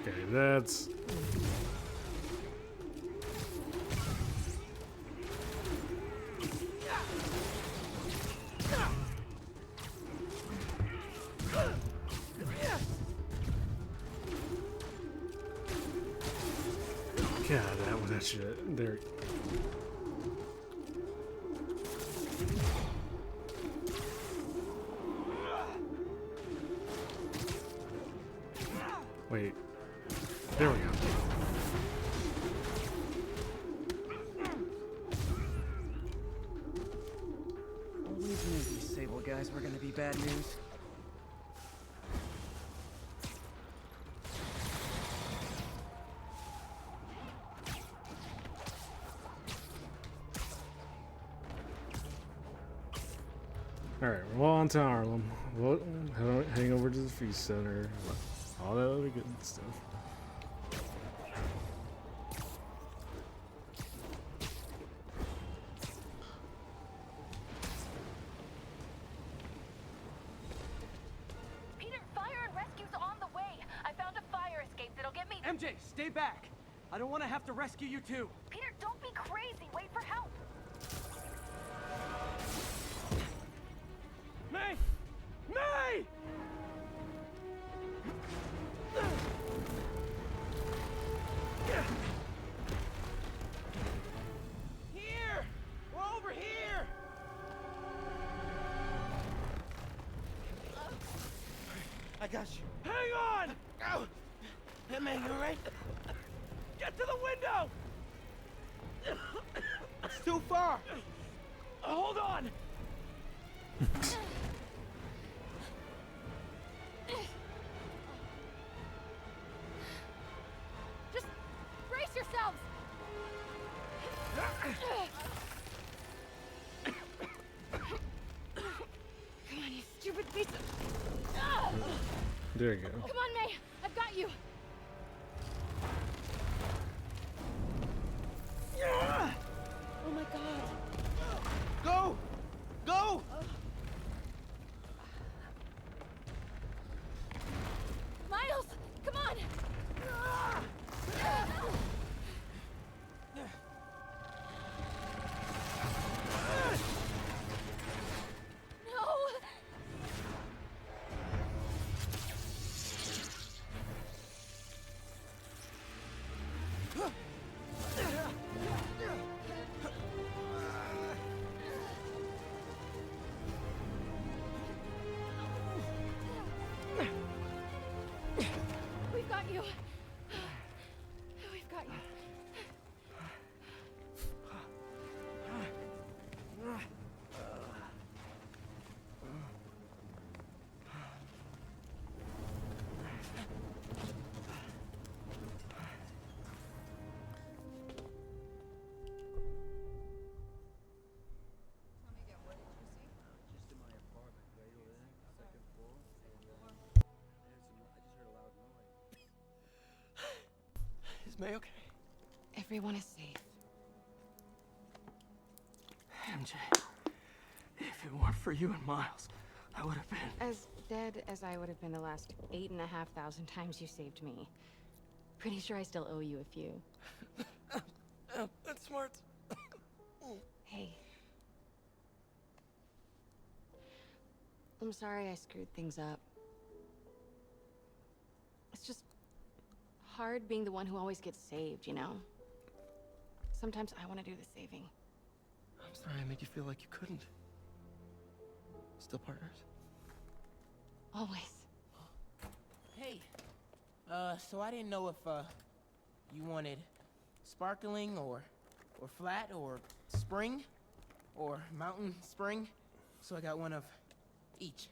Okay, that's... God, that was that shit. There. Wait. There we go. Always knew these Sable guys were gonna be bad news. Alright, we're on to Harlem. We'll hang over to the Feast Center. All that other good stuff. MJ, stay back. I don't want to have to rescue you too. Peter, don't be crazy. Wait for help. May! May! Here! We're over here! I got you. Hang on! Ow! Hey, man, you alright? Get to the window! It's too far! Hold on! Just brace yourselves! Come on, you stupid piece of... There you go. Come on, May! I've got you! Oh my god. Go! Go! Miles! Come on! No! We've got you. We've got you. Is May okay? Everyone is safe. MJ, if it weren't for you and Miles, I would have been... As dead as I would have been the last 8,500 times you saved me. Pretty sure I still owe you a few. That's smart. Hey. I'm sorry I screwed things up. It's just hard being the one who always gets saved, you know? Sometimes I want to do the saving. I'm sorry I made you feel like you couldn't. Still partners? Always. Hey, so I didn't know if, you wanted sparkling or flat or spring or mountain spring, so I got one of each.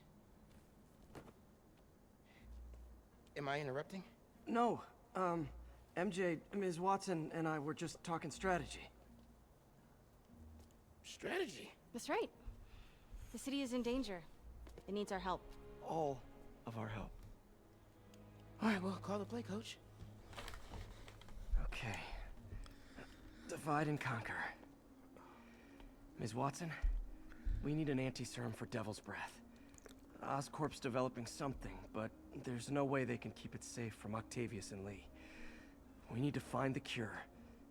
Am I interrupting? No, MJ, Ms. Watson and I were just talking strategy. Strategy? That's right. The city is in danger. It needs our help. All of our help. All right, well, call the play, coach. Okay. Divide and conquer. Ms. Watson, we need an anti-serum for Devil's Breath. Oscorp's developing something, but there's no way they can keep it safe from Octavius and Lee. We need to find the cure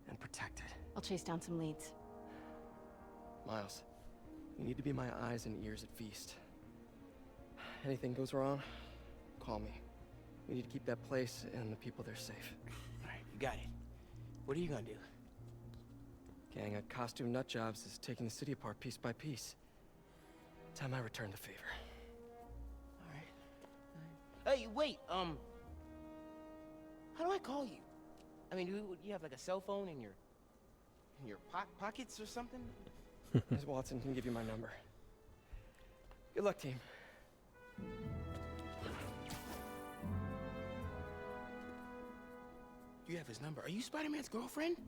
and protect it. I'll chase down some leads. Miles, you need to be my eyes and ears at Feast. Anything goes wrong, call me. We need to keep that place and the people there safe. All right, you got it. What are you gonna do? Gang of costume nutjobs is taking the city apart piece by piece. Time I return the favor. Hey, wait, how do I call you? I mean, do you have like a cell phone in your pockets or something? Ms. Watson can give you my number. Good luck, team. You have his number. Are you Spider-Man's girlfriend?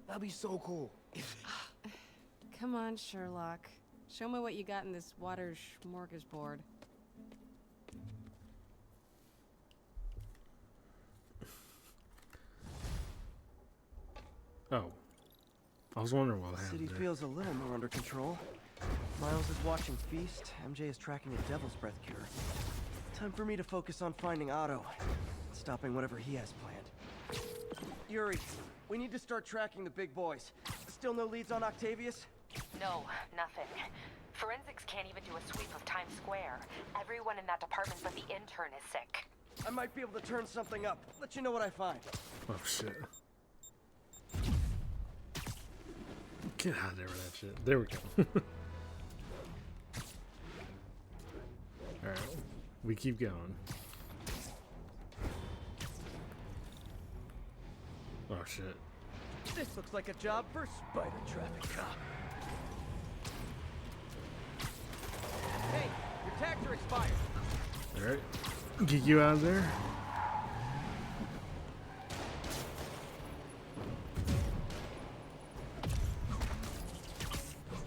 That'd be so cool. Come on, Sherlock. Show me what you got in this water smorgasbord. Oh. I was wondering what The happened city there. feels a little more under control. Miles is watching Feast. MJ is tracking a Devil's Breath cure. Time for me to focus on finding Otto. Stopping whatever he has planned. Yuri, we need to start tracking the big boys. Still no leads on Octavius? No, nothing. Forensics can't even do a sweep of Times Square. Everyone in that department but the intern is sick. I might be able to turn something up. Let you know what I find. Oh shit. Get out of there with that shit. There we go. Alright, we keep going. Oh shit. This looks like a job for Spider Traffic Cop. Hey, your tags are expired. Alright, get you out of there.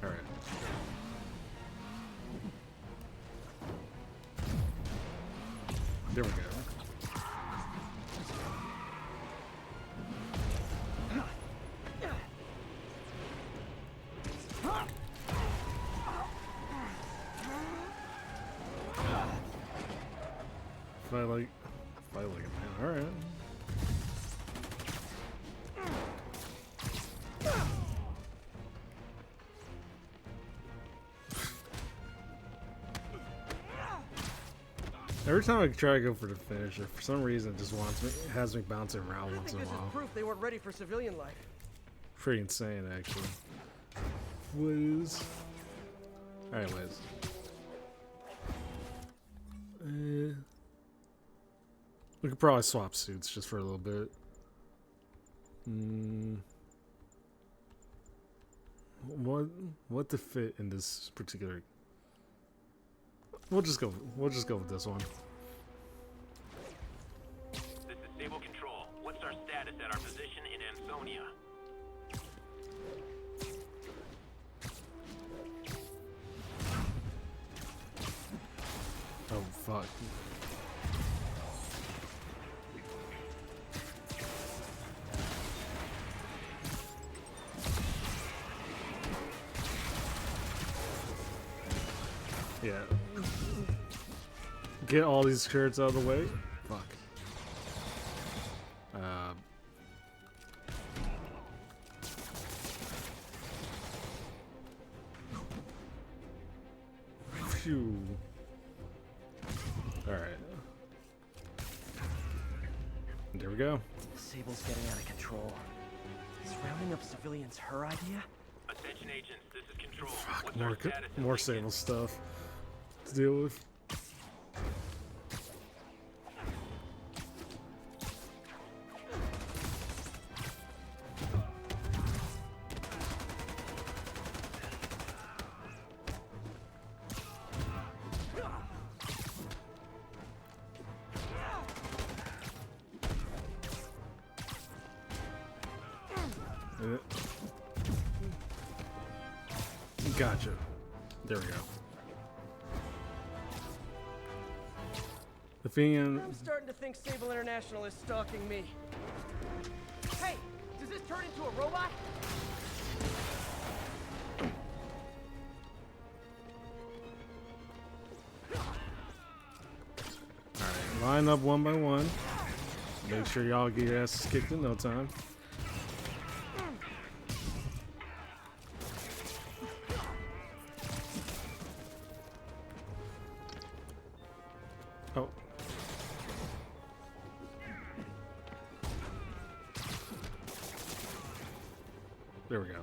Alright. There we go. Fight like a man. Alright. Every time I try to go for the finisher, for some reason it just has me bouncing around once in a This is while. proof they weren't ready for civilian life. Pretty insane, actually. Whiz. Alright, Liz. We could probably swap suits just for a little bit. What to fit in this particular? We'll just go with this one. This is Sable Control. What's our status at our position in Ansonia? Oh fuck. Yeah. Get all these carrots out of the way. Fuck. Phew. Alright. There we go. Sable's getting out of control. Is rounding up civilians her idea? Attention agents, this is Control. Fuck, What's our status? more Sable stuff to deal with. Gotcha. There we go. The thing I'm starting to think Sable International is stalking me. Hey, does this turn into a robot? Alright, line up one by one. Make sure y'all get your asses kicked in no time. Oh. There we go.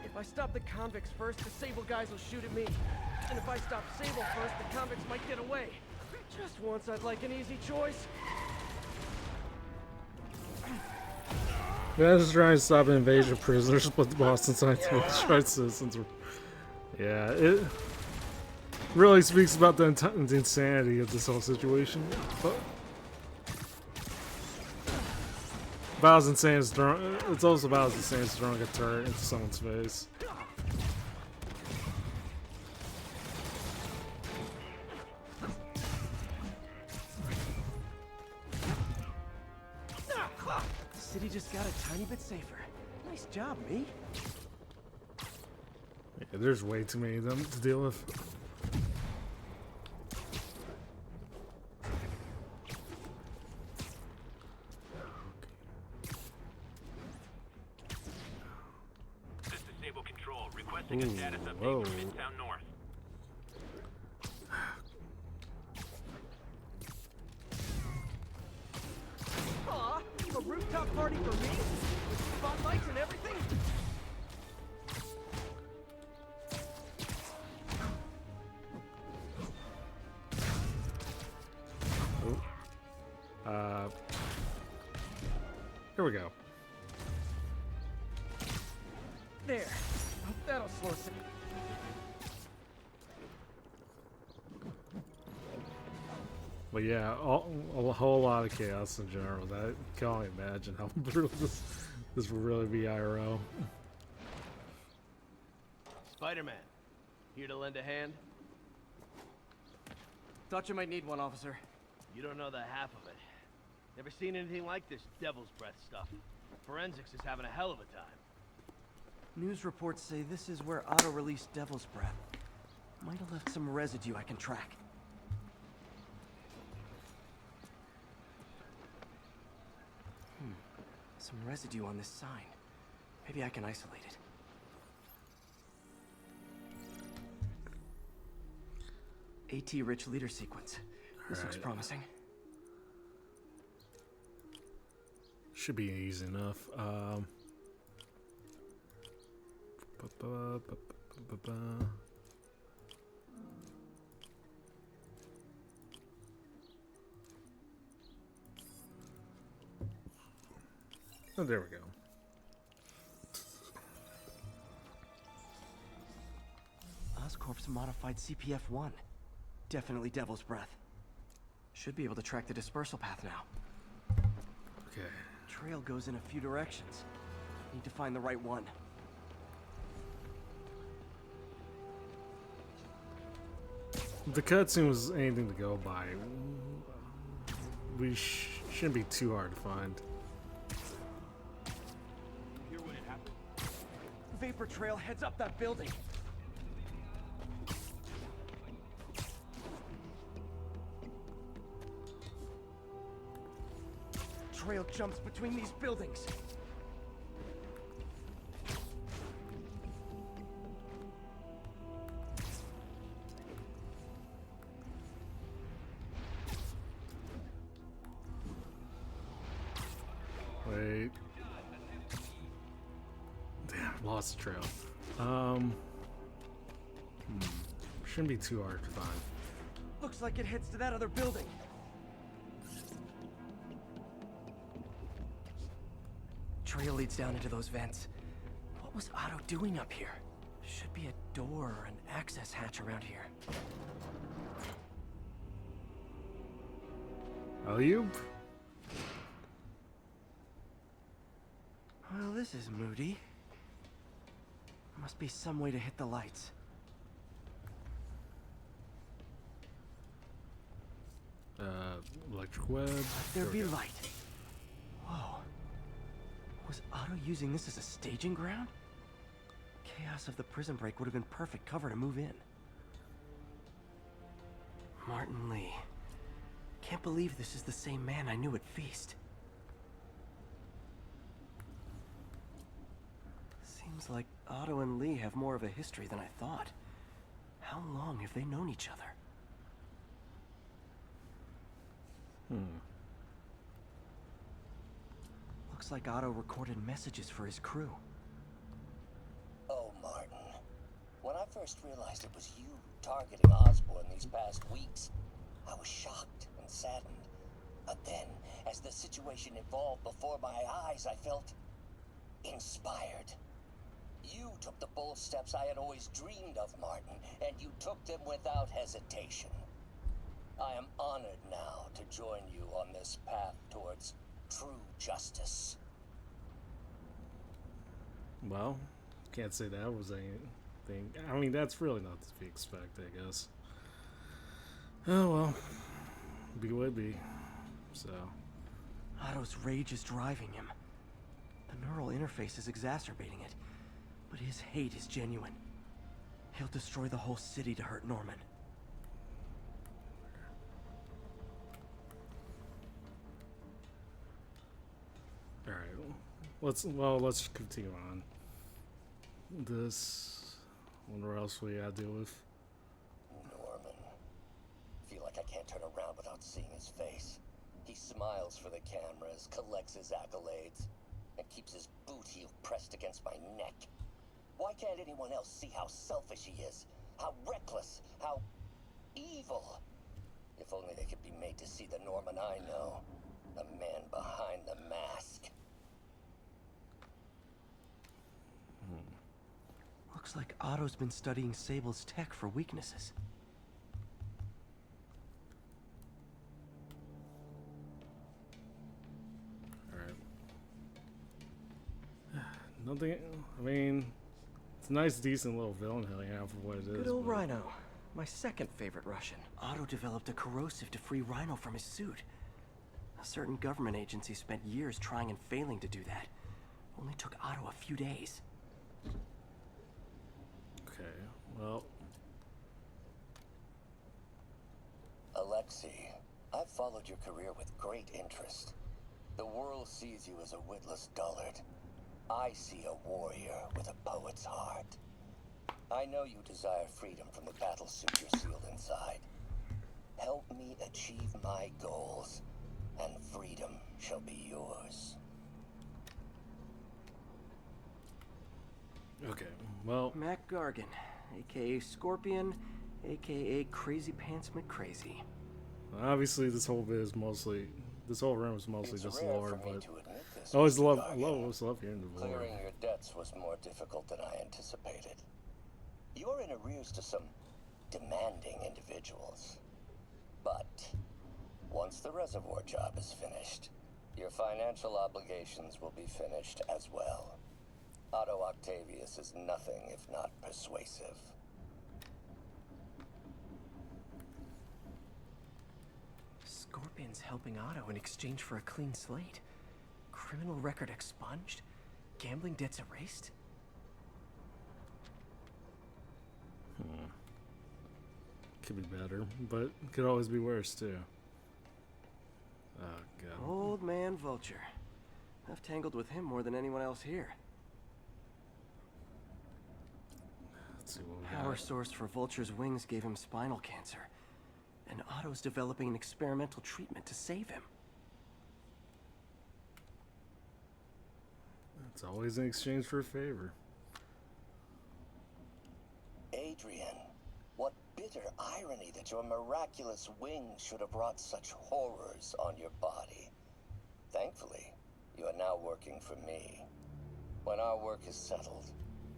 If I stop the convicts first, the Sable guys will shoot at me. And if I stop Sable first, the convicts might get away. Just once I'd like an easy choice. Yeah, just trying to stop an invasion of prisoners, but the Boston Scientific strike citizens were... Yeah, it really speaks about the insanity of this whole situation. But about as insane as it's also about as insane as throwing a turret into someone's face. just got a tiny bit safer. Nice job, me. Yeah, there's way too many of them to deal with. This is Sable Control, requesting a status update whoa. from Midtown North. Aw, a rooftop party for me? With spotlights and everything? Here we go. There. That'll slow us. But yeah, a whole lot of chaos in general. That I can only imagine how brutal this will really be IRL. Spider-Man, here to lend a hand? Thought you might need one, officer. You don't know the half of it. Never seen anything like this Devil's Breath stuff. Forensics is having a hell of a time. News reports say this is where Otto released Devil's Breath. Might have left some residue I can track. Some residue on this sign. Maybe I can isolate it. AT-rich leader sequence. This looks promising. Should be easy enough. Oh, there we go. Oscorp's modified CPF-1. Definitely Devil's Breath. Should be able to track the dispersal path now. Okay. Trail goes in a few directions. Need to find the right one. If the cutscene was anything to go by, we shouldn't be too hard to find. Hear when it happened? Vapor trail heads up that building. Trail jumps between these buildings. Wait. Damn, lost the trail. Shouldn't be too hard to find. Looks like it heads to that other building. Trail leads down into those vents. What was Otto doing up here? Should be a door or an access hatch around here. Alley-oop? Well, this is moody. Must be some way to hit the lights. Electric web. Let there we be go. light. Whoa. Was Otto using this as a staging ground? Chaos of the prison break would have been perfect cover to move in. Martin Lee. Can't believe this is the same man I knew at Feast. Seems like Otto and Lee have more of a history than I thought. How long have they known each other? Looks like Otto recorded messages for his crew. Oh, Martin. When I first realized it was you targeting Osborn these past weeks, I was shocked and saddened. But then, as the situation evolved before my eyes, I felt inspired. You took the bold steps I had always dreamed of, Martin, and you took them without hesitation. I am honored now to join you on this path towards true justice. Well, can't say that was anything. I mean, that's really not to be expected, I guess. Oh well, be what it be. So. Otto's rage is driving him. The neural interface is exacerbating it, but his hate is genuine. He'll destroy the whole city to hurt Norman. All right, let's continue on. This, wonder what else we gotta deal with. Norman. Feel like I can't turn around without seeing his face. He smiles for the cameras, collects his accolades, and keeps his boot heel pressed against my neck. Why can't anyone else see how selfish he is? How reckless? How evil? If only they could be made to see the Norman I know. The man behind the mask. Looks like Otto's been studying Sable's tech for weaknesses. Alright. Nothing, I mean, it's a nice, decent little villain hanging out for what it is. Good old Rhino. My second favorite Russian. Otto developed a corrosive to free Rhino from his suit. A certain government agency spent years trying and failing to do that. Only took Otto a few days. Okay, well. Alexei, I've followed your career with great interest. The world sees you as a witless dullard. I see a warrior with a poet's heart. I know you desire freedom from the battle suit you're sealed inside. Help me achieve my goals, and freedom shall be yours. Okay, well. Mac Gargan, aka Scorpion, aka Crazy Pants McCrazy. Obviously, this whole room is mostly It's just rare lore, for me but to admit this, I always Mr. love hearing the lore. Clearing your debts was more difficult than I anticipated. You're in arrears to some demanding individuals. But once the reservoir job is finished, your financial obligations will be finished as well. Otto Octavius is nothing if not persuasive. Scorpion's helping Otto in exchange for a clean slate. Criminal record expunged? Gambling debts erased? Could be better, but could always be worse too. Oh god. Old man Vulture. I've tangled with him more than anyone else here. Let's see what we Power got. source for Vulture's wings gave him spinal cancer. And Otto's developing an experimental treatment to save him. It's always in exchange for a favor. Adrian, what bitter irony that your miraculous wings should have brought such horrors on your body. Thankfully, you are now working for me. When our work is settled,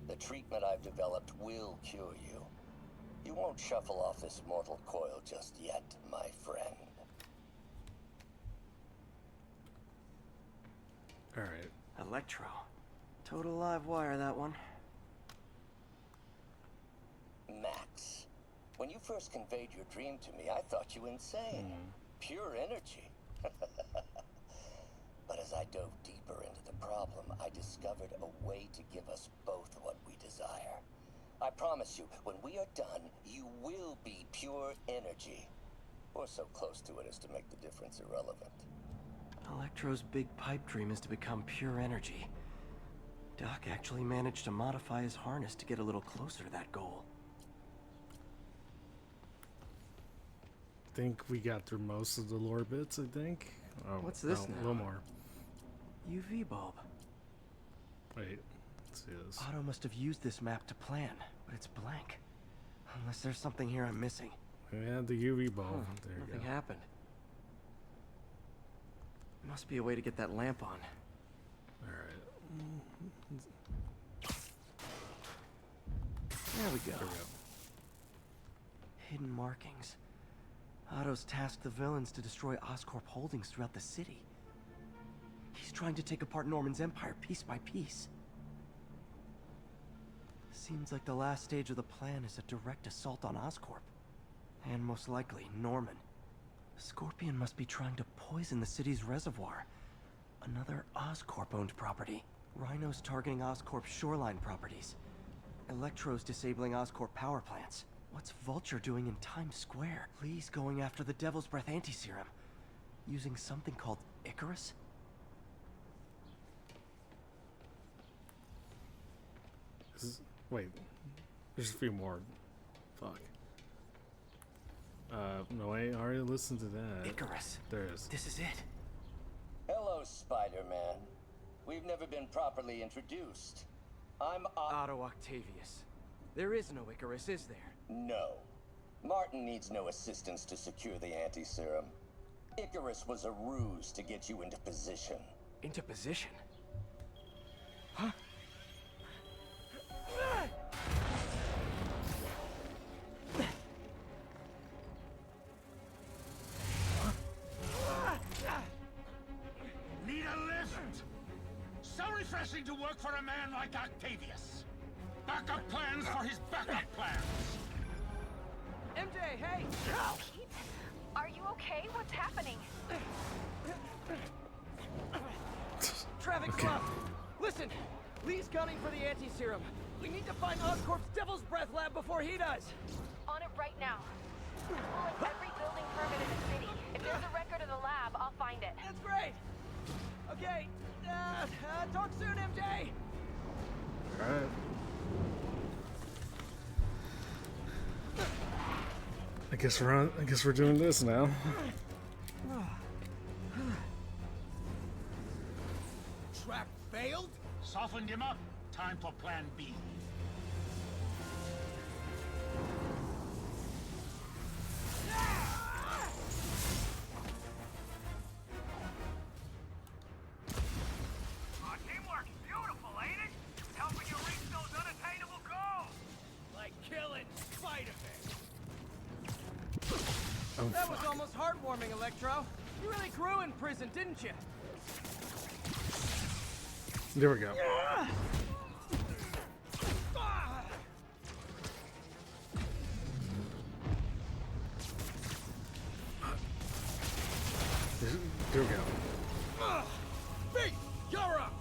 the treatment I've developed will cure you. You won't shuffle off this mortal coil just yet, my friend. Alright. Electro. Total live wire, that one. Max, when you first conveyed your dream to me, I thought you insane. Pure energy. But as I dove deeper into the problem, I discovered a way to give us both what we desire. I promise you, when we are done, you will be pure energy. Or so close to it as to make the difference irrelevant. Electro's big pipe dream is to become pure energy. Doc actually managed to modify his harness to get a little closer to that goal. I think we got through most of the lore bits, I think. Oh, What's this no, now? A little more. UV bulb. Wait, let's see this. Otto must have used this map to plan, but it's blank. Unless there's something here I'm missing. Yeah, the UV bulb. There you Nothing go. happened. Must be a way to get that lamp on. Alright. There we go. There we go. Hidden markings. Otto's tasked the villains to destroy Oscorp holdings throughout the city. He's trying to take apart Norman's empire piece by piece. Seems like the last stage of the plan is a direct assault on Oscorp. And most likely, Norman. Scorpion must be trying to poison the city's reservoir. Another Oscorp-owned property. Rhino's targeting Oscorp's shoreline properties. Electro's disabling Oscorp power plants. What's Vulture doing in Times Square? Lee's going after the Devil's Breath anti-serum. Using something called Icarus? Wait, there's a few more. Fuck. No, I already listened to that. Icarus. There is. This is it. Hello, Spider-Man. We've never been properly introduced. I'm Otto Octavius. There is no Icarus, is there? No. Martin needs no assistance to secure the anti-serum. Icarus was a ruse to get you into position. Into position? Huh? Need a lift? So refreshing to work for a man like Octavius. Backup plans for his backup plans. MJ, hey! Pete, are you okay? What's happening? Traffic's blocked. Listen, Lee's gunning for the anti-serum. We need to find Oscorp's Devil's Breath lab before he does. On it right now. Pull every building permit in the city. If there's a record of the lab, I'll find it. That's great. Okay. Talk soon, MJ. All right. I guess we're doing this now. Trap failed? Softened him up. Time for plan B. Teamwork's beautiful, ain't it? Helping you reach those unattainable goals. Like killing Spider-Man. Oh, that was fuck. almost heartwarming, Electro. You really grew in prison, didn't you? There we go. There we go. Beat, you're up.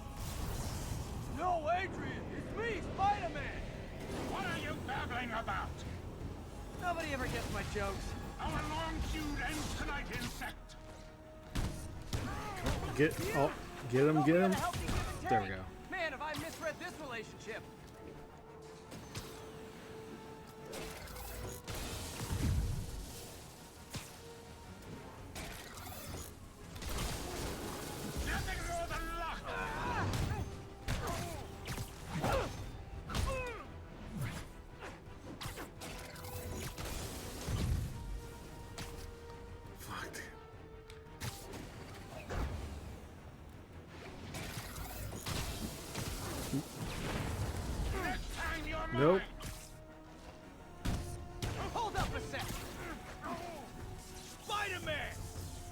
No, Adrian, it's me, Spider-Man. What are you babbling about? Nobody ever gets my jokes. Our long feud ends tonight, insect. Get him, get him. There we go. Man, have I misread this relationship? Nothing more than luck. Fuck. Next time you're mine. Nope. Hold up a sec. Spider-Man,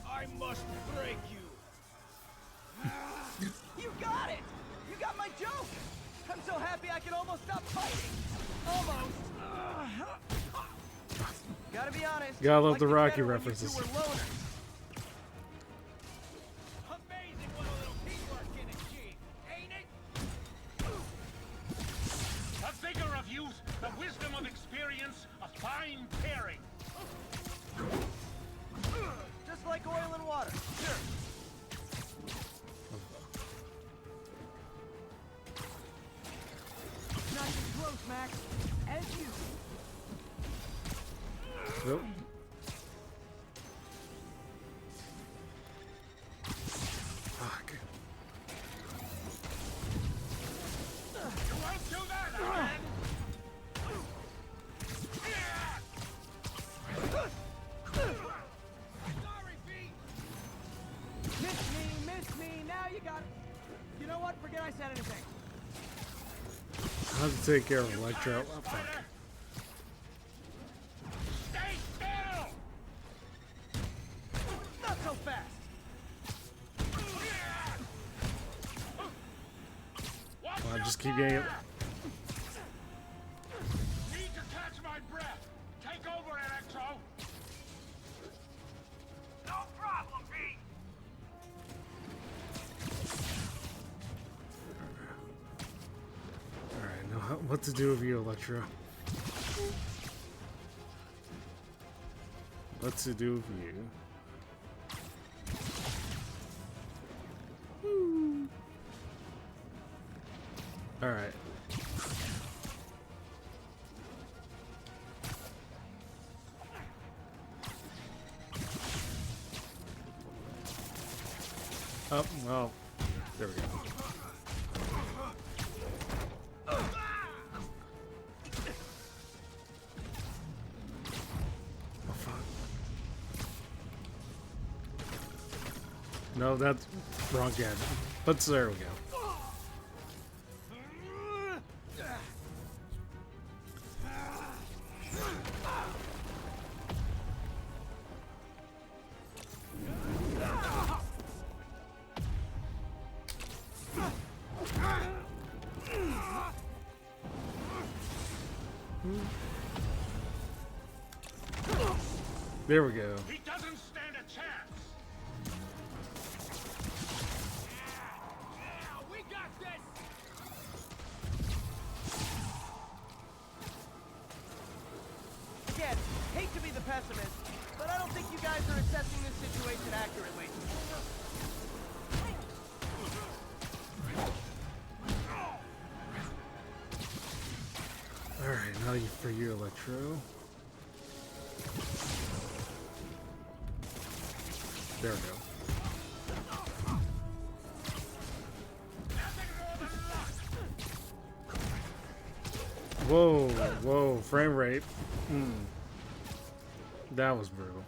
I must break you. You got it! You got my joke! I'm so happy I can almost stop fighting! Almost! Gotta be honest. Gotta love like the it Rocky better when you references. two were loners. Amazing what a little teamwork can achieve, ain't it? The vigor of youth, the wisdom of experience, a fine pairing. Just like oil and water. Sure. Not even close, Max. As you. Nope. Fuck. You won't do that again. Sorry, Pete. Miss me, now you got it. You know what? Forget I said anything. I have to take care of Electro. Oh, fuck. Stay still. Not so fast. I'll just keep getting it. Need to catch my breath. Take over, Electro. No problem, Pete. What to do with you, Electro? What to do with you? All right. Oh, well, there we go. Oh, fuck. No, that's wrong gadget. But there we go. There we go. He doesn't stand a chance. Yeah, we got this. Again, hate to be the pessimist, but I don't think you guys are assessing this situation accurately. Alright, now for you, Electro. There we go. Whoa, whoa, frame rate. That was brutal.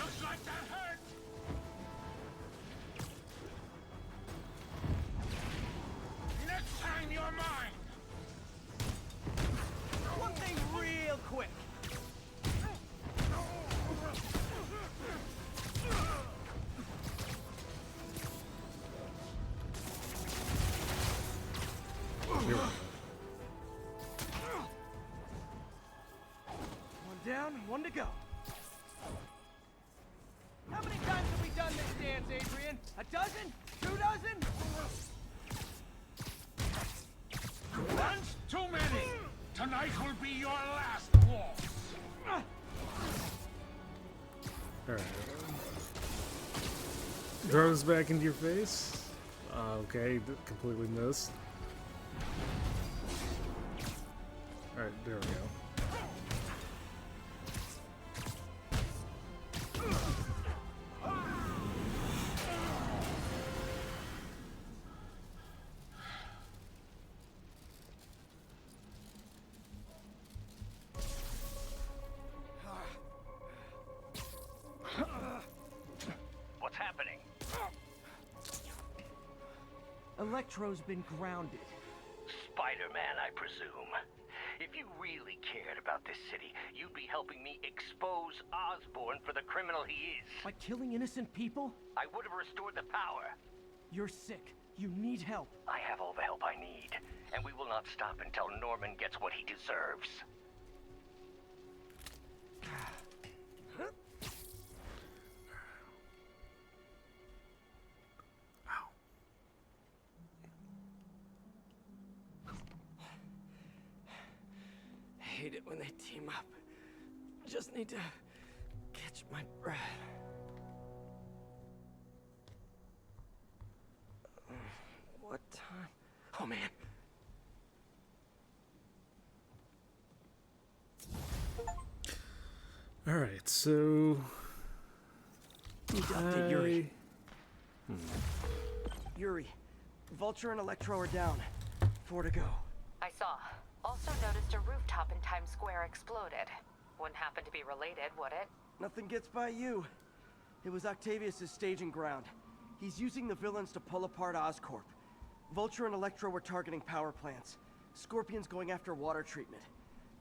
Looks like that hurt. Next time you're mine. One thing real quick. One down, one to go. How many times have we done this dance, Adrian? A dozen? 2 dozen? Once too many. Tonight will be your last waltz. Alright. Throws back into your face. Okay, completely missed. Alright, there we go. What's happening? Electro's been grounded. Spider-Man, I presume. If you really cared about this city, you'd be helping me expose Osborn for the criminal he is. By killing innocent people? I would have restored the power. You're sick. You need help. I have all the help I need, and we will not stop until Norman gets what he deserves. Hate it when they team up. Just need to catch my breath. What time? Oh man. Alright, so Need to update Yuri. Yuri, Vulture and Electro are down. 4 to go. I saw. Also noticed a rooftop in Times Square exploded. Wouldn't happen to be related, would it? Nothing gets by you. It was Octavius' staging ground. He's using the villains to pull apart Oscorp. Vulture and Electro were targeting power plants. Scorpion's going after water treatment.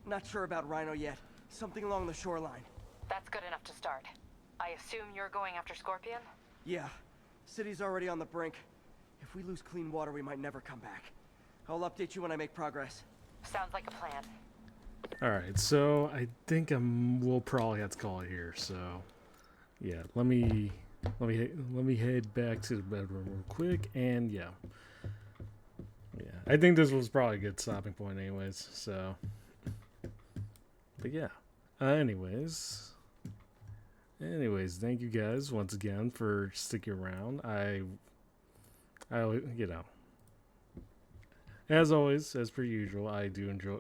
Not sure about Rhino yet. Something along the shoreline. That's good enough to start. I assume you're going after Scorpion? Yeah. City's already on the brink. If we lose clean water, we might never come back. I'll update you when I make progress. Sounds like a plan. alright, so I think we'll probably have to call it here, so yeah, let me let me head back to the bedroom real quick, and yeah, I think this was probably a good stopping point, anyways. So, but yeah, anyways, thank you guys once again for sticking around. I you know, as always, as per usual, I do enjoy.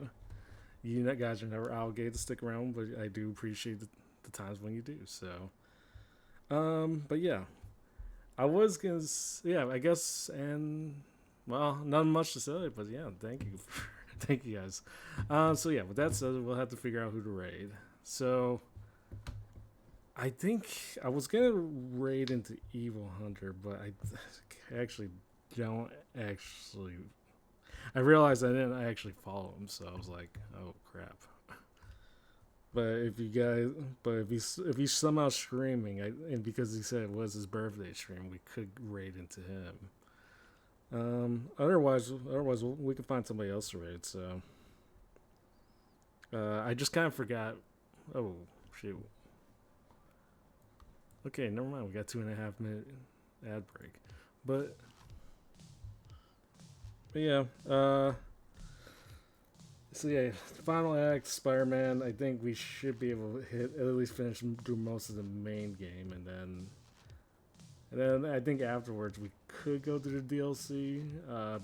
You guys are never obligated to stick around, but I do appreciate the times when you do. So, but yeah, I was gonna, I guess, and well, not much to say, but yeah, thank you, thank you guys. So yeah, with that said, we'll have to figure out who to raid. So, I think I was gonna raid into Evil Hunter, but I actually don't actually. I realized I didn't actually follow him, so I was like, "Oh crap!" But if he's somehow streaming, and because he said it was his birthday stream, we could raid into him. Otherwise, we could find somebody else to raid. So, I just kind of forgot. Oh shoot. Okay, never mind. We got 2.5 minute ad break, but yeah. So yeah, final act, Spider-Man. I think we should be able to at least finish through most of the main game, and then I think afterwards we could go through the DLC.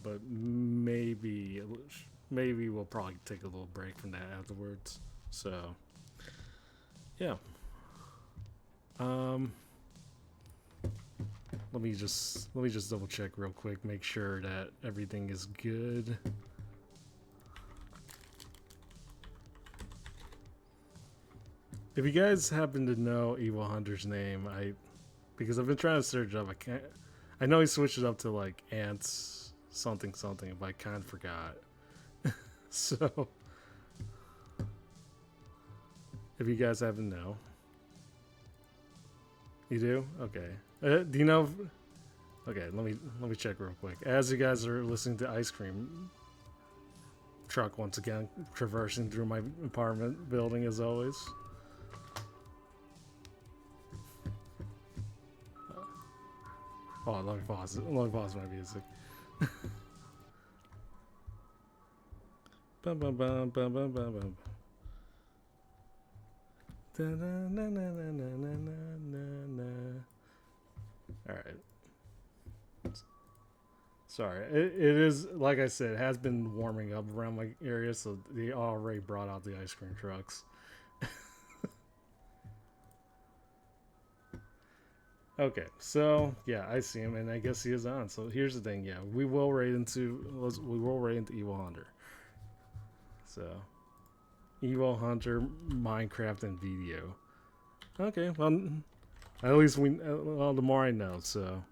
But maybe we'll probably take a little break from that afterwards. So yeah. Let me just double check real quick, make sure that everything is good. If you guys happen to know Evil Hunter's name, because I've been trying to search up, I know he switched it up to like Ants something, but I kind of forgot. So if you guys happen to know. You do? Okay. Do you know? Okay, let me check real quick. As you guys are listening to Ice Cream Truck once again traversing through my apartment building as always. Oh, let me pause my music. Bum bum bum bum bum bum bum. Da, na, na, na, na, na, na, na, na. All right. Sorry, it is, like I said, it has been warming up around my area, so they already brought out the ice cream trucks. Okay, so yeah, I see him, and I guess he is on. So here's the thing, yeah, we will raid into Evil Hunter. So, Evil Hunter, Minecraft, and video. Okay, well, at least well, the more I know. So,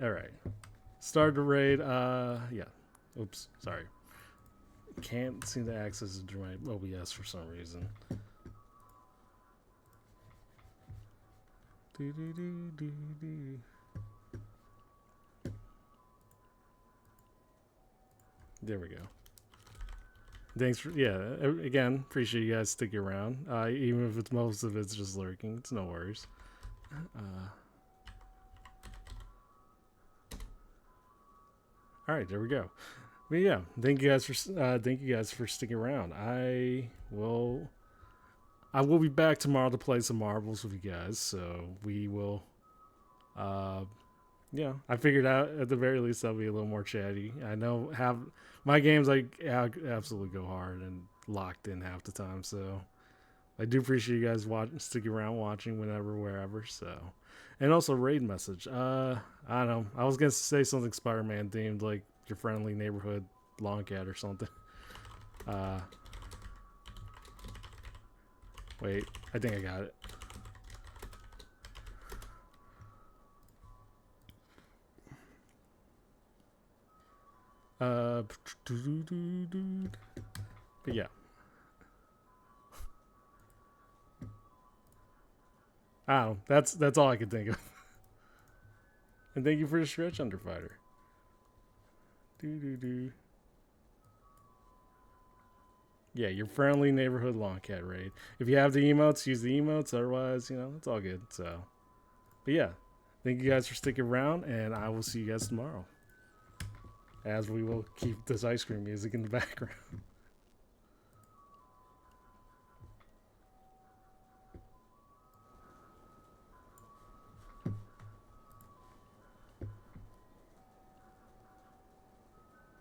all right, start the raid. Yeah. Oops, sorry. Can't seem to access it through my OBS for some reason. There we go. Thanks for, yeah, again, appreciate you guys sticking around. Even if it's most of it's just lurking, it's no worries. All right, there we go. But yeah, thank you guys for sticking around. I will be back tomorrow to play some marbles with you guys. So we will. Yeah, I figured out at the very least I'll be a little more chatty. I know my games absolutely go hard and locked in half the time. So I do appreciate you guys sticking around, watching whenever, wherever. So, and also raid message. I don't know. I was gonna say something Spider-Man themed, like your friendly neighborhood lawn cat or something. Wait, I think I got it. But yeah. I don't know. That's all I could think of. And thank you for the stretch, Underfighter. Do. Yeah, your friendly neighborhood lawn cat raid. If you have the emotes, use the emotes. Otherwise, you know, it's all good. So, but yeah, thank you guys for sticking around, and I will see you guys tomorrow. As we will keep this ice cream music in the background.